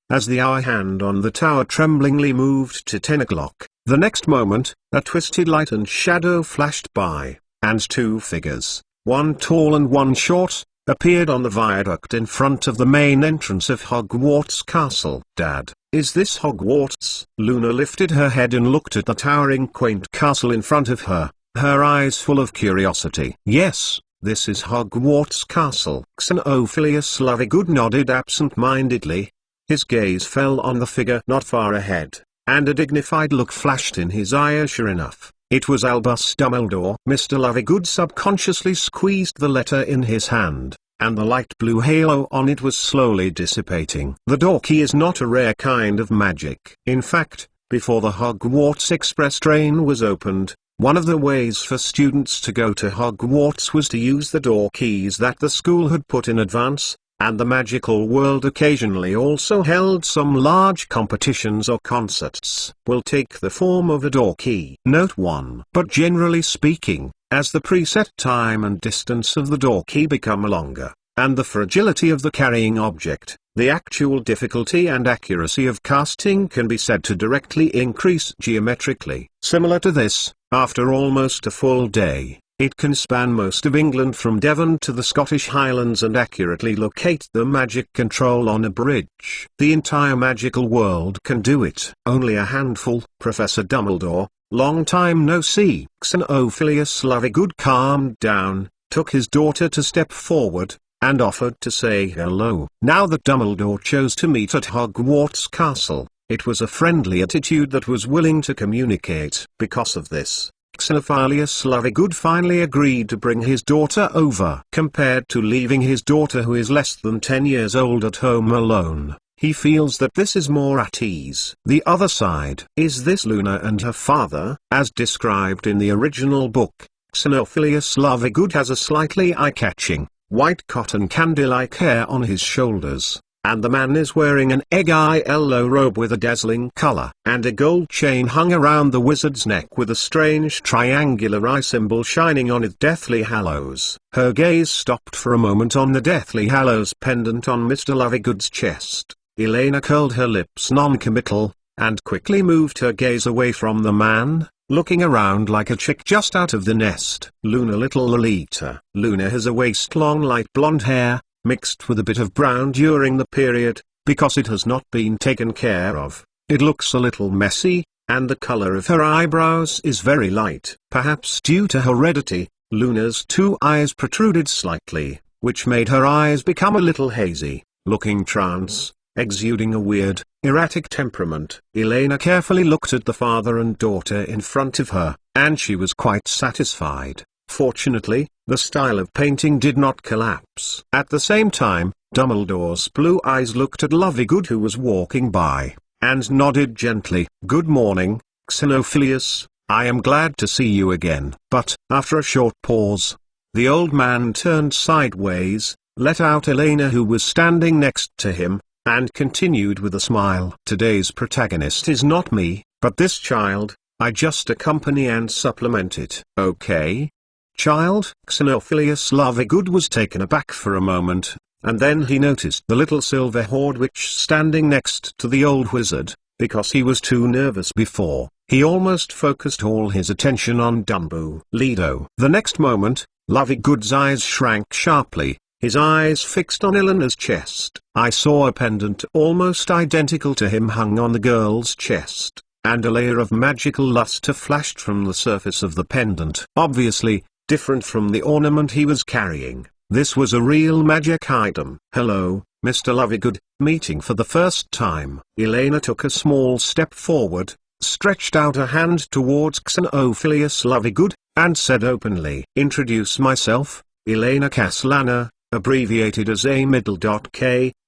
As the hour hand on the tower tremblingly moved to 10 o'clock, the next moment, a twisted light and shadow flashed by, and two figures, one tall and one short, appeared on the viaduct in front of the main entrance of Hogwarts Castle. Dad, is this Hogwarts? Luna lifted her head and looked at the towering quaint castle in front of her, her eyes full of curiosity. Yes, this is Hogwarts Castle. Xenophilius Lovegood nodded absent-mindedly. His gaze fell on the figure not far ahead, and a dignified look flashed in his eye. Sure enough, it was Albus Dumbledore. Mr. Lovegood subconsciously squeezed the letter in his hand, and the light blue halo on it was slowly dissipating. The door key is not a rare kind of magic. In fact, before the Hogwarts Express train was opened, one of the ways for students to go to Hogwarts was to use the door keys that the school had put in advance, and the magical world occasionally also held some large competitions or concerts. Will take the form of a door key. Note 1. But generally speaking, as the preset time and distance of the door key become longer, and the fragility of the carrying object, the actual difficulty and accuracy of casting can be said to directly increase geometrically. Similar to this, after almost a full day, it can span most of England from Devon to the Scottish Highlands and accurately locate the magic control on a bridge. The entire magical world can do it. Only a handful. Professor Dumbledore, long time no see. Xenophilius Lovegood calmed down, took his daughter to step forward, and offered to say hello. Now that Dumbledore chose to meet at Hogwarts Castle, it was a friendly attitude that was willing to communicate. Because of this, Xenophilius Lovegood finally agreed to bring his daughter over. Compared to leaving his daughter who is less than 10 years old at home alone, he feels that this is more at ease. The other side. Is this Luna and her father? As described in the original book, Xenophilius Lovegood has a slightly eye-catching, white cotton candy-like hair on his shoulders, and the man is wearing an egg-eye yellow robe with a dazzling color, and a gold chain hung around the wizard's neck with a strange triangular eye symbol shining on it. Deathly Hallows. Her gaze stopped for a moment on the Deathly Hallows pendant on Mr. Lovegood's chest. Elena curled her lips non-committal, and quickly moved her gaze away from the man, looking around like a chick just out of the nest. Luna, little Lolita. Luna has a waist-long light blonde hair, mixed with a bit of brown during the period, because it has not been taken care of. It looks a little messy, and the color of her eyebrows is very light. Perhaps due to heredity, Luna's two eyes protruded slightly, which made her eyes become a little hazy, looking trance, exuding a weird, erratic temperament. Elena carefully looked at the father and daughter in front of her, and she was quite satisfied. Fortunately, the style of painting did not collapse. At the same time, Dumbledore's blue eyes looked at Lovegood, who was walking by, and nodded gently. Good morning, Xenophilius, I am glad to see you again. But, after a short pause, the old man turned sideways, let out Elena, who was standing next to him, and continued with a smile. Today's protagonist is not me, but this child. I just accompany and supplement it. Okay? Child? Xenophilius Lovegood was taken aback for a moment, and then he noticed the little silver hoard witch standing next to the old wizard. Because he was too nervous before, he almost focused all his attention on Dumbledore. The next moment, Lovegood's eyes shrank sharply, his eyes fixed on Elena's chest. I saw a pendant almost identical to him hung on the girl's chest, and a layer of magical luster flashed from the surface of the pendant. Obviously, different from the ornament he was carrying, this was a real magic item. Hello, Mr. Lovegood. Meeting for the first time. Elena took a small step forward, stretched out a hand towards Xenophilius Lovegood, and said openly, Introduce myself, Elena Castellana, abbreviated as A.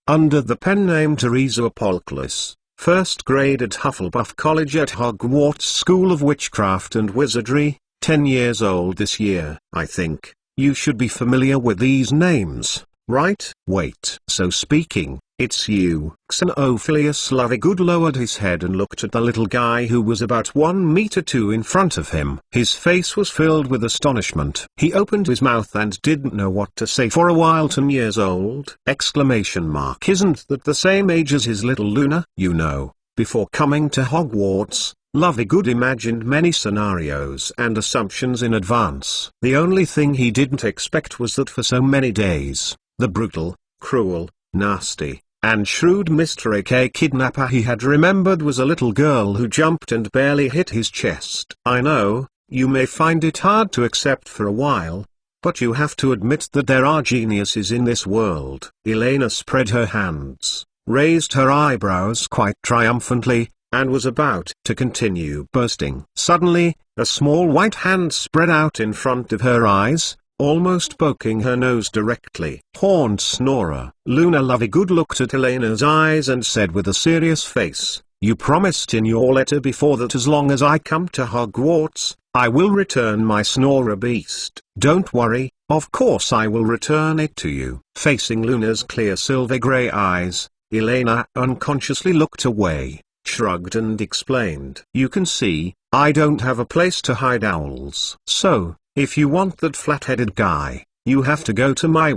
under the pen name Teresa Apolcalis, first grade at Hufflepuff College at Hogwarts School of Witchcraft and Wizardry, 10 years old this year. I think you should be familiar with these names, right? Wait. So speaking, it's you. Xenophilius Lovegood lowered his head and looked at the little guy who was about 1 meter 2 in front of him. His face was filled with astonishment. He opened his mouth and didn't know what to say for a while. 10 years old? Exclamation mark. Isn't that the same age as his little Luna? You know, before coming to Hogwarts, Lovegood imagined many scenarios and assumptions in advance. The only thing he didn't expect was that for so many days, the brutal, cruel, nasty, and shrewd Mr. A.K. kidnapper he had remembered was a little girl who jumped and barely hit his chest. I know, you may find it hard to accept for a while, but you have to admit that there are geniuses in this world. Elena spread her hands, raised her eyebrows quite triumphantly, and was about to continue boasting. Suddenly, a small white hand spread out in front of her eyes, almost poking her nose directly. Horned Snorer. Luna Lovegood looked at Elena's eyes and said with a serious face, "You promised in your letter before that as long as I come to Hogwarts, I will return my Snorer beast." "Don't worry, of course I will return it to you." Facing Luna's clear silver-grey eyes, Elena unconsciously looked away, shrugged and explained. "You can see, I don't have a place to hide owls. So, if you want that flat-headed guy, you have to go to my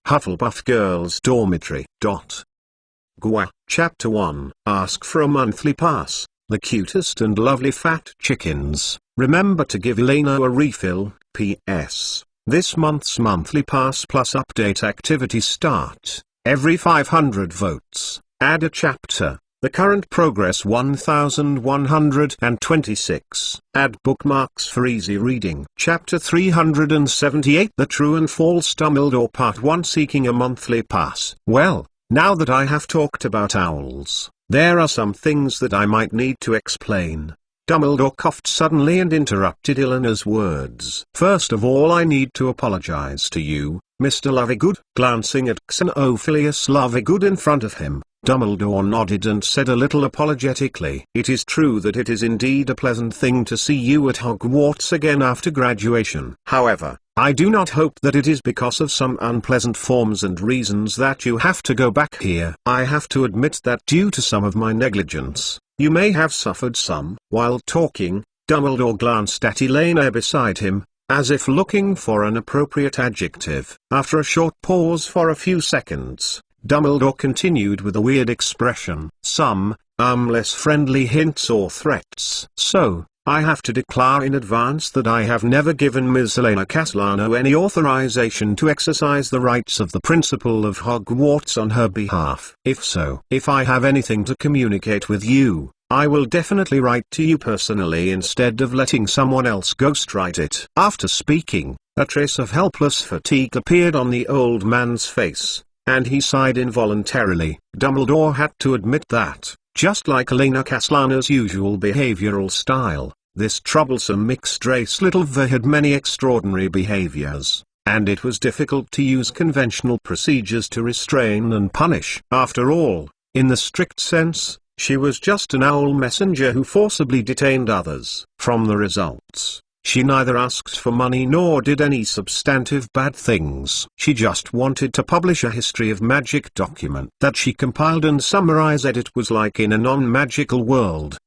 Hufflepuff girls' dormitory. Gua. Chapter 1. Ask for a monthly pass. The cutest and lovely fat chickens. Remember to give Elena a refill. P.S. This month's monthly pass plus update activities start every 500 votes. Add a chapter. The current progress 1126. Add bookmarks for easy reading. Chapter 378. The True and False Dumbledore Part 1. Seeking a monthly pass. Well, now that I have talked about owls, there are some things that I might need to explain. Dumbledore coughed suddenly and interrupted Elena's words. "First of all, I need to apologize to you, Mr. Lovegood." Glancing at Xenophilius Lovegood in front of him, Dumbledore nodded and said a little apologetically, "It is true that it is indeed a pleasant thing to see you at Hogwarts again after graduation. However, I do not hope that it is because of some unpleasant forms and reasons that you have to go back here. I have to admit that due to some of my negligence, you may have suffered some." While talking, Dumbledore glanced at Elena beside him, as if looking for an appropriate adjective. After a short pause for a few seconds, Dumbledore continued with a weird expression. "Some, less friendly hints or threats. So, I have to declare in advance that I have never given Ms. Elena Castellano any authorization to exercise the rights of the principal of Hogwarts on her behalf. If so, if I have anything to communicate with you, I will definitely write to you personally instead of letting someone else ghostwrite it." After speaking, a trace of helpless fatigue appeared on the old man's face, and he sighed involuntarily. Dumbledore had to admit that, just like Elena Castellano's usual behavioral style, this troublesome mixed-race little V had many extraordinary behaviors, and it was difficult to use conventional procedures to restrain and punish. After all, in the strict sense, she was just an owl messenger who forcibly detained others. From the results, she neither asked for money nor did any substantive bad things. She just wanted to publish a history of magic document that she compiled and summarized. It was like in a non-magical world.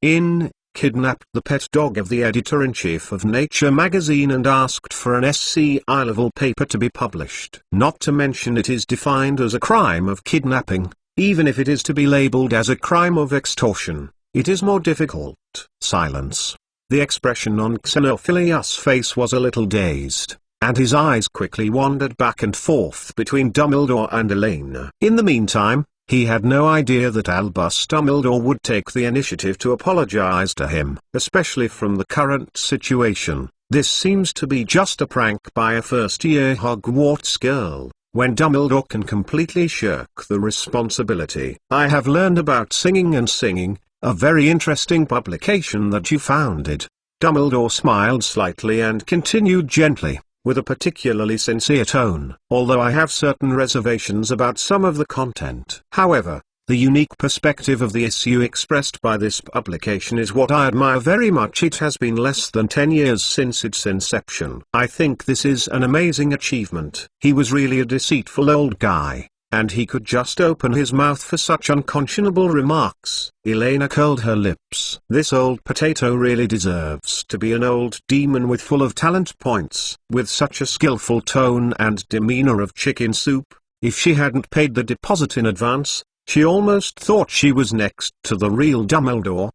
Kidnapped the pet dog of the editor-in-chief of Nature magazine and asked for an SCI-level paper to be published. Not to mention it is defined as a crime of kidnapping. Even if it is to be labeled as a crime of extortion, it is more difficult. Silence. The expression on Xenophilius' face was a little dazed, and his eyes quickly wandered back and forth between Dumbledore and Elena. In the meantime, he had no idea that Albus Dumbledore would take the initiative to apologize to him. Especially from the current situation, this seems to be just a prank by a first-year Hogwarts girl, when Dumbledore can completely shirk the responsibility. "I have learned about Singing and Singing, a very interesting publication that you founded." Dumbledore smiled slightly and continued gently, with a particularly sincere tone, "Although I have certain reservations about some of the content. However, the unique perspective of the issue expressed by this publication is what I admire very much. It has been less than 10 years since its inception. I think this is an amazing achievement." He was really a deceitful old guy, and he could just open his mouth for such unconscionable remarks. Elena curled her lips. This old potato really deserves to be an old demon with full of talent points. With such a skillful tone and demeanor of chicken soup, if she hadn't paid the deposit in advance, she almost thought she was next to the real Dumbledore.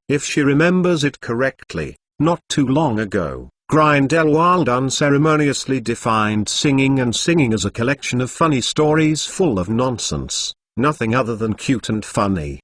If she remembers it correctly, not too long ago, Grindelwald unceremoniously defined Singing and Singing as a collection of funny stories full of nonsense, nothing other than cute and funny.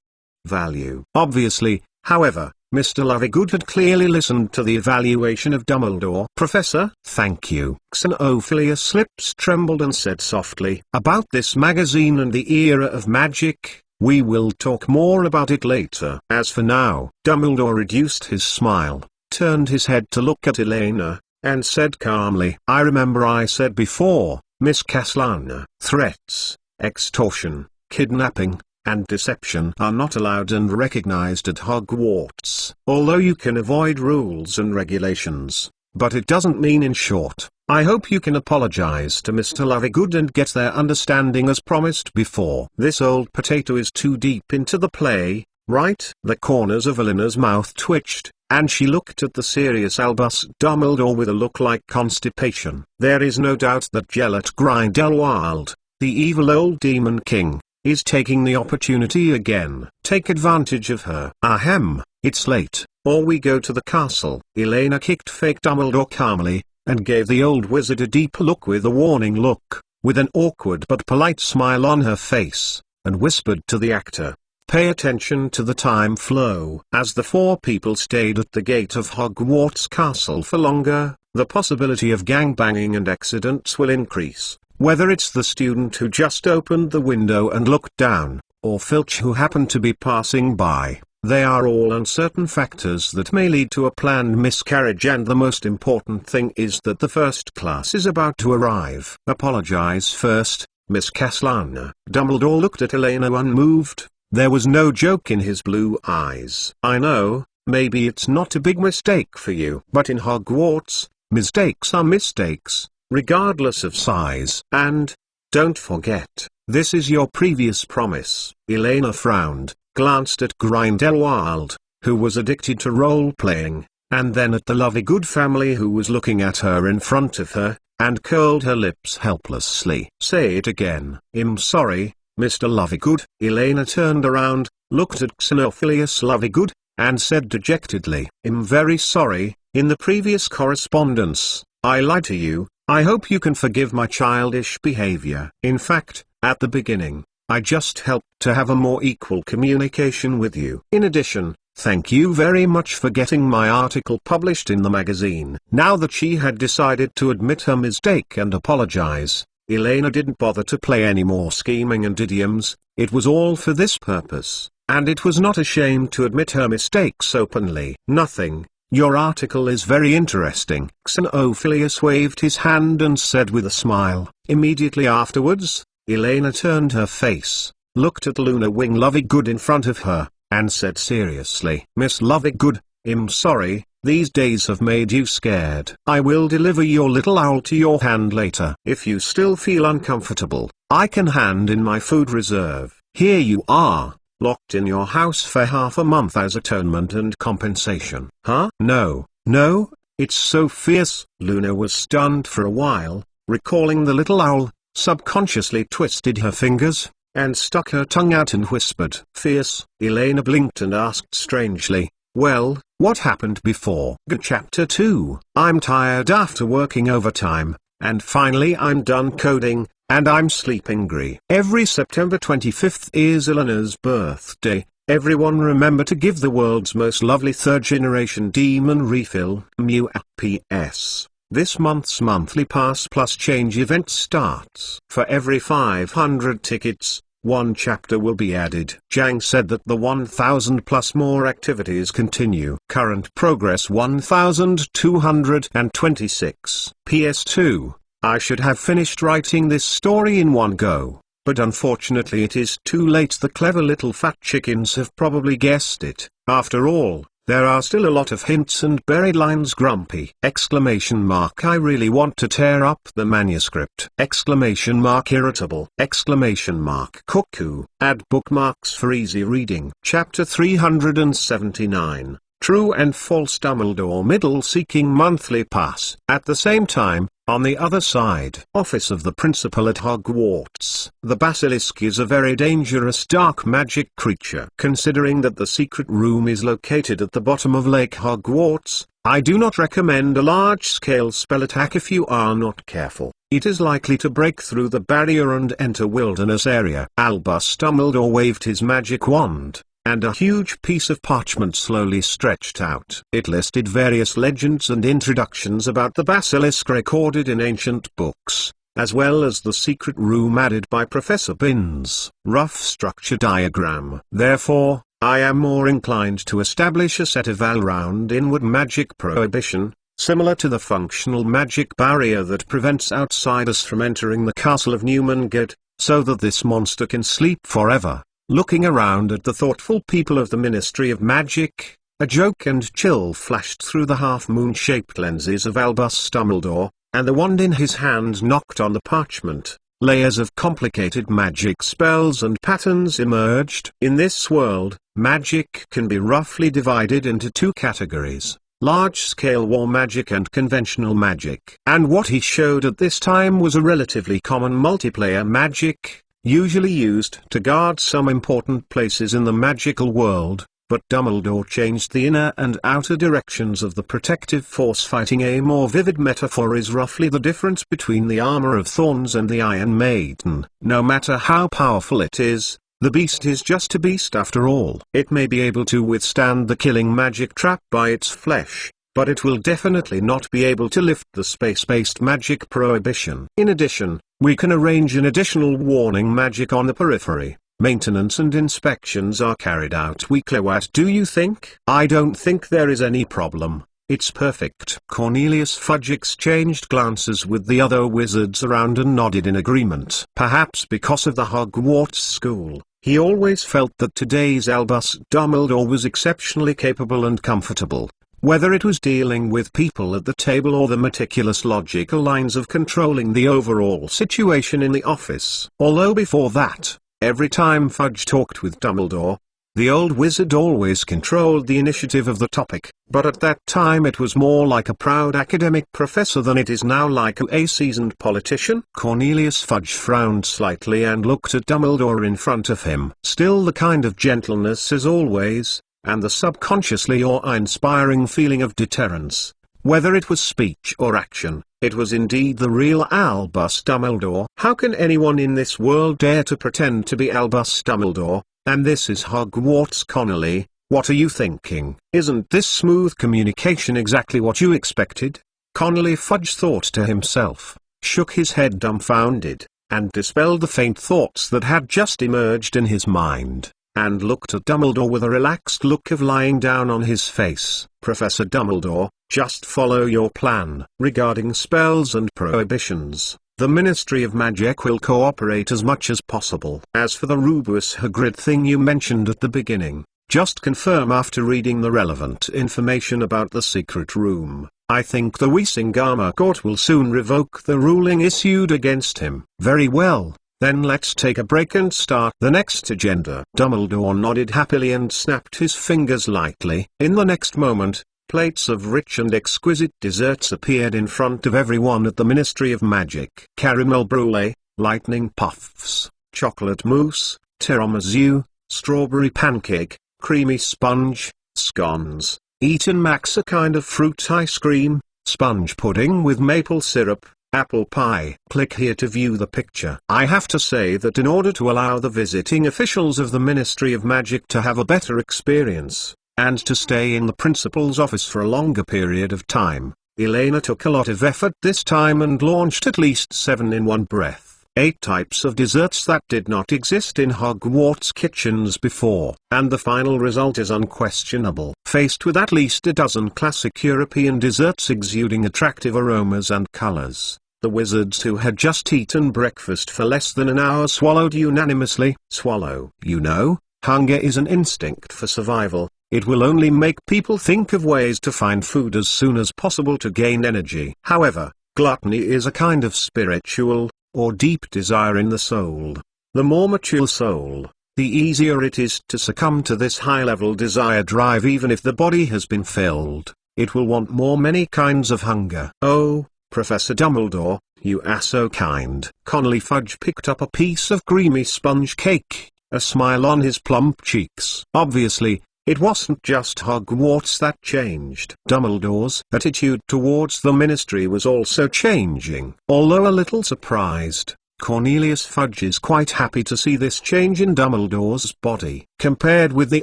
Value. Obviously, however, Mr. Lovegood had clearly listened to the evaluation of Dumbledore. "Professor, thank you." Xenophilius' lips trembled and said softly, "About this magazine and the era of magic, we will talk more about it later. As for now," Dumbledore reduced his smile, turned his head to look at Elena, and said calmly, "I remember I said before, Miss Castellana, threats, extortion, kidnapping, and deception are not allowed and recognized at Hogwarts. Although you can avoid rules and regulations, but it doesn't mean in short. I hope you can apologize to Mr. Lovegood and get their understanding as promised before. This old potato is too deep into the play, right?" The corners of Elena's mouth twitched, and she looked at the serious Albus Dumbledore with a look like constipation. There is no doubt that Gellert Grindelwald, the evil old demon king, is taking the opportunity again. Take advantage of her. Ahem, it's late, or we go to the castle. Elena kicked fake Dumbledore calmly, and gave the old wizard a deep look with a warning look, with an awkward but polite smile on her face, and whispered to the actor, "Pay attention to the time flow." As the four people stayed at the gate of Hogwarts Castle for longer, the possibility of gangbanging and accidents will increase. Whether it's the student who just opened the window and looked down, or Filch who happened to be passing by, they are all uncertain factors that may lead to a planned miscarriage, and the most important thing is that the first class is about to arrive. "Apologize first, Miss Castellana." Dumbledore looked at Elena unmoved. There was no joke in his blue eyes. "I know, maybe it's not a big mistake for you, but in Hogwarts, mistakes are mistakes, regardless of size. And, don't forget, this is your previous promise." Elena frowned, glanced at Grindelwald, who was addicted to role-playing, and then at the Lovegood family who was looking at her in front of her, and curled her lips helplessly. "Say it again." "I'm sorry, Mr. Lovegood." Elena turned around, looked at Xenophilius Lovegood, and said dejectedly, "I'm very sorry, in the previous correspondence, I lied to you. I hope you can forgive my childish behavior. In fact, at the beginning, I just helped to have a more equal communication with you. In addition, thank you very much for getting my article published in the magazine." Now that she had decided to admit her mistake and apologize, Elena didn't bother to play any more scheming and idioms. It was all for this purpose, and it was not ashamed to admit her mistakes openly. "Nothing. Your article is very interesting." Xenophilius waved his hand and said with a smile. Immediately afterwards, Elena turned her face, looked at Luna Wing Lovegood in front of her, and said seriously, "Miss Lovegood, I'm sorry, these days have made you scared. I will deliver your little owl to your hand later. If you still feel uncomfortable, I can hand in my food reserve. Here you are, locked in your house for half a month as atonement and compensation." "Huh? No, no, it's so fierce." Luna was stunned for a while, recalling the little owl, subconsciously twisted her fingers, and stuck her tongue out and whispered, "Fierce?" Elena blinked and asked strangely, "Well, what happened before?" Chapter 2. I'm tired after working overtime, and finally I'm done coding, and I'm sleeping. Every September 25th is Elena's birthday. Everyone remember to give the world's most lovely third-generation demon refill. Mew. P.S. This month's monthly Pass Plus Change event starts. For every 500 tickets, one chapter will be added. Jang said that the 1,000 plus more activities continue. Current progress 1,226. PS2. I should have finished writing this story in one go, but unfortunately it is too late. The clever little fat chickens have probably guessed it. After all, there are still a lot of hints and buried lines. Grumpy! Exclamation mark. I really want to tear up the manuscript. Exclamation mark. Irritable! Exclamation mark. Cuckoo! Add bookmarks for easy reading. Chapter 379. True and False. Dumbledore Middle seeking monthly pass. At the same time, on the other side, office of the principal at Hogwarts. The basilisk is a very dangerous dark magic creature. Considering that the secret room is located at the bottom of Lake Hogwarts, I do not recommend a large-scale spell attack if you are not careful. It is likely to break through the barrier and enter wilderness area. Albus Dumbledore waved his magic wand, and a huge piece of parchment slowly stretched out. It listed various legends and introductions about the basilisk recorded in ancient books, as well as the secret room added by Professor Binns' rough structure diagram. Therefore, I am more inclined to establish a set of all-round inward magic prohibition, similar to the functional magic barrier that prevents outsiders from entering the castle of Newmangate, so that this monster can sleep forever. Looking around at the thoughtful people of the Ministry of Magic, a joke and chill flashed through the half-moon-shaped lenses of Albus Dumbledore, and the wand in his hand knocked on the parchment. Layers of complicated magic spells and patterns emerged. In this world, magic can be roughly divided into two categories: large-scale war magic and conventional magic. And what he showed at this time was a relatively common multiplayer magic, usually used to guard some important places in the magical world. But Dumbledore changed the inner and outer directions of the protective force. Fighting a more vivid metaphor is roughly the difference between the armor of thorns and the Iron Maiden. No matter how powerful it is, the beast is just a beast after all. It may be able to withstand the killing magic trap by its flesh, but it will definitely not be able to lift the space-based magic prohibition. In addition, we can arrange an additional warning magic on the periphery. Maintenance and inspections are carried out weekly. What do you think? I don't think there is any problem. It's perfect. Cornelius Fudge exchanged glances with the other wizards around and nodded in agreement. Perhaps because of the Hogwarts school, he always felt that today's Albus Dumbledore was exceptionally capable and comfortable. Whether it was dealing with people at the table or the meticulous logical lines of controlling the overall situation in the office. Although before that, every time Fudge talked with Dumbledore, the old wizard always controlled the initiative of the topic. But at that time it was more like a proud academic professor than it is now like a seasoned politician. Cornelius Fudge frowned slightly and looked at Dumbledore in front of him. Still the kind of gentleness as always, and the subconsciously awe-inspiring feeling of deterrence. Whether it was speech or action, it was indeed the real Albus Dumbledore. How can anyone in this world dare to pretend to be Albus Dumbledore? And this is Hogwarts. Connolly, what are you thinking? Isn't this smooth communication exactly what you expected? Connolly Fudge thought to himself, shook his head dumbfounded, and dispelled the faint thoughts that had just emerged in his mind, and looked at Dumbledore with a relaxed look of lying down on his face. Professor Dumbledore, just follow your plan. Regarding spells and prohibitions, the Ministry of Magic will cooperate as much as possible. As for the Rubeus Hagrid thing you mentioned at the beginning, just confirm after reading the relevant information about the secret room. I think the Wisingama court will soon revoke the ruling issued against him. Very well, then let's take a break and start the next agenda. Dumbledore nodded happily and snapped his fingers lightly. In the next moment, plates of rich and exquisite desserts appeared in front of everyone at the Ministry of Magic. Caramel brulee, lightning puffs, chocolate mousse, tiramisu, strawberry pancake, creamy sponge, scones, Eton Max, a kind of fruit ice cream, sponge pudding with maple syrup, apple pie. Click here to view the picture. I have to say that in order to allow the visiting officials of the Ministry of Magic to have a better experience, and to stay in the principal's office for a longer period of time, Elena took a lot of effort this time and launched at least 7 in one breath. 8 types of desserts that did not exist in Hogwarts kitchens before. And the final result is unquestionable. Faced with at least a dozen classic European desserts exuding attractive aromas and colors, the wizards who had just eaten breakfast for less than an hour swallowed unanimously. Swallow. You know, hunger is an instinct for survival. It will only make people think of ways to find food as soon as possible to gain energy. However, gluttony is a kind of spiritual, or deep desire in the soul. The more mature soul, the easier it is to succumb to this high-level desire drive. Even if the body has been filled, it will want more. Many kinds of hunger. Oh, Professor Dumbledore, you are so kind. Connolly Fudge picked up a piece of creamy sponge cake, a smile on his plump cheeks. Obviously, it wasn't just Hogwarts that changed. Dumbledore's attitude towards the ministry was also changing. Although a little surprised, Cornelius Fudge is quite happy to see this change in Dumbledore's body. Compared with the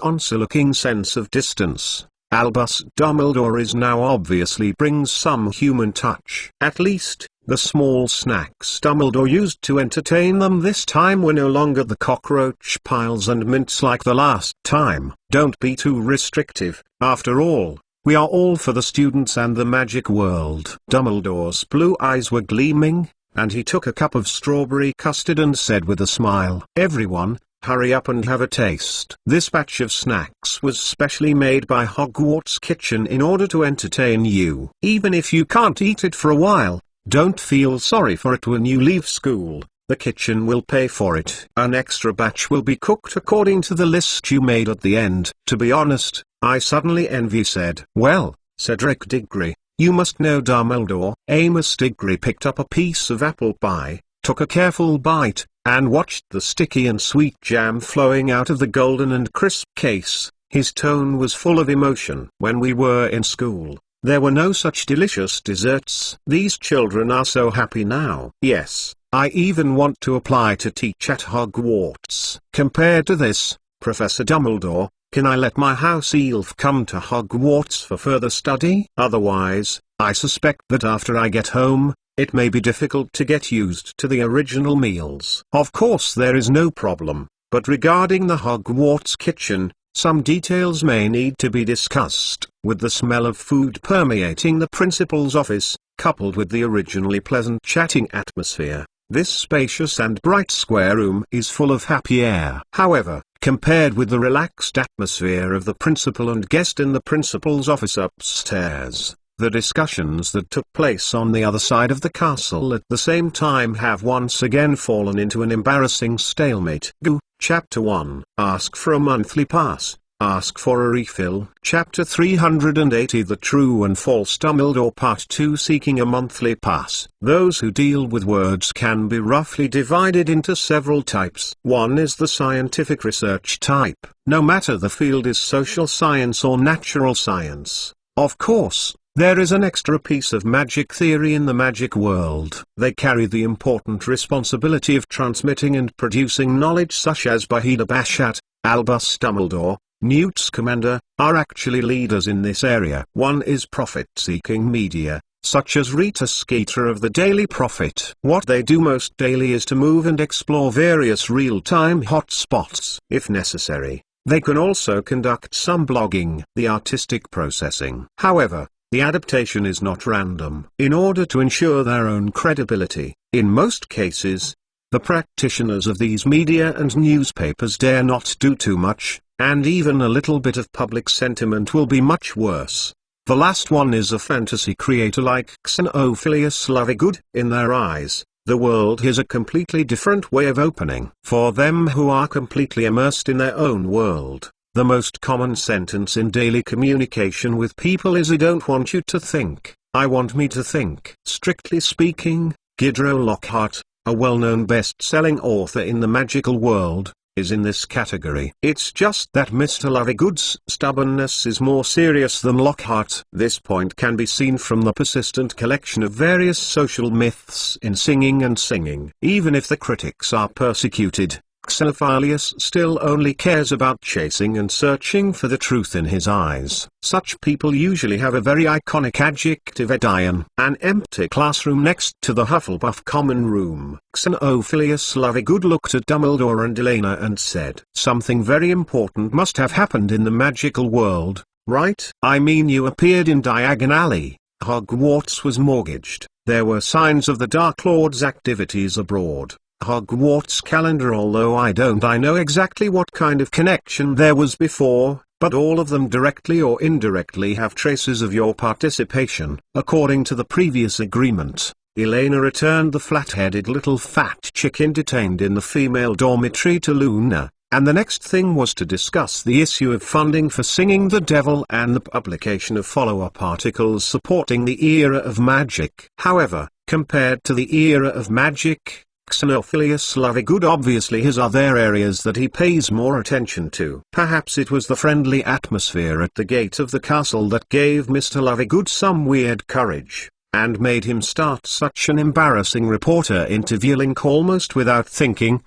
onslooking sense of distance, Albus Dumbledore is now obviously brings some human touch. At least, the small snacks Dumbledore used to entertain them this time were no longer the cockroach piles and mints like the last time. Don't be too restrictive. After all, We are all for the students and the magic world." Dumbledore's blue eyes were gleaming, and he took a cup of strawberry custard and said with a smile, "Everyone, hurry up and have a taste." This batch of snacks was specially made by Hogwarts Kitchen in order to entertain you. Even if you can't eat it for a while, don't feel sorry for it when you leave school. The kitchen will pay for it. An extra batch will be cooked according to the list you made at the end. "To be honest, I suddenly envy," said. "Well," Cedric Diggory, "you must know Dumbledore." Amos Diggory picked up a piece of apple pie, took a careful bite, and watched the sticky and sweet jam flowing out of the golden and crisp case. His tone was full of emotion. "When we were in school, there were no such delicious desserts. These children are so happy now. Yes, I even want to apply to teach at Hogwarts. Compared to this, Professor Dumbledore, can I let my house elf come to Hogwarts for further study? Otherwise, I suspect that after I get home, it may be difficult to get used to the original meals." Of course there is no problem, but regarding the Hogwarts kitchen, some details may need to be discussed. With the smell of food permeating the principal's office, coupled with the originally pleasant chatting atmosphere, this spacious and bright square room is full of happy air. However, compared with the relaxed atmosphere of the principal and guest in the principal's office upstairs, the discussions that took place on the other side of the castle at the same time have once again fallen into an embarrassing stalemate. Chapter 1. Ask for a monthly pass. Ask for a refill. Chapter 380. The True and False Dumbledore Part 2. Seeking a monthly pass. Those who deal with words can be roughly divided into several types. One is the scientific research type, no matter the field is social science or natural science. Of course, there is an extra piece of magic theory in the magic world. They carry the important responsibility of transmitting and producing knowledge, such as Bahida Bashat, Albus Dumbledore, Newt Scamander, are actually leaders in this area. One is profit-seeking media, such as Rita Skeeter of the Daily Prophet. What they do most daily is to move and explore various real-time hotspots. If necessary, they can also conduct some blogging, the artistic processing. However, the adaptation is not random. In order to ensure their own credibility, in most cases, the practitioners of these media and newspapers dare not do too much, and even a little bit of public sentiment will be much worse. The last one is a fantasy creator like Xenophilius Lovegood. In their eyes, the world is a completely different way of opening. For them who are completely immersed in their own world, the most common sentence in daily communication with people is, "I don't want you to think, I want me to think." Strictly speaking, Gidro Lockhart, a well-known best-selling author in the magical world, is in this category. It's just that Mr. Lovegood's stubbornness is more serious than Lockhart. This point can be seen from the persistent collection of various social myths in Singing and Singing. Even if the critics are persecuted, Xenophilius still only cares about chasing and searching for the truth in his eyes. Such people usually have a very iconic adjective: Edion. An empty classroom next to the Hufflepuff common room. Xenophilius Lovegood looked at Dumbledore and Elena and said, "Something very important must have happened in the magical world, right? I mean, you appeared in Diagon Alley. Hogwarts was mortgaged. There were signs of the Dark Lord's activities abroad. Hogwarts calendar, although I know exactly what kind of connection there was before, but all of them directly or indirectly have traces of your participation." According to the previous agreement, Elena returned the flat-headed little fat chicken detained in the female dormitory to Luna, and the next thing was to discuss the issue of funding for Singing the Devil and the publication of follow-up articles supporting the era of magic. However, compared to the era of magic, Xenophilius Lovegood obviously has other areas that he pays more attention to. Perhaps it was the friendly atmosphere at the gate of the castle that gave Mr. Lovegood some weird courage, and made him start such an embarrassing reporter interview link almost without thinking.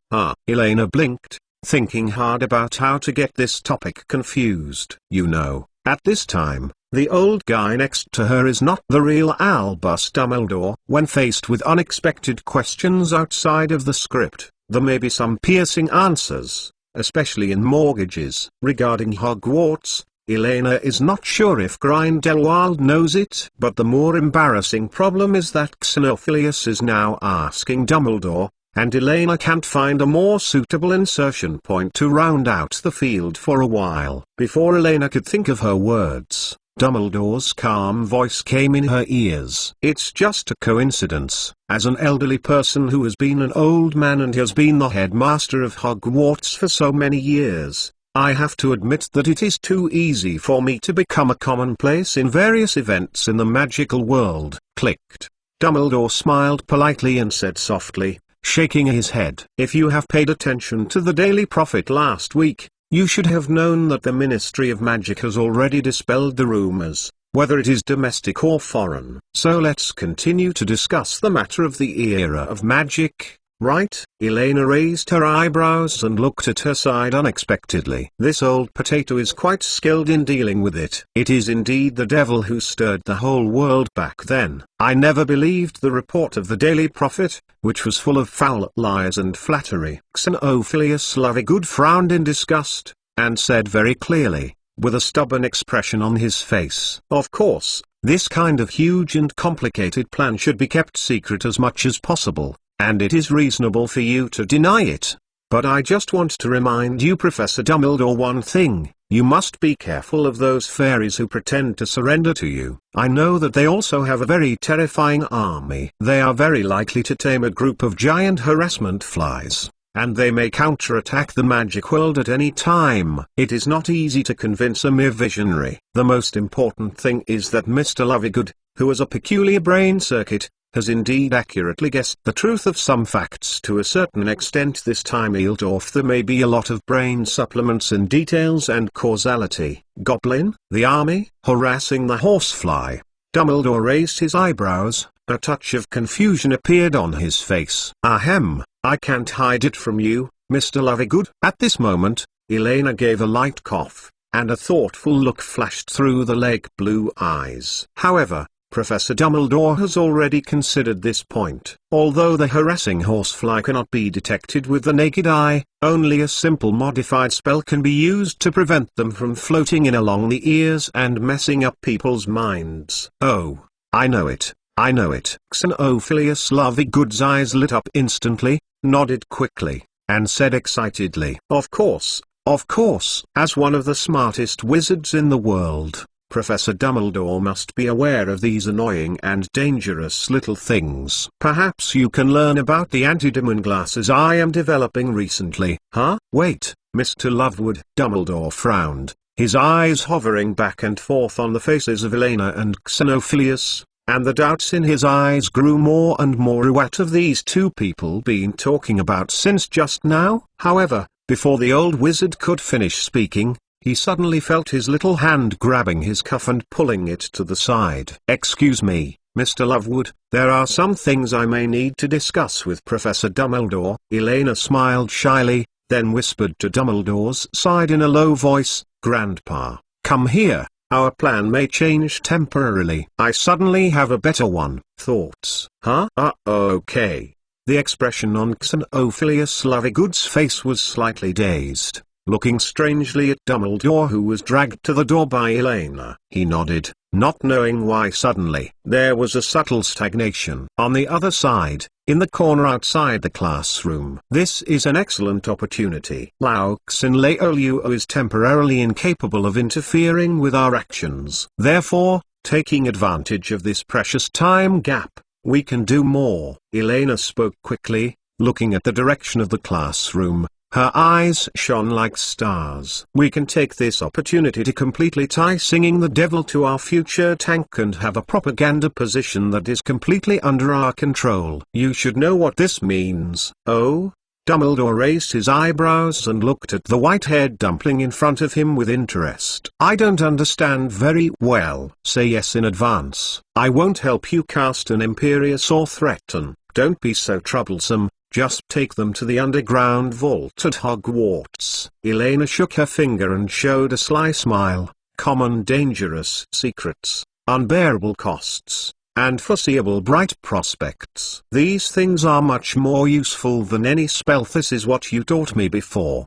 Elena blinked, thinking hard about how to get this topic confused. You know, at this time, the old guy next to her is not the real Albus Dumbledore. When faced with unexpected questions outside of the script, there may be some piercing answers, especially in mortgages. Regarding Hogwarts, Elena is not sure if Grindelwald knows it. But the more embarrassing problem is that Xenophilius is now asking Dumbledore, and Elena can't find a more suitable insertion point to round out the field for a while. Before Elena could think of her words, Dumbledore's calm voice came in her ears. It's just a coincidence. As an elderly person who has been an old man and has been the headmaster of Hogwarts for so many years, I have to admit that it is too easy for me to become a commonplace in various events in the magical world. Clicked. Dumbledore smiled politely and said softly, shaking his head, "If you have paid attention to the Daily Prophet last week, you should have known that the Ministry of Magic has already dispelled the rumors, whether it is domestic or foreign. So let's continue to discuss the matter of the era of magic, right?" Elena raised her eyebrows and looked at her side unexpectedly. This old potato is quite skilled in dealing with it. It is indeed the devil who stirred the whole world back then. I never believed the report of the Daily Prophet, which was full of foul lies and flattery. Xenophilius Lovegood frowned in disgust, and said very clearly, with a stubborn expression on his face, "Of course, this kind of huge and complicated plan should be kept secret as much as possible, and it is reasonable for you to deny it. But I just want to remind you, Professor Dumbledore, one thing. You must be careful of those fairies who pretend to surrender to you. I know that they also have a very terrifying army. They are very likely to tame a group of giant harassment flies, and they may counterattack the magic world at any time. It is not easy to convince a mere visionary. The most important thing is that Mr. Lovegood, who has a peculiar brain circuit, has indeed accurately guessed the truth of some facts to a certain extent this time. Eeldorf, there may be a lot of brain supplements in details and causality. Goblin, the army, harassing the horsefly. Dumbledore raised his eyebrows, a touch of confusion appeared on his face. Ahem, I can't hide it from you, Mr. Lovegood. At this moment, Elena gave a light cough, and a thoughtful look flashed through the lake blue eyes. However, Professor Dumbledore has already considered this point. Although the harassing horsefly cannot be detected with the naked eye, only a simple modified spell can be used to prevent them from floating in along the ears and messing up people's minds. Oh, I know it, I know it. Xenophilius Lovegood's eyes lit up instantly, nodded quickly, and said excitedly, of course, as one of the smartest wizards in the world, Professor Dumbledore must be aware of these annoying and dangerous little things. Perhaps you can learn about the anti-demon glasses I am developing recently. Huh? Wait, Mr. Lovegood. Dumbledore frowned, his eyes hovering back and forth on the faces of Elena and Xenophilius, and the doubts in his eyes grew more and more. What have these two people been talking about since just now? However, before the old wizard could finish speaking, he suddenly felt his little hand grabbing his cuff and pulling it to the side. Excuse me, Mr. Lovegood, there are some things I may need to discuss with Professor Dumbledore. Elena smiled shyly, then whispered to Dumbledore's side in a low voice, Grandpa, come here, our plan may change temporarily. I suddenly have a better one. Thoughts? Huh? Okay. The expression on Xenophilius Lovegood's face was slightly dazed. Looking strangely at Dumbledore, who was dragged to the door by Elena, he nodded, not knowing why suddenly. There was a subtle stagnation. On the other side, in the corner outside the classroom. This is an excellent opportunity. Lao Xinleoluo is temporarily incapable of interfering with our actions. Therefore, taking advantage of this precious time gap, we can do more. Elena spoke quickly, looking at the direction of the classroom. Her eyes shone like stars. We can take this opportunity to completely tie singing the devil to our future tank and have a propaganda position that is completely under our control. You should know what this means. Oh? Dumbledore raised his eyebrows and looked at the white-haired dumpling in front of him with interest. I don't understand very well. Say yes in advance. I won't help you cast an imperious or threaten. Don't be so troublesome. Just take them to the underground vault at Hogwarts. Elena shook her finger and showed a sly smile. Common dangerous secrets, unbearable costs, and foreseeable bright prospects. These things are much more useful than any spell. This is what you taught me before.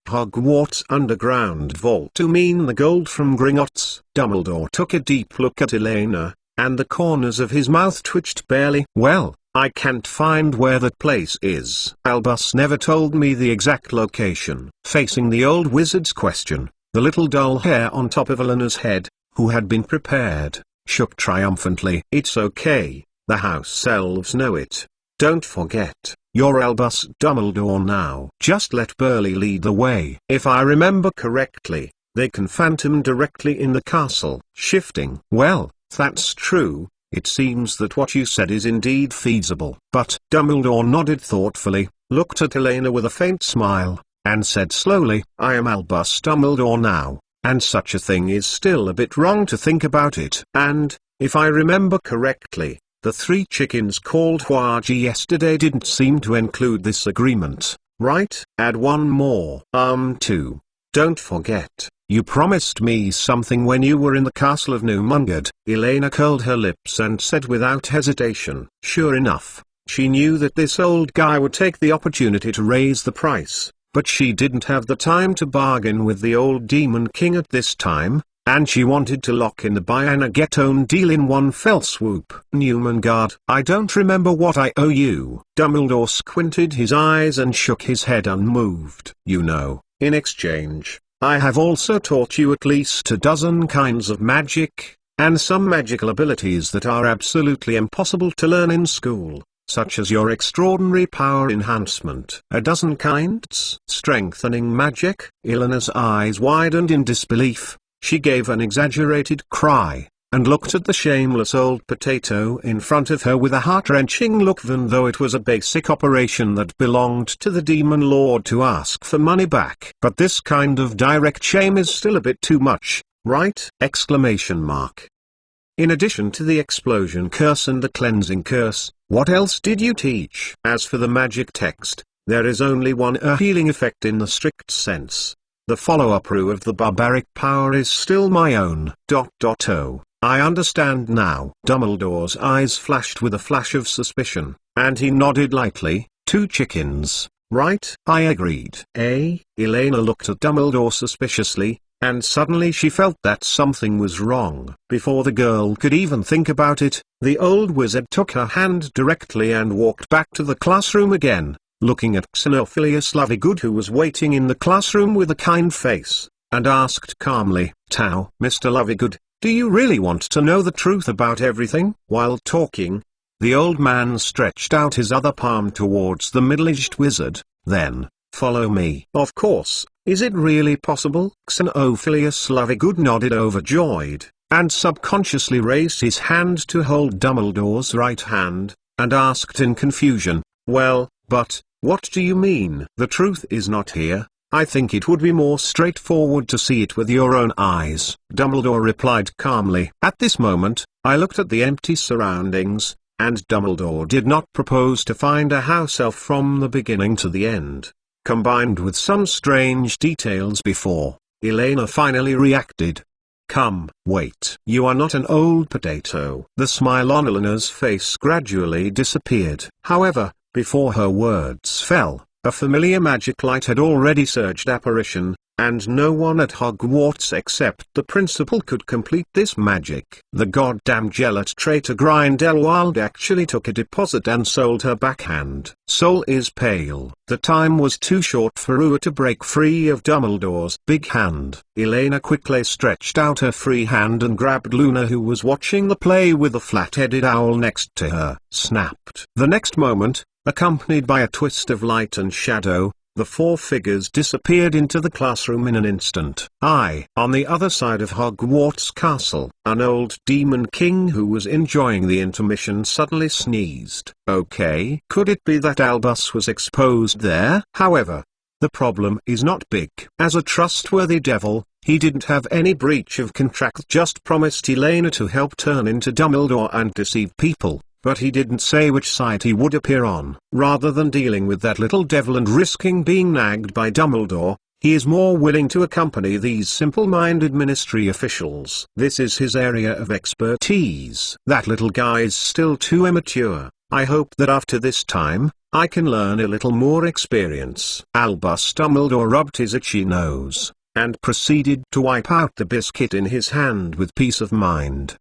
Hogwarts underground vault to mean the gold from Gringotts. Dumbledore took a deep look at Elena, and the corners of his mouth twitched barely. Well, I can't find where that place is. Albus never told me the exact location. Facing the old wizard's question, the little dull hair on top of Elena's head, who had been prepared, shook triumphantly. It's okay, the house elves know it. Don't forget, you're Albus Dumbledore now. Just let Burley lead the way. If I remember correctly, they can phantom directly in the castle. Shifting. Well, that's true. It seems that what you said is indeed feasible. But Dumbledore nodded thoughtfully, looked at Elena with a faint smile, and said slowly, I am Albus Dumbledore now, and such a thing is still a bit wrong to think about it. And, if I remember correctly, the 3 chickens called Huaji yesterday didn't seem to include this agreement, right? Add one more. Two. Don't forget, you promised me something when you were in the castle of Numungard. Elena curled her lips and said without hesitation. Sure enough, she knew that this old guy would take the opportunity to raise the price, but she didn't have the time to bargain with the old Demon King at this time, and she wanted to lock in the buy and get own deal in one fell swoop. Numungard, I don't remember what I owe you. Dumbledore squinted his eyes and shook his head unmoved. You know, in exchange, I have also taught you at least a dozen kinds of magic, and some magical abilities that are absolutely impossible to learn in school, such as your extraordinary power enhancement. A dozen kinds? Strengthening magic? Elena's eyes widened in disbelief. She gave an exaggerated cry, and looked at the shameless old potato in front of her with a heart-wrenching look, even though it was a basic operation that belonged to the Demon Lord to ask for money back. But this kind of direct shame is still a bit too much, right? Exclamation mark. In addition to the explosion curse and the cleansing curse, what else did you teach? As for the magic text, there is only one healing effect in the strict sense. The follow-up rule of the barbaric power is still my own. Oh, I understand now. Dumbledore's eyes flashed with a flash of suspicion, and he nodded lightly. 2 chickens, right? I agreed. Elena looked at Dumbledore suspiciously, and suddenly she felt that something was wrong. Before the girl could even think about it, the old wizard took her hand directly and walked back to the classroom again, looking at Xenophilius Lovegood, who was waiting in the classroom with a kind face, and asked calmly, Tau, Mr. Lovegood, do you really want to know the truth about everything? While talking, the old man stretched out his other palm towards the middle-aged wizard. Then, follow me. Of course. Is it really possible? Xenophilius Lovegood nodded overjoyed, and subconsciously raised his hand to hold Dumbledore's right hand, and asked in confusion, well, but, what do you mean? The truth is not here. I think it would be more straightforward to see it with your own eyes. Dumbledore replied calmly. At this moment, I looked at the empty surroundings, and Dumbledore did not propose to find a house elf from the beginning to the end. Combined with some strange details before, Elena finally reacted. Come, wait. You are not an old potato. The smile on Elena's face gradually disappeared. However, before her words fell, a familiar magic light had already surged apparition, and no one at Hogwarts except the principal could complete this magic. The goddamn gelat traitor Grindelwald actually took a deposit and sold her backhand. Soul is pale. The time was too short for Rua to break free of Dumbledore's big hand. Elena quickly stretched out her free hand and grabbed Luna, who was watching the play with the flat-headed owl next to her. Snapped. The next moment, accompanied by a twist of light and shadow, the 4 figures disappeared into the classroom in an instant. On the other side of Hogwarts Castle, an old demon king who was enjoying the intermission suddenly sneezed. Okay, could it be that Albus was exposed there? However, the problem is not big. As a trustworthy devil, he didn't have any breach of contract, just promised Elena to help turn into Dumbledore and deceive people. But he didn't say which side he would appear on. Rather than dealing with that little devil and risking being nagged by Dumbledore, he is more willing to accompany these simple-minded ministry officials. This is his area of expertise. That little guy is still too immature. I hope that after this time, I can learn a little more experience. Albus Dumbledore rubbed his itchy nose, and proceeded to wipe out the biscuit in his hand with peace of mind.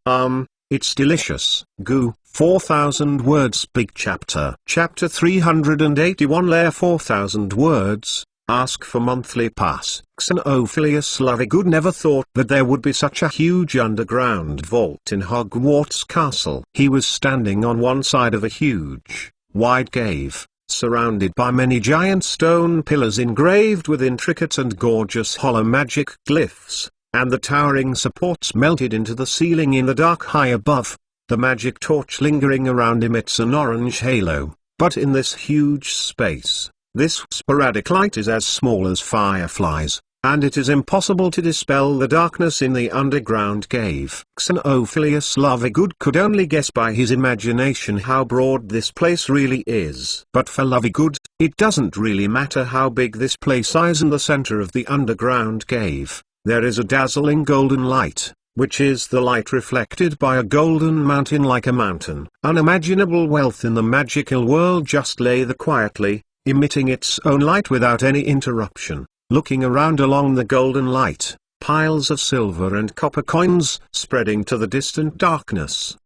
It's delicious. Goo. 4,000 words. Big chapter. Chapter 381 Layer 4,000 words. Ask for monthly pass. Xenophilius Lovegood never thought that there would be such a huge underground vault in Hogwarts Castle. He was standing on one side of a huge, wide cave, surrounded by many giant stone pillars engraved with intricate and gorgeous hollow magic glyphs, and the towering supports melted into the ceiling in the dark high above. The magic torch lingering around emits an orange halo, but in this huge space, this sporadic light is as small as fireflies, and it is impossible to dispel the darkness in the underground cave. Xenophilius Lovegood could only guess by his imagination how broad this place really is. But for Lovegood, it doesn't really matter how big this place is. In the center of the underground cave, there is a dazzling golden light, which is the light reflected by a golden mountain. Like a mountain. Unimaginable wealth in the magical world just lay there quietly, emitting its own light without any interruption. Looking around along the golden light, piles of silver and copper coins spreading to the distant darkness.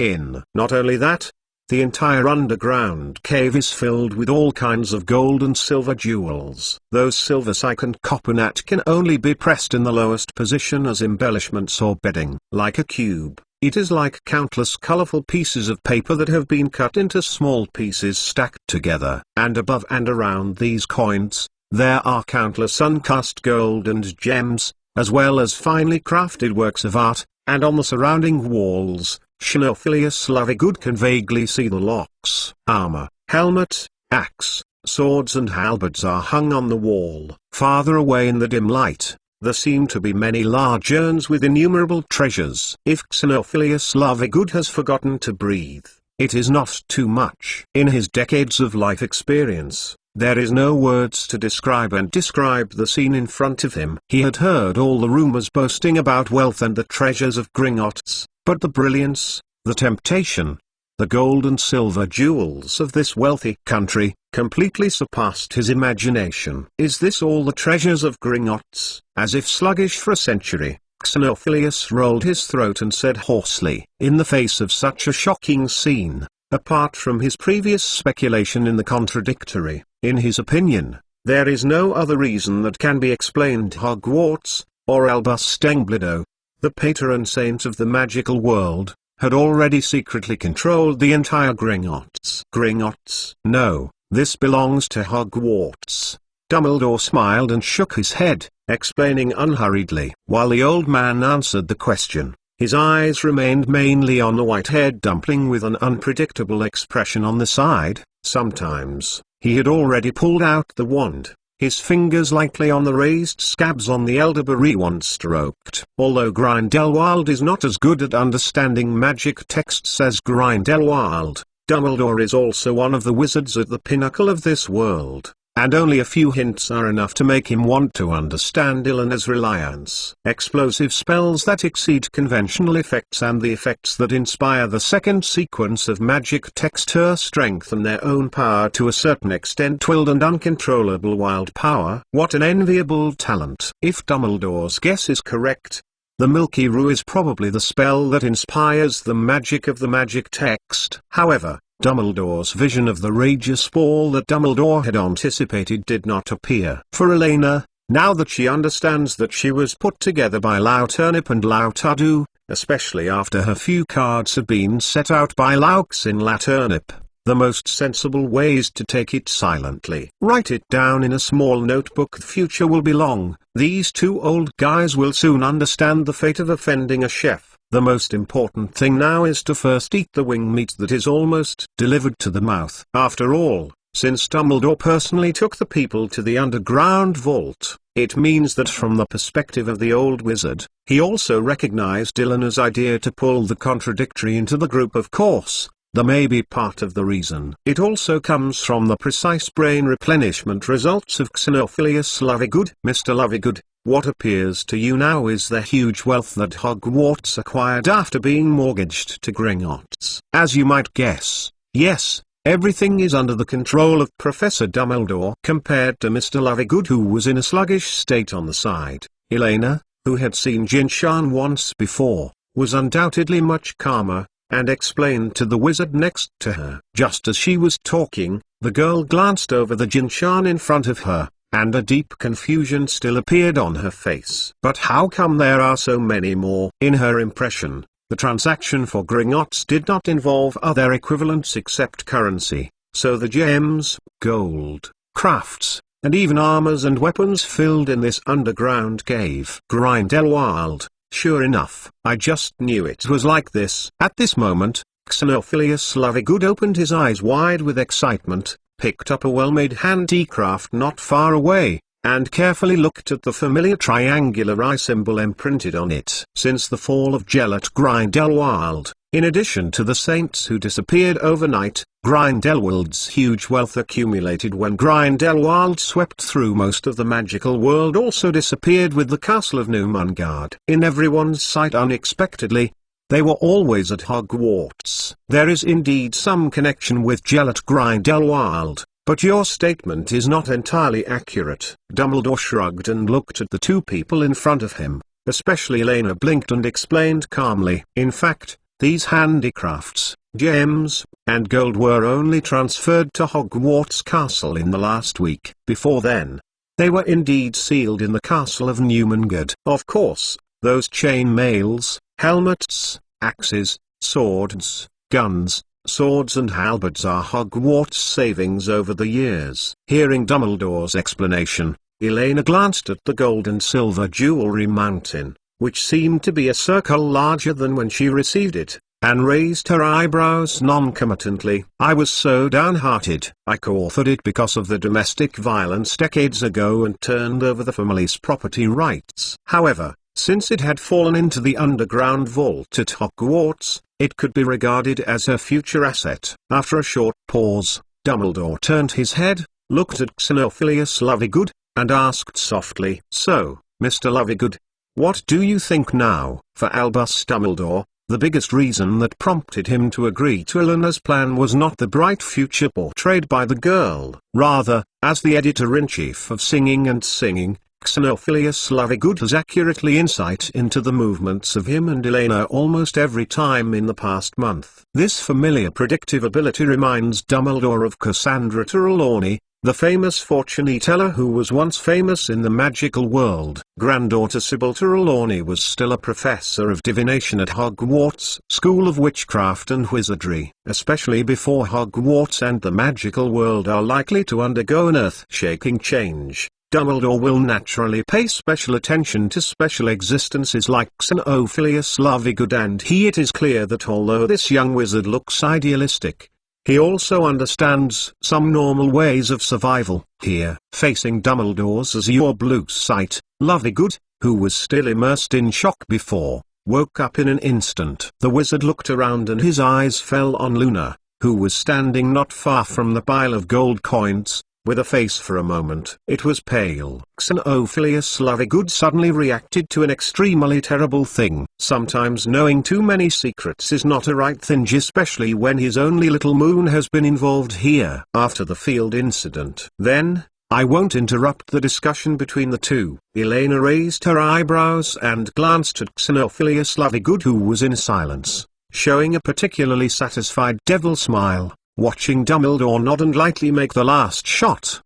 Not only that, the entire underground cave is filled with all kinds of gold and silver jewels. Those silver silk and copper nut can only be pressed in the lowest position as embellishments or bedding. Like a cube, it is like countless colorful pieces of paper that have been cut into small pieces stacked together. And above and around these coins, there are countless uncast gold and gems, as well as finely crafted works of art, and on the surrounding walls, Xenophilius Lovegood can vaguely see the locks. Armor, helmet, axe, swords and halberds are hung on the wall. Farther away in the dim light, there seem to be many large urns with innumerable treasures. If Xenophilius Lovegood has forgotten to breathe, it is not too much. In his decades of life experience, there is no words to describe the scene in front of him. He had heard all the rumors boasting about wealth and the treasures of Gringotts, but the brilliance, the temptation, the gold and silver jewels of this wealthy country, completely surpassed his imagination. Is this all the treasures of Gringotts? As if sluggish for a century, Xenophilius rolled his throat and said hoarsely, in the face of such a shocking scene, apart from his previous speculation in the contradictory, in his opinion, there is no other reason that can be explained. Hogwarts, or Albus Dumbledore, the patron saint of the magical world, had already secretly controlled the entire Gringotts. Gringotts? No, this belongs to Hogwarts. Dumbledore smiled and shook his head, explaining unhurriedly. While the old man answered the question, his eyes remained mainly on the white-haired dumpling with an unpredictable expression on the side. Sometimes, he had already pulled out the wand, his fingers lightly on the raised scabs on the elderberry wand stroked. Although Grindelwald is not as good at understanding magic texts as Grindelwald, Dumbledore is also one of the wizards at the pinnacle of this world, and only a few hints are enough to make him want to understand Elena's reliance. Explosive spells that exceed conventional effects and the effects that inspire the second sequence of magic text her strengthen their own power to a certain extent. Wild and uncontrollable wild power. What an enviable talent. If Dumbledore's guess is correct, the Milky Rue is probably the spell that inspires the magic of the magic text. However, Dumbledore's vision of the Rageous Ball that Dumbledore had anticipated did not appear. For Elena, now that she understands that she was put together by Louturnip and Loutardoo, especially after her few cards had been set out by Laux in Louturnip, the most sensible way is to take it silently. Write it down in a small notebook. The future will be long. These two old guys will soon understand the fate of offending a chef. The most important thing now is to first eat the wing meat that is almost delivered to the mouth. After all, since Dumbledore personally took the people to the underground vault, it means that from the perspective of the old wizard, he also recognized Elena's idea to pull the contradictory into the group. Of course, that may be part of the reason. It also comes from the precise brain replenishment results of Xenophilius Lovegood. Mr. Lovegood, what appears to you now is the huge wealth that Hogwarts acquired after being mortgaged to Gringotts. As you might guess, yes, Everything is under the control of Professor Dumbledore. Compared to Mr. Lovegood, who was in a sluggish state on the side, Elena, who had seen Jinshan once before, was undoubtedly much calmer, and explained to the wizard next to her. Just as she was talking, the girl glanced over the Jinshan in front of her, and a deep confusion still appeared on her face. But how come there are so many more? In her impression, the transaction for Gringotts did not involve other equivalents except currency, so the gems, gold, crafts, and even armors and weapons filled in this underground cave. Grindelwald, sure enough, I just knew it was like this. At this moment, Xenophilius Lovegood opened his eyes wide with excitement, picked up a well-made handicraft not far away, and carefully looked at the familiar triangular eye symbol imprinted on it. Since the fall of Gellert Grindelwald, in addition to the saints who disappeared overnight, Grindelwald's huge wealth accumulated when Grindelwald swept through most of the magical world also disappeared with the castle of Numungard. In everyone's sight unexpectedly, they were always at Hogwarts. There is indeed some connection with Gellert Grindelwald, but your statement is not entirely accurate. Dumbledore shrugged and looked at the two people in front of him, especially Elena blinked and explained calmly. In fact, these handicrafts, gems, and gold were only transferred to Hogwarts Castle in the last week. Before then, they were indeed sealed in the castle of Numungard. Of course, those chain mails, helmets, axes, swords, guns, swords and halberds are Hogwarts savings over the years. Hearing Dumbledore's explanation, Elena glanced at the gold and silver jewelry mountain, which seemed to be a circle larger than when she received it, and raised her eyebrows noncommittently. I was so downhearted. I co-authored it because of the domestic violence decades ago and turned over the family's property rights. However, since it had fallen into the underground vault at Hogwarts, it could be regarded as her future asset. After a short pause, Dumbledore turned his head, looked at Xenophilius Lovegood, and asked softly, "So, Mr. Lovegood, what do you think now?" For Albus Dumbledore, the biggest reason that prompted him to agree to Elena's plan was not the bright future portrayed by the girl. Rather, as the editor-in-chief of Singing and Singing, Xenophilius Lovegood has accurately insight into the movements of him and Elena almost every time in the past month. This familiar predictive ability reminds Dumbledore of Cassandra Trelawney, the famous fortune teller who was once famous in the magical world. Granddaughter Sybil Trelawney was still a professor of divination at Hogwarts School of Witchcraft and Wizardry. Especially before Hogwarts and the magical world are likely to undergo an earth-shaking change, Dumbledore will naturally pay special attention to special existences like Xenophilius Lovegood, and it is clear that although this young wizard looks idealistic, he also understands some normal ways of survival. Here, facing Dumbledore's azure blue sight, Lovegood, who was still immersed in shock before, woke up in an instant. The wizard looked around and his eyes fell on Luna, who was standing not far from the pile of gold coins, with a face for a moment. It was pale. Xenophilius Lovegood suddenly reacted to an extremely terrible thing. Sometimes knowing too many secrets is not a right thing, especially when his only little moon has been involved here. After the field incident, then, I won't interrupt the discussion between the two. Elena raised her eyebrows and glanced at Xenophilius Lovegood, who was in silence, showing a particularly satisfied devil smile, watching Dumbledore nod and lightly make the last shot.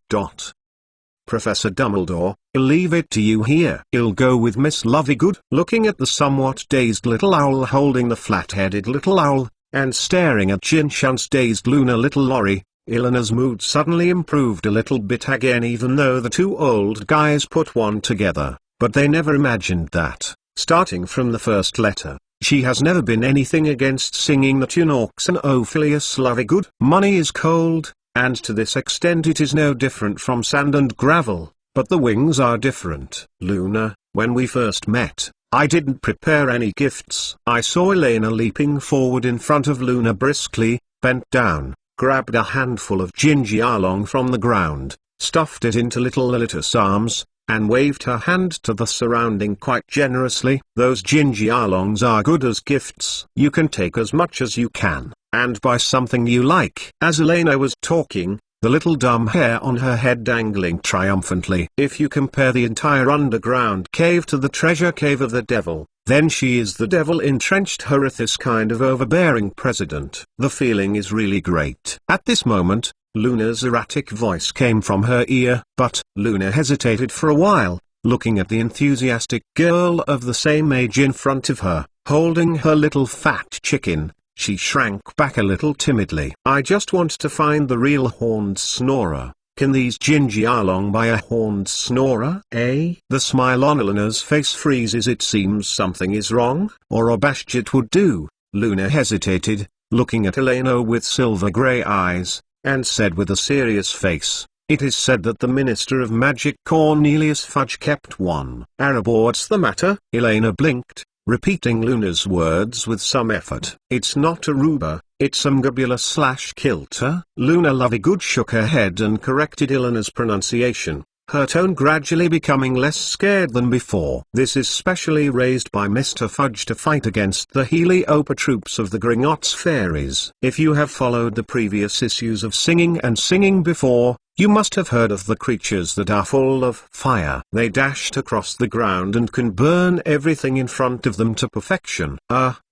Professor Dumbledore, I'll leave it to you here. I'll go with Miss Lovegood. Looking at the somewhat dazed little owl holding the flat-headed little owl, and staring at Jinshan's dazed Luna little Lorry, Elena's mood suddenly improved a little bit again, even though the two old guys put one together, but they never imagined that, starting from the first letter, she has never been anything against singing the tune or Xenophilius Lovegood. Money is cold, and to this extent it is no different from sand and gravel, but the wings are different. Luna, when we first met, I didn't prepare any gifts. I saw Elena leaping forward in front of Luna briskly, bent down, grabbed a handful of gingy from the ground, stuffed it into little Lolita's arms, and waved her hand to the surrounding quite generously. Those gingy are good as gifts. You can take as much as you can. and buy something you like. As Elena was talking, the little dumb hair on her head dangling triumphantly. If you compare the entire underground cave to the treasure cave of the devil, then she is the devil entrenched her with this kind of overbearing president. The feeling is really great. At this moment, Luna's erratic voice came from her ear, but Luna hesitated for a while, looking at the enthusiastic girl of the same age in front of her, holding her little fat chicken. She shrank back a little timidly. I just want to find the real horned snorer. Can these gingy along buy a horned snorer, eh? The smile on Elena's face freezes. It seems something is wrong, or abashed it would do. Luna hesitated, looking at Elena with silver-grey eyes, and said with a serious face, "It is said that the Minister of Magic Cornelius Fudge kept one. Arab, what's the matter?" Elena blinked, repeating Luna's words with some effort. "It's not a ruba, it's mgabula/kilter." Luna Lovegood shook her head and corrected Elena's pronunciation, her tone gradually becoming less scared than before. "This is specially raised by Mr. Fudge to fight against the Heliopa troops of the Gringotts fairies. If you have followed the previous issues of Singing and Singing before, you must have heard of the creatures that are full of fire. They dashed across the ground and can burn everything in front of them to perfection.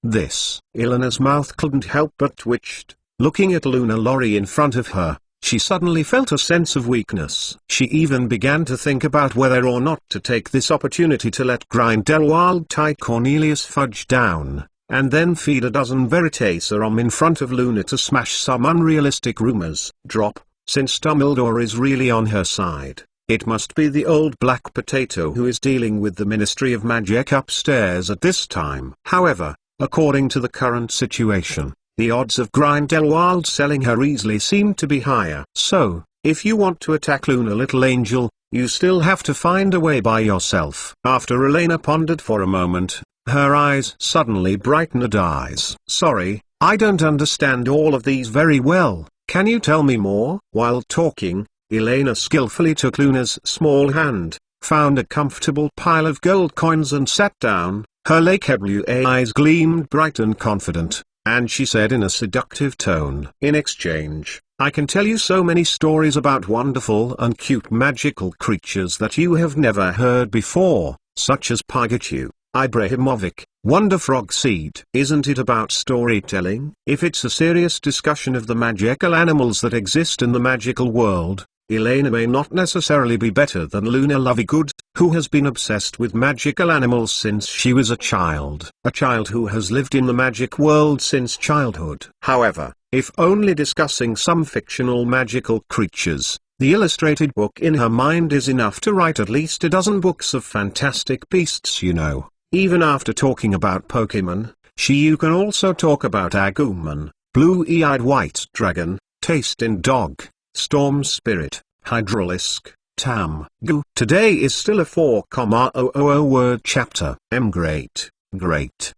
This." Elena's mouth couldn't help but twitched, looking at Luna Lorry in front of her. She suddenly felt a sense of weakness. She even began to think about whether or not to take this opportunity to let Grindelwald tie Cornelius Fudge down, and then feed a dozen Veritaserum in front of Luna to smash some unrealistic rumors. Since Dumbledore is really on her side, it must be the old black potato who is dealing with the Ministry of Magic upstairs at this time. However, according to the current situation, the odds of Grindelwald selling her easily seem to be higher. So, if you want to attack Luna Little Angel, you still have to find a way by yourself. After Elena pondered for a moment, her eyes suddenly brightened. "Sorry, I don't understand all of these very well. Can you tell me more?" While talking, Elena skillfully took Luna's small hand, found a comfortable pile of gold coins and sat down. Her blue eyes gleamed bright and confident, and she said in a seductive tone, "In exchange, I can tell you so many stories about wonderful and cute magical creatures that you have never heard before, such as Pikachu, Ibrahimovic, Wonder Frog Seed. Isn't it about storytelling? If it's a serious discussion of the magical animals that exist in the magical world, Elena may not necessarily be better than Luna Lovegood, who has been obsessed with magical animals since she was a child who has lived in the magic world since childhood. However, if only discussing some fictional magical creatures, the illustrated book in her mind is enough to write at least a dozen books of fantastic beasts, you know. Even after talking about Pokemon, you can also talk about Agumon, Blue-Eyed White Dragon, Tasting Dog, Storm Spirit, Hydralisk, Tam-Gu. Today is still a 4,000 word chapter. Great.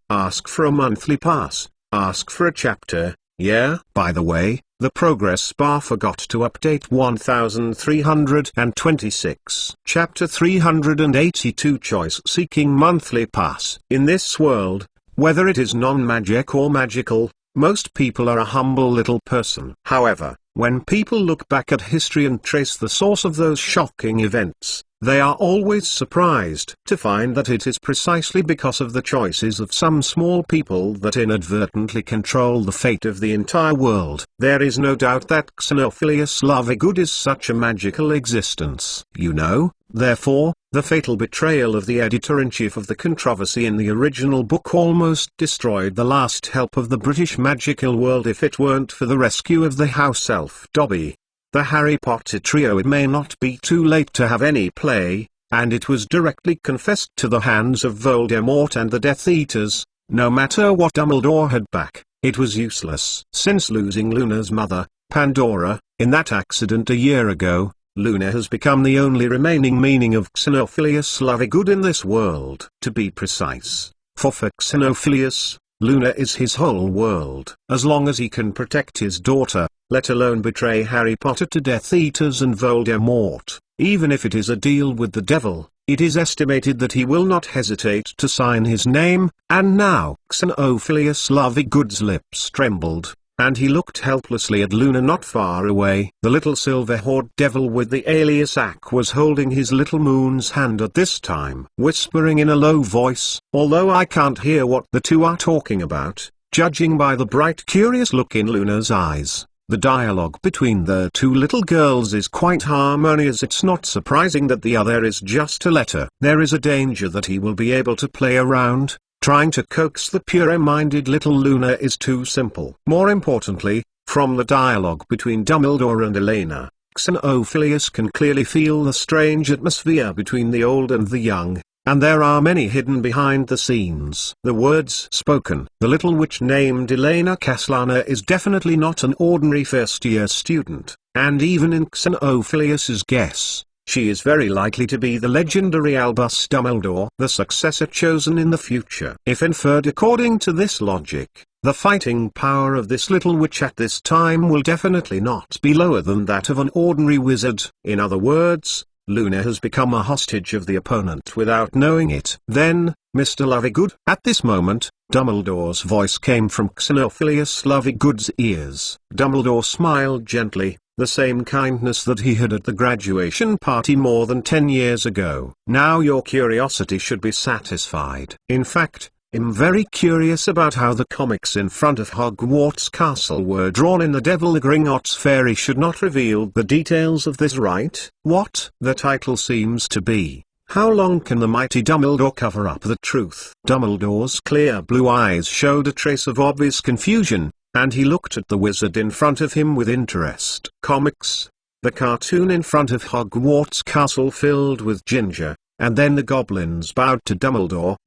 Ask for a monthly pass, ask for a chapter, yeah. By the way, the progress bar forgot to update 1326. Chapter 382 Choice Seeking Monthly Pass. In this world, whether it is non-magic or magical, most people are a humble little person. However, when people look back at history and trace the source of those shocking events, they are always surprised to find that it is precisely because of the choices of some small people that inadvertently control the fate of the entire world. There is no doubt that Xenophilius Lovegood is such a magical existence. You know, therefore, the fatal betrayal of the editor-in-chief of the controversy in the original book almost destroyed the last help of the British magical world if it weren't for the rescue of the house elf Dobby. The Harry Potter trio. It may not be too late to have any play, and it was directly confessed to the hands of Voldemort and the Death Eaters. No matter what Dumbledore had back, it was useless. Since losing Luna's mother, Pandora, in that accident a year ago, Luna has become the only remaining meaning of Xenophilius Lovegood in this world. To be precise, for Xenophilius, Luna is his whole world. As long as he can protect his daughter, let alone betray Harry Potter to Death Eaters and Voldemort, even if it is a deal with the devil, it is estimated that he will not hesitate to sign his name. And now, Xenophilius Lovegood's lips trembled, and he looked helplessly at Luna not far away. The little silver-haired devil with the alias Ack was holding his little moon's hand at this time, whispering in a low voice, although I can't hear what the two are talking about, judging by the bright curious look in Luna's eyes. The dialogue between the two little girls is quite harmonious. It's not surprising that the other is just a letter. There is a danger that he will be able to play around, trying to coax the pure-minded little Luna is too simple. More importantly, from the dialogue between Dumbledore and Elena, Xenophilius can clearly feel the strange atmosphere between the old and the young, and there are many hidden behind the scenes. The words spoken. The little witch named Elena Caslana is definitely not an ordinary first-year student, and even in Xenophilius's guess, she is very likely to be the legendary Albus Dumbledore, the successor chosen in the future. If inferred according to this logic, the fighting power of this little witch at this time will definitely not be lower than that of an ordinary wizard. In other words, Luna has become a hostage of the opponent without knowing it. Then, Mr. Lovegood. At this moment, Dumbledore's voice came from Xenophilius Lovegood's ears. Dumbledore smiled gently, the same kindness that he had at the graduation party more than 10 years ago. Now your curiosity should be satisfied. In fact, I'm very curious about how the comics in front of Hogwarts Castle were drawn in. The Devil the Gringotts Fairy should not reveal the details of this, right? What the title seems to be. How long can the mighty Dumbledore cover up the truth? Dumbledore's clear blue eyes showed a trace of obvious confusion, and he looked at the wizard in front of him with interest. Comics. The cartoon in front of Hogwarts Castle filled with ginger. And then the goblins bowed to Dumbledore!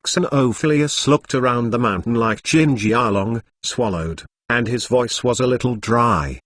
Xenophilius looked around the mountain like Gingy Arlong, swallowed, and his voice was a little dry.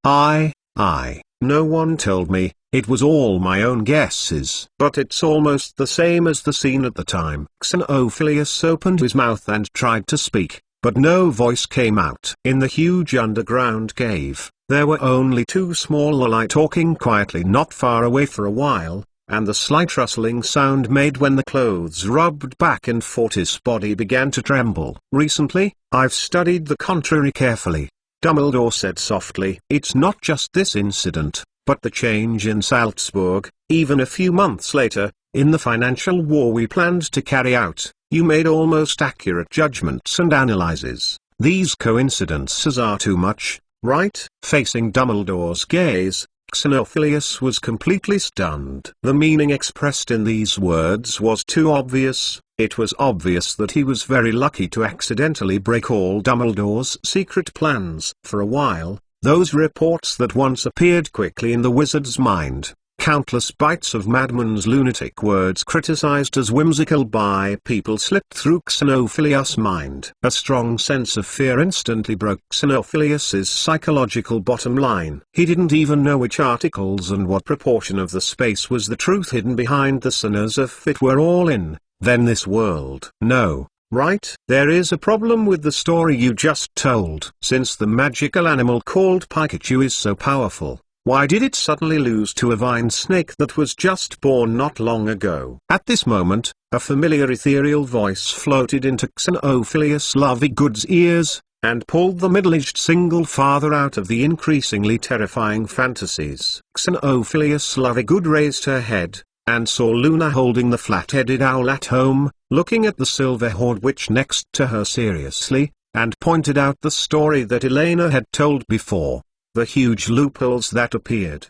No one told me, it was all my own guesses. But it's almost the same as the scene at the time. Xenophilius opened his mouth and tried to speak, but no voice came out. In the huge underground cave, there were only two small Lolai talking quietly not far away for a while, and the slight rustling sound made when the clothes rubbed back and forth his body began to tremble. Recently, I've studied the contrary carefully, Dumbledore said softly. It's not just this incident, but the change in Salzburg. Even a few months later, in the financial war we planned to carry out, you made almost accurate judgments and analyses. These coincidences are too much, right? Facing Dumbledore's gaze, Xenophilius was completely stunned. The meaning expressed in these words was too obvious. It was obvious that he was very lucky to accidentally break all Dumbledore's secret plans. For a while, those reports that once appeared quickly in the wizard's mind, countless bites of Madman's lunatic words criticized as whimsical by people, slipped through Xenophilius' mind. A strong sense of fear instantly broke Xenophilius's psychological bottom line. He didn't even know which articles and what proportion of the space was the truth hidden behind the sun, as if it were all in, then this world. No, right? There is a problem with the story you just told. Since the magical animal called Pikachu is so powerful, why did it suddenly lose to a vine snake that was just born not long ago? At this moment, a familiar ethereal voice floated into Xenophilius Lovegood's ears, and pulled the middle-aged single father out of the increasingly terrifying fantasies. Xenophilius Lovegood raised her head, and saw Luna holding the flat-headed owl at home, looking at the silver-haired witch next to her seriously, and pointed out the story that Elena had told before. The huge loopholes that appeared.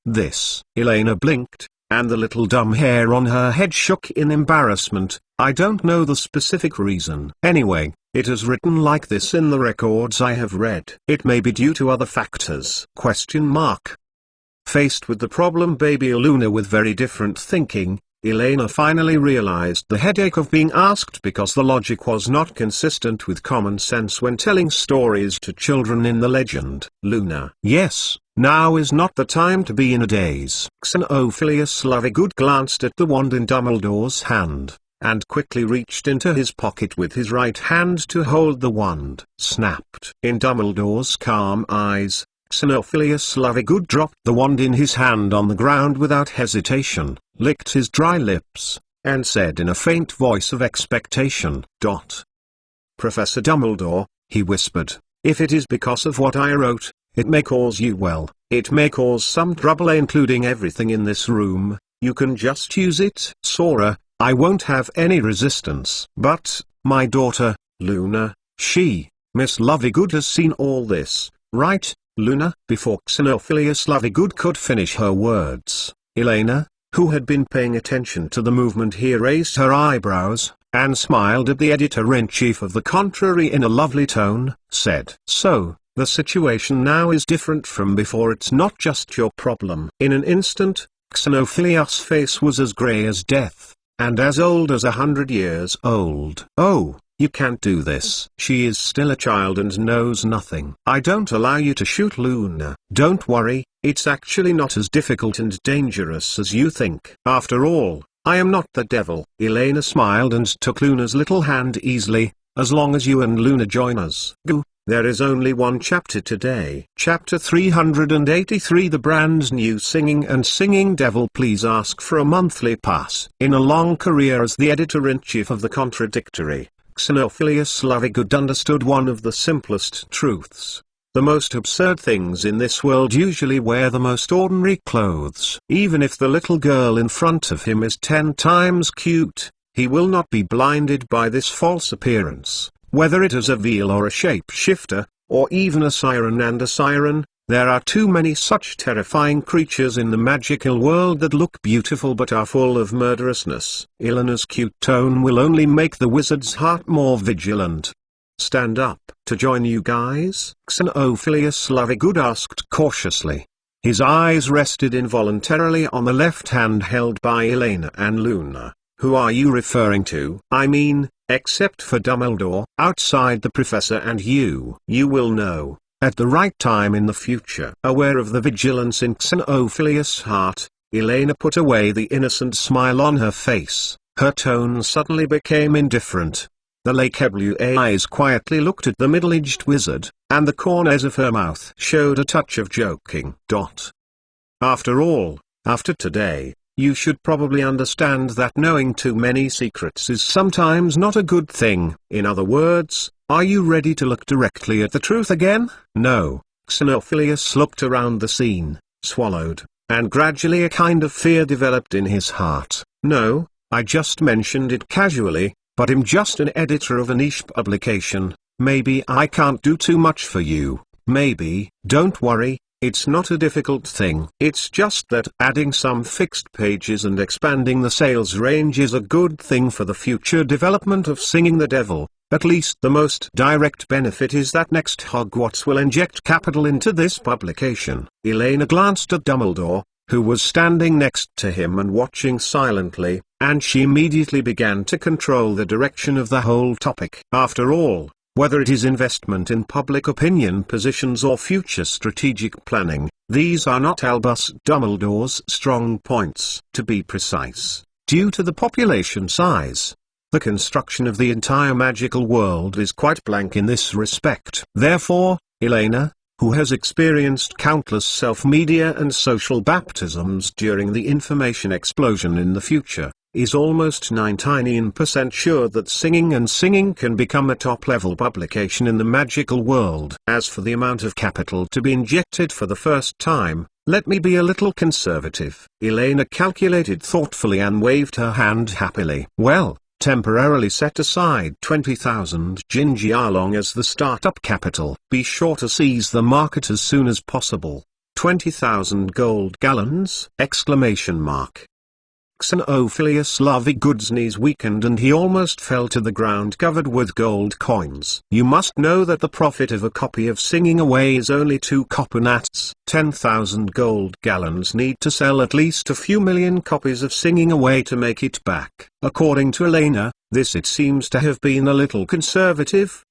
This. Elena blinked, and the little dumb hair on her head shook in embarrassment. I don't know the specific reason. Anyway, it is written like this in the records I have read. It may be due to other factors. Faced with the problem baby Luna with very different thinking, Elena finally realized the headache of being asked because the logic was not consistent with common sense when telling stories to children in the legend. Luna. Yes, now is not the time to be in a daze. Xenophilius Lovegood glanced at the wand in Dumbledore's hand, and quickly reached into his pocket with his right hand to hold the wand. Snapped. In Dumbledore's calm eyes, Xenophilius Lovegood dropped the wand in his hand on the ground without hesitation, licked his dry lips, and said in a faint voice of expectation, Professor Dumbledore, he whispered. "If it is because of what I wrote, it may cause you it may cause some trouble, including everything in this room. You can just use it." "Sora, I won't have any resistance." "But, my daughter, Luna, Miss Lovegood has seen all this, right, Luna?" Before Xenophilius Lovegood could finish her words, Elena, who had been paying attention to the movement here, raised her eyebrows, and smiled at the editor-in-chief of the Contrary in a lovely tone, said, "So, the situation now is different from before. It's not just your problem." In an instant, Xenophilius' face was as grey as death, and as old as 100 years old. "Oh, you can't do this. She is still a child and knows nothing. I don't allow you to shoot Luna." "Don't worry, it's actually not as difficult and dangerous as you think. After all, I am not the devil." Elena smiled and took Luna's little hand easily. "As long as you and Luna join us." There is only one chapter today. Chapter 383, the brand new Singing Devil. Please ask for a monthly pass. In a long career as the editor-in-chief of the Contradictory, Xenophilius Lovegood understood one of the simplest truths. The most absurd things in this world usually wear the most ordinary clothes. Even if the little girl in front of him is 10 times cute, he will not be blinded by this false appearance. Whether it is a veil or a shapeshifter, or even a siren and a siren, there are too many such terrifying creatures in the magical world that look beautiful but are full of murderousness. Elena's cute tone will only make the wizard's heart more vigilant. "Stand up to join you guys?" Xenophilius Lovegood asked cautiously. His eyes rested involuntarily on the left hand held by Elena and Luna. "Who are you referring to?" "I mean, except for Dumbledore, outside the professor and you will know, at the right time in the future." Aware of the vigilance in Xenophilius' heart, Elena put away the innocent smile on her face. Her tone suddenly became indifferent. The blue eyes quietly looked at the middle-aged wizard, and the corners of her mouth showed a touch of joking. "After all, after today, you should probably understand that knowing too many secrets is sometimes not a good thing. In other words, are you ready to look directly at the truth again?" "No." Xenophilius looked around the scene, swallowed, and gradually a kind of fear developed in his heart. "No, I just mentioned it casually, but I'm just an editor of a niche publication. Maybe I can't do too much for you, maybe." "Don't worry. It's not a difficult thing. It's just that adding some fixed pages and expanding the sales range is a good thing for the future development of Singing the Devil. At least the most direct benefit is that next Hogwarts will inject capital into this publication." Elena glanced at Dumbledore, who was standing next to him and watching silently, and she immediately began to control the direction of the whole topic. After all, whether it is investment in public opinion positions or future strategic planning, these are not Albus Dumbledore's strong points. To be precise, due to the population size, the construction of the entire magical world is quite blank in this respect. Therefore, Elena, who has experienced countless self-media and social baptisms during the information explosion in the future, is almost 99% sure that Singing can become a top-level publication in the magical world. As for the amount of capital to be injected for the first time, let me be a little conservative. Elena calculated thoughtfully and waved her hand happily. "Well, temporarily set aside 20,000 Jinjialong as the startup capital. Be sure to seize the market as soon as possible. 20,000 gold gallons! Xenophilius Lovegood's knees weakened and he almost fell to the ground covered with gold coins. "You must know that the profit of a copy of Singing Away is only 2 copper nats. 10,000 gold gallons need to sell at least a few million copies of Singing Away to make it back." According to Elena, this it seems to have been a little conservative!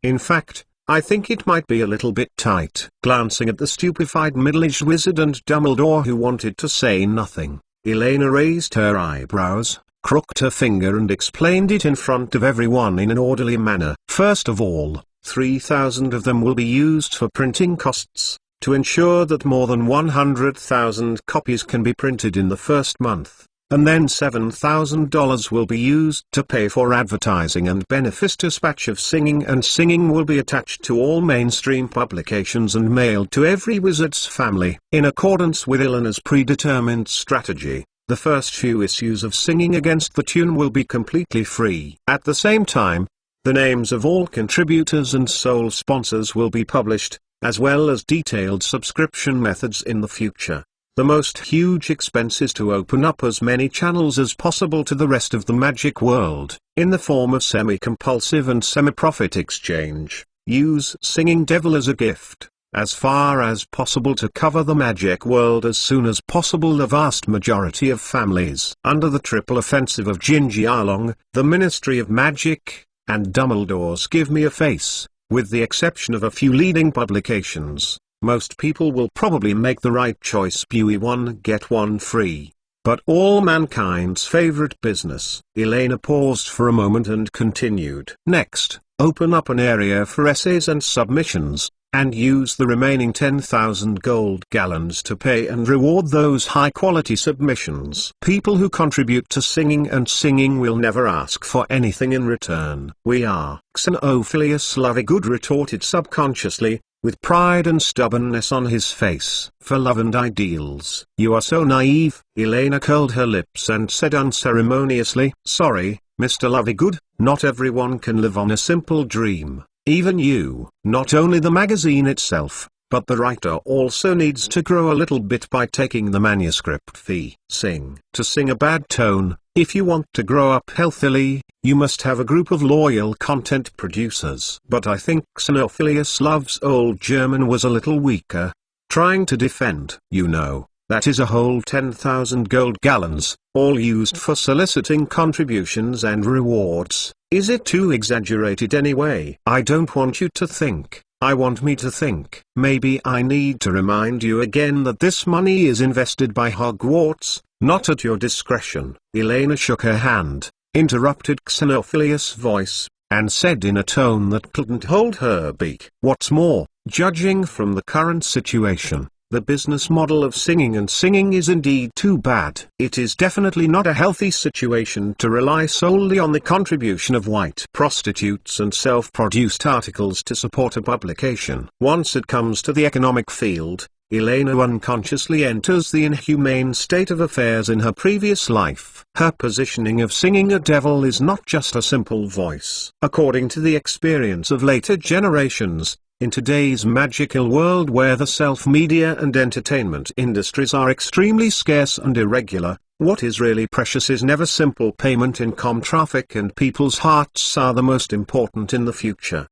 In fact, I think it might be a little bit tight. Glancing at the stupefied middle-aged wizard and Dumbledore who wanted to say nothing, Elena raised her eyebrows, crooked her finger and explained it in front of everyone in an orderly manner. "First of all, 3,000 of them will be used for printing costs, to ensure that more than 100,000 copies can be printed in the first month. and then $7,000 will be used to pay for advertising and benefits. Dispatch of Singing and Singing will be attached to all mainstream publications and mailed to every Wizards family. In accordance with Elena's predetermined strategy, the first few issues of Singing Against the Tune will be completely free. At the same time, the names of all contributors and sole sponsors will be published, as well as detailed subscription methods in the future. The most huge expense is to open up as many channels as possible to the rest of the magic world, in the form of semi-compulsive and semi-profit exchange. Use Singing Devil as a gift, as far as possible, to cover the magic world as soon as possible. The vast majority of families under the triple offensive of Gingy Arlong, the Ministry of Magic, and Dumbledore's Give Me a Face, with the exception of a few leading publications, most people will probably make the right choice. Buy one get one free. But all mankind's favorite business. Elena paused for a moment and continued. Next, open up an area for essays and submissions, and use the remaining 10,000 gold gallons to pay and reward those high-quality submissions. People who contribute to Singing and Singing will never ask for anything in return. We are. Xenophilius Lovegood retorted subconsciously, with pride and stubbornness on his face. For love and ideals. You are so naive. Elena curled her lips and said unceremoniously, Sorry, Mr. Lovegood, not everyone can live on a simple dream. Even you. Not only the magazine itself, but the writer also needs to grow a little bit by taking the manuscript fee. To sing a bad tone. If you want to grow up healthily, you must have a group of loyal content producers. But I think Xenophilius Love's old German was a little weaker. Trying to defend, that is a whole 10,000 gold gallons, all used for soliciting contributions and rewards. Is it too exaggerated anyway? I don't want you to think. I want me to think. Maybe I need to remind you again that this money is invested by Hogwarts, not at your discretion. Elena shook her hand, interrupted Xenophilius' voice, and said in a tone that couldn't hold her beak. What's more, judging from the current situation, the business model of Singing and Singing is indeed too bad. It is definitely not a healthy situation to rely solely on the contribution of white prostitutes and self-produced articles to support a publication. Once it comes to the economic field, Elena unconsciously enters the inhumane state of affairs in her previous life. Her positioning of Singing a Devil is not just a simple voice. According to the experience of later generations, in today's magical world where the self-media and entertainment industries are extremely scarce and irregular, what is really precious is never simple payment. Income traffic and people's hearts are the most important in the future.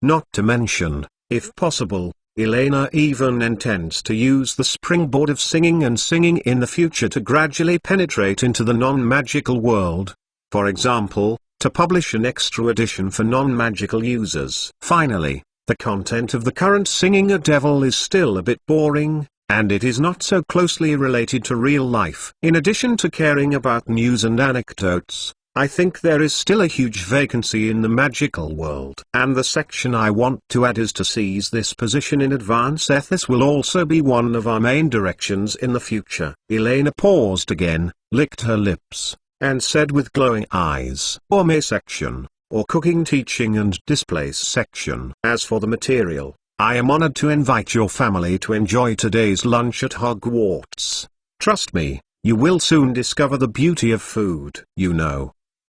Not to mention, if possible, Elena even intends to use the springboard of Singing and Singing in the future to gradually penetrate into the non-magical world. For example, to publish an extra edition for non-magical users. Finally, the content of the current Singing a Devil is still a bit boring, and it is not so closely related to real life. In addition to caring about news and anecdotes, I think there is still a huge vacancy in the magical world. And the section I want to add is to seize this position in advance. This will also be one of our main directions in the future. Elena paused again, licked her lips, and said with glowing eyes, Gourmet section, or cooking, teaching and displays section. As for the material, I am honored to invite your family to enjoy today's lunch at Hogwarts. Trust me, you will soon discover the beauty of food.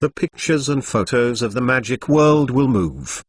The pictures and photos of the magic world will move.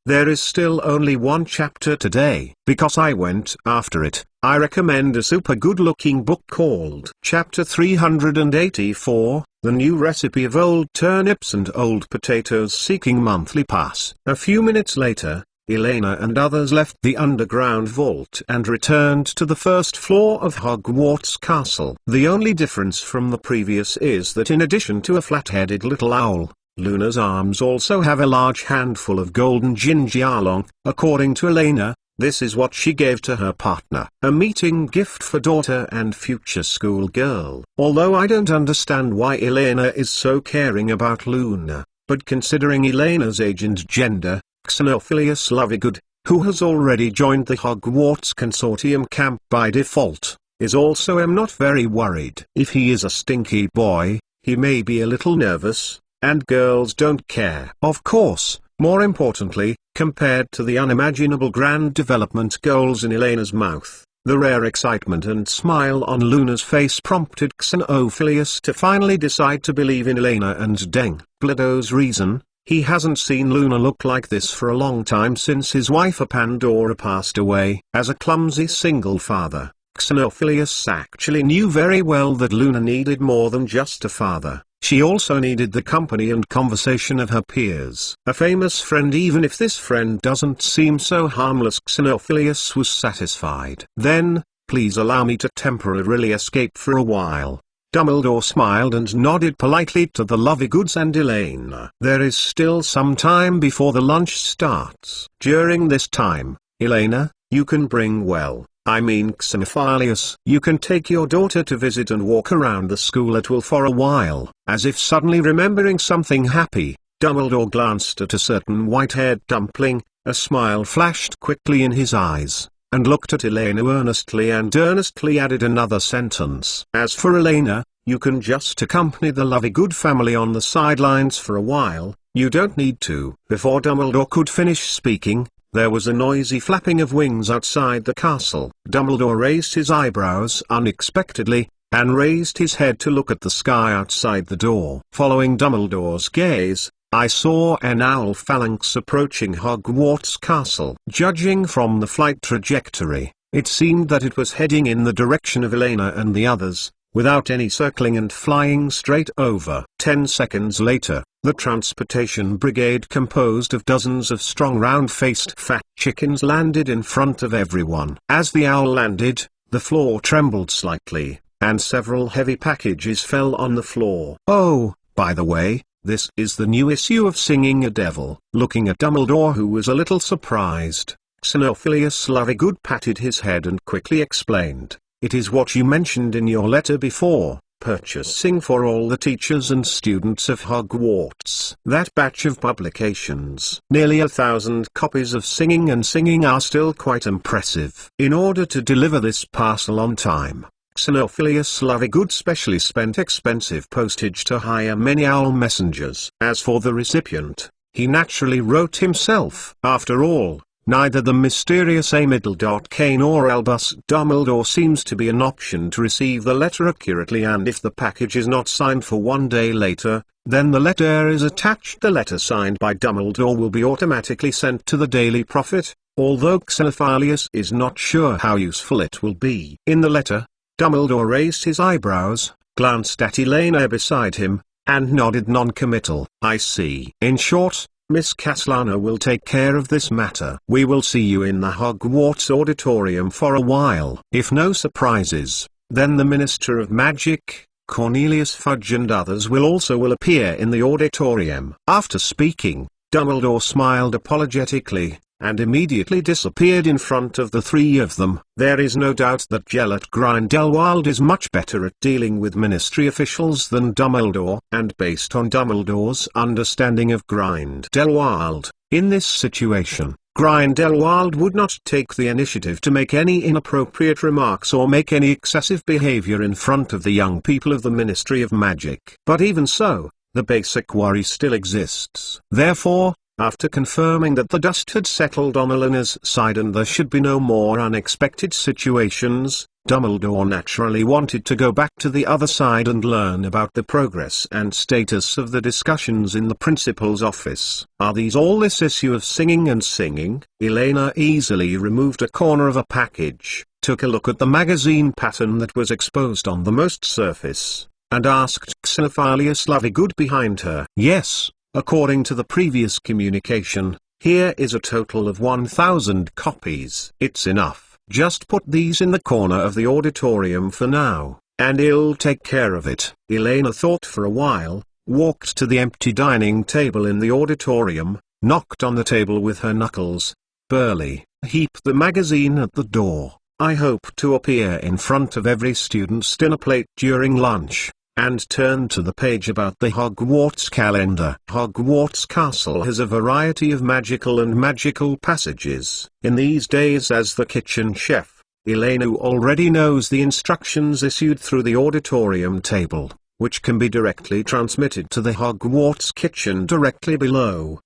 There is still only one chapter today. Because I went after it, I recommend a super good-looking book called Chapter 384, The New Recipe of Old Turnips and Old Potatoes Seeking Monthly Pass. A few minutes later, Elena and others left the underground vault and returned to the first floor of Hogwarts Castle. The only difference from the previous is that in addition to a flat-headed little owl, Luna's arms also have a large handful of golden Gingy Arlong. According to Elena, this is what she gave to her partner. A meeting gift for daughter and future schoolgirl. Although I don't understand why Elena is so caring about Luna, but considering Elena's age and gender, Xenophilius Lovegood, who has already joined the Hogwarts Consortium camp by default, is also not very worried. If he is a stinky boy, he may be a little nervous, and girls don't care. Of course, more importantly, compared to the unimaginable grand development goals in Elena's mouth, the rare excitement and smile on Luna's face prompted Xenophilius to finally decide to believe in Elena and Dumbledore's reason. He hasn't seen Luna look like this for a long time since his wife Pandora passed away. As a clumsy single father, Xenophilius actually knew very well that Luna needed more than just a father. She also needed the company and conversation of her peers. A famous friend, even if this friend doesn't seem so harmless. Xenophilius was satisfied. Then, please allow me to temporarily escape for a while. Dumbledore smiled and nodded politely to the Lovegoods and Elena. There is still some time before the lunch starts. During this time, Elena, you can bring Xenophilius, you can take your daughter to visit and walk around the school at will for a while. As if suddenly remembering something happy, Dumbledore glanced at a certain white-haired dumpling, a smile flashed quickly in his eyes, and looked at Elena earnestly and earnestly added another sentence. As for Elena, you can just accompany the Lovegood family on the sidelines for a while, you don't need to. Before Dumbledore could finish speaking, there was a noisy flapping of wings outside the castle. Dumbledore raised his eyebrows unexpectedly, and raised his head to look at the sky outside the door. Following Dumbledore's gaze, I saw an owl phalanx approaching Hogwarts Castle. Judging from the flight trajectory, it seemed that it was heading in the direction of Elena and the others, without any circling and flying straight over. 10 seconds later, the transportation brigade composed of dozens of strong round-faced fat chickens landed in front of everyone. As the owl landed, the floor trembled slightly, and several heavy packages fell on the floor. Oh, by the way, this is the new issue of Singing a Devil. Looking at Dumbledore, who was a little surprised, Xenophilius Lovegood patted his head and quickly explained, "It is what you mentioned in your letter before, purchasing for all the teachers and students of Hogwarts." That batch of publications, nearly 1,000 copies of Singing and Singing, are still quite impressive. In order to deliver this parcel on time, Xenophilius Lovegood specially spent expensive postage to hire many owl messengers. As for the recipient, he naturally wrote himself. After all, neither the mysterious A. nor Albus Dumbledore seems to be an option to receive the letter accurately, and if the package is not signed for 1 day later, then the letter is attached. The letter signed by Dumbledore will be automatically sent to the Daily Prophet, although Xenophilius is not sure how useful it will be. In the letter, Dumbledore raised his eyebrows, glanced at Elena beside him, and nodded non-committal. "I see." In short, Miss Castellana will take care of this matter. We will see you in the Hogwarts auditorium for a while. If no surprises, then the Minister of Magic, Cornelius Fudge, and others will appear in the auditorium. After speaking, Dumbledore smiled apologetically, and immediately disappeared in front of the three of them. There is no doubt that Gellert Grindelwald is much better at dealing with ministry officials than Dumbledore, and based on Dumbledore's understanding of Grindelwald, in this situation, Grindelwald would not take the initiative to make any inappropriate remarks or make any excessive behavior in front of the young people of the Ministry of Magic. But even so, the basic worry still exists. Therefore, after confirming that the dust had settled on Elena's side and there should be no more unexpected situations, Dumbledore naturally wanted to go back to the other side and learn about the progress and status of the discussions in the principal's office. "Are these all this issue of Singing and Singing?" Elena easily removed a corner of a package, took a look at the magazine pattern that was exposed on the most surface, and asked Xenophilius Lovegood behind her. "Yes. According to the previous communication, here is a total of 1,000 copies. It's enough. Just put these in the corner of the auditorium for now, and he'll take care of it." Elena thought for a while, walked to the empty dining table in the auditorium, knocked on the table with her knuckles, burly, heaped the magazine at the door. "I hope to appear in front of every student's dinner plate during lunch," and turned to the page about the Hogwarts calendar. Hogwarts Castle has a variety of magical passages. In these days, as the kitchen chef, Elena already knows the instructions issued through the auditorium table, which can be directly transmitted to the Hogwarts kitchen directly below.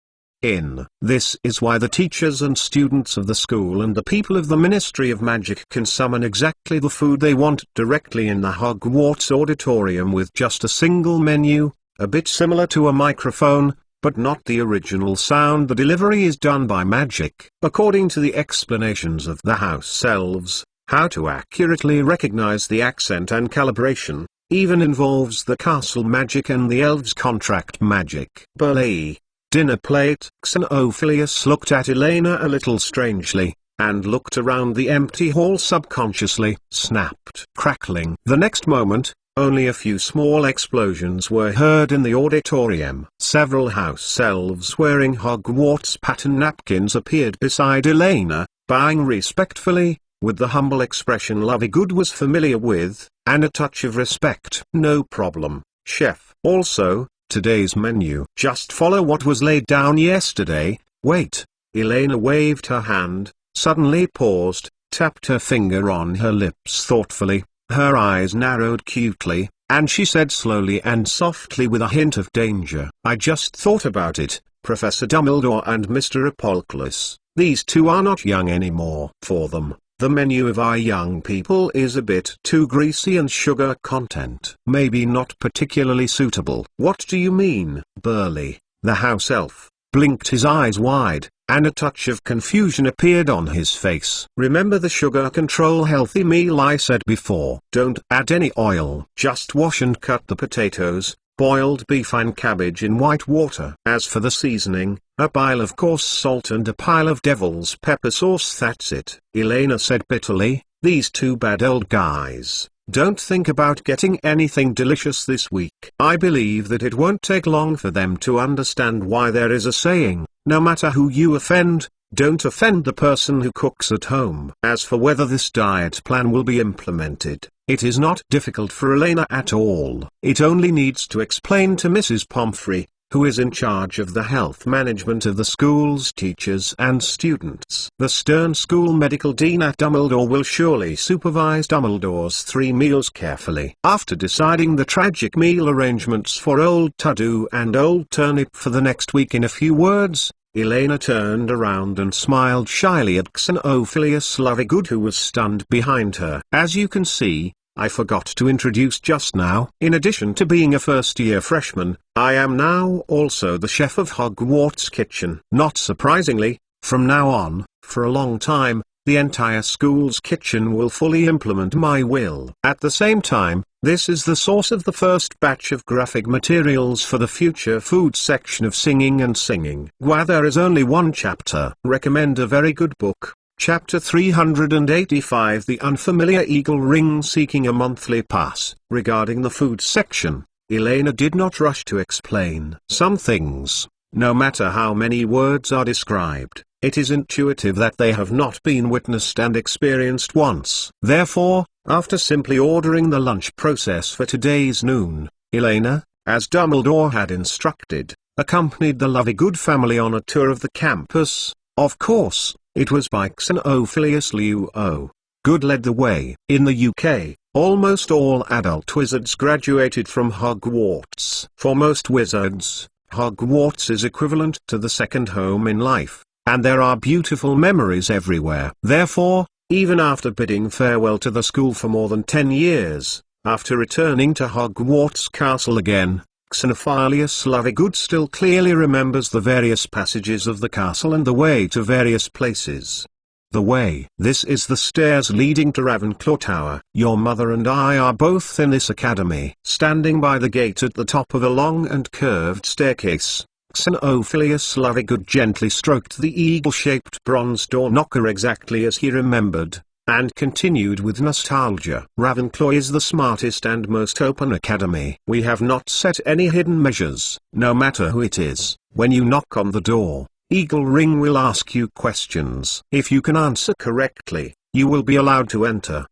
This is why the teachers and students of the school and the people of the Ministry of Magic can summon exactly the food they want directly in the Hogwarts auditorium with just a single menu, a bit similar to a microphone, but not the original sound. The delivery is done by magic. According to the explanations of the house elves, how to accurately recognize the accent and calibration even involves the castle magic and the elves' contract magic. Burley. Dinner plate. Xenophilius looked at Elena a little strangely, and looked around the empty hall subconsciously. Snapped. Crackling. The next moment, only a few small explosions were heard in the auditorium. Several house elves wearing Hogwarts pattern napkins appeared beside Elena, bowing respectfully, with the humble expression Lovegood was familiar with, and a touch of respect. No problem, chef. Also, today's menu. Just follow what was laid down yesterday. Wait. Elena waved her hand, suddenly paused, tapped her finger on her lips thoughtfully, her eyes narrowed cutely, and she said slowly and softly with a hint of danger, I just thought about it, Professor Dumbledore and Mr. Apolclus. These two are not young anymore. For them, the menu of our young people is a bit too greasy and sugar content. Maybe not particularly suitable. What do you mean? Burley, the house elf, blinked his eyes wide, and a touch of confusion appeared on his face. Remember the sugar control healthy meal I said before? Don't add any oil. Just wash and cut the potatoes, boiled beef and cabbage in white water. As for the seasoning, a pile of coarse salt and a pile of devil's pepper sauce, that's it. Elena said bitterly, these two bad old guys don't think about getting anything delicious this week. I believe that it won't take long for them to understand why there is a saying, no matter who you offend, don't offend the person who cooks at home. As for whether this diet plan will be implemented, it is not difficult for Elena at all. It only needs to explain to Mrs. Pomfrey, who is in charge of the health management of the school's teachers and students. The stern school medical dean at Dumbledore will surely supervise Dumbledore's 3 meals carefully. After deciding the tragic meal arrangements for Old Tuddu and Old Turnip for the next week in a few words, Elena turned around and smiled shyly at Xenophilius Lovegood, who was stunned behind her. As you can see, I forgot to introduce just now. In addition to being a first-year freshman, I am now also the chef of Hogwarts Kitchen. Not surprisingly, from now on, for a long time, the entire school's kitchen will fully implement my will. At the same time, this is the source of the first batch of graphic materials for the future food section of Singing and Singing. While there is only one chapter, recommend a very good book. Chapter 385, The Unfamiliar Eagle Ring Seeking a Monthly Pass. Regarding the food section, Elena did not rush to explain. Some things, no matter how many words are described, it is intuitive that they have not been witnessed and experienced once. Therefore, after simply ordering the lunch process for today's noon, Elena, as Dumbledore had instructed, accompanied the Lovegood family on a tour of the campus. Of course, it was by Xenophilius Lovegood led the way. In the UK, almost all adult wizards graduated from Hogwarts. For most wizards, Hogwarts is equivalent to the second home in life, and there are beautiful memories everywhere. Therefore, even after bidding farewell to the school for more than 10 years, after returning to Hogwarts Castle again, Xenophilius Lovegood still clearly remembers the various passages of the castle and the way to various places. The way. This is the stairs leading to Ravenclaw Tower. Your mother and I are both in this academy. Standing by the gate at the top of a long and curved staircase, Xenophilius Lovegood gently stroked the eagle-shaped bronze door knocker exactly as he remembered, and continued with nostalgia. Ravenclaw is the smartest and most open academy. We have not set any hidden measures. No matter who it is, when you knock on the door, Eagle Ring will ask you questions. If you can answer correctly, you will be allowed to enter.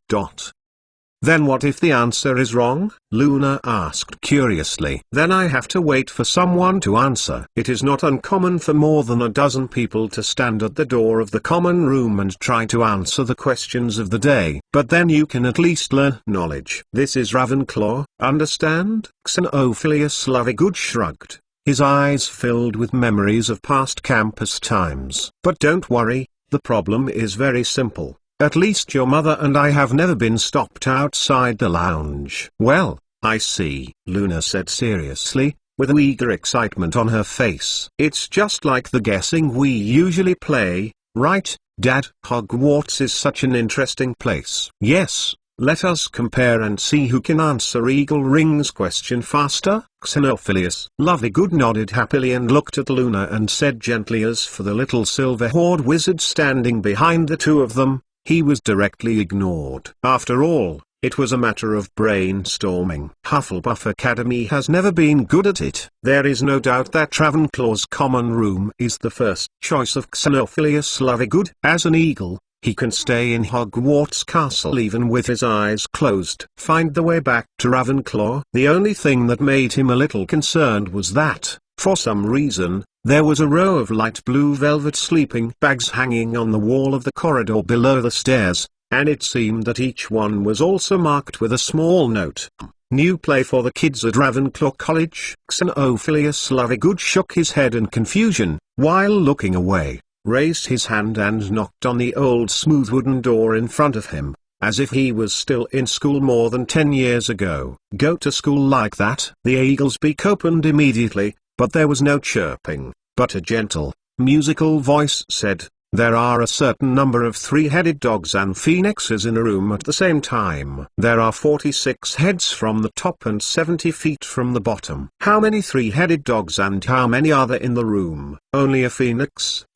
Then what if the answer is wrong? Luna asked curiously. Then I have to wait for someone to answer. It is not uncommon for more than a dozen people to stand at the door of the common room and try to answer the questions of the day. But then you can at least learn knowledge. This is Ravenclaw, understand? Xenophilius Lovegood shrugged. His eyes filled with memories of past campus times. But don't worry, the problem is very simple. At least your mother and I have never been stopped outside the lounge. Well, I see, Luna said seriously, with eager excitement on her face. It's just like the guessing we usually play, right, Dad? Hogwarts is such an interesting place. Yes. Let us compare and see who can answer Eagle Ring's question faster. Xenophilius Lovegood nodded happily and looked at Luna and said gently, as for the little silver-haired wizard standing behind the two of them, he was directly ignored. After all, it was a matter of brainstorming. Hufflepuff Academy has never been good at it. There is no doubt that Ravenclaw's common room is the first choice of Xenophilius Lovegood. As an eagle, he can stay in Hogwarts Castle even with his eyes closed. Find the way back to Ravenclaw. The only thing that made him a little concerned was that, for some reason, there was a row of light blue velvet sleeping bags hanging on the wall of the corridor below the stairs, and it seemed that each one was also marked with a small note. New play for the kids at Ravenclaw College? Xenophilius Lovegood shook his head in confusion, while looking away, raised his hand and knocked on the old smooth wooden door in front of him, as if he was still in school more than 10 years ago. Go to school like that? The eagle's beak opened immediately, but there was no chirping, but a gentle, musical voice said, there are a certain number of three-headed dogs and phoenixes in a room at the same time. There are 46 heads from the top and 70 feet from the bottom. How many three-headed dogs and how many are there in the room? Only a phoenix?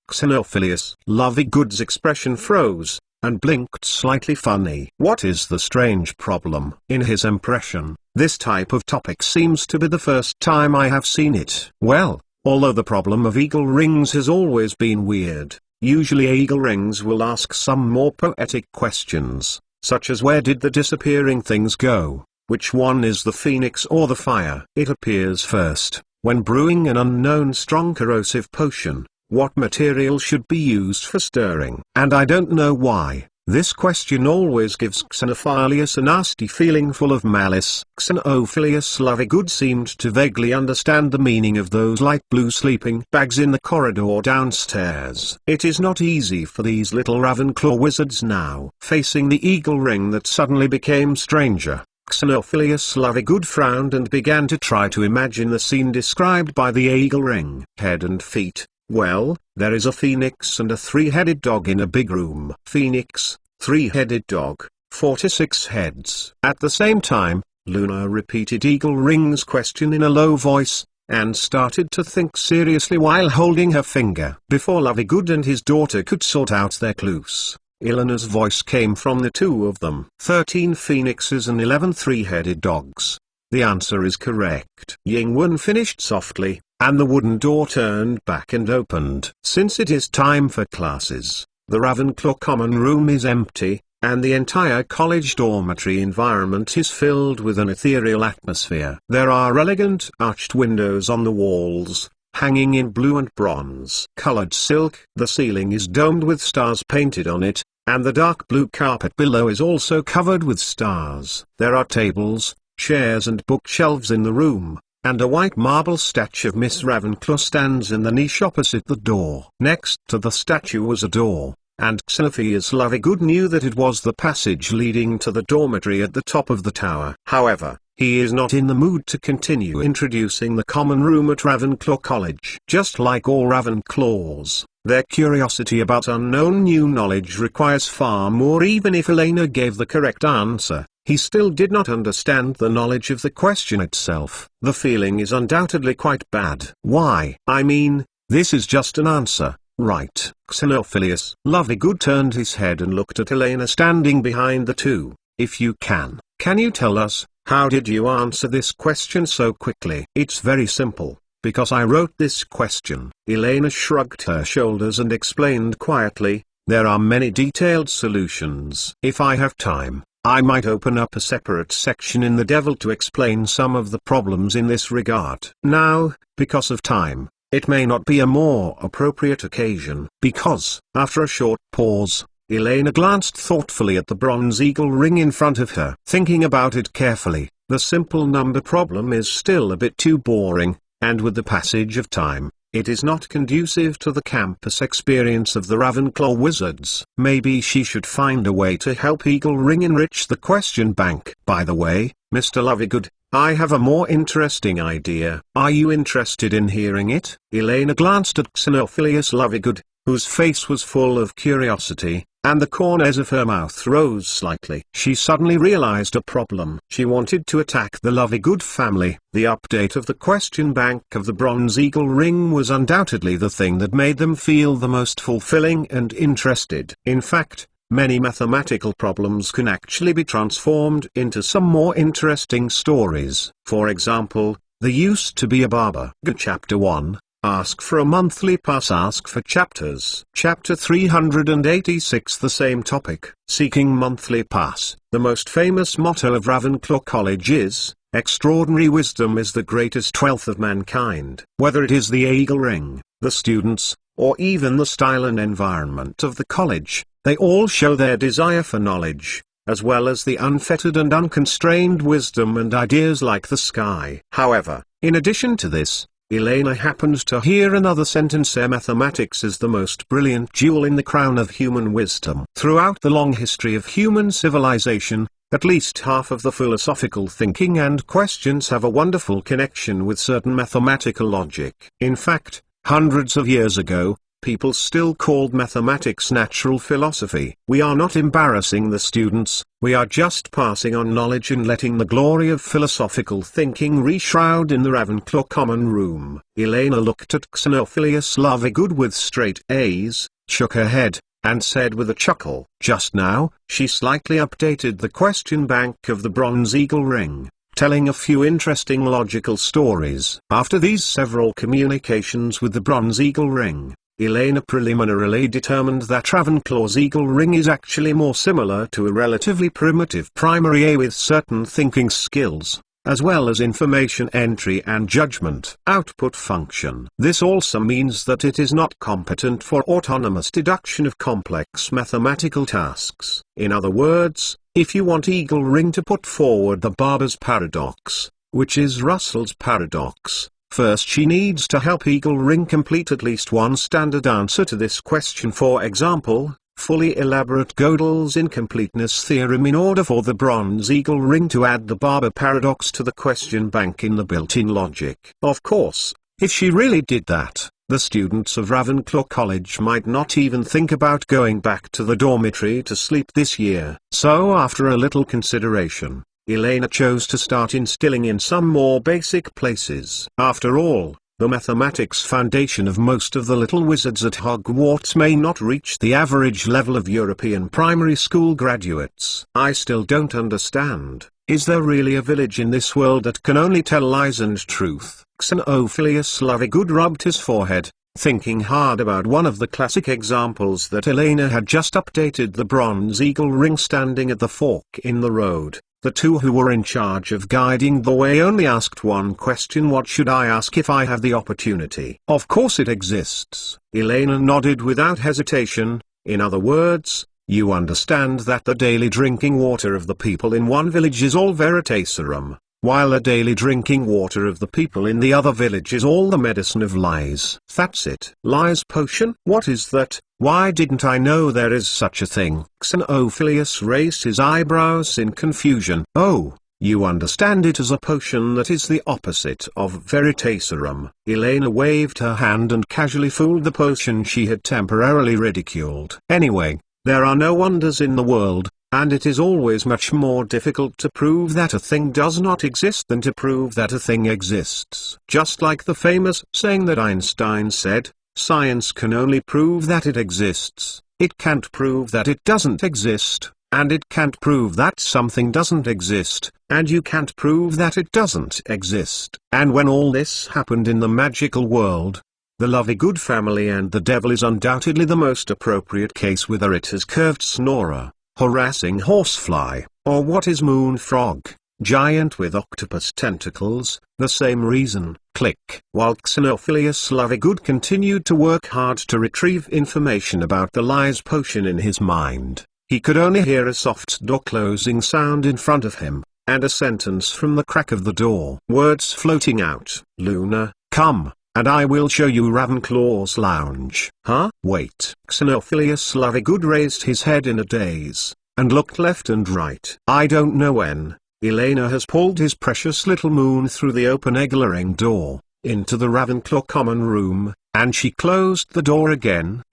Xenophilius Lovegood's expression froze, and blinked slightly funny. What is the strange problem? In his impression, this type of topic seems to be the first time I have seen it. Well, although the problem of eagle rings has always been weird, usually eagle rings will ask some more poetic questions, such as where did the disappearing things go, which one is the phoenix or the fire? It appears first, when brewing an unknown strong corrosive potion, what material should be used for stirring? And I don't know why, this question always gives Xenophilius a nasty feeling full of malice. Xenophilius Lovegood seemed to vaguely understand the meaning of those light blue sleeping bags in the corridor downstairs. It is not easy for these little Ravenclaw wizards now. Facing the eagle ring that suddenly became stranger, Xenophilius Lovegood frowned and began to try to imagine the scene described by the eagle ring. Head and feet. Well, there is a phoenix and a three-headed dog in a big room. Phoenix, three-headed dog, 46 heads. At the same time, Luna repeated Eagle Ring's question in a low voice, and started to think seriously while holding her finger. Before Lovegood and his daughter could sort out their clues, Elena's voice came from the two of them. 13 phoenixes and 11 three-headed dogs. The answer is correct. Yingwen finished softly, and the wooden door turned back and opened. Since it is time for classes, the Ravenclaw common room is empty, and the entire college dormitory environment is filled with an ethereal atmosphere. There are elegant arched windows on the walls, hanging in blue and bronze-colored silk. The ceiling is domed with stars painted on it, and the dark blue carpet below is also covered with stars. There are tables, chairs and bookshelves in the room, and a white marble statue of Miss Ravenclaw stands in the niche opposite the door. Next to the statue was a door, and Xenophilius Lovegood knew that it was the passage leading to the dormitory at the top of the tower. However, he is not in the mood to continue introducing the common room at Ravenclaw College. Just like all Ravenclaws, their curiosity about unknown new knowledge requires far more. Even if Elena gave the correct answer, he still did not understand the knowledge of the question itself. The feeling is undoubtedly quite bad. Why? I mean, this is just an answer, right? Xenophilius Lovegood turned his head and looked at Elena standing behind the two. If you can you tell us, how did you answer this question so quickly? It's very simple, because I wrote this question. Elena shrugged her shoulders and explained quietly, There are many detailed solutions. If I have time, I might open up a separate section in The Devil to explain some of the problems in this regard. Now, because of time, it may not be a more appropriate occasion. Because, after a short pause, Elena glanced thoughtfully at the bronze eagle ring in front of her. Thinking about it carefully, the simple number problem is still a bit too boring, and with the passage of time, it is not conducive to the campus experience of the Ravenclaw wizards. Maybe she should find a way to help Eagle Ring enrich the question bank. By the way, Mr. Lovegood, I have a more interesting idea. Are you interested in hearing it? Elena glanced at Xenophilius Lovegood, whose face was full of curiosity, and the corners of her mouth rose slightly. She suddenly realized a problem. She wanted to attack the Lovegood family. The update of the question bank of the Bronze Eagle Ring was undoubtedly the thing that made them feel the most fulfilling and interested. In fact, many mathematical problems can actually be transformed into some more interesting stories. For example, there used to be a barber. Chapter 1. Ask for a monthly pass. Ask for chapters. Chapter 386. The same topic. Seeking monthly pass. The most famous motto of Ravenclaw College is, extraordinary wisdom is the greatest wealth of mankind. Whether it is the Eagle Ring, the students, or even the style and environment of the college, they all show their desire for knowledge, as well as the unfettered and unconstrained wisdom and ideas like the sky. However, in addition to this, Elena happened to hear another sentence: mathematics is the most brilliant jewel in the crown of human wisdom. Throughout the long history of human civilization, at least half of the philosophical thinking and questions have a wonderful connection with certain mathematical logic. In fact, hundreds of years ago, people still called mathematics natural philosophy. We are not embarrassing the students, we are just passing on knowledge and letting the glory of philosophical thinking re-shroud in the Ravenclaw common room. Elena looked at Xenophilius Lovegood with straight A's, shook her head, and said with a chuckle. Just now, she slightly updated the question bank of the Bronze Eagle Ring, telling a few interesting logical stories. After these several communications with the Bronze Eagle Ring, Elena preliminarily determined that Ravenclaw's Eagle Ring is actually more similar to a relatively primitive primary A with certain thinking skills, as well as information entry and judgment output function. This also means that it is not competent for autonomous deduction of complex mathematical tasks. In other words, if you want Eagle Ring to put forward the barber's paradox, which is Russell's paradox, first she needs to help Eagle Ring complete at least one standard answer to this question. For example, fully elaborate Gödel's incompleteness theorem in order for the Bronze Eagle Ring to add the barber paradox to the question bank in the built-in logic. Of course, if she really did that, the students of Ravenclaw College might not even think about going back to the dormitory to sleep this year. So after a little consideration, Elena chose to start instilling in some more basic places. After all, the mathematics foundation of most of the little wizards at Hogwarts may not reach the average level of European primary school graduates. I still don't understand. Is there really a village in this world that can only tell lies and truth? Xenophilius Lovegood rubbed his forehead, thinking hard about one of the classic examples that Elena had just updated: the Bronze Eagle Ring standing at the fork in the road. The two who were in charge of guiding the way only asked one question: what should I ask if I have the opportunity? Of course it exists. Elena nodded without hesitation. In other words, you understand that the daily drinking water of the people in one village is all veritaserum, while the daily drinking water of the people in the other village is all the medicine of lies. That's it. Lies potion? What is that? Why didn't I know there is such a thing? Xenophilius raised his eyebrows in confusion. Oh, you understand it as a potion that is the opposite of veritaserum. Elena waved her hand and casually fooled the potion she had temporarily ridiculed. Anyway, there are no wonders in the world, and it is always much more difficult to prove that a thing does not exist than to prove that a thing exists. Just like the famous saying that Einstein said, science can only prove that it exists, it can't prove that it doesn't exist, and it can't prove that something doesn't exist, and you can't prove that it doesn't exist. And when all this happened in the magical world, The Lovegood family and the devil is undoubtedly the most appropriate case, whether it is curved snorer, harassing horsefly, or what is moon frog, giant with octopus tentacles, the same reason. Click. While Xenophilius Lovegood continued to work hard to retrieve information about the lies potion in his mind, he could only hear a soft door closing sound in front of him, and a sentence from the crack of the door. Words floating out. Luna, come, and I will show you Ravenclaw's lounge. Huh? Wait. Xenophilius Lovegood raised his head in a daze, and looked left and right. I don't know when Elena has pulled his precious little moon through the open egg-laying door, into the Ravenclaw common room, and she closed the door again!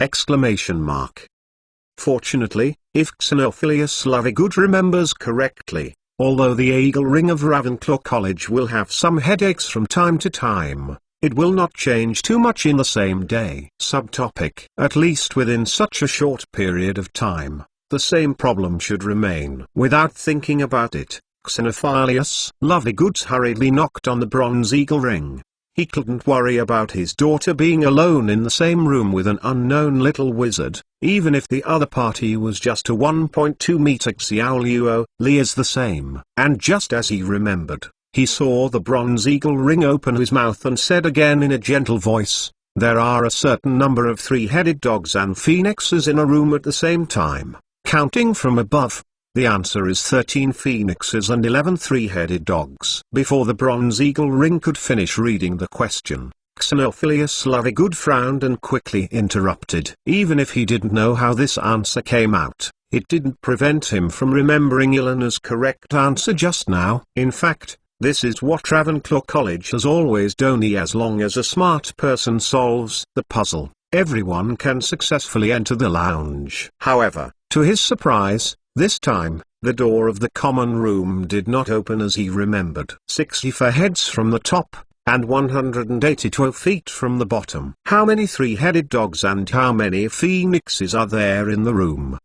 Fortunately, if Xenophilius Lovegood remembers correctly, although the Eagle Ring of Ravenclaw College will have some headaches from time to time, it will not change too much in the same day. Subtopic. At least within such a short period of time, the same problem should remain. Without thinking about it, Xenophilius Lovegood hurriedly knocked on the bronze eagle ring. He couldn't worry about his daughter being alone in the same room with an unknown little wizard, even if the other party was just a 1.2 meter Xiaoluo. Li is the same. And just as he remembered, he saw the bronze eagle ring open his mouth and said again in a gentle voice, "There are a certain number of three-headed dogs and phoenixes in a room at the same time, counting from above. The answer is 13 phoenixes and 11 three-headed dogs." Before the bronze eagle ring could finish reading the question, Xenophilius Lovegood frowned and quickly interrupted. Even if he didn't know how this answer came out, it didn't prevent him from remembering Elena's correct answer just now. In fact, this is what Ravenclaw College has always done. As long as a smart person solves the puzzle, everyone can successfully enter the lounge. However, to his surprise, this time, the door of the common room did not open as he remembered. 64 heads from the top, and 182 feet from the bottom. How many three-headed dogs and how many phoenixes are there in the room?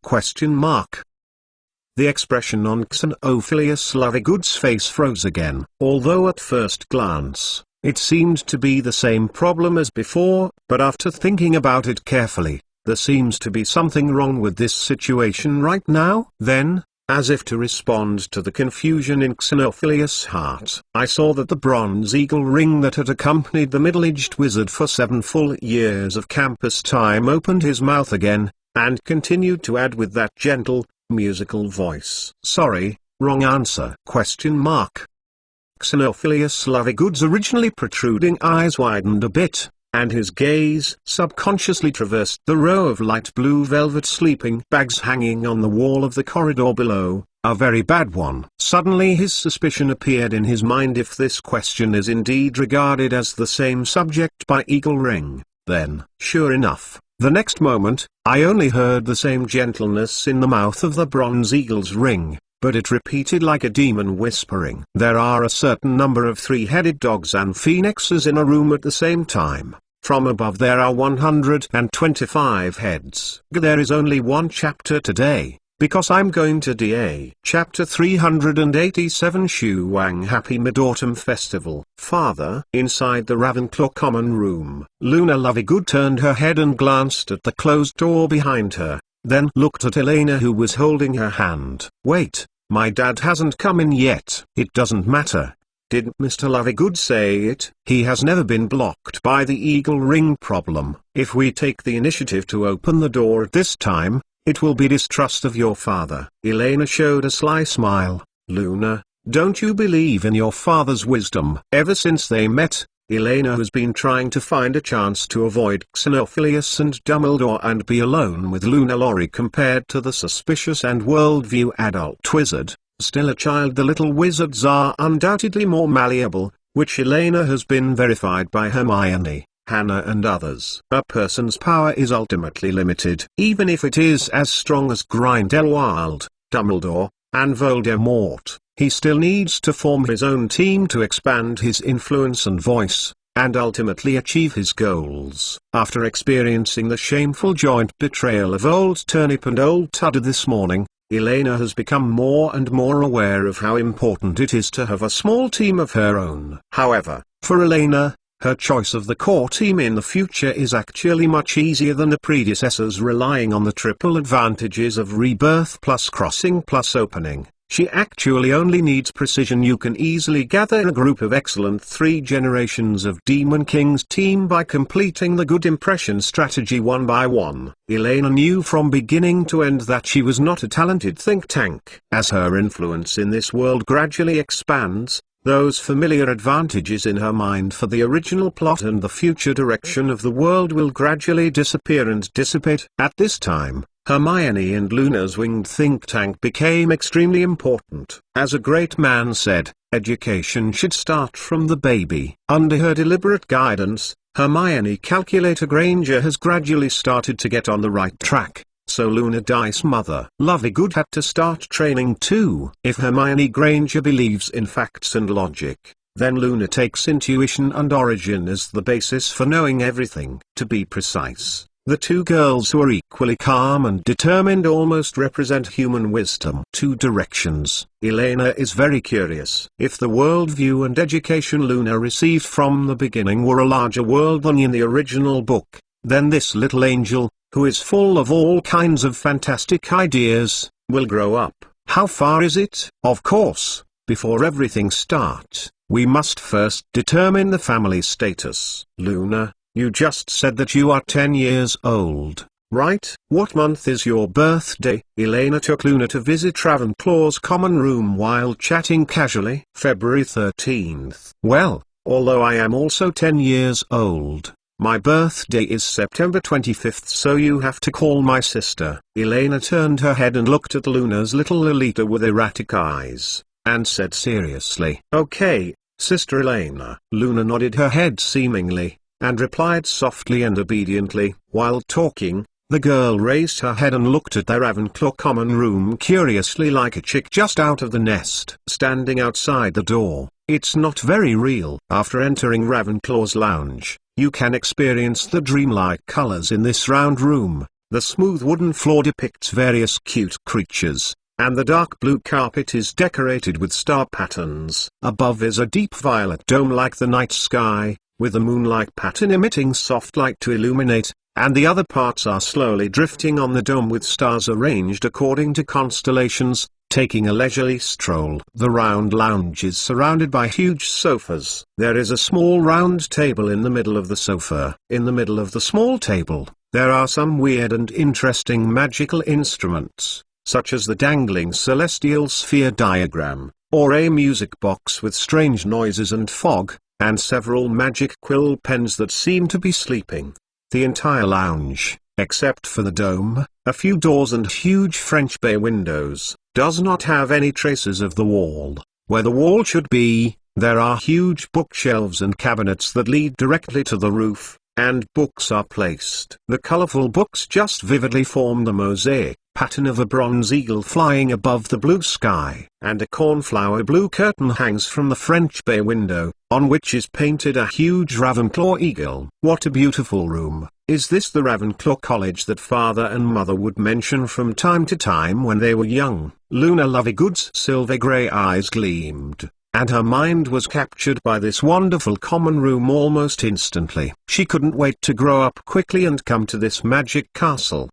The expression on Xenophilius Lovegood's face froze again. Although at first glance, it seemed to be the same problem as before, but after thinking about it carefully, there seems to be something wrong with this situation right now. Then, as if to respond to the confusion in Xenophilius' heart, I saw that the bronze eagle ring that had accompanied the middle-aged wizard for 7 full years of campus time opened his mouth again, and continued to add with that gentle, musical voice, "Sorry, wrong answer?" Xenophilius Lovegood's originally protruding eyes widened a bit, and his gaze subconsciously traversed the row of light blue velvet sleeping bags hanging on the wall of the corridor below. A very bad one. Suddenly his suspicion appeared in his mind. If this question is indeed regarded as the same subject by Eagle Ring, then, sure enough, the next moment, I only heard the same gentleness in the mouth of the bronze eagle's ring, but it repeated like a demon whispering. There are a certain number of three-headed dogs and phoenixes in a room at the same time. From above there are 125 heads. There is only one chapter today, because I'm going to DA. Chapter 387 Shu Wang Happy Mid-Autumn Festival. Father. Inside the Ravenclaw common room, Luna Lovegood turned her head and glanced at the closed door behind her, then looked at Elena, who was holding her hand. "Wait, my dad hasn't come in yet." "It doesn't matter. Didn't Mr. Lovegood say it? He has never been blocked by the Eagle Ring problem. If we take the initiative to open the door at this time, it will be distrust of your father." Elena showed a sly smile. "Luna, don't you believe in your father's wisdom?" Ever since they met, Elena has been trying to find a chance to avoid Xenophilius and Dumbledore and be alone with Luna Laurie. Compared to the suspicious and worldview adult wizard, still a child, the little wizards are undoubtedly more malleable, which Elena has been verified by Hermione, Hannah and others. A person's power is ultimately limited. Even if it is as strong as Grindelwald, Dumbledore, and Voldemort, he still needs to form his own team to expand his influence and voice, and ultimately achieve his goals. After experiencing the shameful joint betrayal of Old Turnip and Old Tudder this morning, Elena has become more and more aware of how important it is to have a small team of her own. However, for Elena, Her choice of the core team in the future is actually much easier than the predecessors, relying on the triple advantages of rebirth plus crossing plus opening. She actually only needs precision. You can easily gather a group of excellent 3 generations of Demon King's team by completing the good impression strategy one by one. Elena knew from beginning to end that she was not a talented think tank. As her influence in this world gradually expands, those familiar advantages in her mind for the original plot and the future direction of the world will gradually disappear and dissipate. At this time, Hermione and Luna's winged think tank became extremely important. As a great man said, education should start from the baby. Under her deliberate guidance, Hermione Calculator Granger has gradually started to get on the right track. So Luna Dice Mother Lovegood had to start training too. If Hermione Granger believes in facts and logic, then Luna takes intuition and origin as the basis for knowing everything. To be precise, the two girls who are equally calm and determined almost represent human wisdom. 2 directions. Elena is very curious. If the worldview and education Luna received from the beginning were a larger world than in the original book, then this little angel, who is full of all kinds of fantastic ideas, will grow up. How far is it? Of course, before everything starts, we must first determine the family status. Luna, you just said that you are 10 years old, right? What month is your birthday? Elena took Luna to visit Ravenclaw's common room while chatting casually. February 13th. Well, although I am also 10 years old, my birthday is September 25th, so you have to call my sister. Elena turned her head and looked at Luna's little Lolita with erratic eyes, and said seriously, "Okay, Sister Elena." Luna nodded her head seemingly, and replied softly and obediently. While talking, the girl raised her head and looked at their Ravenclaw common room curiously, like a chick just out of the nest. Standing outside the door, it's not very real. After entering Ravenclaw's lounge, you can experience the dreamlike colors in this round room. The smooth wooden floor depicts various cute creatures, and the dark blue carpet is decorated with star patterns. Above is a deep violet dome like the night sky, with the moonlight pattern emitting soft light to illuminate, and the other parts are slowly drifting on the dome with stars arranged according to constellations. Taking a leisurely stroll, the round lounge is surrounded by huge sofas. There is a small round table in the middle of the sofa. In the middle of the small table, there are some weird and interesting magical instruments, such as the dangling celestial sphere diagram, or a music box with strange noises and fog, and several magic quill pens that seem to be sleeping. The entire lounge, except for the dome, a few doors and huge French bay windows, does not have any traces of the wall. Where the wall should be, there are huge bookshelves and cabinets that lead directly to the roof, and books are placed. The colorful books just vividly form the mosaic pattern of a bronze eagle flying above the blue sky. And a cornflower blue curtain hangs from the French bay window, on which is painted a huge Ravenclaw eagle. What a beautiful room. Is this the Ravenclaw college that father and mother would mention from time to time when they were young? Luna Lovegood's silver grey eyes gleamed, and her mind was captured by this wonderful common room almost instantly. She couldn't wait to grow up quickly and come to this magic castle.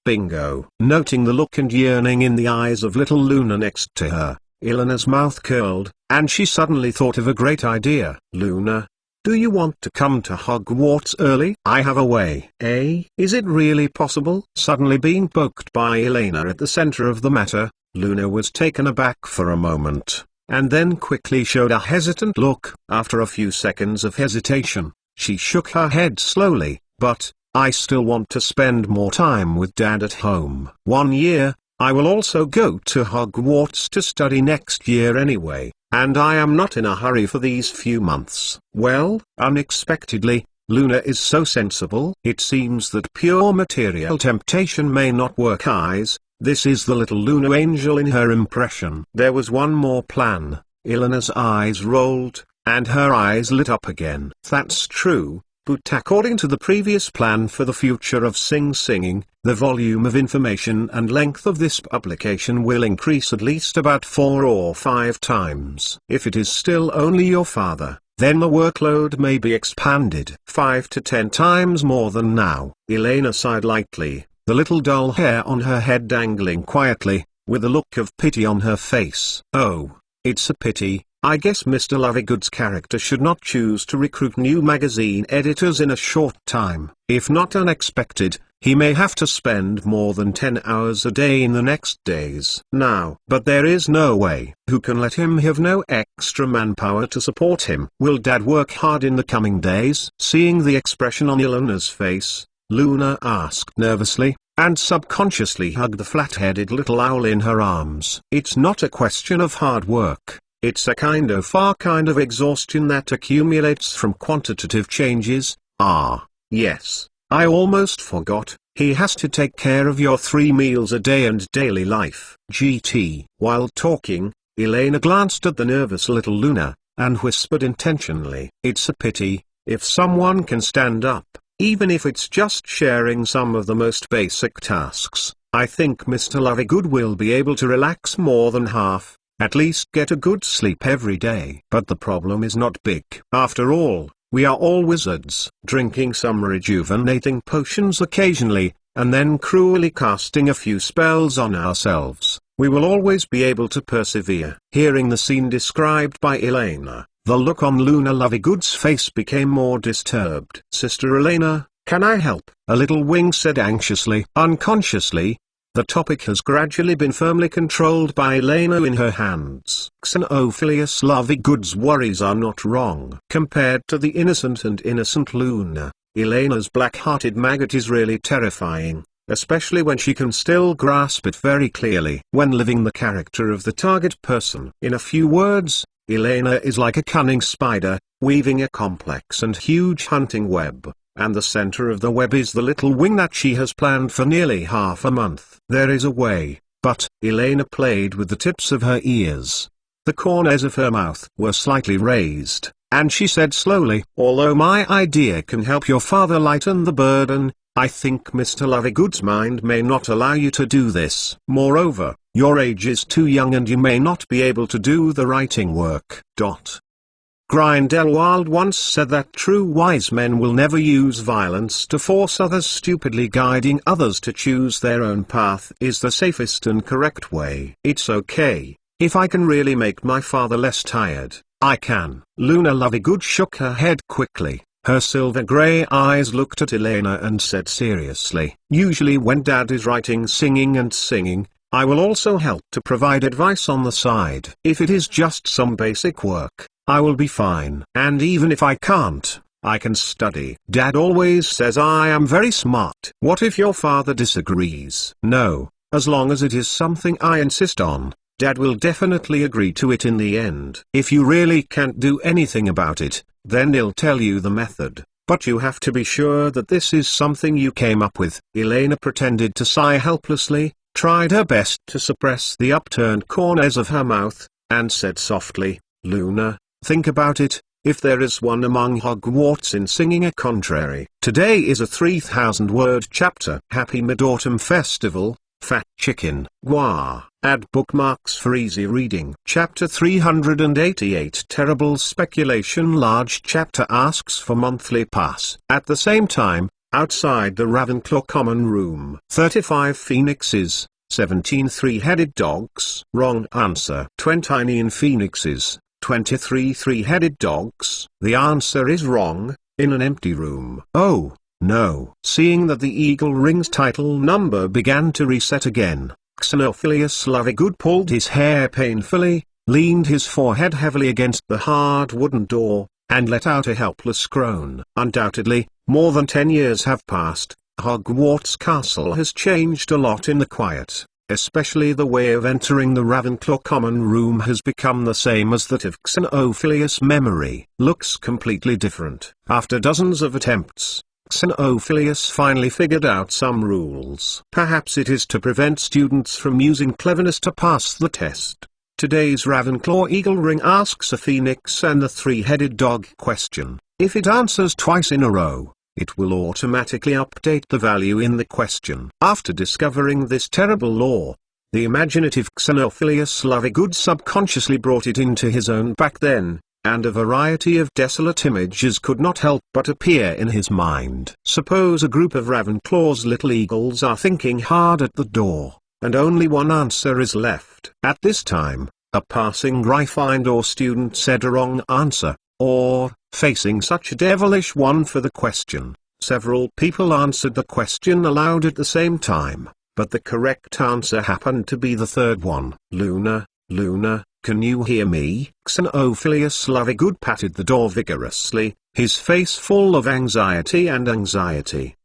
Bingo! Noting the look and yearning in the eyes of little Luna next to her, Elena's mouth curled, and she suddenly thought of a great idea. Luna, do you want to come to Hogwarts early? I have a way. Is it really possible? Suddenly being poked by Elena at the center of the matter, Luna was taken aback for a moment, and then quickly showed a hesitant look. After a few seconds of hesitation, she shook her head slowly, but, I still want to spend more time with Dad at home. 1 year, I will also go to Hogwarts to study next year anyway, and I am not in a hurry for these few months. Well, unexpectedly, Luna is so sensible. It seems that pure material temptation may not work. Eyes, this is the little Luna angel in her impression. There was one more plan. Elena's eyes rolled, and her eyes lit up again. That's true. But according to the previous plan for the future of singing, the volume of information and length of this publication will increase at least about 4 or 5 times. If it is still only your father, then the workload may be expanded 5 to 10 times more than now. Elena sighed lightly, the little dull hair on her head dangling quietly, with a look of pity on her face. Oh, it's a pity. I guess Mr. Lovegoods' character should not choose to recruit new magazine editors in a short time. If not unexpected, he may have to spend more than 10 hours a day in the next days. Now, but there is no way. Who can let him have no extra manpower to support him? Will Dad work hard in the coming days? Seeing the expression on Elena's face, Luna asked nervously, and subconsciously hugged the flat-headed little owl in her arms. It's not a question of hard work. It's a kind of exhaustion that accumulates from quantitative changes. Ah, yes, I almost forgot. He has to take care of your 3 meals a day and daily life. GT. While talking, Elena glanced at the nervous little Luna, and whispered intentionally, it's a pity. If someone can stand up, even if it's just sharing some of the most basic tasks, I think Mr. Lovegood will be able to relax more than half. At least get a good sleep every day. But the problem is not big. After all, we are all wizards. Drinking some rejuvenating potions occasionally, and then cruelly casting a few spells on ourselves, we will always be able to persevere. Hearing the scene described by Elena, the look on Luna Lovegood's face became more disturbed. Sister Elena, can I help? A little wing said anxiously. Unconsciously, the topic has gradually been firmly controlled by Elena in her hands. Xenophilius Lovegood's worries are not wrong. Compared to the innocent Luna, Elena's black-hearted maggot is really terrifying, especially when she can still grasp it very clearly. When living the character of the target person. In a few words, Elena is like a cunning spider, weaving a complex and huge hunting web. And the center of the web is the little wing that she has planned for nearly half a month. There is a way, but Elena played with the tips of her ears. The corners of her mouth were slightly raised, and she said slowly, although my idea can help your father lighten the burden, I think Mr. Lovegood's mind may not allow you to do this. Moreover, your age is too young and you may not be able to do the writing work. Grindelwald once said that true wise men will never use violence to force others. Stupidly guiding others to choose their own path is the safest and correct way. It's okay. If I can really make my father less tired, I can. Luna Lovegood shook her head quickly. Her silver-grey eyes looked at Elena and said seriously, usually when Dad is writing, singing and singing, I will also help to provide advice on the side. If it is just some basic work, I will be fine. And even if I can't, I can study. Dad always says I am very smart. What if your father disagrees? No, as long as it is something I insist on, Dad will definitely agree to it in the end. If you really can't do anything about it, then he'll tell you the method. But you have to be sure that this is something you came up with. Elena pretended to sigh helplessly, tried her best to suppress the upturned corners of her mouth, and said softly, Luna, think about it, if there is one among Hogwarts in singing a contrary. Today is a 3,000-word chapter. Happy Mid-Autumn Festival, Fat Chicken. Wah. Add bookmarks for easy reading. Chapter 388 Terrible Speculation. Large chapter asks for monthly pass. At the same time, outside the Ravenclaw common room. 35 phoenixes, 17 three-headed dogs. Wrong answer. 29 phoenixes, 23 three-headed dogs. The answer is wrong, in an empty room. Oh, no. Seeing that the Eagle Ring's title number began to reset again, Xenophilius Lovegood pulled his hair painfully, leaned his forehead heavily against the hard wooden door, and let out a helpless groan. Undoubtedly, more than 10 years have passed. Hogwarts Castle has changed a lot in the quiet. Especially the way of entering the Ravenclaw common room has become the same as that of Xenophilius' memory. Looks completely different. After dozens of attempts, Xenophilius finally figured out some rules. Perhaps it is to prevent students from using cleverness to pass the test. Today's Ravenclaw Eagle Ring asks a phoenix and the three-headed dog question. If it answers twice in a row, it will automatically update the value in the question. After discovering this terrible law, the imaginative Xenophilius Lovegood subconsciously brought it into his own back then. and a variety of desolate images could not help but appear in his mind. Suppose a group of Ravenclaw's little eagles are thinking hard at the door, and only one answer is left. At this time, a passing Gryffindor student said a wrong answer, or, facing such a devilish one for the question, several people answered the question aloud at the same time, but the correct answer happened to be the third one. Luna, Luna, can you hear me? Xenophilius Lovegood patted the door vigorously, his face full of anxiety.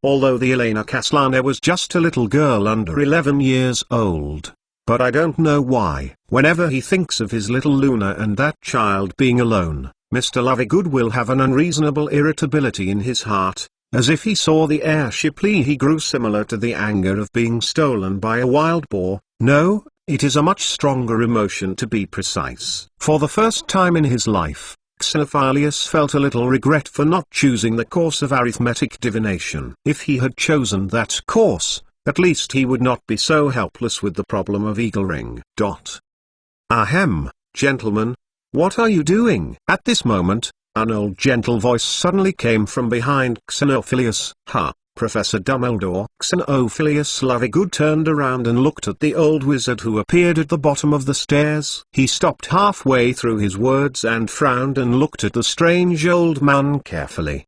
Although the Elena Castellana was just a little girl under 11 years old. But I don't know why, whenever he thinks of his little Luna and that child being alone, Mr. Lovegood will have an unreasonable irritability in his heart, as if he saw the airship he grew similar to the anger of being stolen by a wild boar. No, it is a much stronger emotion to be precise. For the first time in his life, Xenophilius felt a little regret for not choosing the course of arithmetic divination. If he had chosen that course, at least he would not be so helpless with the problem of eagle ring. Ahem, gentlemen, what are you doing? At this moment, an old gentle voice suddenly came from behind Xenophilius. Ha, Professor Dumbledore. Xenophilius Lovegood turned around and looked at the old wizard who appeared at the bottom of the stairs. He stopped halfway through his words and frowned and looked at the strange old man carefully.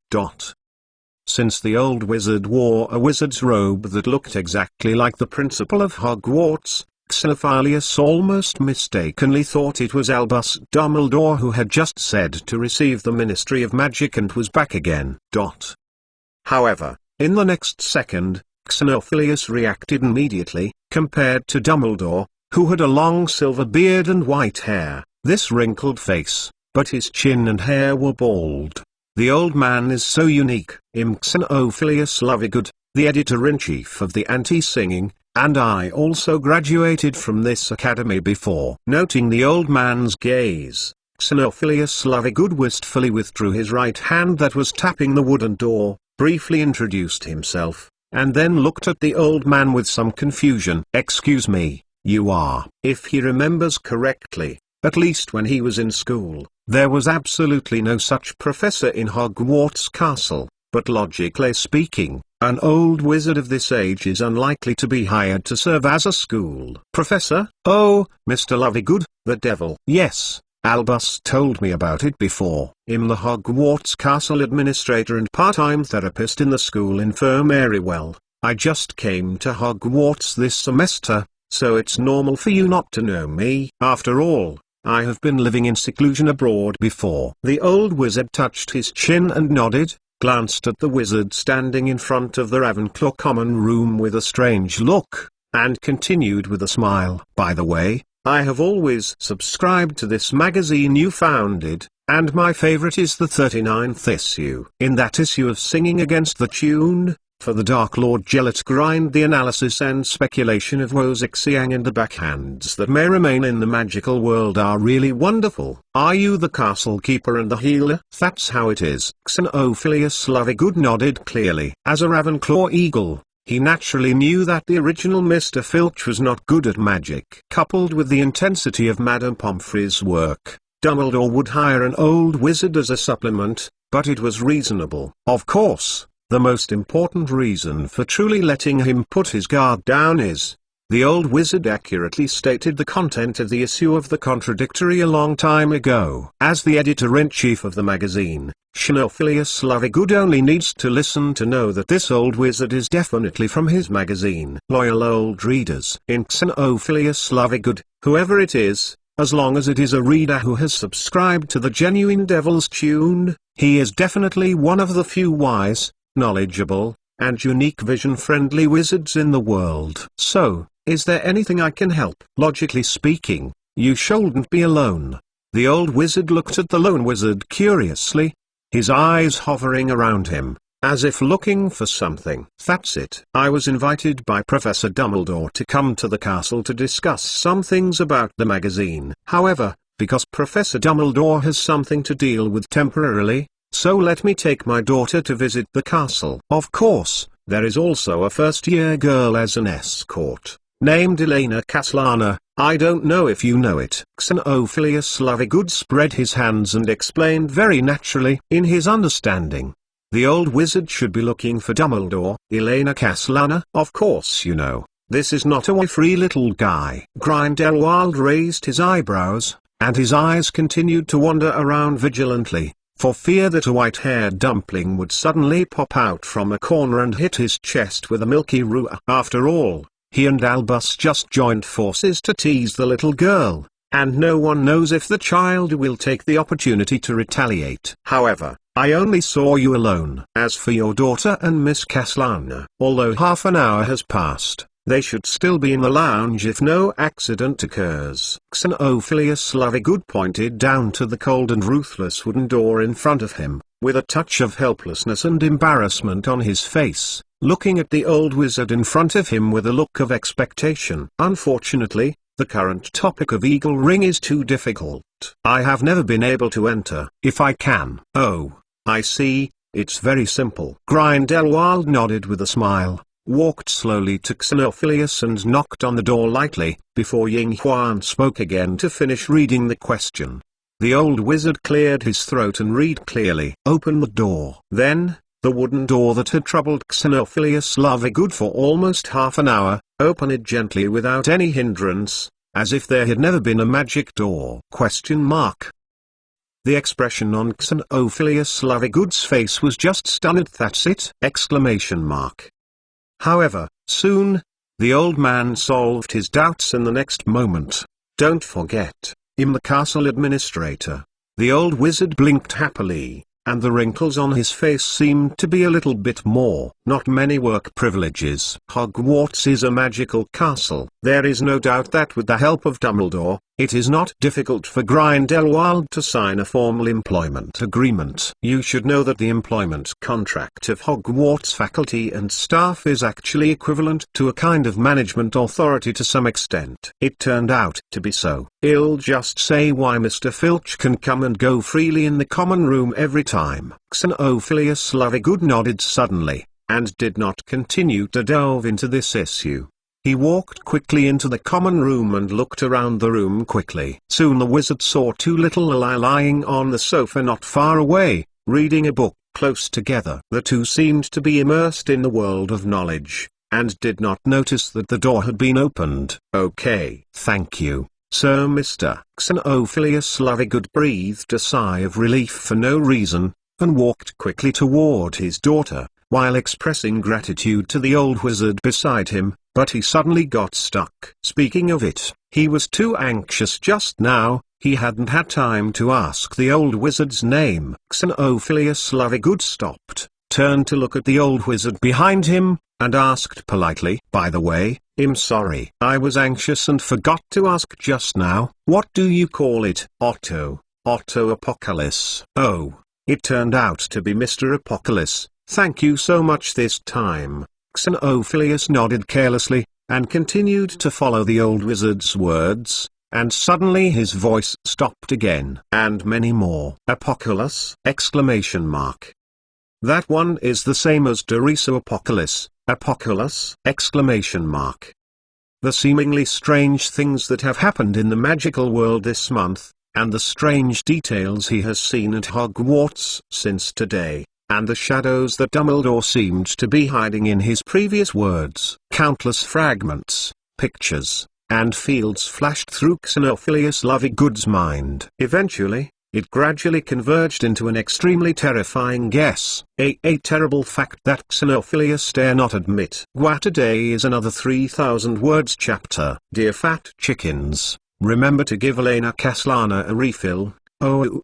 Since the old wizard wore a wizard's robe that looked exactly like the principal of Hogwarts, Xenophilius almost mistakenly thought it was Albus Dumbledore who had just said to receive the Ministry of Magic and was back again. However, in the next second, Xenophilius reacted immediately. Compared to Dumbledore, who had a long silver beard and white hair, this wrinkled face, but his chin and hair were bald. The old man is so unique. Xenophilius Lovegood, the editor-in-chief of the Anti-Singing, and I also graduated from this academy before. Noting the old man's gaze, Xenophilius Lovegood wistfully withdrew his right hand that was tapping the wooden door, briefly introduced himself, and then looked at the old man with some confusion. Excuse me, you are. If he remembers correctly, at least when he was in school, there was absolutely no such professor in Hogwarts Castle, but logically speaking, an old wizard of this age is unlikely to be hired to serve as a school professor. Oh, Mr. Lovegood, the devil. Yes, Albus told me about it before. I'm the Hogwarts Castle administrator and part-time therapist in the school infirmary. Well, I just came to Hogwarts this semester, so it's normal for you not to know me. After all, I have been living in seclusion abroad before. The old wizard touched his chin and nodded, glanced at the wizard standing in front of the Ravenclaw common room with a strange look, and continued with a smile. By the way, I have always subscribed to this magazine you founded, and my favorite is the 39th issue. In that issue of Singing Against the Tune, for the Dark Lord Gellert grind, the analysis and speculation of Wozixiang and the backhands that may remain in the magical world are really wonderful. Are you the castle keeper and the healer? That's how it is. Xenophilius Lovegood nodded clearly. As a Ravenclaw eagle, he naturally knew that the original Mr. Filch was not good at magic. Coupled with the intensity of Madame Pomfrey's work, Dumbledore would hire an old wizard as a supplement, but it was reasonable. Of course, the most important reason for truly letting him put his guard down is, the old wizard accurately stated the content of the issue of The Contradictory a long time ago. As the editor-in-chief of the magazine, Xenophilius Lovegood only needs to listen to know that this old wizard is definitely from his magazine. Loyal old readers. In Xenophilius Lovegood, whoever it is, as long as it is a reader who has subscribed to the genuine Devil's Tune, he is definitely one of the few wise, knowledgeable, and unique vision-friendly wizards in the world. So, is there anything I can help? Logically speaking, you shouldn't be alone. The old wizard looked at the lone wizard curiously, his eyes hovering around him, as if looking for something. That's it. I was invited by Professor Dumbledore to come to the castle to discuss some things about the magazine. However, because Professor Dumbledore has something to deal with temporarily, so let me take my daughter to visit the castle. Of course, there is also a first-year girl as an escort. named Elena Caslana. I don't know if you know it. Xenophilius Lovegoods spread his hands and explained very naturally in his understanding. The old wizard should be looking for Dumbledore. Elena Caslana. Of course you know. This is not a free little guy. Grindelwald raised his eyebrows, and his eyes continued to wander around vigilantly, for fear that a white-haired dumpling would suddenly pop out from a corner and hit his chest with a milky ruler. After all, he and Albus just joined forces to tease the little girl, and no one knows if the child will take the opportunity to retaliate. However, I only saw you alone. As for your daughter and Miss Caslana, although half an hour has passed, they should still be in the lounge if no accident occurs. Xenophilius Lovegood pointed down to the cold and ruthless wooden door in front of him, with a touch of helplessness and embarrassment on his face, looking at the old wizard in front of him with a look of expectation. Unfortunately, the current topic of Eagle Ring is too difficult. I have never been able to enter. If I can. Oh, I see, it's very simple. Grindelwald nodded with a smile, walked slowly to Xenophilius and knocked on the door lightly, before Ying Huan spoke again to finish reading the question. The old wizard cleared his throat and read clearly. Open the door. Then, the wooden door that had troubled Xenophilius Lovegood for almost half an hour, open it gently without any hindrance, as if there had never been a magic door. The expression on Xenophilius Lovegood's face was just stunned. That's it! However, soon, the old man solved his doubts in the next moment. Don't forget, I'm the castle administrator. The old wizard blinked happily, and the wrinkles on his face seemed to be a little bit more. Not many work privileges. Hogwarts is a magical castle. There is no doubt that with the help of Dumbledore, it is not difficult for Grindelwald to sign a formal employment agreement. You should know that the employment contract of Hogwarts faculty and staff is actually equivalent to a kind of management authority to some extent. It turned out to be so. I'll just say why Mr. Filch can come and go freely in the common room every time. Xenophilius Lovegood nodded suddenly, and did not continue to delve into this issue. He walked quickly into the common room and looked around the room quickly. Soon the wizard saw two little Lili lying on the sofa not far away, reading a book close together. The two seemed to be immersed in the world of knowledge, and did not notice that the door had been opened. Okay, thank you, sir. Mr. Xenophilius Lovegood breathed a sigh of relief for no reason, and walked quickly toward his daughter, while expressing gratitude to the old wizard beside him, but he suddenly got stuck. Speaking of it, he was too anxious just now. He hadn't had time to ask the old wizard's name. Xenophilius Lovegood stopped, turned to look at the old wizard behind him, and asked politely, by the way, I'm sorry. I was anxious and forgot to ask just now. What do you call it? Otto Apocalypse. Oh, it turned out to be Mr. Apocalypse. Thank you so much this time. Xenophilius nodded carelessly, and continued to follow the old wizard's words, and suddenly his voice stopped again. And many more. Apocalypse! That one is the same as Doriso Apocalypse. Apocalypse! The seemingly strange things that have happened in the magical world this month, and the strange details he has seen at Hogwarts since today, and the shadows that Dumbledore seemed to be hiding in his previous words. Countless fragments, pictures, and fields flashed through Xenophilius Lovegood's mind. Eventually, it gradually converged into an extremely terrifying guess, a terrible fact that Xenophilius dare not admit. Today is another 3,000 words chapter. Dear fat chickens, remember to give Elena Caslana a refill. Oh,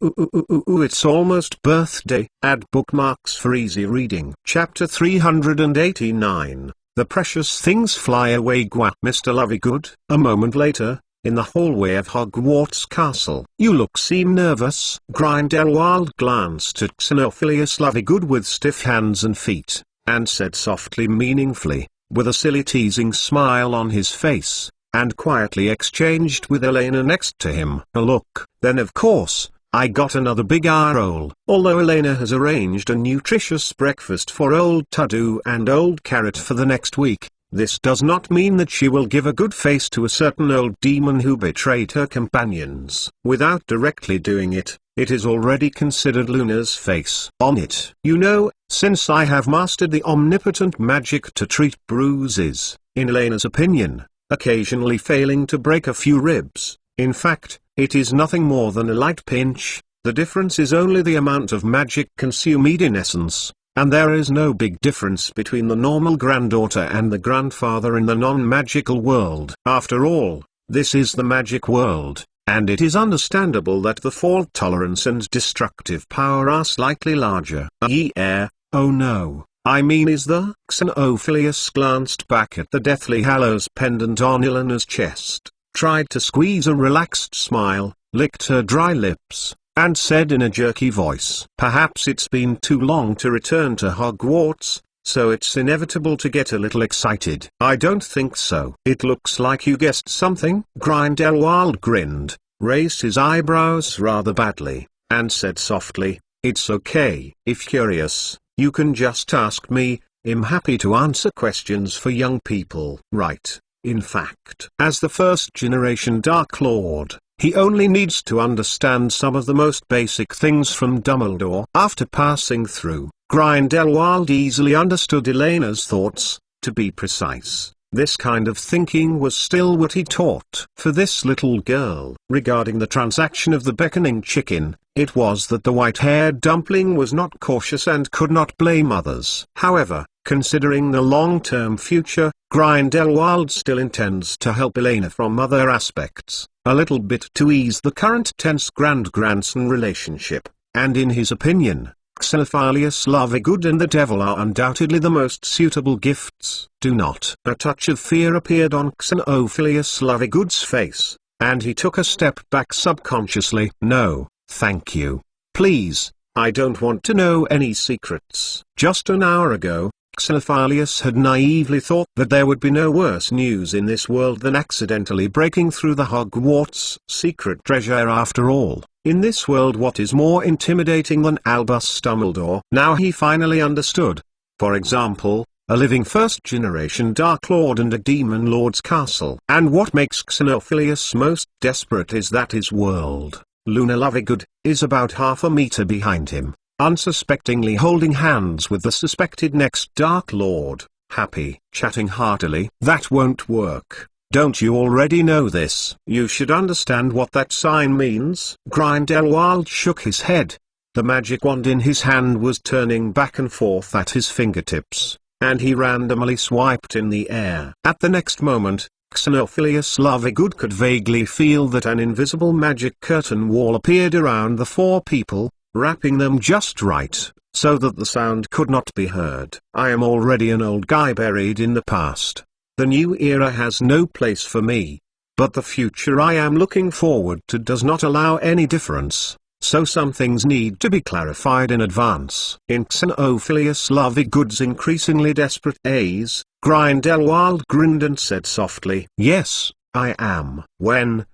it's almost birthday. Add bookmarks for easy reading. Chapter 389. The precious things fly away. Mr. Lovegood. A moment later, in the hallway of Hogwarts Castle. You seem nervous. Grindelwald glanced at Xenophilius Lovegood with stiff hands and feet, and said softly meaningfully, with a silly teasing smile on his face, and quietly exchanged with Elena next to him a look. Then of course, I got another big eye roll. Although Elena has arranged a nutritious breakfast for old Tudu and old Carrot for the next week, This does not mean that she will give a good face to a certain old demon who betrayed her companions. Without directly doing it, it is already considered Luna's face on it. You know, since I have mastered the omnipotent magic to treat bruises, in Elena's opinion, occasionally failing to break a few ribs, in fact, it is nothing more than a light pinch. The difference is only the amount of magic consumed in essence, and there is no big difference between the normal granddaughter and the grandfather in the non-magical world. After all, this is the magic world, and it is understandable that the fault tolerance and destructive power are slightly larger. Yeah, oh no, I mean is the Xenophilius glanced back at the Deathly Hallows pendant on Elena's chest, tried to squeeze a relaxed smile, licked her dry lips, and said in a jerky voice, "Perhaps it's been too long to return to Hogwarts, so it's inevitable to get a little excited." "I don't think so." "It looks like you guessed something." Grindelwald grinned, raised his eyebrows rather badly, and said softly, "It's okay. If curious, you can just ask me. I'm happy to answer questions for young people." "Right. In fact, as the first-generation Dark Lord, he only needs to understand some of the most basic things from Dumbledore." After passing through, Grindelwald easily understood Elena's thoughts. To be precise, this kind of thinking was still what he taught. For this little girl, regarding the transaction of the beckoning chicken, it was that the white-haired dumpling was not cautious and could not blame others. However, considering the long-term future, Grindelwald still intends to help Elena from other aspects, a little bit to ease the current tense grand-grandson relationship, and in his opinion, Xenophilius Lovegood and the Devil are undoubtedly the most suitable gifts. Do not. A touch of fear appeared on Xenophilius Lovegood's face, and he took a step back subconsciously. "No, thank you. Please, I don't want to know any secrets." Just an hour ago, Xenophilius had naively thought that there would be no worse news in this world than accidentally breaking through the Hogwarts secret treasure. After all, in this world what is more intimidating than Albus Dumbledore? Now he finally understood. For example, a living first-generation Dark Lord and a Demon Lord's castle. And what makes Xenophilius most desperate is that his world, Luna Lovegood, is about half a meter behind him, unsuspectingly holding hands with the suspected next Dark Lord, happy, chatting heartily. That won't work. Don't you already know this? You should understand what that sign means. Grindelwald shook his head. The magic wand in his hand was turning back and forth at his fingertips, and he randomly swiped in the air. At the next moment, Xenophilius Lovegood could vaguely feel that an invisible magic curtain wall appeared around the four people, wrapping them just right, so that the sound could not be heard. "I am already an old guy buried in the past. The new era has no place for me. But the future I am looking forward to does not allow any difference, so some things need to be clarified in advance." In Xenophilius Lovegood's increasingly desperate gaze, Grindelwald grinned and said softly, "Yes, I am." When?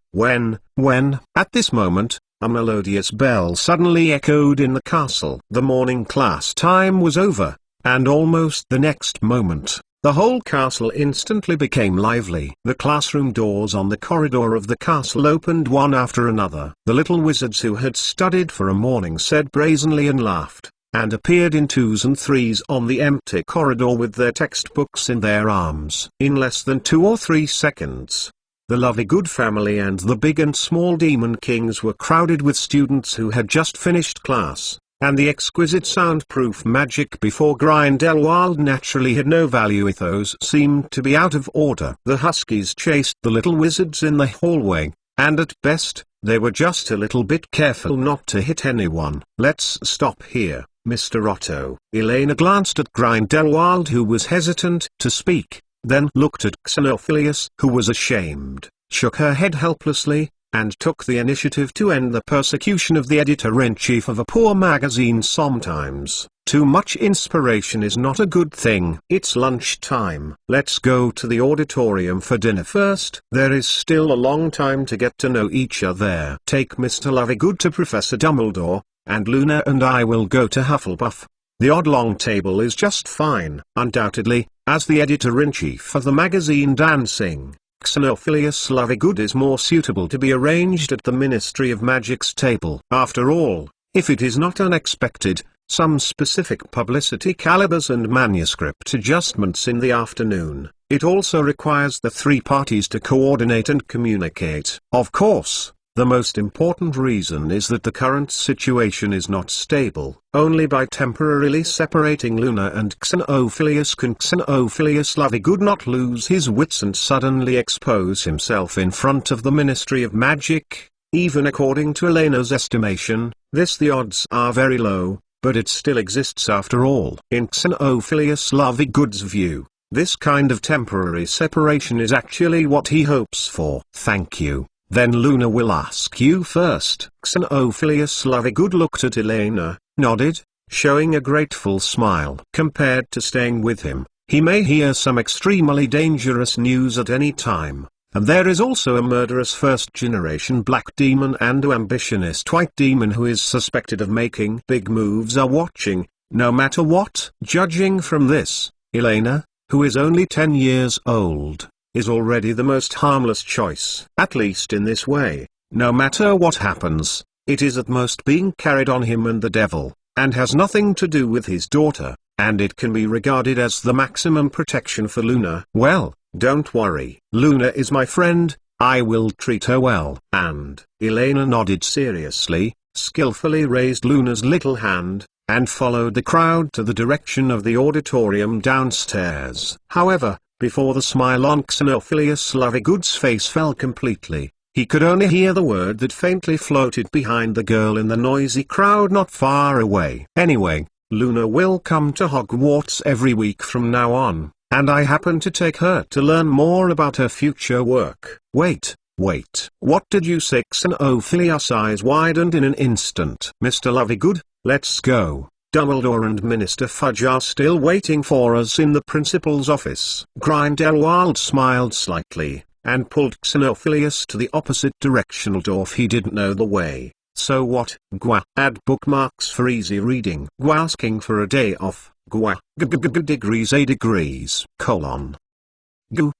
At this moment, a melodious bell suddenly echoed in the castle. The morning class time was over, and almost the next moment, the whole castle instantly became lively. The classroom doors on the corridor of the castle opened one after another. The little wizards who had studied for a morning said brazenly and laughed, and appeared in twos and threes on the empty corridor with their textbooks in their arms. In less than 2 or 3 seconds, the Lovegood family and the big and small Demon Kings were crowded with students who had just finished class, and the exquisite soundproof magic before Grindelwald naturally had no value. Ethos seemed to be out of order. The Huskies chased the little wizards in the hallway, and at best, they were just a little bit careful not to hit anyone. "Let's stop here, Mr. Otto." Elena glanced at Grindelwald, who was hesitant to speak, then looked at Xenophilius, who was ashamed, shook her head helplessly, and took the initiative to end the persecution of the editor-in-chief of a poor magazine. Sometimes, too much inspiration is not a good thing. "It's lunch time. Let's go to the auditorium for dinner first. There is still a long time to get to know each other. Take Mr. Lovegood to Professor Dumbledore, and Luna and I will go to Hufflepuff." The odd-long table is just fine. Undoubtedly, as the editor-in-chief of the magazine Dancing, Xenophilius Lovegood is more suitable to be arranged at the Ministry of Magic's table. After all, if it is not unexpected, some specific publicity calibers and manuscript adjustments in the afternoon, it also requires the three parties to coordinate and communicate. Of course, the most important reason is that the current situation is not stable. Only by temporarily separating Luna and Xenophilius can Xenophilius Lovegood not lose his wits and suddenly expose himself in front of the Ministry of Magic. Even according to Elena's estimation, the odds are very low, but it still exists after all. In Xenophilius Lovegood's view, this kind of temporary separation is actually what he hopes for. Thank you. Then Luna will ask you first. Xenophilius Lovegood looked at Elena, nodded, showing a grateful smile. Compared to staying with him, he may hear some extremely dangerous news at any time. And there is also a murderous first-generation black demon and an ambitionist white demon who is suspected of making big moves are watching, no matter what. Judging from this, Elena, who is only 10 years old, is already the most harmless choice. At least in this way, no matter what happens, it is at most being carried on him and the devil, and has nothing to do with his daughter, and it can be regarded as the maximum protection for Luna. Well, don't worry. Luna is my friend, I will treat her well. And Elena nodded seriously, skillfully raised Luna's little hand, and followed the crowd to the direction of the auditorium downstairs. However, before the smile on Xenophilius Lovegood's face fell completely, he could only hear the word that faintly floated behind the girl in the noisy crowd not far away. Anyway, Luna will come to Hogwarts every week from now on, and I happen to take her to learn more about her future work. Wait, what did you say? Xenophilius' eyes widened in an instant. Mr. Lovegood, let's go. Dumbledore and Minister Fudge are still waiting for us in the principal's office. Grindelwald smiled slightly, and pulled Xenophilius to the opposite directional door if he didn't know the way. So what? Gwa. Add bookmarks for easy reading. Gwa asking for a day off. Gwa. Degrees A degrees. Gu.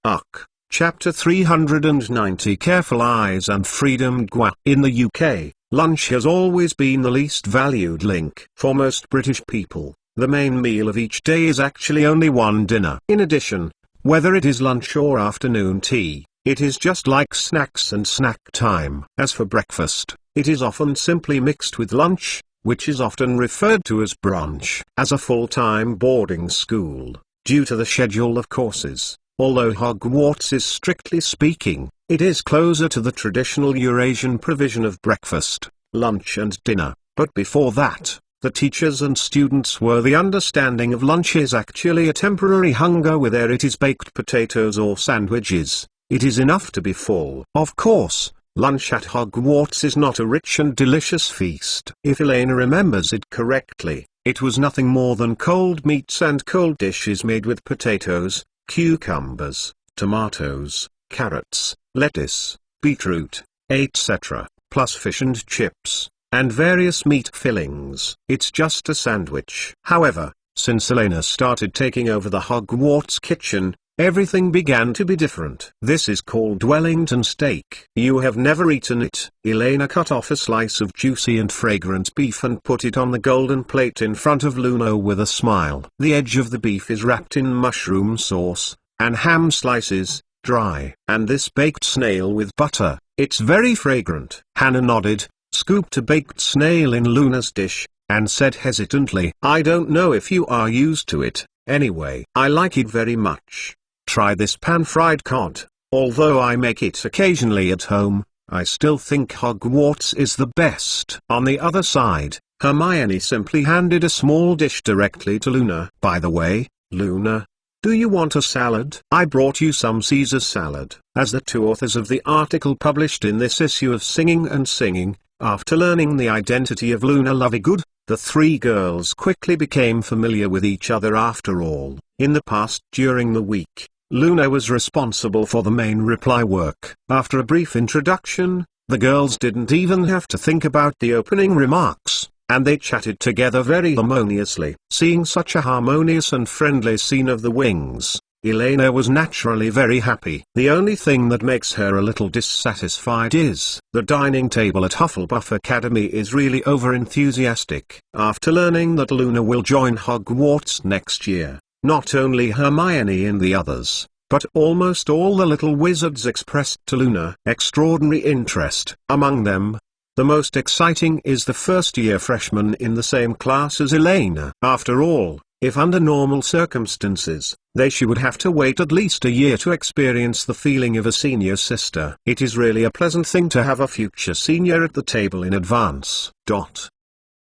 Chapter 390 Careful Eyes and Freedom. Gwa. In the UK, lunch has always been the least valued link. For most British people, the main meal of each day is actually only one dinner. In addition, whether it is lunch or afternoon tea, it is just like snacks and snack time. As for breakfast, it is often simply mixed with lunch, which is often referred to as brunch. As a full-time boarding school, due to the schedule of courses, although Hogwarts is strictly speaking, it is closer to the traditional Eurasian provision of breakfast, lunch and dinner. But before that, the teachers and students were the understanding of lunch is actually a temporary hunger whether it is baked potatoes or sandwiches. It is enough to be full. Of course, lunch at Hogwarts is not a rich and delicious feast. If Elena remembers it correctly, it was nothing more than cold meats and cold dishes made with potatoes, cucumbers, tomatoes, carrots, lettuce, beetroot, etc., plus fish and chips, and various meat fillings. It's just a sandwich. However, since Elena started taking over the Hogwarts kitchen, everything began to be different. This is called Wellington steak. You have never eaten it. Elena cut off a slice of juicy and fragrant beef and put it on the golden plate in front of Luna with a smile. The edge of the beef is wrapped in mushroom sauce, and ham slices, dry. And this baked snail with butter, it's very fragrant. Hannah nodded, scooped a baked snail in Luna's dish, and said hesitantly, I don't know if you are used to it. Anyway, I like it very much. Try this pan-fried cod. Although I make it occasionally at home, I still think Hogwarts is the best. On the other side, Hermione simply handed a small dish directly to Luna. By the way, Luna, do you want a salad? I brought you some Caesar salad. As the two authors of the article published in this issue of Singing and Singing, after learning the identity of Luna Lovegood, the three girls quickly became familiar with each other. After all, in the past during the week, Luna was responsible for the main reply work. After a brief introduction, the girls didn't even have to think about the opening remarks. and they chatted together very harmoniously. Seeing such a harmonious and friendly scene of the wings, Elena was naturally very happy. The only thing that makes her a little dissatisfied is the dining table at Hufflepuff Academy is really over-enthusiastic. After learning that Luna will join Hogwarts next year, not only Hermione and the others, but almost all the little wizards expressed to Luna extraordinary interest. Among them, the most exciting is the first-year freshman in the same class as Elena. After all, if under normal circumstances, she would have to wait at least a year to experience the feeling of a senior sister. It is really a pleasant thing to have a future senior at the table in advance.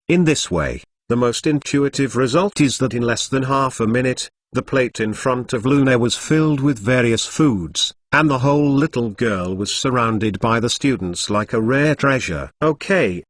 In this way, the most intuitive result is that in less than half a minute, the plate in front of Luna was filled with various foods, and the whole little girl was surrounded by the students like a rare treasure. Okay,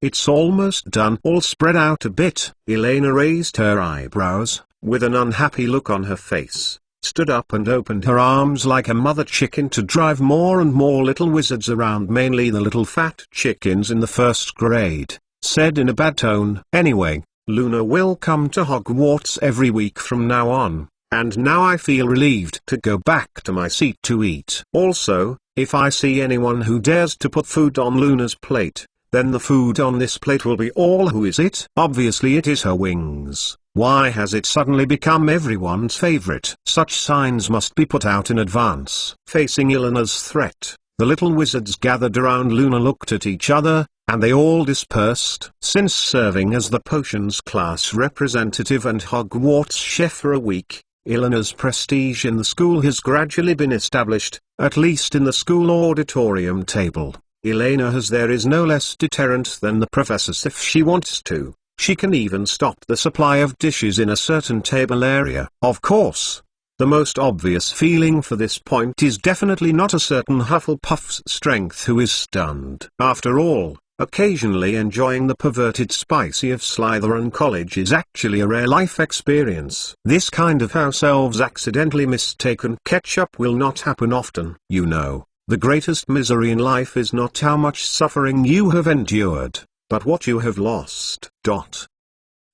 it's almost done. All spread out a bit. Elena raised her eyebrows, with an unhappy look on her face, stood up and opened her arms like a mother chicken to drive more and more little wizards around, mainly the little fat chickens in the first grade, said in a bad tone. Anyway, Luna will come to Hogwarts every week from now on, and now I feel relieved to go back to my seat to eat. Also, if I see anyone who dares to put food on Luna's plate, then the food on this plate will be all. Who is it? Obviously it is her wings. Why has it suddenly become everyone's favorite? Such signs must be put out in advance. Facing Elena's threat, the little wizards gathered around Luna looked at each other, and they all dispersed. Since serving as the potions class representative and Hogwarts chef for a week, Elena's prestige in the school has gradually been established, at least in the school auditorium table. Elena there is no less deterrent than the professors. If she wants to, she can even stop the supply of dishes in a certain table area. Of course, the most obvious feeling for this point is definitely not a certain Hufflepuff's strength who is stunned. After all, occasionally enjoying the perverted spicy of Slytherin College is actually a rare life experience. This kind of house elves accidentally mistaken ketchup will not happen often. You know, the greatest misery in life is not how much suffering you have endured, but what you have lost.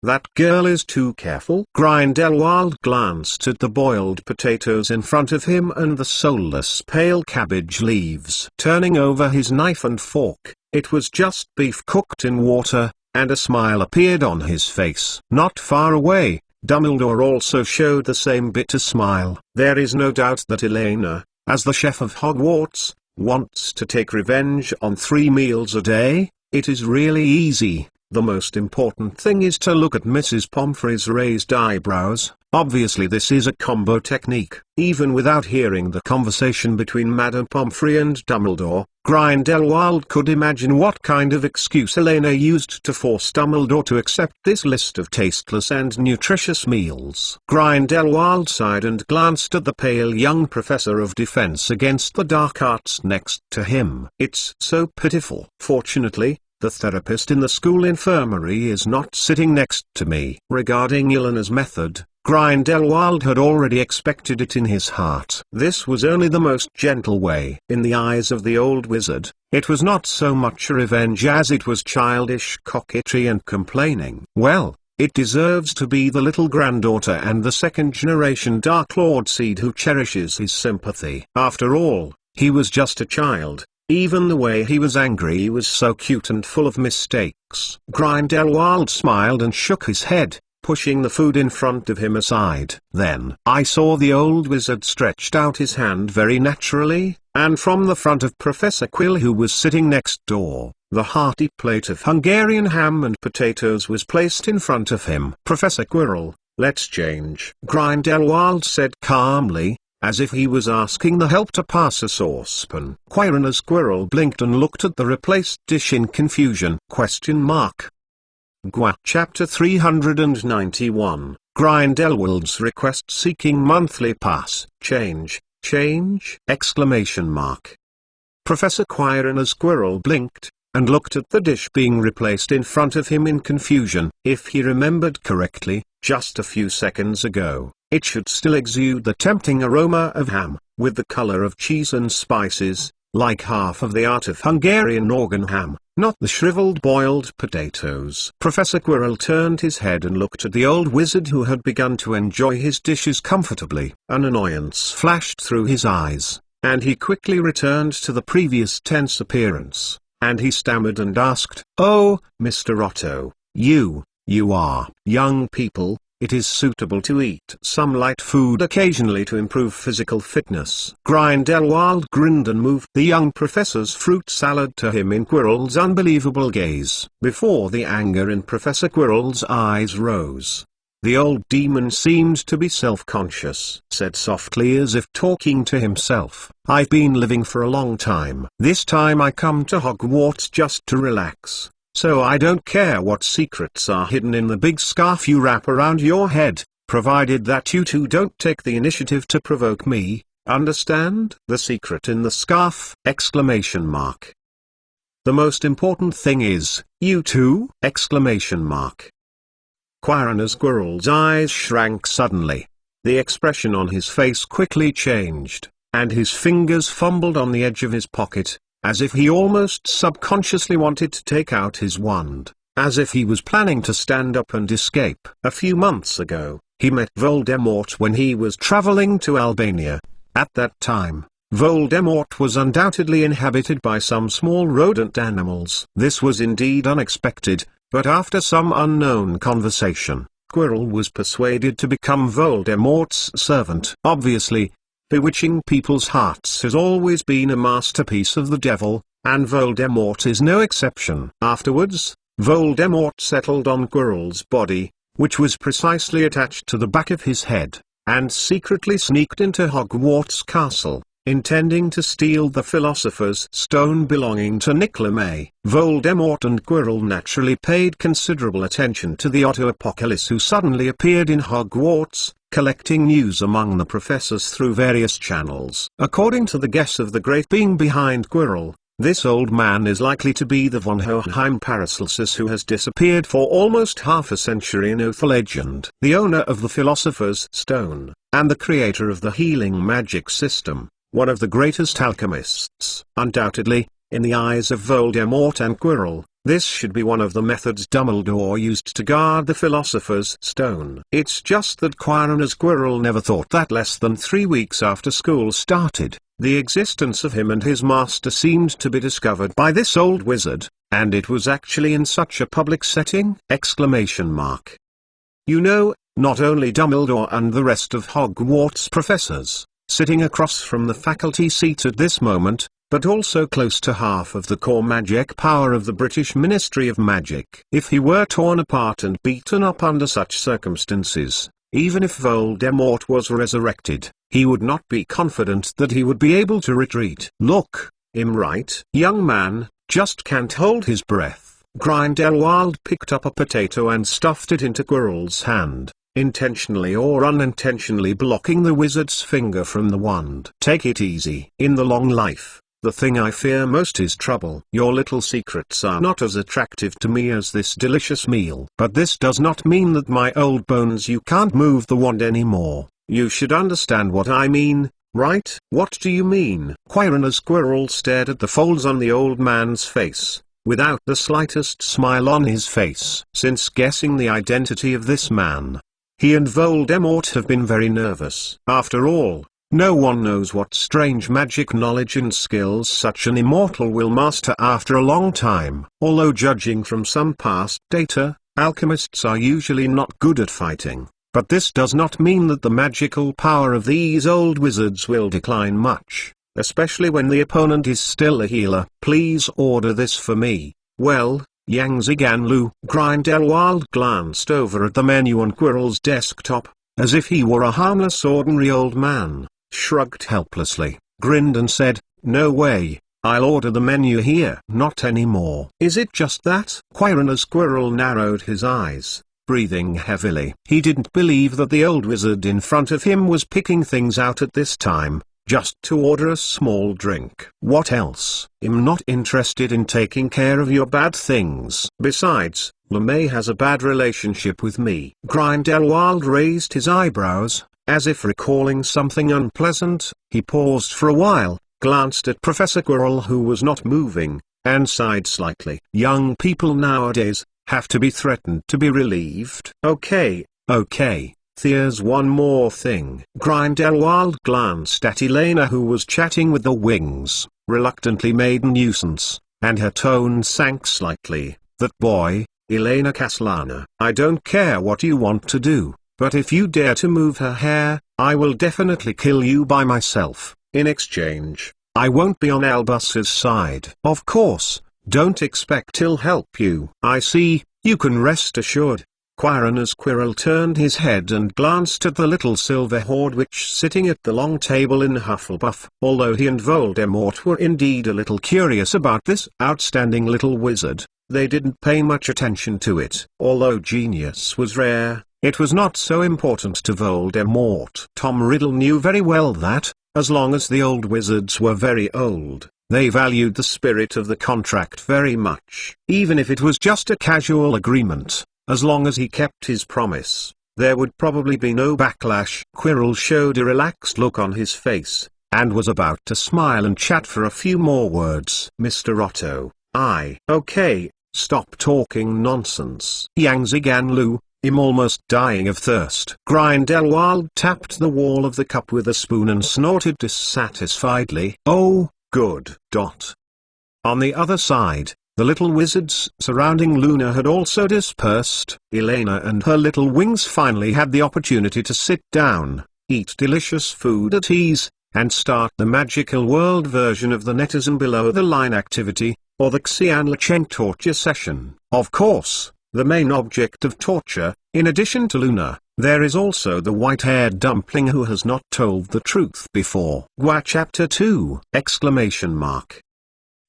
That girl is too careful. Grindelwald glanced at the boiled potatoes in front of him and the soulless pale cabbage leaves. Turning over his knife and fork, it was just beef cooked in water, and a smile appeared on his face. Not far away, Dumbledore also showed the same bitter smile. There is no doubt that Elena, as the chef of Hogwarts, wants to take revenge on 3 meals a day. It is really easy. The most important thing is to look at Mrs. Pomfrey's raised eyebrows. Obviously this is a combo technique. Even without hearing the conversation between Madame Pomfrey and Dumbledore, Grindelwald could imagine what kind of excuse Elena used to force Dumbledore to accept this list of tasteless and nutritious meals. Grindelwald sighed and glanced at the pale young professor of defense against the dark arts next to him. It's so pitiful. Fortunately, the therapist in the school infirmary is not sitting next to me. Regarding Elena's method, Grindelwald had already expected it in his heart. This was only the most gentle way. In the eyes of the old wizard, it was not so much a revenge as it was childish coquetry and complaining. Well, it deserves to be the little granddaughter and the second-generation Dark Lord seed who cherishes his sympathy. After all, he was just a child. Even the way he was angry was so cute and full of mistakes. Grindelwald smiled and shook his head, pushing the food in front of him aside. Then I saw the old wizard stretched out his hand very naturally, and from the front of Professor Quirrell, who was sitting next door, the hearty plate of Hungarian ham and potatoes was placed in front of him. Professor Quirrell, let's change, Grindelwald said calmly, as if he was asking the help to pass a saucepan. Quirrell blinked and looked at the replaced dish in confusion. Chapter 391, Grindelwald's request seeking monthly pass. Change? Professor Quirrell blinked, and looked at the dish being replaced in front of him in confusion. If he remembered correctly, just a few seconds ago, it should still exude the tempting aroma of ham, with the color of cheese and spices, like half of the art of Hungarian organ ham, not the shriveled boiled potatoes. Professor Quirrell turned his head and looked at the old wizard who had begun to enjoy his dishes comfortably. An annoyance flashed through his eyes, and he quickly returned to the previous tense appearance, and he stammered and asked, "Oh, Mr. Otto, you are young people. It is suitable to eat some light food occasionally to improve physical fitness." Grindelwald grinned and moved the young professor's fruit salad to him in Quirrell's unbelievable gaze. Before the anger in Professor Quirrell's eyes rose, the old demon seemed to be self-conscious. Said softly as if talking to himself, "I've been living for a long time. This time I come to Hogwarts just to relax. So I don't care what secrets are hidden in the big scarf you wrap around your head, provided that you two don't take the initiative to provoke me, understand? The secret in the scarf! Exclamation mark. The most important thing is, you two! Exclamation mark. Quirrell Quirrell's eyes shrank suddenly. The expression on his face quickly changed, and his fingers fumbled on the edge of his pocket, as if he almost subconsciously wanted to take out his wand, as if he was planning to stand up and escape. A few months ago, he met Voldemort when he was traveling to Albania. At that time, Voldemort was undoubtedly inhabited by some small rodent animals. This was indeed unexpected, but after some unknown conversation, Quirrell was persuaded to become Voldemort's servant. Obviously, bewitching people's hearts has always been a masterpiece of the devil, and Voldemort is no exception. Afterwards, Voldemort settled on Quirrell's body, which was precisely attached to the back of his head, and secretly sneaked into Hogwarts Castle, intending to steal the Philosopher's Stone belonging to Nicola May. Voldemort and Quirrell naturally paid considerable attention to the Otto Apocalypse, who suddenly appeared in Hogwarts, collecting news among the professors through various channels. According to the guess of the great being behind Quirrell, this old man is likely to be the von Hohenheim Paracelsus who has disappeared for almost half a century in Oath legend. The owner of the Philosopher's Stone, and the creator of the healing magic system, one of the greatest alchemists. Undoubtedly, in the eyes of Voldemort and Quirrell, this should be one of the methods Dumbledore used to guard the Philosopher's Stone. It's just that Quirrell never thought that less than 3 weeks after school started, the existence of him and his master seemed to be discovered by this old wizard, and it was actually in such a public setting! Exclamation mark. You know, not only Dumbledore and the rest of Hogwarts professors, sitting across from the faculty seat at this moment, but also close to half of the core magic power of the British Ministry of Magic. If he were torn apart and beaten up under such circumstances, even if Voldemort was resurrected, he would not be confident that he would be able to retreat. Look, I'm right. Young man, just can't hold his breath. Grindelwald picked up a potato and stuffed it into Quirrell's hand, intentionally or unintentionally blocking the wizard's finger from the wand. Take it easy. In the long life, the thing I fear most is trouble. Your little secrets are not as attractive to me as this delicious meal. But this does not mean that my old bones you can't move the wand anymore. You should understand what I mean, right? What do you mean? Quirrell stared at the folds on the old man's face, without the slightest smile on his face. Since guessing the identity of this man, he and Voldemort have been very nervous. After all, no one knows what strange magic knowledge and skills such an immortal will master after a long time. Although judging from some past data, alchemists are usually not good at fighting, but this does not mean that the magical power of these old wizards will decline much, especially when the opponent is still a healer. Please order this for me. Well, Yang Ziganlu. Grindelwald glanced over at the menu on Quirrell's desktop, as if he were a harmless ordinary old man, shrugged helplessly, grinned and said, "No way, I'll order the menu here." "Not anymore." "Is it just that?" Quirrell narrowed his eyes, breathing heavily. He didn't believe that the old wizard in front of him was picking things out at this time, just to order a small drink. "What else?" "I'm not interested in taking care of your bad things. Besides, LeMay has a bad relationship with me." Grindelwald raised his eyebrows, as if recalling something unpleasant. He paused for a while, glanced at Professor Quirrell, who was not moving, and sighed slightly. Young people nowadays have to be threatened to be relieved. Okay, there's one more thing. Grindelwald glanced at Elena, who was chatting with the wings, reluctantly made a nuisance, and her tone sank slightly. That boy, Elena Castellana. I don't care what you want to do, but if you dare to move her hair, I will definitely kill you by myself. In exchange, I won't be on Albus's side. Of course, don't expect he'll help you. I see, you can rest assured. Quirin as Quirrell turned his head and glanced at the little silver hoard witch sitting at the long table in Hufflepuff. Although he and Voldemort were indeed a little curious about this outstanding little wizard, they didn't pay much attention to it. Although genius was rare, it was not so important to Voldemort. Tom Riddle knew very well that, as long as the old wizards were very old, they valued the spirit of the contract very much. Even if it was just a casual agreement, as long as he kept his promise, there would probably be no backlash. Quirrell showed a relaxed look on his face, and was about to smile and chat for a few more words. Mr. Otto, okay, stop talking nonsense. Yangziganlu, I'm almost dying of thirst. Grindelwald tapped the wall of the cup with a spoon and snorted dissatisfiedly. Oh, good. On the other side, the little wizards surrounding Luna had also dispersed. Elena and her little wings finally had the opportunity to sit down, eat delicious food at ease, and start the magical world version of the netizen below the line activity, or the Xianlicheng torture session. Of course, the main object of torture, in addition to Luna, there is also the white-haired dumpling who has not told the truth before. Gua Chapter 2!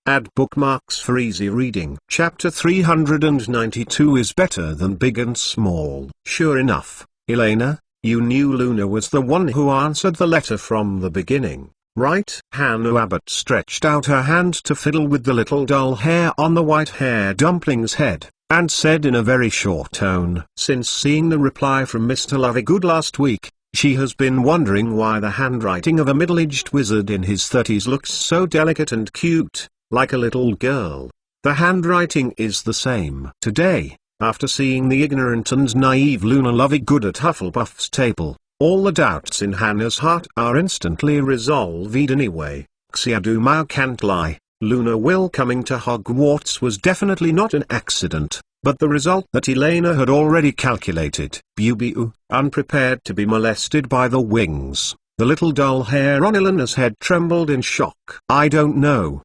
Add bookmarks for easy reading. Chapter 392 is better than big and small. Sure enough, Elena, you knew Luna was the one who answered the letter from the beginning, right? Hannah Abbott stretched out her hand to fiddle with the little dull hair on the white hair dumpling's head, and said in a very short tone, since seeing the reply from Mr. Lovegood last week, she has been wondering why the handwriting of a middle-aged wizard in his 30s looks so delicate and cute, like a little girl. The handwriting is the same. Today, after seeing the ignorant and naive Luna Lovegood at Hufflepuff's table, all the doubts in Hannah's heart are instantly resolved anyway. Xiaodu can't lie. Luna Will coming to Hogwarts was definitely not an accident, but the result that Elena had already calculated. Bubu, unprepared to be molested by the wings. The little dull hair on Elena's head trembled in shock. I don't know,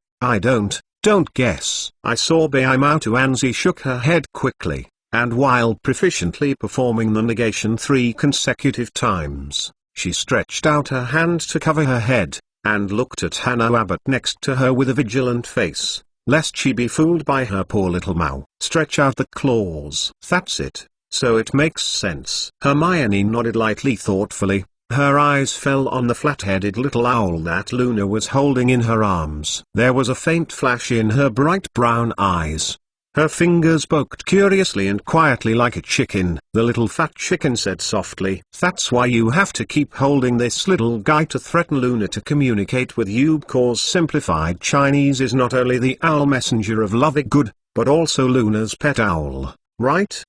don't guess. I saw Beimautu. Anzi shook her head quickly, and while proficiently performing the negation 3 consecutive times, she stretched out her hand to cover her head, and looked at Hannah Abbott next to her with a vigilant face, lest she be fooled by her poor little Mao. Stretch out the claws. That's it, so it makes sense. Hermione nodded lightly thoughtfully. Her eyes fell on the flat-headed little owl that Luna was holding in her arms. There was a faint flash in her bright brown eyes. Her fingers poked curiously and quietly like a chicken. The little fat chicken said softly, "That's why you have to keep holding this little guy to threaten Luna to communicate with you, cause simplified Chinese is not only the owl messenger of Lovegood, but also Luna's pet owl, right?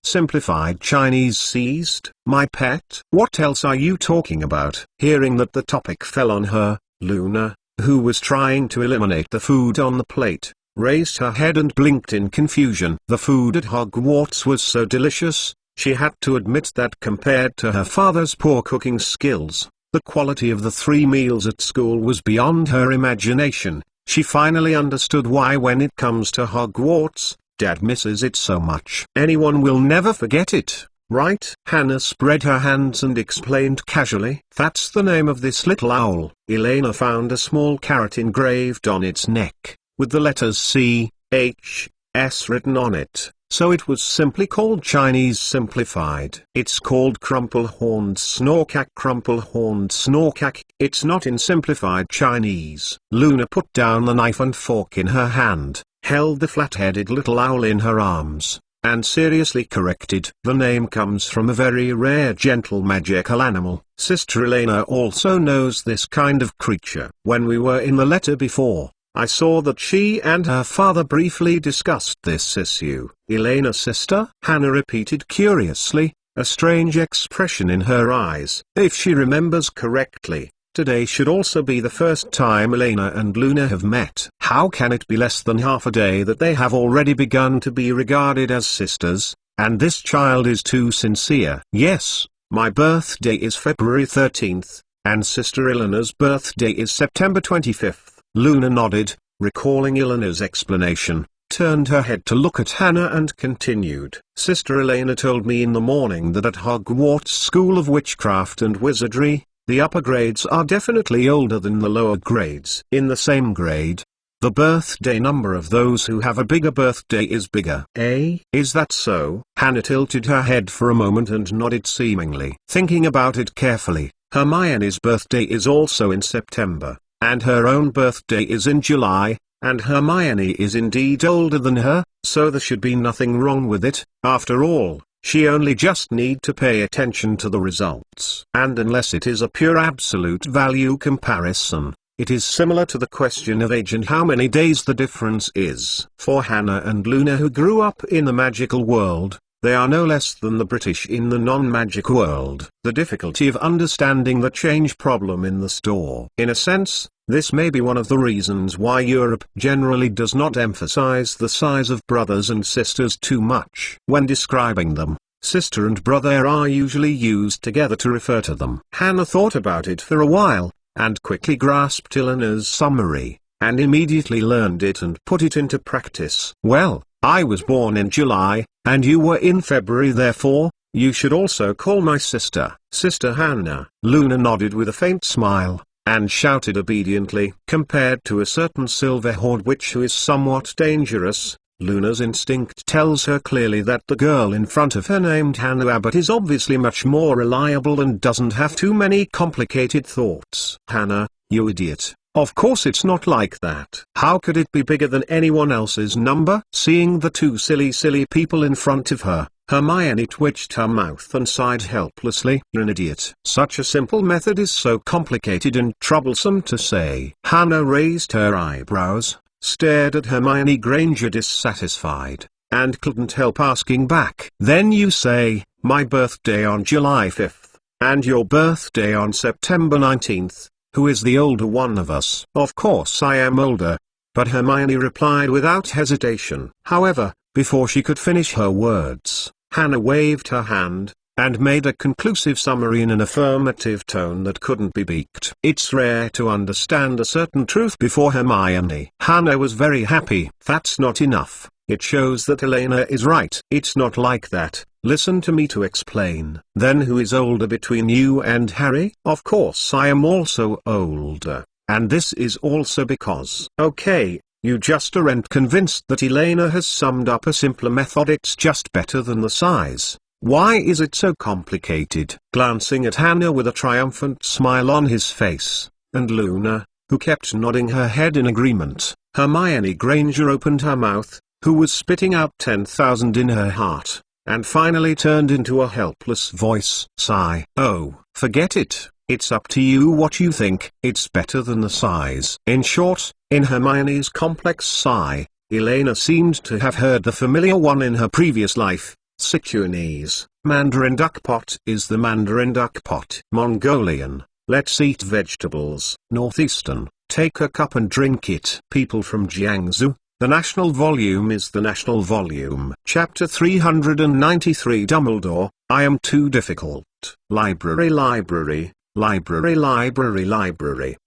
Simplified Chinese seized. My pet? What else are you talking about?" Hearing that the topic fell on her, Luna, who was trying to eliminate the food on the plate, raised her head and blinked in confusion. The food at Hogwarts was so delicious, she had to admit that compared to her father's poor cooking skills, the quality of the 3 meals at school was beyond her imagination. She finally understood why when it comes to Hogwarts, Dad misses it so much. Anyone will never forget it, right? Hannah spread her hands and explained casually. That's the name of this little owl. Elena found a small carrot engraved on its neck, with the letters C, H, S written on it, so it was simply called Chinese Simplified. It's called Crumple-Horned Snorkack. Crumple-Horned Snorkack. It's not in Simplified Chinese. Luna put down the knife and fork in her hand, held the flat-headed little owl in her arms, and seriously corrected. The name comes from a very rare gentle magical animal. Sister Elena also knows this kind of creature. When we were in the letter before, I saw that she and her father briefly discussed this issue. Elena's sister? Hannah repeated curiously, a strange expression in her eyes. If she remembers correctly, today should also be the first time Elena and Luna have met. How can it be less than half a day that they have already begun to be regarded as sisters, and this child is too sincere? Yes, my birthday is February 13th, and Sister Elena's birthday is September 25th. Luna nodded, recalling Elena's explanation, turned her head to look at Hannah and continued. Sister Elena told me in the morning that at Hogwarts School of Witchcraft and Wizardry, the upper grades are definitely older than the lower grades. In the same grade, the birthday number of those who have a bigger birthday is bigger. Is that so? Hannah tilted her head for a moment and nodded seemingly. Thinking about it carefully, Hermione's birthday is also in September, and her own birthday is in July, and Hermione is indeed older than her, so there should be nothing wrong with it. After all, she only just need to pay attention to the results. And unless it is a pure absolute value comparison, it is similar to the question of age and how many days the difference is. For Hannah and Luna, who grew up in the magical world, they are no less than the British in the non-magic world. The difficulty of understanding the change problem in the store. In a sense, this may be one of the reasons why Europe generally does not emphasize the size of brothers and sisters too much. When describing them, sister and brother are usually used together to refer to them. Hannah thought about it for a while, and quickly grasped Elena's summary, and immediately learned it and put it into practice. Well, I was born in July, and you were in February, therefore, you should also call my sister Sister Hannah. Luna nodded with a faint smile, and shouted obediently. Compared to a certain silver-haired witch who is somewhat dangerous, Luna's instinct tells her clearly that the girl in front of her named Hannah Abbott is obviously much more reliable and doesn't have too many complicated thoughts. Hannah, you idiot. Of course it's not like that. How could it be bigger than anyone else's number? Seeing the two silly people in front of her, Hermione twitched her mouth and sighed helplessly. You're an idiot. Such a simple method is so complicated and troublesome to say. Hannah raised her eyebrows, stared at Hermione Granger dissatisfied, and couldn't help asking back. Then you say, my birthday on July 5th, and your birthday on September 19th. Who is the older one of us? Of course I am older, but Hermione replied without hesitation. However, before she could finish her words, Hannah waved her hand, and made a conclusive summary in an affirmative tone that couldn't be beaked. It's rare to understand a certain truth before Hermione. Hannah was very happy. That's not enough. It shows that Elena is right. It's not like that. Listen to me to explain. Then who is older between you and Harry? Of course I am also older, and this is also because. Okay, you just aren't convinced that Elena has summed up a simpler method. It's just better than the size. Why is it so complicated? Glancing at Hannah with a triumphant smile on his face, and Luna, who kept nodding her head in agreement, Hermione Granger opened her mouth, who was spitting out 10,000 in her heart, and finally turned into a helpless voice. Sigh. Oh, forget it. It's up to you what you think. It's better than the size. In short, in Hermione's complex sigh, Elena seemed to have heard the familiar one in her previous life. Sichuanese, Mandarin duck pot is the Mandarin duck pot. Mongolian, let's eat vegetables. Northeastern, take a cup and drink it. People from Jiangsu, the national volume is the national volume. Chapter 393 Dumbledore, I am too difficult. Library.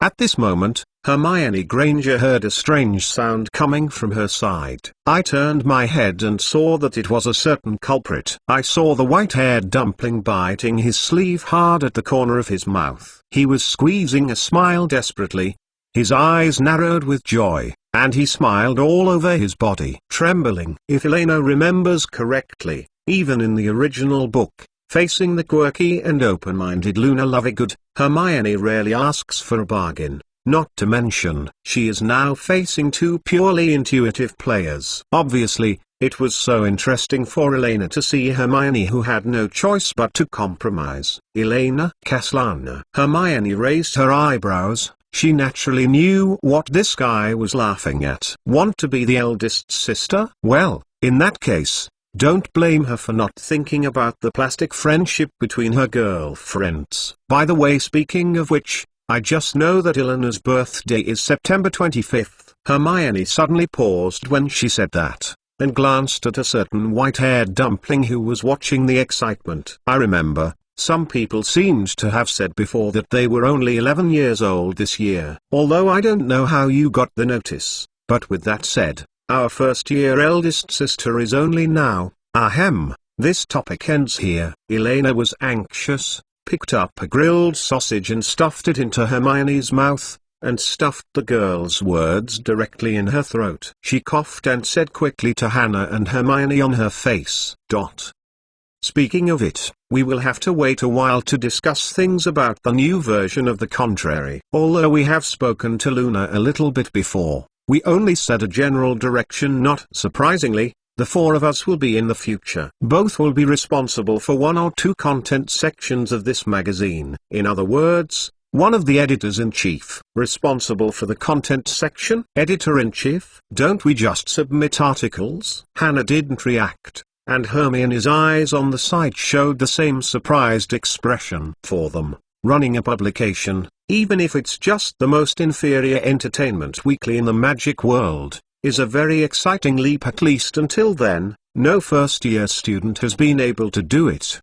At this moment, Hermione Granger heard a strange sound coming from her side. I turned my head and saw that it was a certain culprit. I saw the white-haired dumpling biting his sleeve hard at the corner of his mouth. He was squeezing a smile desperately. His eyes narrowed with joy, and he smiled all over his body. Trembling. If Elena remembers correctly, even in the original book, facing the quirky and open-minded Luna Lovegood, Hermione rarely asks for a bargain. Not to mention, she is now facing two purely intuitive players. Obviously, It was so interesting for Elena to see Hermione, who had no choice but to compromise. Elena Kaslana. Hermione raised her eyebrows. She naturally knew what this guy was laughing at. Want to be the eldest sister? Well, in that case, don't blame her for not thinking about the plastic friendship between her girlfriends. By the way, speaking of which, I just know that Elena's birthday is September 25th. Hermione suddenly paused when she said that, and glanced at a certain white-haired dumpling who was watching the excitement. I remember, some people seemed to have said before that they were only 11 years old this year. Although I don't know how you got the notice, but with that said, our first-year eldest sister is only now. Ahem, this topic ends here. Elena was anxious, picked up a grilled sausage and stuffed it into Hermione's mouth, and stuffed the girl's words directly in her throat. She coughed and said quickly to Hannah and Hermione on her face. Speaking of it, we will have to wait a while to discuss things about the new version of the contrary. Although we have spoken to Luna a little bit before, we only said a general direction. Not surprisingly, the four of us will be in the future. Both will be responsible for one or two content sections of this magazine. In other words, one of the editors-in-chief, responsible for the content section. Editor-in-chief? Don't we just submit articles? Hannah didn't react, and Hermione's eyes on the side showed the same surprised expression. For them, running a publication, even if it's just the most inferior entertainment weekly in the magic world, is a very exciting leap. At least until then, no first-year student has been able to do it.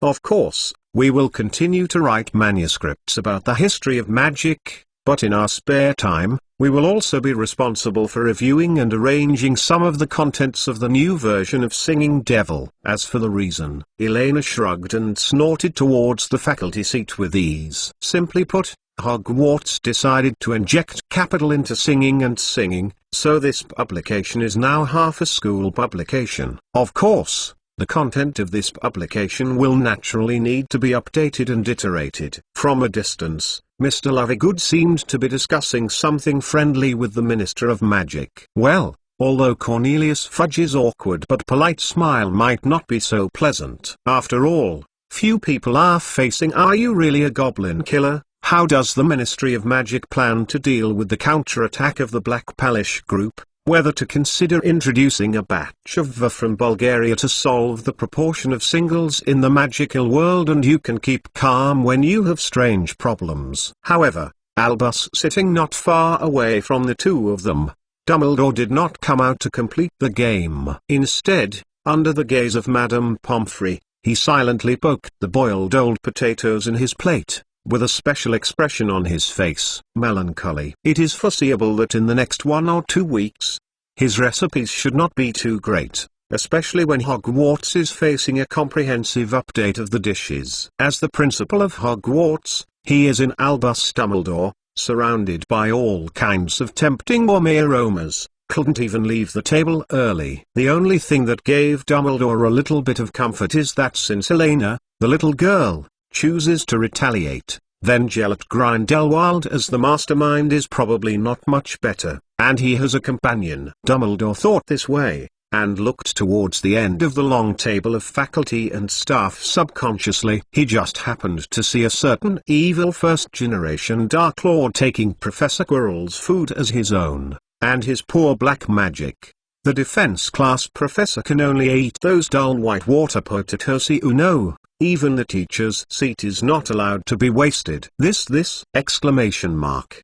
Of course, we will continue to write manuscripts about the history of magic, but in our spare time, we will also be responsible for reviewing and arranging some of the contents of the new version of Singing Devil. As for the reason, Elena shrugged and snorted towards the faculty seat with ease. Simply put, Hogwarts decided to inject capital into singing and singing, so this publication is now half a school publication. Of course, the content of this publication will naturally need to be updated and iterated. From a distance, Mr. Lovegoods seemed to be discussing something friendly with the Minister of Magic. Well, although Cornelius Fudge's awkward but polite smile might not be so pleasant. After all, few people are facing "Are you really a goblin killer?" How does the Ministry of Magic plan to deal with the counterattack of the Black Palish group? Whether to consider introducing a batch of V from Bulgaria to solve the proportion of singles in the magical world, and you can keep calm when you have strange problems. However, Albus sitting not far away from the two of them, Dumbledore did not come out to complete the game. Instead, under the gaze of Madame Pomfrey, he silently poked the boiled old potatoes in his plate, with a special expression on his face. Melancholy. It is foreseeable that in the next 1 or 2 weeks, his recipes should not be too great, especially when Hogwarts is facing a comprehensive update of the dishes. As the principal of Hogwarts, he is in Albus Dumbledore, surrounded by all kinds of tempting gourmet aromas, couldn't even leave the table early. The only thing that gave Dumbledore a little bit of comfort is that since Elena, the little girl, chooses to retaliate, then Gellert Grindelwald as the mastermind is probably not much better, and he has a companion. Dumbledore thought this way, and looked towards the end of the long table of faculty and staff subconsciously. He just happened to see a certain evil first-generation Dark Lord taking Professor Quirrell's food as his own, and his poor black magic. The defense class professor can only eat those dull white water potatoes. No, even the teacher's seat is not allowed to be wasted. This! Exclamation mark.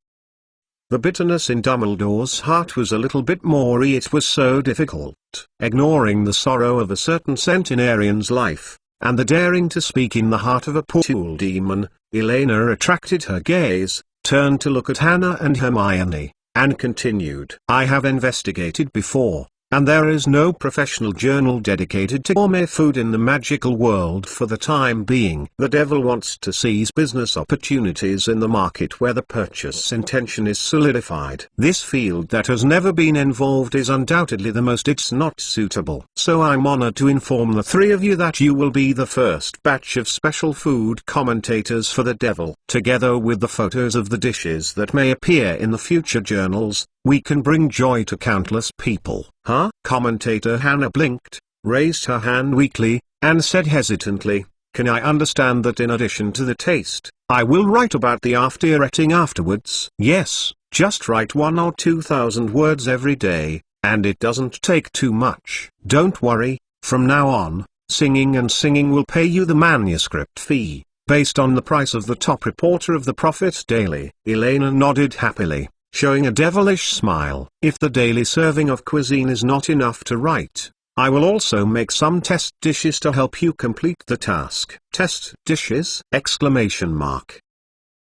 The bitterness in Dumbledore's heart was a little bit more. It was so difficult, ignoring the sorrow of a certain centenarian's life, and the daring to speak in the heart of a poor demon. Elena attracted her gaze, turned to look at Hannah and Hermione, and continued. I have investigated before, and there is no professional journal dedicated to gourmet food in the magical world for the time being. The devil wants to seize business opportunities in the market where the purchase intention is solidified. This field that has never been involved is undoubtedly the most. It's not suitable. So I'm honored to inform the three of you that you will be the first batch of special food commentators for the devil. Together with the photos of the dishes that may appear in the future journals, We can bring joy to countless people. Huh? Commentator Hannah blinked, raised her hand weakly, and said hesitantly, "Can I understand that in addition to the taste, I will write about the after-eating afterwards?" "Yes, just write 1 or 2,000 words every day, and it doesn't take too much. Don't worry, from now on, Singing and Singing will pay you the manuscript fee, based on the price of the top reporter of the Prophet Daily." Elena nodded happily, showing a devilish smile. "If the daily serving of cuisine is not enough to write, I will also make some test dishes to help you complete the task." "Test dishes?" Exclamation mark.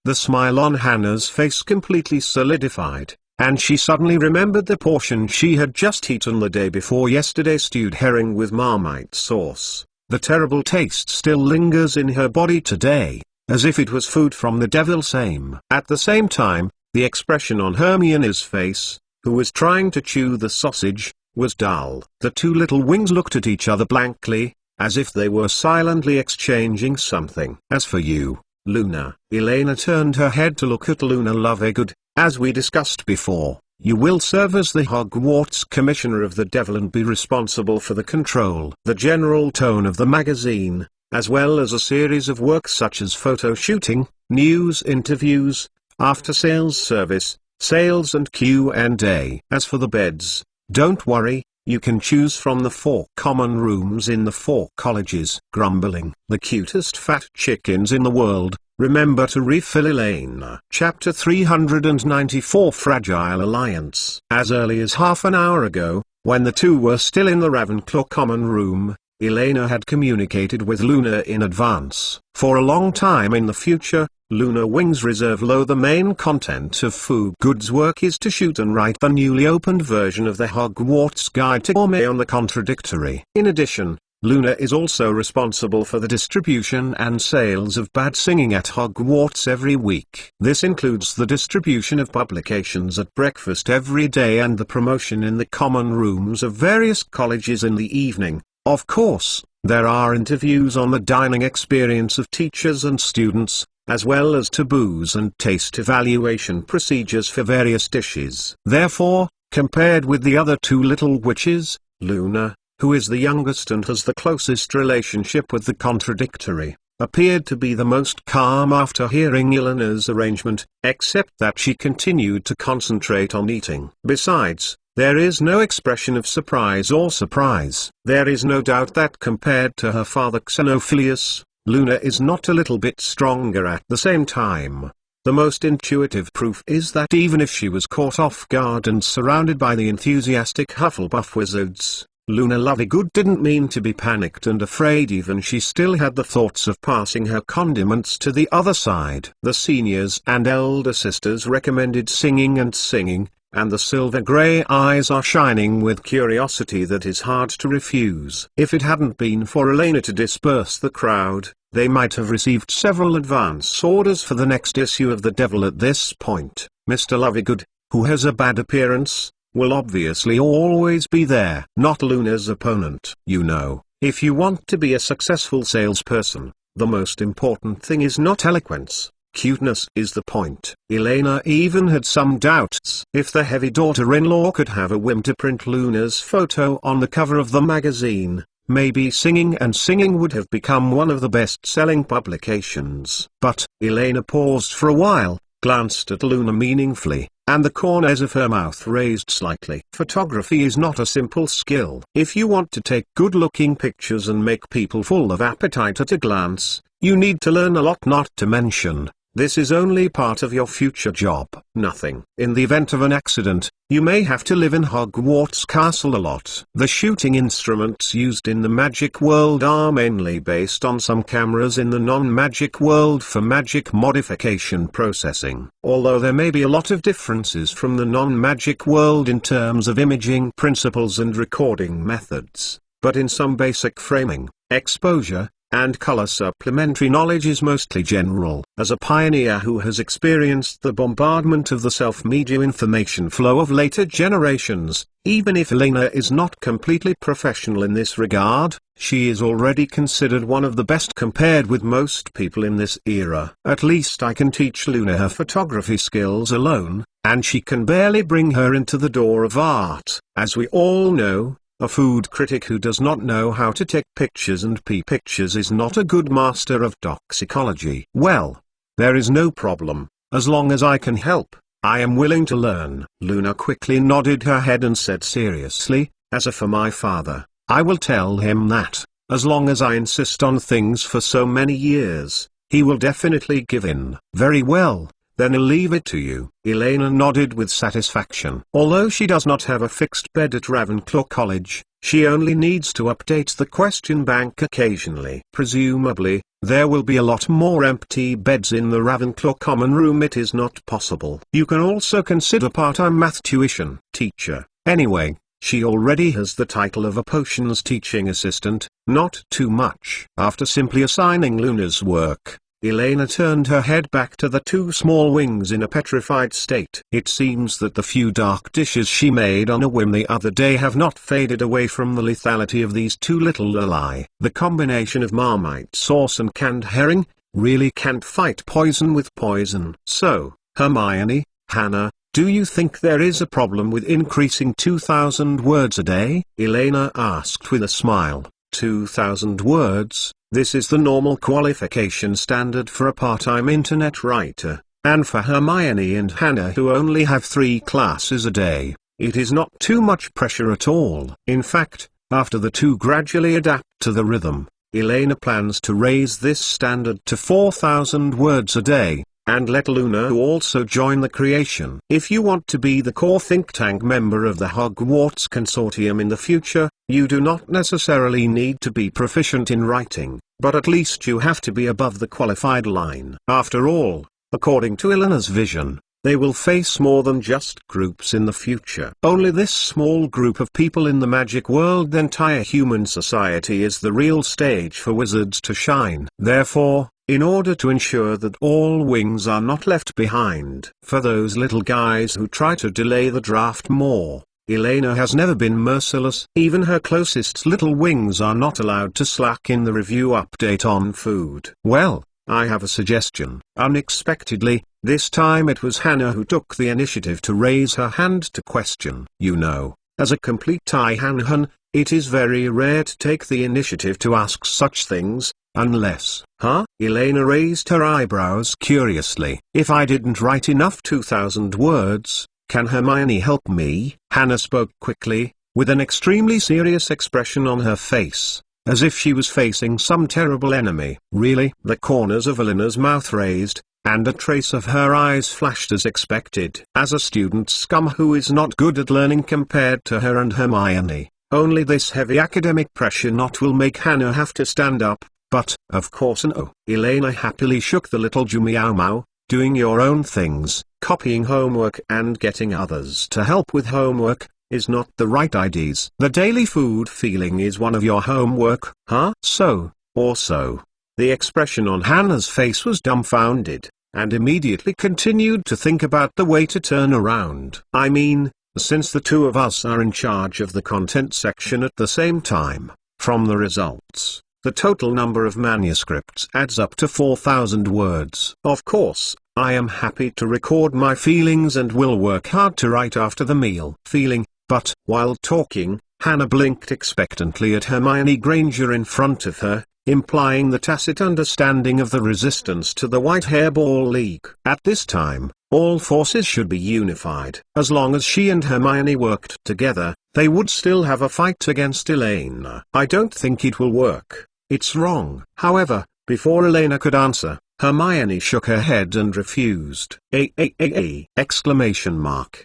The smile on Hannah's face completely solidified, and she suddenly remembered the portion she had just eaten the day before yesterday, stewed herring with Marmite sauce. The terrible taste still lingers in her body today, as if it was food from the devil. At the same time, the expression on Hermione's face, who was trying to chew the sausage, was dull. The two little wings looked at each other blankly, as if they were silently exchanging something. "As for you, Luna," Elena turned her head to look at Luna Lovegood, "as we discussed before, you will serve as the Hogwarts Commissioner of the Devil and be responsible for the control, the general tone of the magazine, as well as a series of work such as photo shooting, news interviews, after-sales service, sales and Q&A. As for the beds, don't worry, you can choose from the 4 common rooms in the 4 colleges." Grumbling, "The cutest fat chickens in the world, remember to refill Elena." Chapter 394 Fragile Alliance. As early as half an hour ago, when the two were still in the Ravenclaw common room, Elena had communicated with Luna in advance. For a long time in the future, Luna Wings Reserve Low, the main content of Lovegoods' work is to shoot and write the newly opened version of the Hogwarts Guide to Gourmet on the Contradictory. In addition, Luna is also responsible for the distribution and sales of Bad Singing at Hogwarts every week. This includes the distribution of publications at breakfast every day and the promotion in the common rooms of various colleges in the evening. Of course, there are interviews on the dining experience of teachers and students, as well as taboos and taste evaluation procedures for various dishes. Therefore, compared with the other two little witches, Luna, who is the youngest and has the closest relationship with the Contradictory, appeared to be the most calm after hearing Elena's arrangement, except that she continued to concentrate on eating. Besides, there is no expression of surprise or surprise. There is no doubt that compared to her father Xenophilius, Luna is not a little bit stronger. At the same time, the most intuitive proof is that even if she was caught off guard and surrounded by the enthusiastic Hufflepuff wizards, Luna Lovegood didn't mean to be panicked and afraid. Even she still had the thoughts of passing her condiments to the other side. The seniors and elder sisters recommended Singing and Singing, and the silver-grey eyes are shining with curiosity that is hard to refuse. If it hadn't been for Elena to disperse the crowd, they might have received several advance orders for the next issue of The Devil at this point. Mr. Lovegood, who has a bad appearance, will obviously always be there. Not Luna's opponent. You know, if you want to be a successful salesperson, the most important thing is not eloquence. Cuteness is the point. Elena even had some doubts. If the heavy daughter-in-law could have a whim to print Luna's photo on the cover of the magazine, maybe Singing and Singing would have become one of the best-selling publications. But, Elena paused for a while, glanced at Luna meaningfully, and the corners of her mouth raised slightly. Photography is not a simple skill. If you want to take good-looking pictures and make people full of appetite at a glance, you need to learn a lot. Not to mention, this is only part of your future job. Nothing. In the event of an accident, you may have to live in Hogwarts Castle a lot. The shooting instruments used in the magic world are mainly based on some cameras in the non-magic world for magic modification processing. Although there may be a lot of differences from the non-magic world in terms of imaging principles and recording methods, but in some basic framing, exposure, and color supplementary knowledge is mostly general. As a pioneer who has experienced the bombardment of the self-media information flow of later generations, even if Elena is not completely professional in this regard, she is already considered one of the best compared with most people in this era. At least I can teach Luna her photography skills alone, and she can barely bring her into the door of art. As we all know, a food critic who does not know how to take pictures and pictures is not a good master of toxicology. Well, there is no problem. As long as I can help, I am willing to learn. Luna quickly nodded her head and said seriously, as for my father, I will tell him that, as long as I insist on things for so many years, he will definitely give in. Very well. Then I'll leave it to you. Elena nodded with satisfaction. Although she does not have a fixed bed at Ravenclaw College, she only needs to update the question bank occasionally. Presumably, there will be a lot more empty beds in the Ravenclaw common room. It is not possible. You can also consider part-time math tuition teacher. Anyway, she already has the title of a potions teaching assistant, not too much. After simply assigning Luna's work, Elena turned her head back to the two small wings in a petrified state. It seems that the few dark dishes she made on a whim the other day have not faded away from the lethality of these two little loli. The combination of Marmite sauce and canned herring really can't fight poison with poison. So, Hermione, Hannah, do you think there is a problem with increasing 2,000 words a day? Elena asked with a smile. 2,000 words? This is the normal qualification standard for a part-time internet writer, and for Hermione and Hannah who only have 3 classes a day, it is not too much pressure at all. In fact, after the two gradually adapt to the rhythm, Elena plans to raise this standard to 4,000 words a day, and let Luna also join the creation. If you want to be the core think tank member of the Hogwarts Consortium in the future, you do not necessarily need to be proficient in writing, but at least you have to be above the qualified line. After all, according to Elena's vision, they will face more than just groups in the future. Only this small group of people in the magic world, the entire human society, is the real stage for wizards to shine. Therefore, in order to ensure that all wings are not left behind for those little guys who try to delay the draft more, Elena has never been merciless. Even her closest little wings are not allowed to slack in the review update on food. Well, I have a suggestion. Unexpectedly, this time it was Hannah who took the initiative to raise her hand to question. You know, as a complete Taihanhan, it is very rare to take the initiative to ask such things, unless, Elena raised her eyebrows curiously. If I didn't write enough 2,000 words, can Hermione help me? Hannah spoke quickly, with an extremely serious expression on her face, as if she was facing some terrible enemy. Really? The corners of Elena's mouth raised, and a trace of her eyes flashed as expected. As a student scum who is not good at learning compared to her and Hermione, only this heavy academic pressure not will make Hannah have to stand up. But, of course no. Elena happily shook the little Jumiao. Doing your own things, copying homework and getting others to help with homework, is not the right ideas. The daily food feeling is one of your homework, So, or so. The expression on Hannah's face was dumbfounded, and immediately continued to think about the way to turn around. I mean, since the two of us are in charge of the content section at the same time, from the results, the total number of manuscripts adds up to 4,000 words. Of course, I am happy to record my feelings and will work hard to write after the meal. But, while talking, Hannah blinked expectantly at Hermione Granger in front of her, implying the tacit understanding of the resistance to the White Hairball League. At this time, all forces should be unified. As long as she and Hermione worked together, they would still have a fight against Elena. I don't think it will work. It's wrong. However, before Elena could answer, Hermione shook her head and refused. Exclamation mark.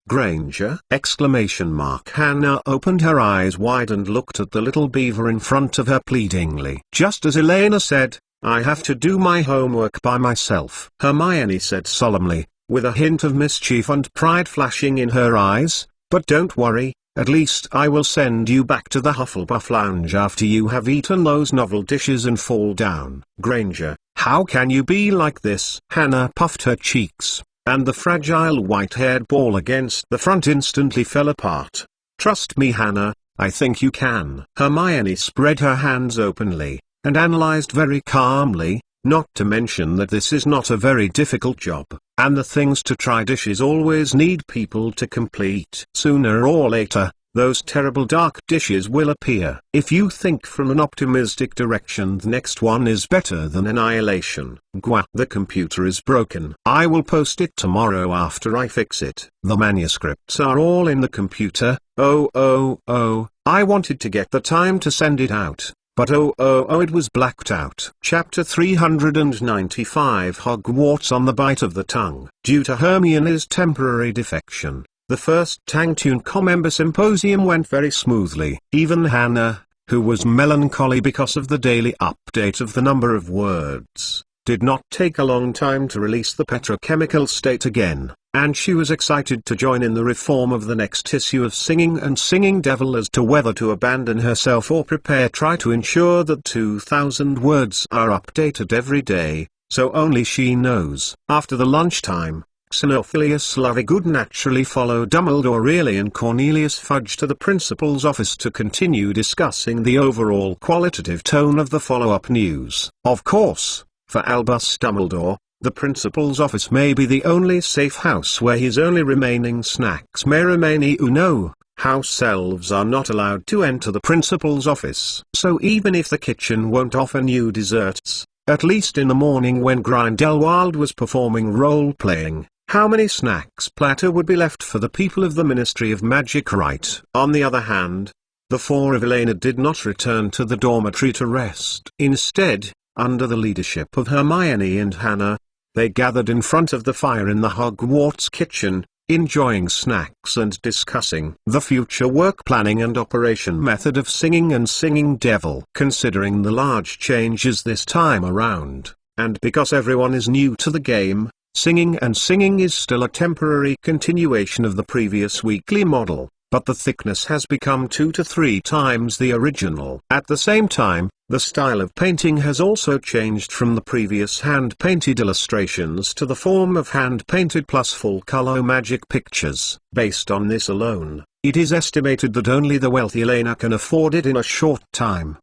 Granger! Exclamation mark. Hannah opened her eyes wide and looked at the little beaver in front of her pleadingly. Just as Elena said, I have to do my homework by myself. Hermione said solemnly, with a hint of mischief and pride flashing in her eyes, but don't worry, At least I will send you back to the Hufflepuff Lounge after you have eaten those novel dishes and fall down. Granger, how can you be like this? Hannah puffed her cheeks, and the fragile white-haired ball against the front instantly fell apart. Trust me, Hannah, I think you can. Hermione spread her hands openly, and analyzed very calmly, not to mention that this is not a very difficult job, and the things to try dishes always need people to complete. Sooner or later, those terrible dark dishes will appear. If you think from an optimistic direction, the next one is better than annihilation. Gwa. The computer is broken. I will post it tomorrow after I fix it. The manuscripts are all in the computer. Oh, I wanted to get the time to send it out. But it was blacked out. Chapter 395 Hogwarts on the Bite of the Tongue. Due to Hermione's temporary defection, the first Tangtune member symposium went very smoothly. Even Hannah, who was melancholy because of the daily update of the number of words, did not take a long time to release the petrochemical state again, and she was excited to join in the reform of the next issue of Singing and Singing Devil as to whether to abandon herself or try to ensure that 2,000 words are updated every day, so only she knows. After the lunchtime, Xenophilius Lovegood naturally followed Dumbledore really and Cornelius Fudge to the principal's office to continue discussing the overall qualitative tone of the follow-up news. Of course, for Albus Dumbledore, the principal's office may be the only safe house where his only remaining snacks may remain. House elves are not allowed to enter the principal's office. So even if the kitchen won't offer new desserts, at least in the morning when Grindelwald was performing role-playing, how many snacks platter would be left for the people of the Ministry of Magic, right? On the other hand, the four of Elena did not return to the dormitory to rest. Instead, under the leadership of Hermione and Hannah, they gathered in front of the fire in the Hogwarts kitchen, enjoying snacks and discussing the future work planning and operation method of Singing and Singing Devil. Considering the large changes this time around, and because everyone is new to the game, Singing and Singing is still a temporary continuation of the previous weekly model, but the thickness has become 2 to 3 times the original. At the same time, the style of painting has also changed from the previous hand-painted illustrations to the form of hand-painted plus full-color magic pictures. Based on this alone, it is estimated that only the wealthy Elena can afford it in a short time.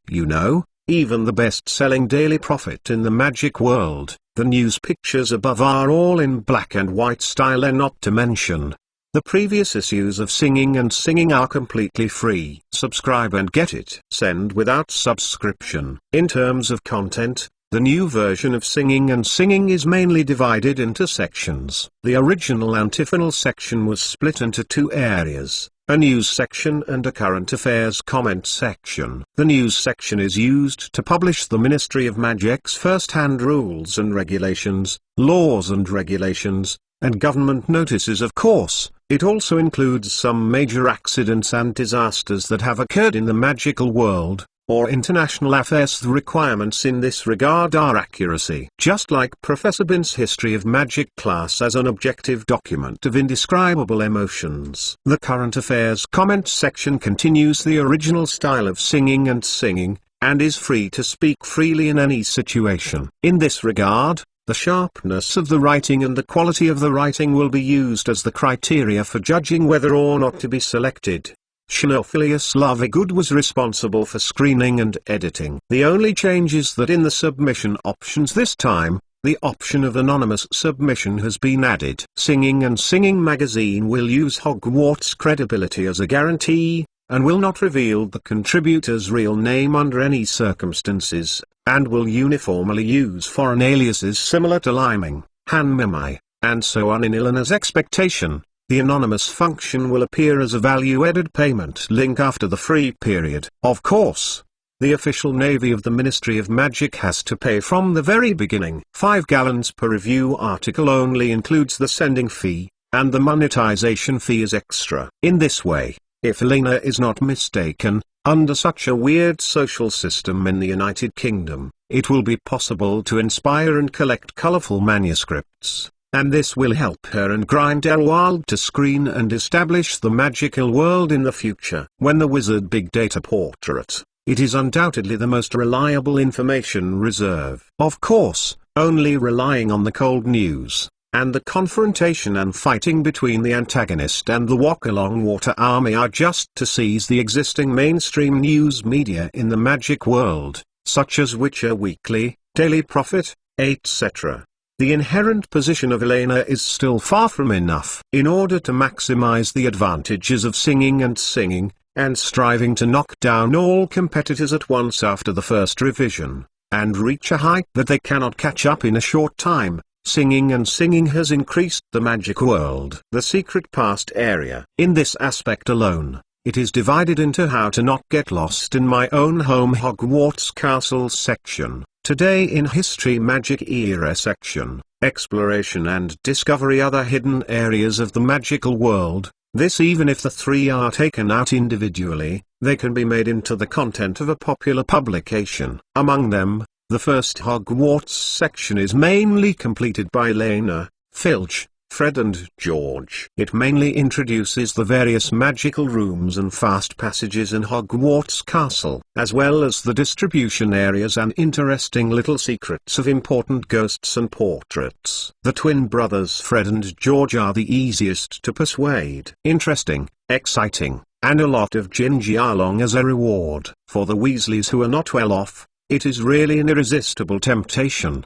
Even the best-selling Daily Prophet in the magic world, the news pictures above are all in black and white style, and not to mention, the previous issues of Singing and Singing are completely free. Subscribe and get it. Send without subscription. In terms of content, the new version of Singing and Singing is mainly divided into sections. The original antiphonal section was split into 2 areas, a news section and a current affairs comment section. The news section is used to publish the Ministry of Magic's first-hand rules and regulations, laws and regulations, and government notices. Of course, it also includes some major accidents and disasters that have occurred in the magical world, or international affairs. The requirements in this regard are accuracy. Just like Professor Bin's History of Magic class as an objective document of indescribable emotions. The current affairs comment section continues the original style of Singing and Singing, and is free to speak freely in any situation. In this regard, the sharpness of the writing and the quality of the writing will be used as the criteria for judging whether or not to be selected. Xenophilius Lovegood was responsible for screening and editing. The only change is that in the submission options this time, the option of anonymous submission has been added. Singing and Singing magazine will use Hogwarts credibility as a guarantee, and will not reveal the contributor's real name under any circumstances, and will uniformly use foreign aliases similar to Liming, Hanmimi, and so on. In Elena's expectation, the anonymous function will appear as a value-added payment link after the free period. Of course, the official navy of the Ministry of Magic has to pay from the very beginning. 5 gallons per review article only includes the sending fee, and the monetization fee is extra. In this way, if Elena is not mistaken, under such a weird social system in the United Kingdom, it will be possible to inspire and collect colorful manuscripts, and this will help her and Grindelwald to screen and establish the magical world in the future. When the wizard big data portrait, it is undoubtedly the most reliable information reserve. Of course, only relying on the cold news, and the confrontation and fighting between the antagonist and the Walk-Along Water Army are just to seize the existing mainstream news media in the magic world, such as Witcher Weekly, Daily Prophet, etc. The inherent position of Elena is still far from enough. In order to maximize the advantages of singing, and striving to knock down all competitors at once after the first revision, and reach a height that they cannot catch up in a short time, Singing has increased the magic world. The secret past area. In this aspect alone, it is divided into how to not get lost in my own home Hogwarts Castle section, today in History Magic Era section, Exploration and Discovery other hidden areas of the magical world. This even if the three are taken out individually, they can be made into the content of a popular publication. Among them, the first Hogwarts section is mainly completed by Elena, Filch, Fred and George. It mainly introduces the various magical rooms and fast passages in Hogwarts Castle, as well as the distribution areas and interesting little secrets of important ghosts and portraits. The twin brothers Fred and George are the easiest to persuade. Interesting, exciting, and a lot of gingy along as a reward. For the Weasleys who are not well off, it is really an irresistible temptation.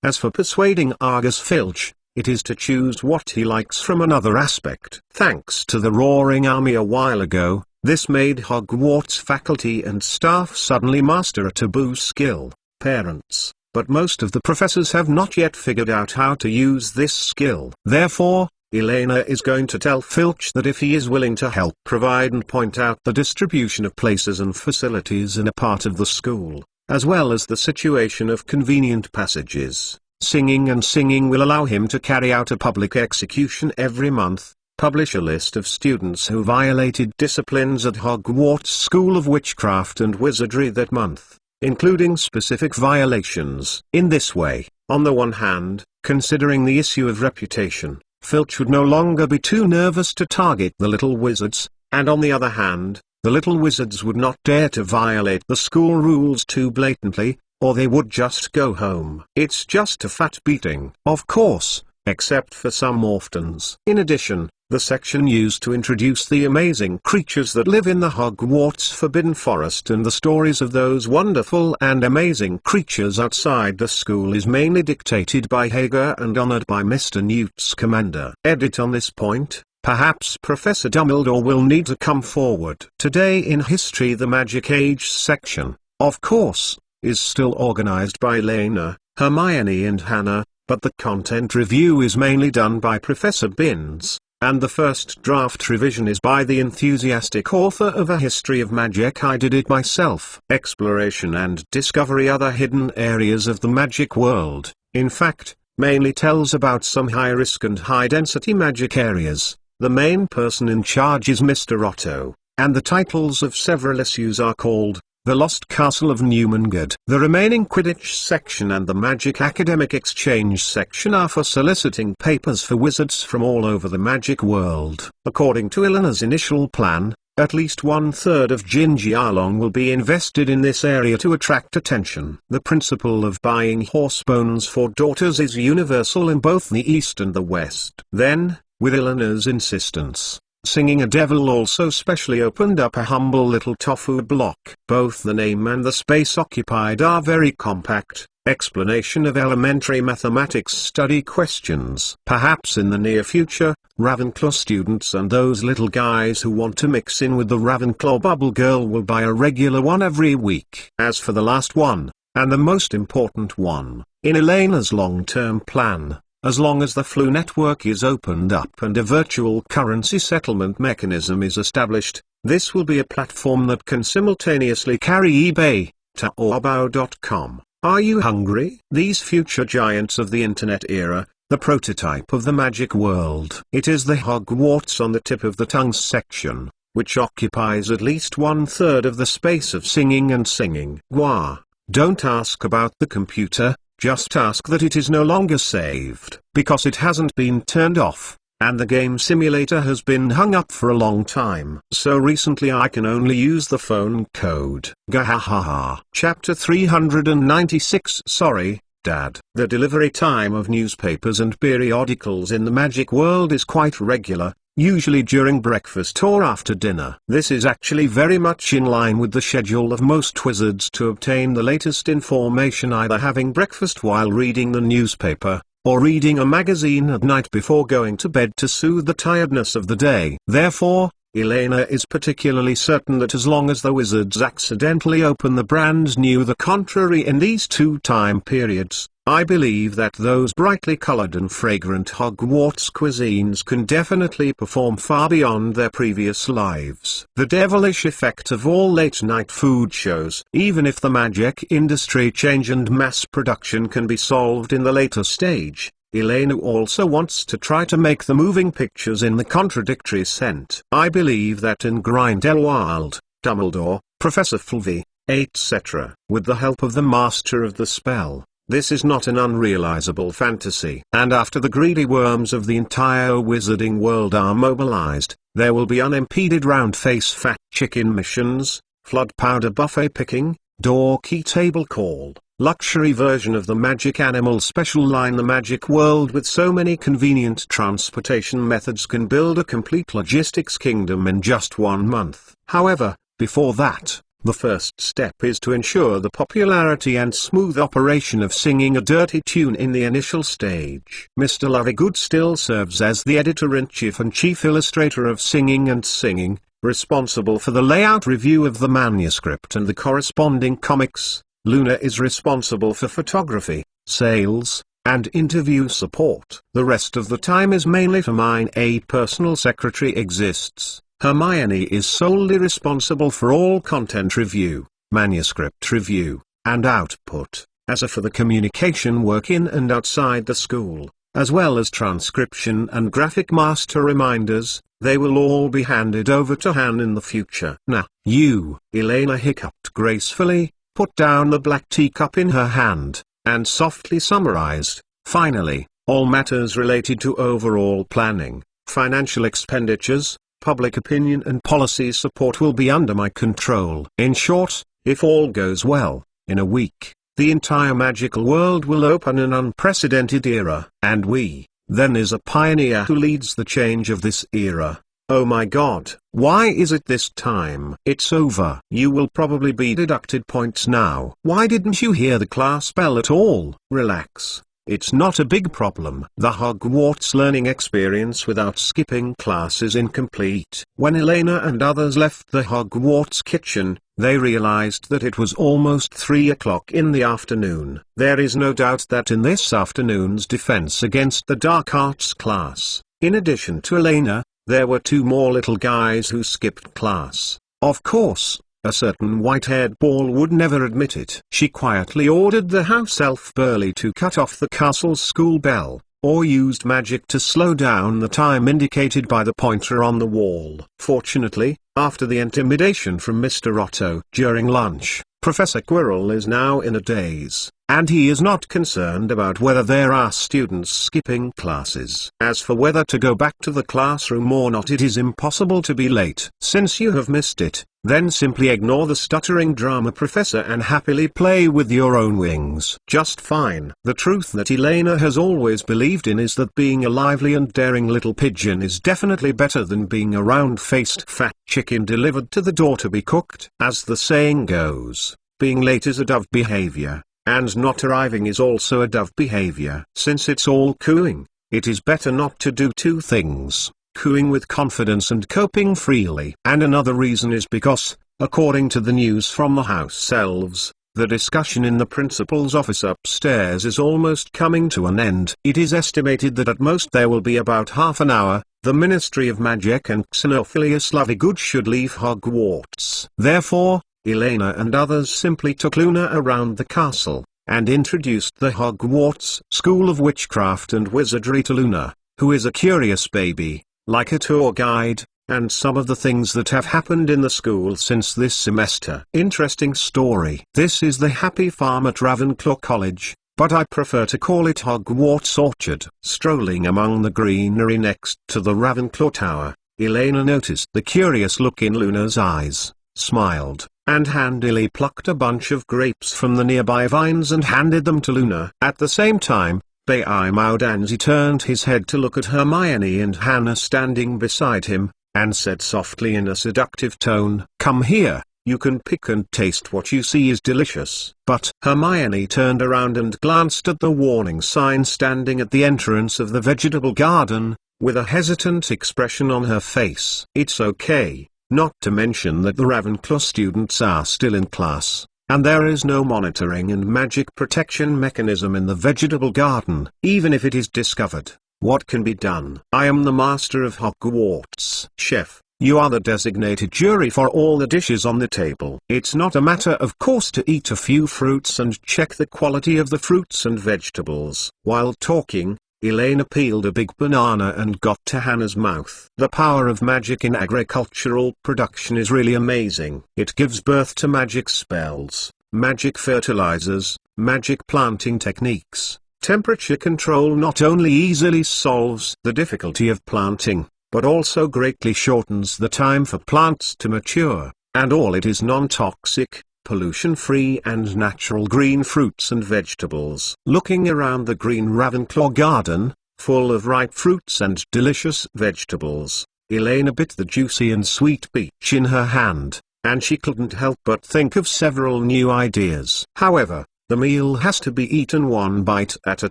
As for persuading Argus Filch, it is to choose what he likes from another aspect. Thanks to the Roaring Army a while ago, this made Hogwarts faculty and staff suddenly master a taboo skill, parents, but most of the professors have not yet figured out how to use this skill. Therefore, Elena is going to tell Filch that if he is willing to help provide and point out the distribution of places and facilities in a part of the school, as well as the situation of convenient passages, Singing will allow him to carry out a public execution every month, publish a list of students who violated disciplines at Hogwarts School of Witchcraft and Wizardry that month, including specific violations. In this way, on the one hand, considering the issue of reputation, Filch would no longer be too nervous to target the little wizards, and on the other hand, the little wizards would not dare to violate the school rules too blatantly, or they would just go home. It's just a fat beating. Of course, except for some orphans. In addition, the section used to introduce the amazing creatures that live in the Hogwarts Forbidden Forest and the stories of those wonderful and amazing creatures outside the school is mainly dictated by Hager and honored by Mr. Newt Scamander. Edit on this point, perhaps Professor Dumbledore will need to come forward. Today in History the Magic Age section, of course, is still organized by Elena, Hermione and Hannah, but the content review is mainly done by Professor Binns. And the first draft revision is by the enthusiastic author of A History of Magic. I did it myself. Exploration and Discovery other hidden areas of the magic world, in fact, mainly tells about some high-risk and high-density magic areas. The main person in charge is Mr. Otto, and the titles of several issues are called The Lost Castle of Newmangard. The remaining Quidditch section and the Magic Academic Exchange section are for soliciting papers for wizards from all over the magic world. According to Elena's initial plan, at least 1/3 of Gingy Along will be invested in this area to attract attention. The principle of buying horse bones for daughters is universal in both the East and the West. Then, with Elena's insistence, Singing a Devil also specially opened up a humble little tofu block. Both the name and the space occupied are very compact. Explanation of elementary mathematics study questions. Perhaps in the near future, Ravenclaw students and those little guys who want to mix in with the Ravenclaw bubble girl will buy a regular one every week. As for the last one, and the most important one, in Elena's long-term plan, as long as the Flu network is opened up and a virtual currency settlement mechanism is established, this will be a platform that can simultaneously carry eBay, Taobao.com. Are you hungry? These future giants of the internet era, the prototype of the magic world. It is the Hogwarts on the tip of the tongue section, which occupies at least 1/3 of the space of Singing. Wah! Don't ask about the computer, just ask that it is no longer saved, because it hasn't been turned off, and the game simulator has been hung up for a long time. So recently I can only use the phone code. Gahahaha. Chapter 396. Sorry, Dad. The delivery time of newspapers and periodicals in the magic world is quite regular, usually during breakfast or after dinner. This is actually very much in line with the schedule of most wizards to obtain the latest information, either having breakfast while reading the newspaper, or reading a magazine at night before going to bed to soothe the tiredness of the day. Therefore, Elena is particularly certain that as long as the wizards accidentally open the brand new The Contrary in these two time periods, I believe that those brightly colored and fragrant Hogwarts cuisines can definitely perform far beyond their previous lives. The devilish effect of all late-night food shows. Even if the magic industry change and mass production can be solved in the later stage, Elena also wants to try to make the moving pictures in the contradictory scent. I believe that in Grindelwald, Dumbledore, Professor Flitwick, etc., with the help of the Master of the Spell, this is not an unrealizable fantasy. And after the greedy worms of the entire wizarding world are mobilized, there will be unimpeded round-face fat chicken missions, flood powder buffet picking, door key table call, luxury version of the magic animal special line. The magic world with so many convenient transportation methods can build a complete logistics kingdom in just 1 month. However, before that, the first step is to ensure the popularity and smooth operation of singing a dirty tune in the initial stage. Mr. Lovegoods still serves as the editor-in-chief and chief illustrator of Singing and Singing, responsible for the layout review of the manuscript and the corresponding comics. Luna is responsible for photography, sales, and interview support. The rest of the time is mainly for mine. A personal secretary exists. Hermione is solely responsible for all content review, manuscript review, and output, as for the communication work in and outside the school, as well as transcription and graphic master reminders. They will all be handed over to Han in the future. Now, you, Elena hiccuped gracefully, put down the black teacup in her hand, and softly summarized, finally, all matters related to overall planning, financial expenditures, public opinion and policy support will be under my control. In short, if all goes well, in a week, the entire magical world will open an unprecedented era. And we, then, is a pioneer who leads the change of this era. Oh my God, why is it this time? It's over. You will probably be deducted points now. Why didn't you hear the class bell at all? Relax. It's not a big problem. The Hogwarts learning experience without skipping class is incomplete. When Elena and others left the Hogwarts kitchen, they realized that it was almost 3 o'clock in the afternoon. There is no doubt that in this afternoon's defense against the dark arts class, in addition to Elena, there were 2 more little guys who skipped class. Of course, a certain white-haired ball would never admit it. She quietly ordered the house elf Burley to cut off the castle's school bell, or used magic to slow down the time indicated by the pointer on the wall. Fortunately, after the intimidation from Mr. Otto during lunch, Professor Quirrell is now in a daze, and he is not concerned about whether there are students skipping classes. As for whether to go back to the classroom or not, it is impossible to be late. Since you have missed it, then simply ignore the stuttering drama professor and happily play with your own wings just fine. The truth that Elena has always believed in is that being a lively and daring little pigeon is definitely better than being a round-faced fat chicken delivered to the door to be cooked. As the saying goes, being late is a dove behavior, and not arriving is also a dove behavior. Since it's all cooing, it is better not to do 2 things. Cooing with confidence and coping freely. And another reason is because, according to the news from the house elves, the discussion in the principal's office upstairs is almost coming to an end. It is estimated that at most there will be about half an hour. The Ministry of Magic and Xenophilius Lovegoods should leave Hogwarts. Therefore, Elena and others simply took Luna around the castle, and introduced the Hogwarts School of Witchcraft and Wizardry to Luna, who is a curious baby, like a tour guide, and some of the things that have happened in the school since this semester. Interesting story. This is the Happy Farm at Ravenclaw College, but I prefer to call it Hogwarts Orchard. Strolling among the greenery next to the Ravenclaw Tower, Elena noticed the curious look in Luna's eyes, smiled, and handily plucked a bunch of grapes from the nearby vines and handed them to Luna. At the same time, Maudanzi turned his head to look at Hermione and Hannah standing beside him, and said softly in a seductive tone, "Come here, you can pick and taste what you see is delicious." But Hermione turned around and glanced at the warning sign standing at the entrance of the vegetable garden, with a hesitant expression on her face. It's okay, not to mention that the Ravenclaw students are still in class, and there is no monitoring and magic protection mechanism in the vegetable garden. Even if it is discovered, what can be done? I am the master of Hogwarts. Chef, you are the designated jury for all the dishes on the table. It's not a matter of course to eat a few fruits and check the quality of the fruits and vegetables. While talking, Elena peeled a big banana and got to Hannah's mouth. The power of magic in agricultural production is really amazing. It gives birth to magic spells, magic fertilizers, magic planting techniques. Temperature control not only easily solves the difficulty of planting, but also greatly shortens the time for plants to mature, and all it is non-toxic, pollution-free and natural green fruits and vegetables. Looking around the green Ravenclaw garden, full of ripe fruits and delicious vegetables, Elena bit the juicy and sweet peach in her hand, and she couldn't help but think of several new ideas. However, the meal has to be eaten one bite at a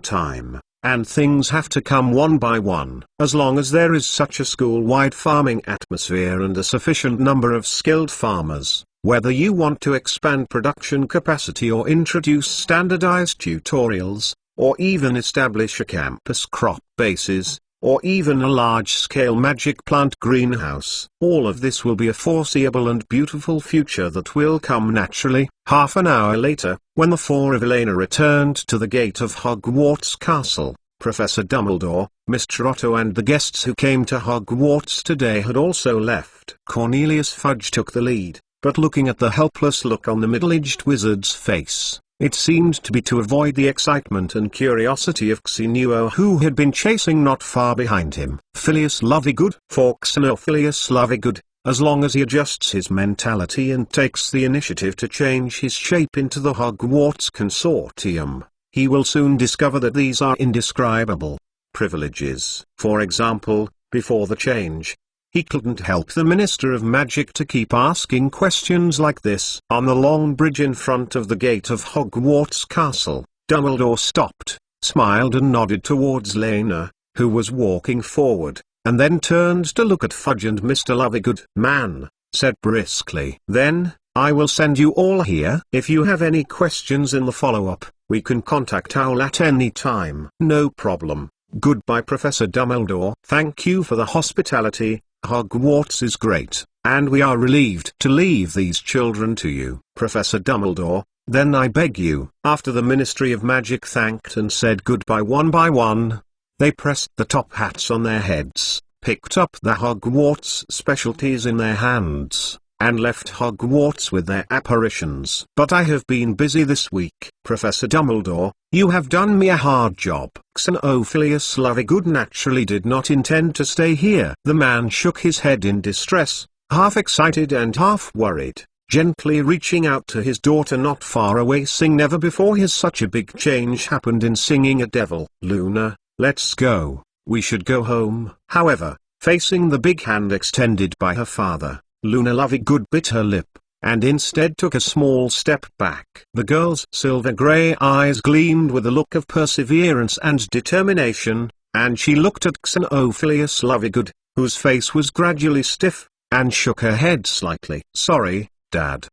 time, and things have to come one by one. As long as there is such a school-wide farming atmosphere and a sufficient number of skilled farmers, whether you want to expand production capacity or introduce standardized tutorials, or even establish a campus crop bases, or even a large-scale magic plant greenhouse, all of this will be a foreseeable and beautiful future that will come naturally. Half an hour later, when the four of Elena returned to the gate of Hogwarts Castle, Professor Dumbledore, Mr. Otto and the guests who came to Hogwarts today had also left. Cornelius Fudge took the lead, but looking at the helpless look on the middle-aged wizard's face, it seemed to be to avoid the excitement and curiosity of Xenuo, who had been chasing not far behind him. Phileas Lovegood. For Xenophilius Lovegood, as long as he adjusts his mentality and takes the initiative to change his shape into the Hogwarts Consortium, he will soon discover that these are indescribable privileges. For example, before the change, he couldn't help the Minister of Magic to keep asking questions like this. On the long bridge in front of the gate of Hogwarts Castle, Dumbledore stopped, smiled and nodded towards Lena, who was walking forward, and then turned to look at Fudge and Mr. Lovegood. "Man," said briskly. "Then, I will send you all here. If you have any questions in the follow-up, we can contact Owl at any time." "No problem. Goodbye, Professor Dumbledore." "Thank you for the hospitality. Hogwarts is great, and we are relieved to leave these children to you, Professor Dumbledore. Then I beg you." After the Ministry of Magic thanked and said goodbye one by one, they pressed the top hats on their heads, picked up the Hogwarts specialties in their hands, and left Hogwarts with their apparitions. "But I have been busy this week, Professor Dumbledore. You have done me a hard job." Xenophilius Lovegood naturally did not intend to stay here. The man shook his head in distress, half excited and half worried, gently reaching out to his daughter not far away. "Sing Never Before has such a big change happened in singing a devil." "Luna, let's go. We should go home." However, facing the big hand extended by her father, Luna Lovegood bit her lip, and instead took a small step back. The girl's silver-grey eyes gleamed with a look of perseverance and determination, and she looked at Xenophilius Lovegood, whose face was gradually stiff, and shook her head slightly. "Sorry, Dad."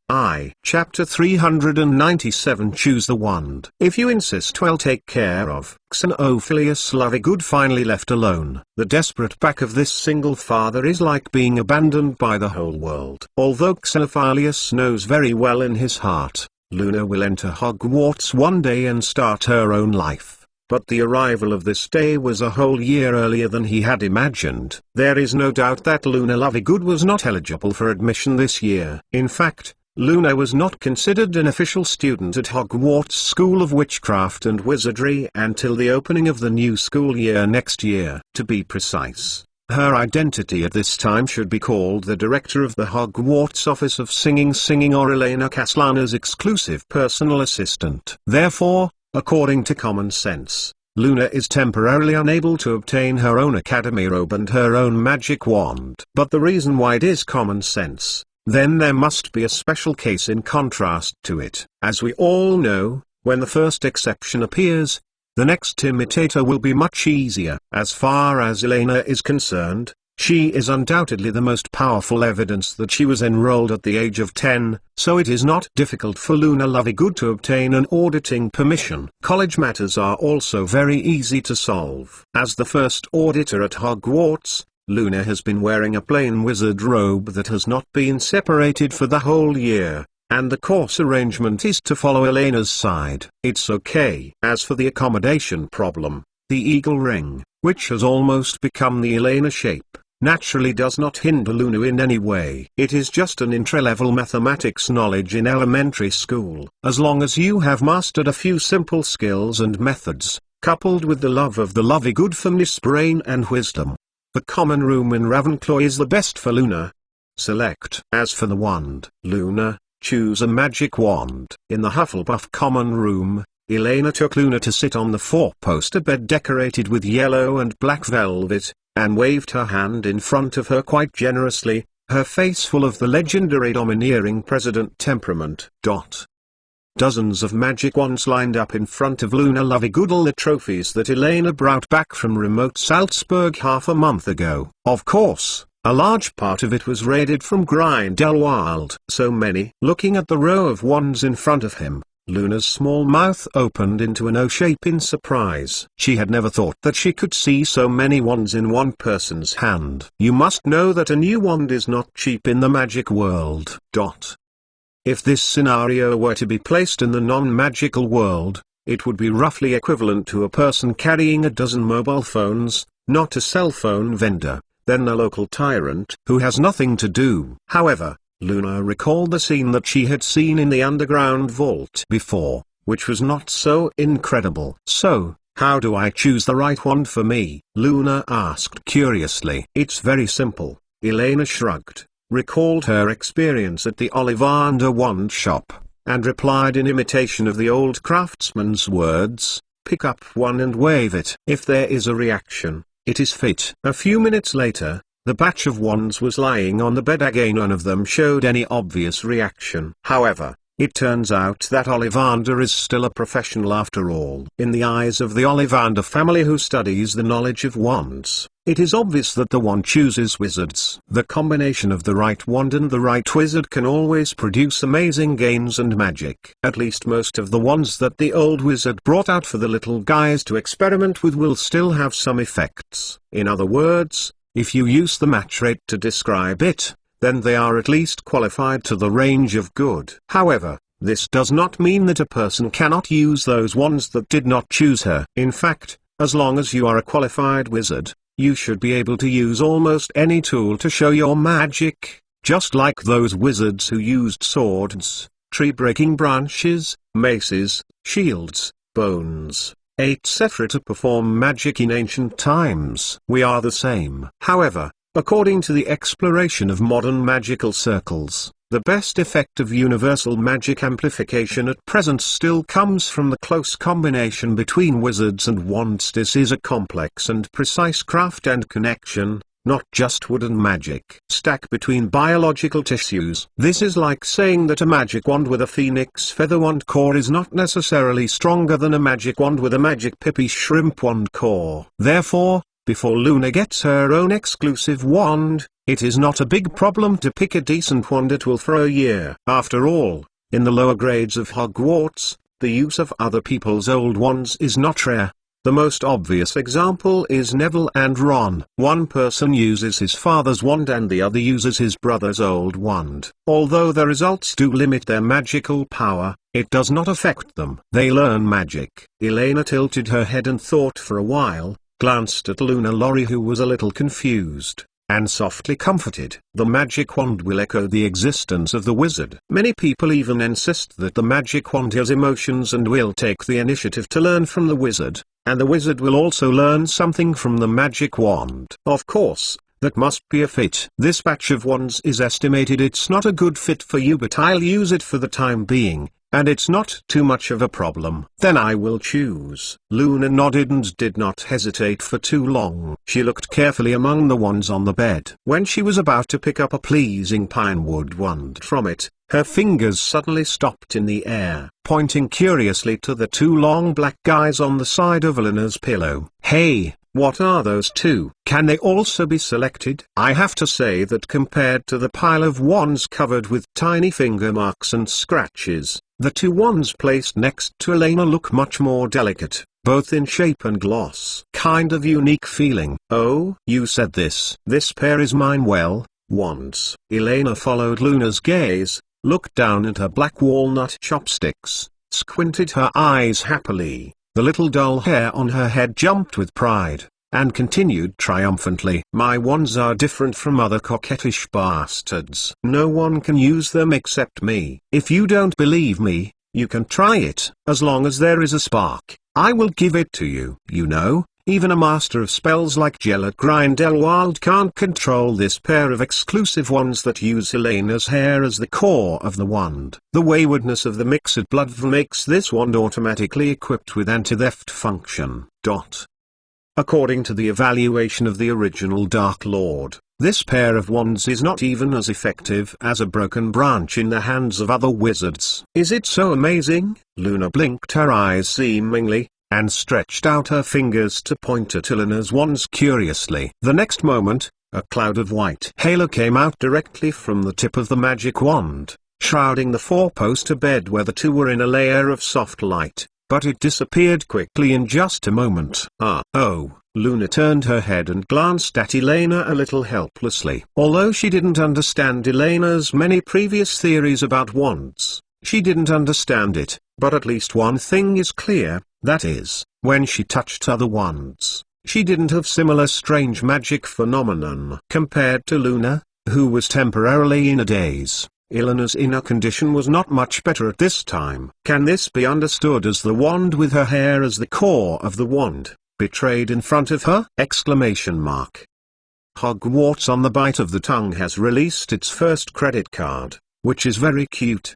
Chapter 397. Choose the Wand. "If you insist, I'll take care of." Xenophilius Lovegood finally left alone. The desperate back of this single father is like being abandoned by the whole world. Although Xenophilius knows very well in his heart, Luna will enter Hogwarts one day and start her own life. But the arrival of this day was a whole year earlier than he had imagined. There is no doubt that Luna Lovegood was not eligible for admission this year. In fact, Luna was not considered an official student at Hogwarts School of Witchcraft and Wizardry until the opening of the new school year next year. To be precise, her identity at this time should be called the director of the Hogwarts Office of Singing or Elena Caslana's exclusive personal assistant. Therefore, according to common sense, Luna is temporarily unable to obtain her own academy robe and her own magic wand. But the reason why it is common sense, then there must be a special case in contrast to it. As we all know, when the first exception appears, the next imitator will be much easier. As far as Elena is concerned, she is undoubtedly the most powerful evidence that she was enrolled at the age of 10, so it is not difficult for Luna Lovegood to obtain an auditing permission. College matters are also very easy to solve. As the first auditor at Hogwarts, Luna has been wearing a plain wizard robe that has not been separated for the whole year, and the course arrangement is to follow Elena's side. It's okay. As for the accommodation problem, the eagle ring, which has almost become the Elena shape, naturally does not hinder Luna in any way. It is just an intra-level mathematics knowledge in elementary school. As long as you have mastered a few simple skills and methods, coupled with the love of the Lovegood firmness, brain and wisdom, the common room in Ravenclaw is the best for Luna. Select. As for the wand, Luna, choose a magic wand. In the Hufflepuff common room, Elena took Luna to sit on the four-poster bed decorated with yellow and black velvet, and waved her hand in front of her quite generously, her face full of the legendary domineering president temperament. Dozens of magic wands lined up in front of Luna Lovegood, all the trophies that Elena brought back from remote Salzburg half a month ago. Of course, a large part of it was raided from Grindelwald. So many. Looking at the row of wands in front of him, Luna's small mouth opened into an O shape in surprise. She had never thought that she could see so many wands in one person's hand. You must know that a new wand is not cheap in the magic world. If this scenario were to be placed in the non-magical world, it would be roughly equivalent to a person carrying a dozen mobile phones, not a cell phone vendor, then a local tyrant who has nothing to do. However, Luna recalled the scene that she had seen in the underground vault before, which was not so incredible. So, how do I choose the right wand for me? Luna asked curiously. It's very simple. Elena shrugged, recalled her experience at the Ollivander wand shop, and replied in imitation of the old craftsman's words, pick up one and wave it. If there is a reaction, it is fate. A few minutes later, the batch of wands was lying on the bed again. None of them showed any obvious reaction. However, it turns out that Ollivander is still a professional after all. In the eyes of the Ollivander family who studies the knowledge of wands, it is obvious that the wand chooses wizards. The combination of the right wand and the right wizard can always produce amazing gains and magic. At least most of the wands that the old wizard brought out for the little guys to experiment with will still have some effects. In other words, if you use the match rate to describe it, then they are at least qualified to the range of good. However, this does not mean that a person cannot use those wands that did not choose her. In fact, as long as you are a qualified wizard, you should be able to use almost any tool to show your magic, just like those wizards who used swords, tree-breaking branches, maces, shields, bones, etc. to perform magic in ancient times. We are the same. However, according to the exploration of modern magical circles, the best effect of universal magic amplification at present still comes from the close combination between wizards and wands. This is a complex and precise craft and connection, not just wooden magic. Stack between biological tissues. This is like saying that a magic wand with a phoenix feather wand core is not necessarily stronger than a magic wand with a magic pippy shrimp wand core. Therefore, before Luna gets her own exclusive wand, it is not a big problem to pick a decent wand that will for a year. After all, in the lower grades of Hogwarts, the use of other people's old wands is not rare. The most obvious example is Neville and Ron. One person uses his father's wand and the other uses his brother's old wand. Although the results do limit their magical power, it does not affect them. They learn magic. Elena tilted her head and thought for a while, glanced at Luna Lorry, who was a little confused, and softly comforted. The magic wand will echo the existence of the wizard. Many people even insist that the magic wand has emotions and will take the initiative to learn from the wizard, and the wizard will also learn something from the magic wand. Of course, that must be a fit. This batch of wands is estimated. It's not a good fit for you, but I'll use it for the time being. And it's not too much of a problem. Then I will choose. Luna nodded and did not hesitate for too long. She looked carefully among the wands on the bed. When she was about to pick up a pleasing pinewood wand from it, her fingers suddenly stopped in the air, pointing curiously to the two long black guys on the side of Elena's pillow. Hey, what are those two? Can they also be selected? I have to say that compared to the pile of wands covered with tiny finger marks and scratches, the two wands placed next to Elena look much more delicate, both in shape and gloss. Kind of unique feeling. Oh, you said this. This pair is mine. Well, wands. Elena followed Luna's gaze, looked down at her black walnut chopsticks, squinted her eyes happily. The little dull hair on her head jumped with pride, and continued triumphantly. My wands are different from other coquettish bastards. No one can use them except me. If you don't believe me, you can try it. As long as there is a spark, I will give it to you. You know, even a master of spells like Gellert Grindelwald can't control this pair of exclusive wands that use Elena's hair as the core of the wand. The waywardness of the mixed blood makes this wand automatically equipped with anti-theft function. According to the evaluation of the original Dark Lord, this pair of wands is not even as effective as a broken branch in the hands of other wizards. Is it so amazing? Luna blinked her eyes seemingly, and stretched out her fingers to point at Elena's wands curiously. The next moment, a cloud of white halo came out directly from the tip of the magic wand, shrouding the four-poster bed where the two were in a layer of soft light, but it disappeared quickly in just a moment. Oh, Luna turned her head and glanced at Elena a little helplessly. Although she didn't understand Elena's many previous theories about wands, she didn't understand it, but at least one thing is clear. That is, when she touched other wands, she didn't have similar strange magic phenomenon. Compared to Luna, who was temporarily in a daze, Elena's inner condition was not much better at this time. Can this be understood as the wand with her hair as the core of the wand, betrayed in front of her? Hogwarts on the bite of the tongue has released its first credit card, which is very cute.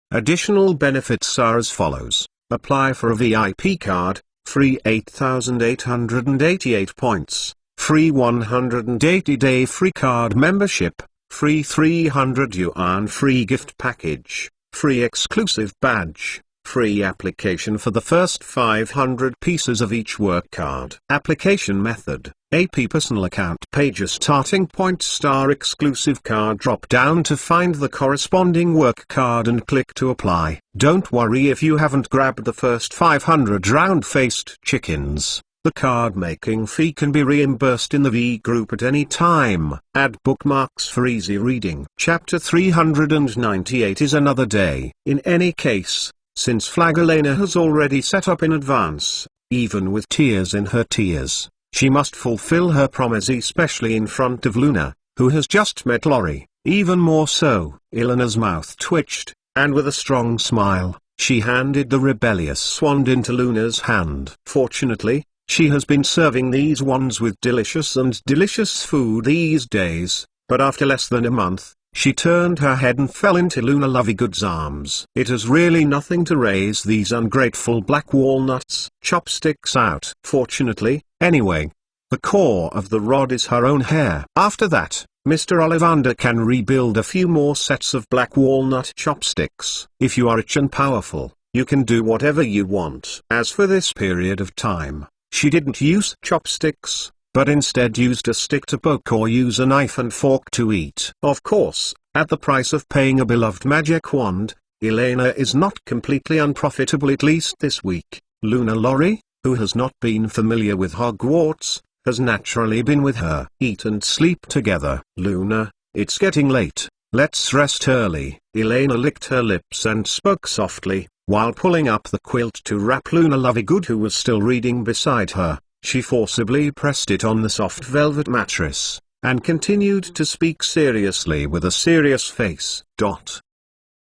Additional benefits are as follows. Apply for a VIP card, free 8,888 points, free 180-day free card membership, free 300 yuan free gift package, free exclusive badge, free application for the first 500 pieces of each work card. Application method: AP personal account pages starting point star exclusive card drop down to find the corresponding work card and click to apply. Don't worry if you haven't grabbed the first 500 round-faced chickens. The card making fee can be reimbursed in the V group at any time. Add bookmarks for easy reading. Chapter 398 is another day. In any case, since flag Elena has already set up in advance, even with tears in her tears, she must fulfill her promise, especially in front of Luna, who has just met Lori. Even more so, Elena's mouth twitched, and with a strong smile, she handed the rebellious wand into Luna's hand. Fortunately, she has been serving these wands with delicious food these days, but after less than a month, she turned her head and fell into Luna Lovegoods' arms. It is really nothing to raise these ungrateful black walnuts chopsticks out. Fortunately, anyway, the core of the rod is her own hair. After that, Mr. Ollivander can rebuild a few more sets of black walnut chopsticks. If you are rich and powerful, you can do whatever you want. As for this period of time, she didn't use chopsticks, but instead used a stick to poke or use a knife and fork to eat. Of course, at the price of paying a beloved magic wand, Elena is not completely unprofitable, at least this week. Luna Lori, who has not been familiar with Hogwarts, has naturally been with her. Eat and sleep together. Luna, it's getting late, let's rest early. Elena licked her lips and spoke softly, while pulling up the quilt to wrap Luna Lovegood, who was still reading beside her. She forcibly pressed it on the soft velvet mattress, and continued to speak seriously with a serious face.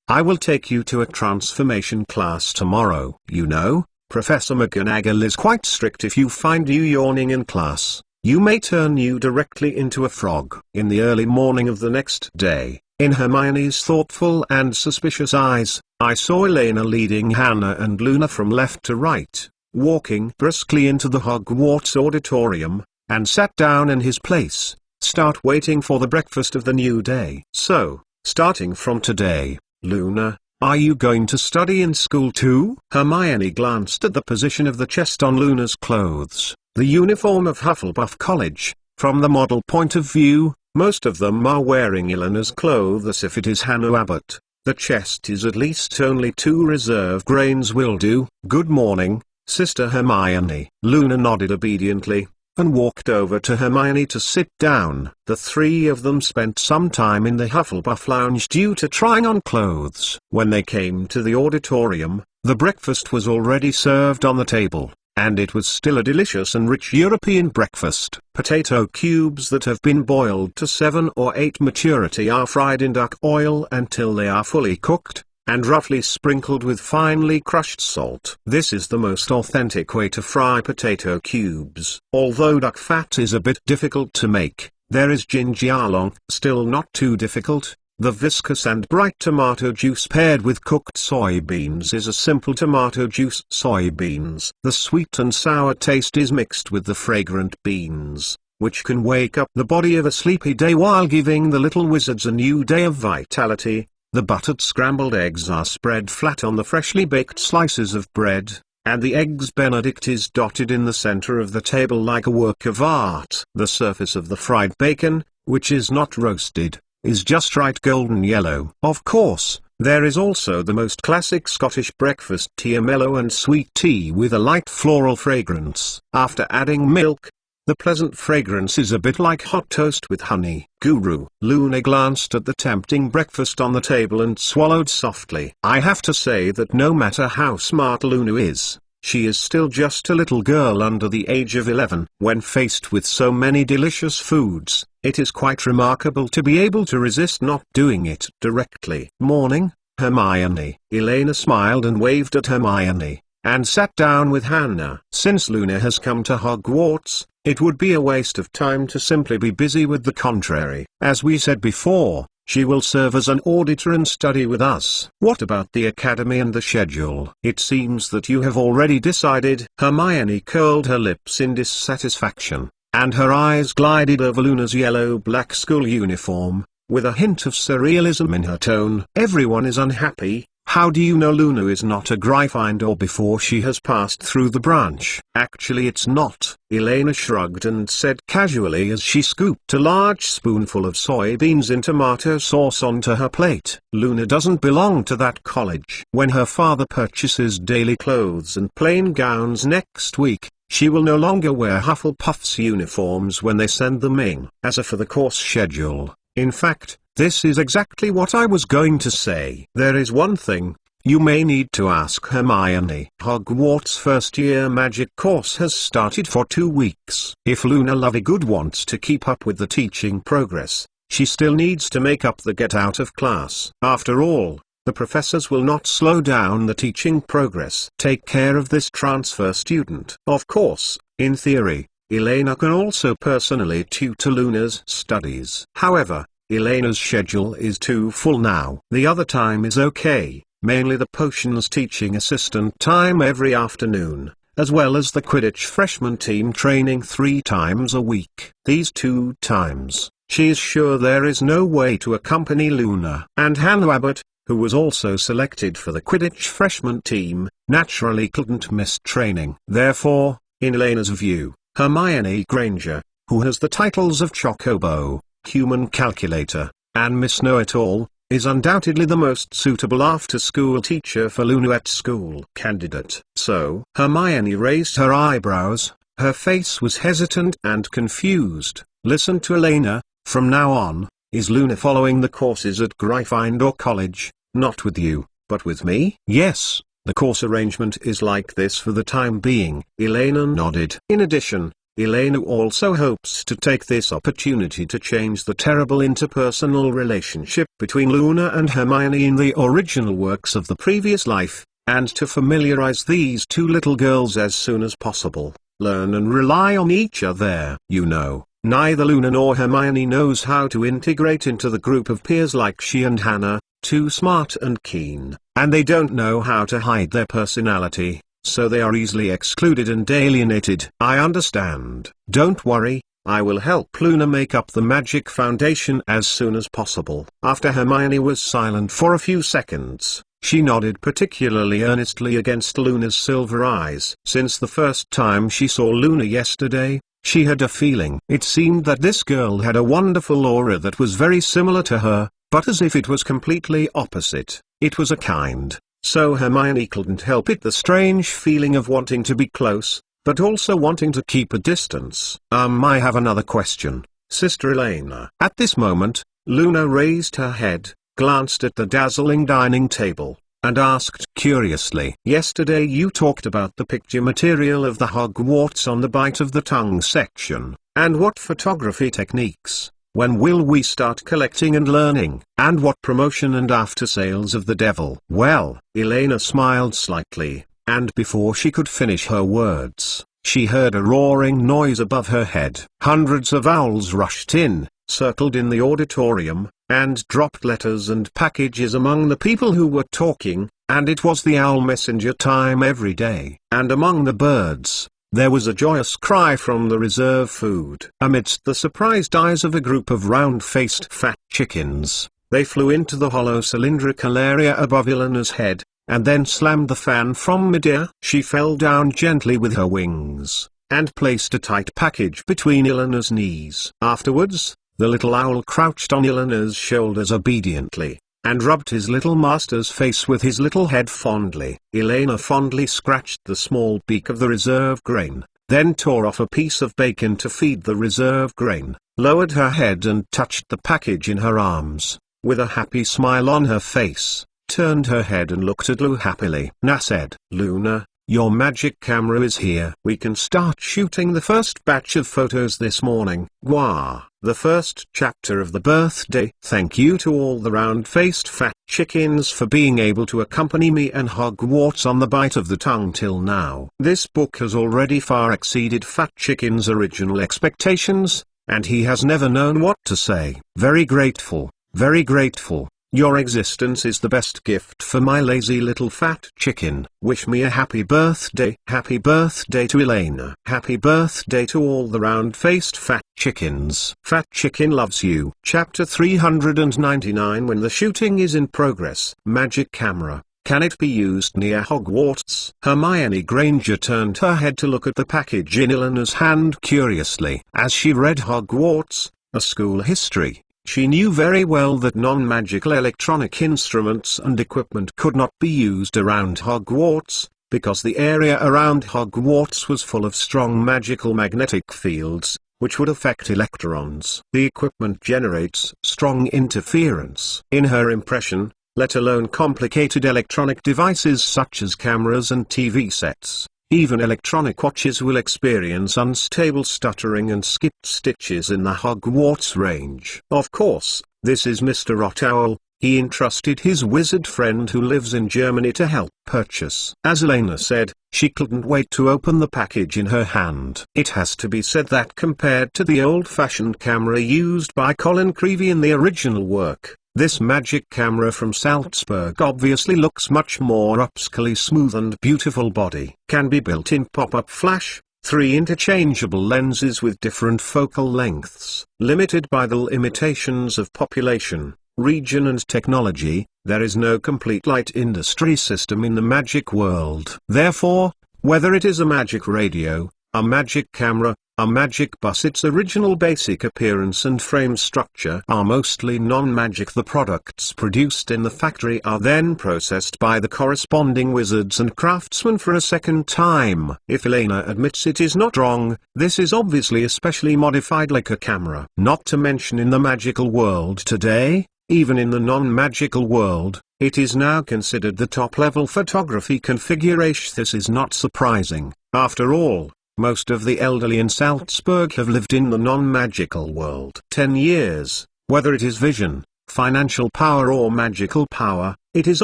I will take you to a transformation class tomorrow. You know, Professor McGonagall is quite strict. If you find you yawning in class, you may turn you directly into a frog. In the early morning of the next day, in Hermione's thoughtful and suspicious eyes, I saw Elena leading Hannah and Luna from left to right, walking briskly into the Hogwarts auditorium, and sat down in his place, start waiting for the breakfast of the new day. So, starting from today, Luna, are you going to study in school too? Hermione glanced at the position of the chest on Luna's clothes. The uniform of Hufflepuff College. From the model point of view, most of them are wearing Elena's clothes. If it is Hannah Abbott, the chest is at least only 2 reserve grains will do. Good morning, Sister Hermione. Luna nodded obediently, and walked over to Hermione to sit down. The 3 of them spent some time in the Hufflepuff lounge due to trying on clothes. When they came to the auditorium, the breakfast was already served on the table, and it was still a delicious and rich European breakfast. Potato cubes that have been boiled to 7 or 8 maturity are fried in duck oil until they are fully cooked, and roughly sprinkled with finely crushed salt. This is the most authentic way to fry potato cubes. Although duck fat is a bit difficult to make, there is jinjialong, still not too difficult. The viscous and bright tomato juice paired with cooked soybeans is a simple tomato juice soybeans. The sweet and sour taste is mixed with the fragrant beans, which can wake up the body of a sleepy day while giving the little wizards a new day of vitality. The buttered scrambled eggs are spread flat on the freshly baked slices of bread, and the eggs Benedict is dotted in the center of the table like a work of art. The surface of the fried bacon, which is not roasted, is just right golden yellow. Of course, there is also the most classic Scottish breakfast tea, a mellow and sweet tea with a light floral fragrance. After adding milk, the pleasant fragrance is a bit like hot toast with honey. Guru. Luna glanced at the tempting breakfast on the table and swallowed softly. I have to say that no matter how smart Luna is, she is still just a little girl under the age of 11. When faced with so many delicious foods, it is quite remarkable to be able to resist not doing it directly. Morning, Hermione. Elena smiled and waved at Hermione, and sat down with Hannah. Since Luna has come to Hogwarts, it would be a waste of time to simply be busy with the contrary. As we said before, she will serve as an auditor and study with us. What about the academy and the schedule? It seems that you have already decided. Hermione curled her lips in dissatisfaction, and her eyes glided over Luna's yellow-black school uniform, with a hint of surrealism in her tone. Everyone is unhappy. How do you know Luna is not a Gryffindor before she has passed through the branch? Actually it's not. Elena shrugged and said casually as she scooped a large spoonful of soybeans in tomato sauce onto her plate. Luna doesn't belong to that college. When her father purchases daily clothes and plain gowns next week, she will no longer wear Hufflepuff's uniforms when they send them in. As for the course schedule, in fact, this is exactly what I was going to say. There is one thing you may need to ask Hermione. Hogwarts' first-year magic course has started for 2 weeks. If Luna Lovegood wants to keep up with the teaching progress, she still needs to make up the get out of class. After all, the professors will not slow down the teaching progress. Take care of this transfer student. Of course, in theory, Elena can also personally tutor Luna's studies. However, Elena's schedule is too full now. The other time is okay, mainly the potions teaching assistant time every afternoon, as well as the Quidditch freshman team training 3 times a week. These 2 times, she is sure there is no way to accompany Luna. And Hannah Abbott, who was also selected for the Quidditch freshman team, naturally couldn't miss training. Therefore, in Elena's view, Hermione Granger, who has the titles of Chocobo, Human Calculator, and Miss Know-It-All, is undoubtedly the most suitable after-school teacher for Luna at school. Candidate. So, Hermione raised her eyebrows, her face was hesitant and confused. Listen to Elena, from now on, is Luna following the courses at Gryffindor College, not with you, but with me? Yes, The course arrangement is like this for the time being. Elena nodded. In addition, Elena also hopes to take this opportunity to change the terrible interpersonal relationship between Luna and Hermione in the original works of the previous life, and to familiarize these two little girls as soon as possible, learn and rely on each other. You know, neither Luna nor Hermione knows how to integrate into the group of peers like she and Hannah, too smart and keen, and they don't know how to hide their personality. So they are easily excluded and alienated. I understand. Don't worry, I will help Luna make up the magic foundation as soon as possible. After Hermione was silent for a few seconds, she nodded particularly earnestly against Luna's silver eyes. Since the first time she saw Luna yesterday, she had a feeling. It seemed that this girl had a wonderful aura that was very similar to her, but as if it was completely opposite. It was a kind. So Hermione couldn't help it, the strange feeling of wanting to be close, but also wanting to keep a distance. I have another question, Sister Elena. At this moment, Luna raised her head, glanced at the dazzling dining table, and asked curiously, "Yesterday you talked about the picture material of the Hogwarts on the bite of the tongue section, and what photography techniques. When will we start collecting and learning? And what promotion and after sales of the devil?" Well, Elena smiled slightly, and before she could finish her words, she heard a roaring noise above her head. Hundreds of owls rushed in, circled in the auditorium, and dropped letters and packages among the people who were talking, and it was the owl messenger time every day. And among the birds, there was a joyous cry from the reserve food. Amidst the surprised eyes of a group of round-faced fat chickens, they flew into the hollow cylindrical area above Elena's head, and then slammed the fan from midair. She fell down gently with her wings, and placed a tight package between Elena's knees. Afterwards, the little owl crouched on Elena's shoulders obediently, and rubbed his little master's face with his little head fondly. Elena fondly scratched the small beak of the reserve grain, then tore off a piece of bacon to feed the reserve grain, lowered her head and touched the package in her arms, with a happy smile on her face, turned her head and looked at Luna happily. "Now," said Luna, "your magic camera is here. We can start shooting the first batch of photos this morning." Gwah! The first chapter of the birthday. Thank you to all the round-faced fat chickens for being able to accompany me and Hogwarts on the bite of the tongue till now. This book has already far exceeded Fat Chicken's original expectations, and he has never known what to say. Very grateful, very grateful. Your existence is the best gift for my lazy little fat chicken. Wish me a happy birthday. Happy birthday to Elena. Happy birthday to all the round-faced fat chickens. Fat Chicken loves you. Chapter 399. When the shooting is in progress. Magic camera. Can it be used near Hogwarts? Hermione Granger turned her head to look at the package in Elena's hand curiously. As she read Hogwarts, a school history, she knew very well that non-magical electronic instruments and equipment could not be used around Hogwarts, because the area around Hogwarts was full of strong magical magnetic fields, which would affect electrons. The equipment generates strong interference. In her impression, let alone complicated electronic devices such as cameras and TV sets, even electronic watches will experience unstable stuttering and skipped stitches in the Hogwarts range. Of course, this is Mr. Owl. He entrusted his wizard friend who lives in Germany to help purchase. As Elena said, she couldn't wait to open the package in her hand. It has to be said that compared to the old-fashioned camera used by Colin Creevey in the original work, this magic camera from Salzburg obviously looks much more upscally smooth and beautiful. Body can be built-in pop-up flash, 3 interchangeable lenses with different focal lengths. Limited by the limitations of population, region and technology, there is no complete light industry system in the magic world. Therefore, whether it is a magic radio, a magic camera, a magic bus, its original basic appearance and frame structure are mostly non-magic. The products produced in the factory are then processed by the corresponding wizards and craftsmen for a second time. If Elena admits it is not wrong, this is obviously especially modified like a camera. Not to mention in the magical world today, even in the non-magical world, It is now considered the top-level photography configuration. This is not surprising. After all, most of the elderly in Salzburg have lived in the non-magical world 10 years. Whether it is vision, financial power or magical power, it is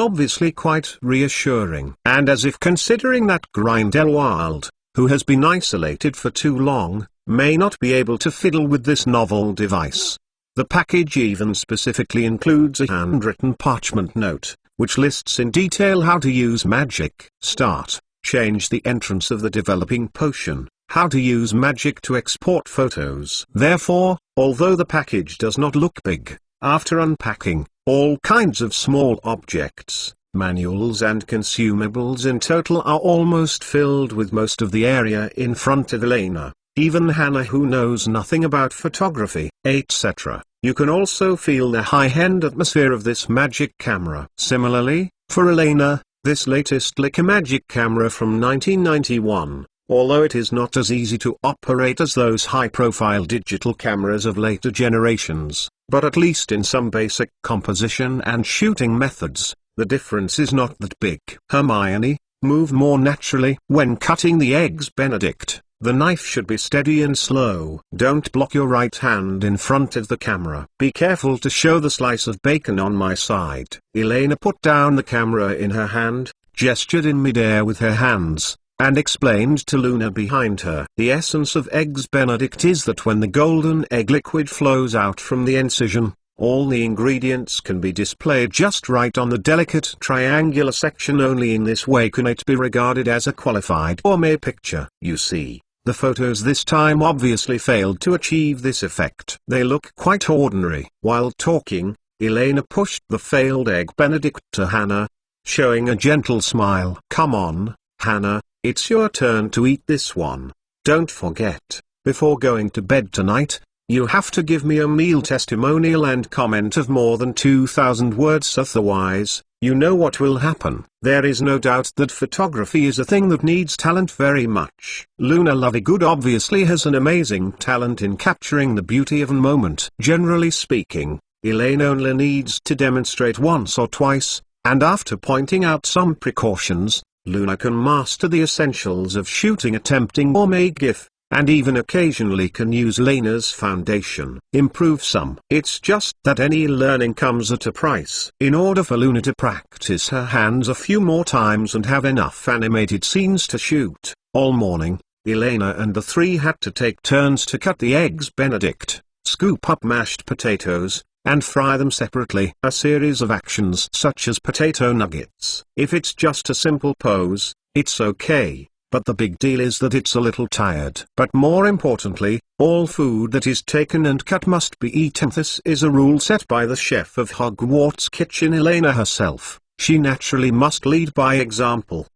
obviously quite reassuring. And as if considering that Grindelwald, who has been isolated for too long, may not be able to fiddle with this novel device. The package even specifically includes a handwritten parchment note, which lists in detail how to use magic. Start, change the entrance of the developing potion, how to use magic to export photos. Therefore, although the package does not look big, after unpacking, all kinds of small objects, manuals and consumables in total are almost filled with most of the area in front of Elena. Even Hannah, who knows nothing about photography, etc. You can also feel the high-end atmosphere of this magic camera. Similarly, for Elena, this latest Leica magic camera from 1991, although it is not as easy to operate as those high-profile digital cameras of later generations, but at least in some basic composition and shooting methods, the difference is not that big. Hermione, move more naturally. When cutting the eggs Benedict, the knife should be steady and slow. Don't block your right hand in front of the camera. Be careful to show the slice of bacon on my side. Elena put down the camera in her hand, gestured in midair with her hands, and explained to Luna behind her. The essence of eggs Benedict is that when the golden egg liquid flows out from the incision, all the ingredients can be displayed just right on the delicate triangular section. Only in this way can it be regarded as a qualified gourmet picture. You see, the photos this time obviously failed to achieve this effect. They look quite ordinary. While talking, Elena pushed the failed egg Benedict to Hannah, showing a gentle smile. Come on, Hannah, it's your turn to eat this one. Don't forget, before going to bed tonight, you have to give me a meal testimonial and comment of more than 2,000 words, otherwise, you know what will happen. There is no doubt that photography is a thing that needs talent very much. Luna Lovegood obviously has an amazing talent in capturing the beauty of a moment. Generally speaking, Elena only needs to demonstrate once or twice, and after pointing out some precautions, Luna can master the essentials of shooting a tempting gourmet GIF. And even occasionally can use Lena's foundation. Improve some. It's just that any learning comes at a price. In order for Luna to practice her hands a few more times and have enough animated scenes to shoot, all morning, Elena and the three had to take turns to cut the eggs Benedict, scoop up mashed potatoes, and fry them separately. A series of actions such as potato nuggets. If it's just a simple pose, it's okay. But the big deal is that it's a little tired. But more importantly, all food that is taken and cut must be eaten. This is a rule set by the chef of Hogwarts kitchen, Elena herself. She naturally must lead by example.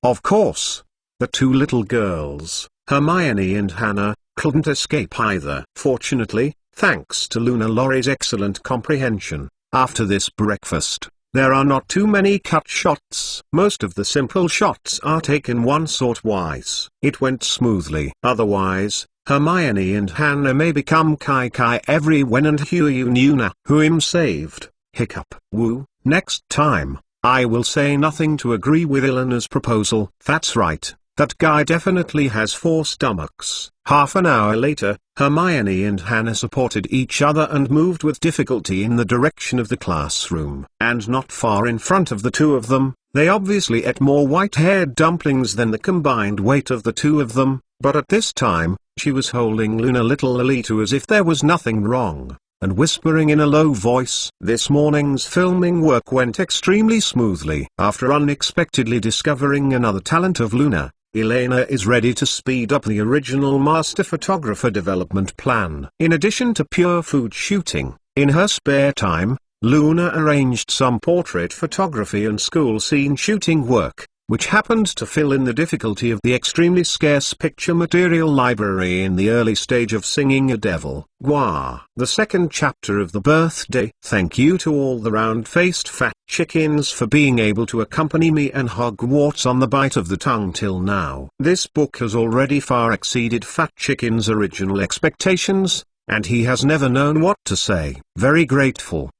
Of course, the two little girls, Hermione and Hannah, couldn't escape either. Fortunately, thanks to Luna Laurie's excellent comprehension, after this breakfast, there are not too many cut shots. Most of the simple shots are taken once or twice. It went smoothly. Otherwise, Hermione and Hannah may become Kai every when and Huey Nuna. Who him saved, hiccup. Woo, next time, I will say nothing to agree with Elena's proposal. That's right, that guy definitely has 4 stomachs. Half an hour later, Hermione and Hannah supported each other and moved with difficulty in the direction of the classroom. And not far in front of the two of them, they obviously ate more white-haired dumplings than the combined weight of the two of them, but at this time, she was holding Luna little Lolita as if there was nothing wrong, and whispering in a low voice. This morning's filming work went extremely smoothly. After unexpectedly discovering another talent of Luna, Elena is ready to speed up the original master photographer development plan. In addition to pure food shooting, in her spare time, Luna arranged some portrait photography and school scene shooting work, which happened to fill in the difficulty of the extremely scarce picture material library in the early stage of Singing a Devil. Gwa. The second chapter of the birthday. Thank you to all the round-faced fat chickens for being able to accompany me and Hogwarts on the bite of the tongue till now. This book has already far exceeded Fat Chicken's original expectations, and he has never known what to say. Very grateful,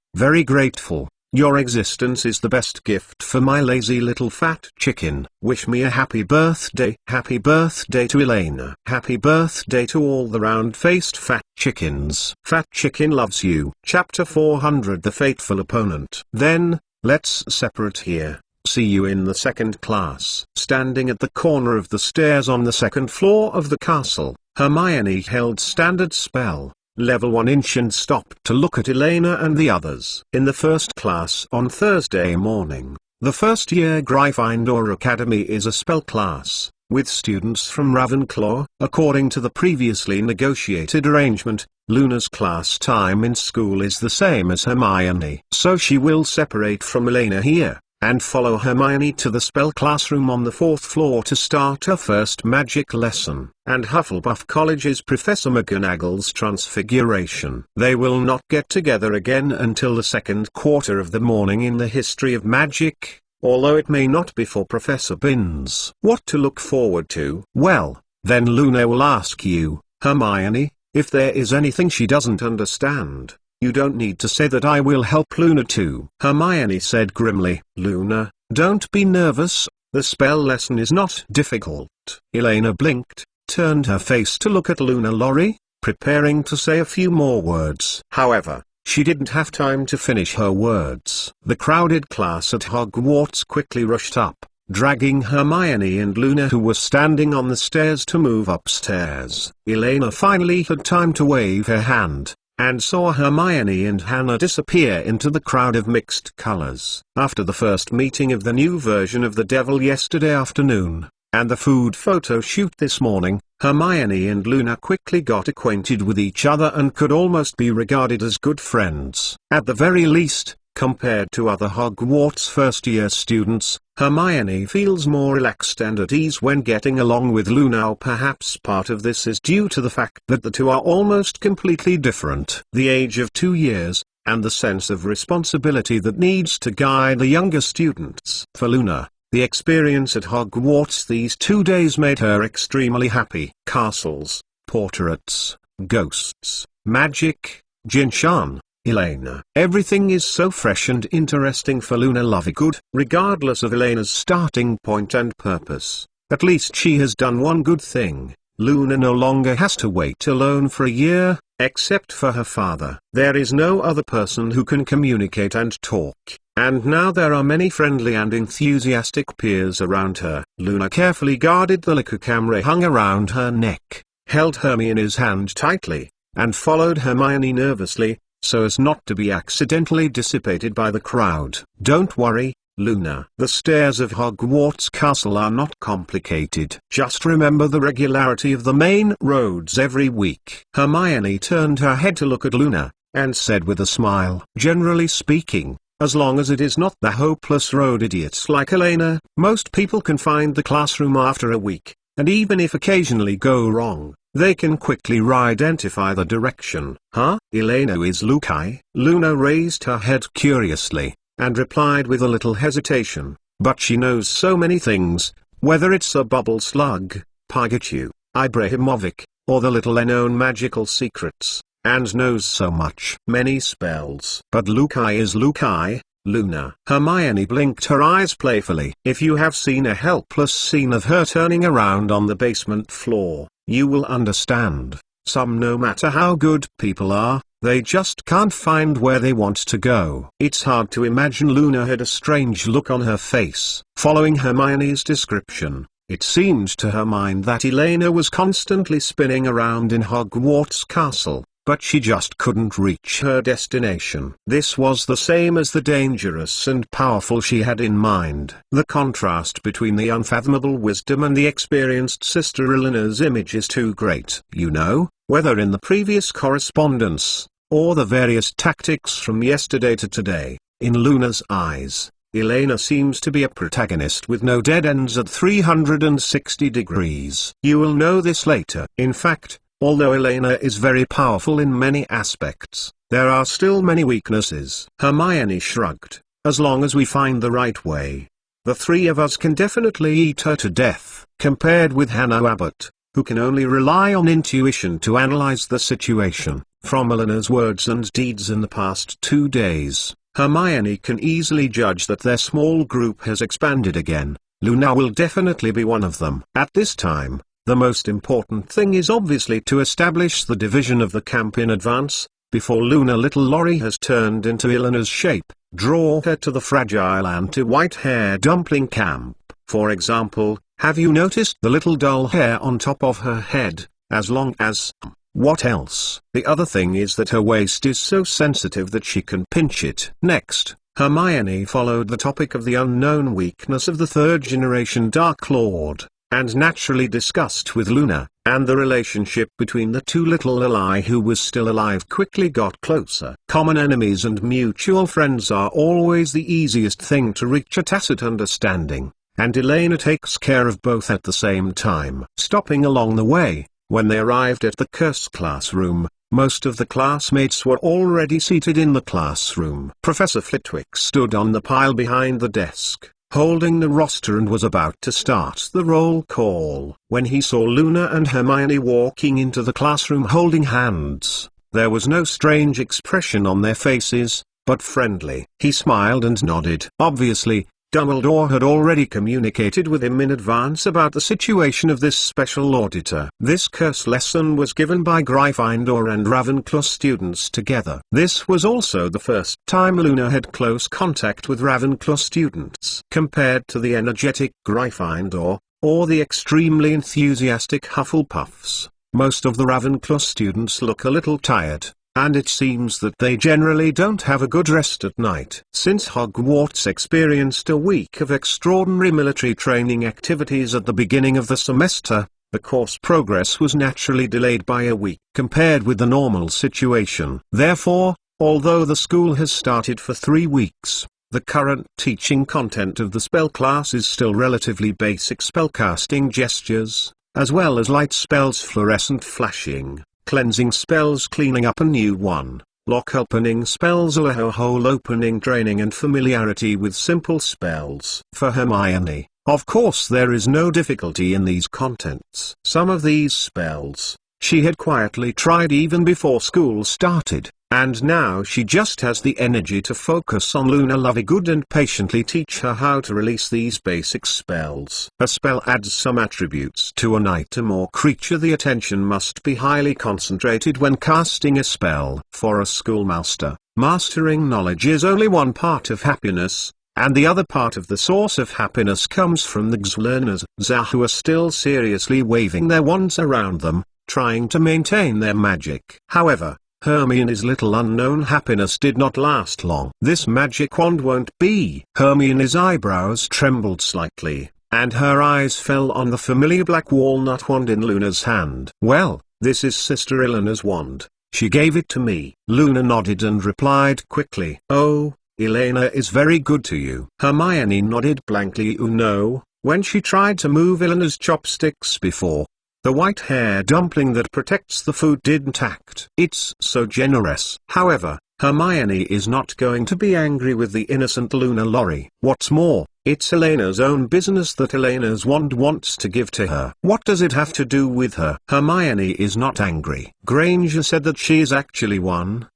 Your existence is the best gift for my lazy little fat chicken. Wish me a happy birthday. Happy birthday to Elena. Happy birthday to all the round-faced fat chickens. Fat chicken loves you. Chapter 400 The Fateful Opponent. Then, let's separate here. See you in the second class. Standing at the corner of the stairs on the second floor of the castle, Hermione held standard spell, level 1 inch, and stopped to look at Elena and the others. In the first class on Thursday morning, the first-year Gryffindor Academy is a spell class, with students from Ravenclaw. According to the previously negotiated arrangement, Luna's class time in school is the same as Hermione. So she will separate from Elena here, and follow Hermione to the spell classroom on the 4th floor to start her first magic lesson, and Hufflepuff College's Professor McGonagall's Transfiguration. They will not get together again until the second quarter of the morning in the history of magic, although it may not be for Professor Binns. What to look forward to? Well, then Luna will ask you, Hermione, if there is anything she doesn't understand. You don't need to say that. I will help Luna too. Hermione said grimly. Luna, don't be nervous, the spell lesson is not difficult. Elena blinked, turned her face to look at Luna Lorry, preparing to say a few more words. However, she didn't have time to finish her words. The crowded class at Hogwarts quickly rushed up, dragging Hermione and Luna, who were standing on the stairs, to move upstairs. Elena finally had time to wave her hand, and saw Hermione and Hannah disappear into the crowd of mixed colors. After the first meeting of the new version of the Devil yesterday afternoon, and the food photo shoot this morning, Hermione and Luna quickly got acquainted with each other and could almost be regarded as good friends. At the very least, compared to other Hogwarts first-year students, Hermione feels more relaxed and at ease when getting along with Luna. Or perhaps part of this is due to the fact that the two are almost completely different. The age of 2 years, and the sense of responsibility that needs to guide the younger students. For Luna, the experience at Hogwarts these 2 days made her extremely happy. Castles, portraits, ghosts, magic, Jinshan, Elena. Everything is so fresh and interesting for Luna Lovegood. Regardless of Elena's starting point and purpose, at least she has done one good thing. Luna no longer has to wait alone for a year, except for her father. There is no other person who can communicate and talk, and now there are many friendly and enthusiastic peers around her. Luna carefully guarded the liquor camera hung around her neck, held Hermione's hand tightly, and followed Hermione nervously, so as not to be accidentally dissipated by the crowd. Don't worry, Luna. The stairs of Hogwarts Castle are not complicated. Just remember the regularity of the main roads every week. Hermione turned her head to look at Luna, and said with a smile, generally speaking, as long as it is not the hopeless road idiots like Elena, most people can find the classroom after a week, and even if occasionally go wrong, they can quickly identify the direction. Huh? Elena is Lukai? Luna raised her head curiously, and replied with a little hesitation, but she knows so many things, whether it's a bubble slug, Pikachu, Ibrahimovic, or the little unknown magical secrets, and knows so much. Many spells. But Lukai is Lukai, Luna. Hermione blinked her eyes playfully. If you have seen a helpless scene of her turning around on the basement floor, you will understand. No matter how good people are, they just can't find where they want to go. It's hard to imagine. Luna had a strange look on her face. Following Hermione's description, it seemed to her mind that Elena was constantly spinning around in Hogwarts Castle, but she just couldn't reach her destination. This was the same as the dangerous and powerful she had in mind. The contrast between the unfathomable wisdom and the experienced Sister Elena's image is too great. You know, whether in the previous correspondence, or the various tactics from yesterday to today, in Luna's eyes, Elena seems to be a protagonist with no dead ends at 360 degrees. You will know this later. In fact, although Elena is very powerful in many aspects, there are still many weaknesses. Hermione shrugged. As long as we find the right way, the three of us can definitely eat her to death. Compared with Hannah Abbott, who can only rely on intuition to analyze the situation, from Elena's words and deeds in the past 2 days, Hermione can easily judge that their small group has expanded again. Luna will definitely be one of them. At this time, the most important thing is obviously to establish the division of the camp in advance. Before Luna, little Lori has turned into Elena's shape. Draw her to the fragile anti-white hair dumpling camp. For example, have you noticed the little dull hair on top of her head, as long as... What else? The other thing is that her waist is so sensitive that she can pinch it. Next, Hermione followed the topic of the unknown weakness of the third generation Dark Lord, and naturally discussed with Luna, and the relationship between the two. Little Lily, who was still alive, quickly got closer. Common enemies and mutual friends are always the easiest thing to reach a tacit understanding, and Elena takes care of both at the same time. Stopping along the way, when they arrived at the cursed classroom, most of the classmates were already seated in the classroom. Professor Flitwick stood on the pile behind the desk, holding the roster, and was about to start the roll call. When he saw Luna and Hermione walking into the classroom holding hands, there was no strange expression on their faces, but friendly. He smiled and nodded. Obviously, Dumbledore had already communicated with him in advance about the situation of this special auditor. This curse lesson was given by Gryffindor and Ravenclaw students together. This was also the first time Luna had close contact with Ravenclaw students. Compared to the energetic Gryffindor, or the extremely enthusiastic Hufflepuffs, most of the Ravenclaw students look a little tired, and it seems that they generally don't have a good rest at night. Since Hogwarts experienced a week of extraordinary military training activities at the beginning of the semester, the course progress was naturally delayed by a week compared with the normal situation. Therefore, although the school has started for 3 weeks, the current teaching content of the spell class is still relatively basic spellcasting gestures, as well as light spells, fluorescent flashing, cleansing spells, cleaning up a new one, lock opening spells, hole opening training, and familiarity with simple spells. For Hermione, of course, there is no difficulty in these contents. Some of these spells she had quietly tried even before school started, and now she just has the energy to focus on Luna Lovegood and patiently teach her how to release these basic spells. A spell adds some attributes to an item or creature. The attention must be highly concentrated when casting a spell. For a schoolmaster, mastering knowledge is only one part of happiness, and the other part of the source of happiness comes from the learners who are still seriously waving their wands around them, trying to maintain their magic. However, Hermione's little unknown happiness did not last long. This magic wand won't be. Hermione's eyebrows trembled slightly, and her eyes fell on the familiar black walnut wand in Luna's hand. Well, this is Sister Elena's wand. She gave it to me. Luna nodded and replied quickly, "Oh, Elena is very good to you." Hermione nodded blankly. No, when she tried to move Elena's chopsticks before, the white hair dumpling that protects the food didn't act. It's so generous. However, Hermione is not going to be angry with the innocent Luna Lori. What's more, it's Elena's own business that Elena's wand wants to give to her. What does it have to do with her? Hermione is not angry. Granger said that she is actually one,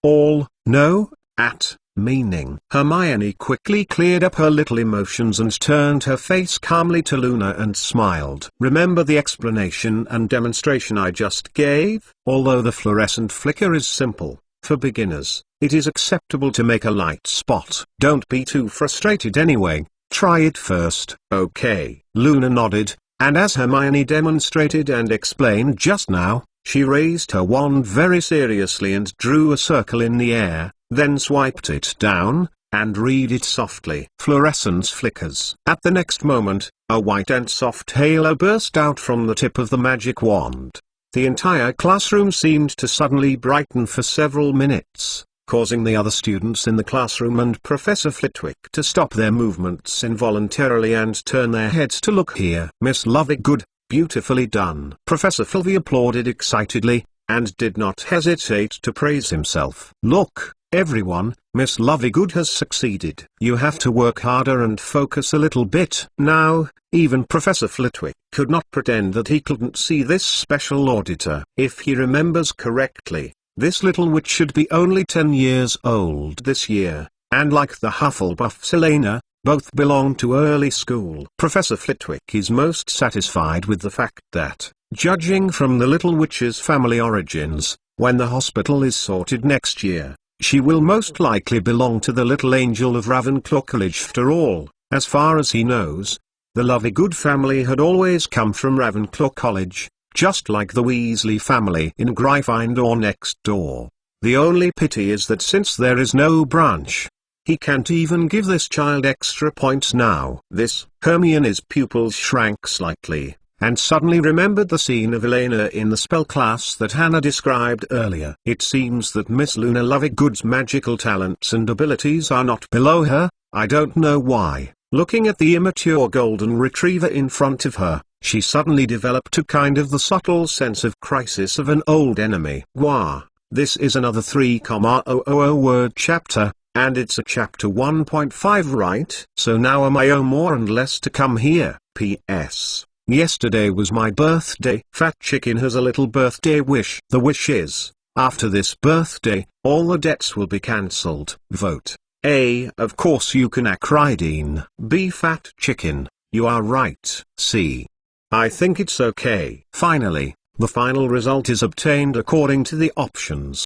all, no, at, meaning. Hermione quickly cleared up her little emotions and turned her face calmly to Luna and smiled. Remember the explanation and demonstration I just gave? Although the fluorescent flicker is simple, for beginners, it is acceptable to make a light spot. Don't be too frustrated anyway, try it first. Okay. Luna nodded, and as Hermione demonstrated and explained just now, she raised her wand very seriously and drew a circle in the air, then swiped it down, and read it softly. Fluorescence flickers. At the next moment, a white and soft halo burst out from the tip of the magic wand. The entire classroom seemed to suddenly brighten for several minutes, causing the other students in the classroom and Professor Flitwick to stop their movements involuntarily and turn their heads to look here. Miss Lovegood, beautifully done. Professor Filvey applauded excitedly, and did not hesitate to praise himself. Look, everyone, Miss Lovegood has succeeded. You have to work harder and focus a little bit. Now, even Professor Flitwick could not pretend that he couldn't see this special auditor. If he remembers correctly, This little witch should be only 10 years old this year, and like the Hufflepuff's Elena, both belong to early school. Professor Flitwick is most satisfied with the fact that, judging from the little witch's family origins, when the hospital is sorted next year, she will most likely belong to the little angel of Ravenclaw College. After all, as far as he knows, the Lovegood family had always come from Ravenclaw College, just like the Weasley family in Gryffindor next door. The only pity is that since there is no branch, he can't even give this child extra points now. Hermione's pupils shrank slightly, and suddenly remembered the scene of Elena in the spell class that Hannah described earlier. It seems that Miss Luna Lovegood's magical talents and abilities are not below her. I don't know why. Looking at the immature golden retriever in front of her, she suddenly developed a kind of the subtle sense of crisis of an old enemy. Wah! This is another 3,000 word chapter, and it's a chapter 1.5, right? So now am I more and less to come here. P.S. Yesterday was my birthday. Fat Chicken has a little birthday wish. The wish is, after this birthday, all the debts will be cancelled. Vote A. Of course you can Acridine. B. Fat Chicken, you are right. C. I think it's okay. Finally, the final result is obtained according to the options.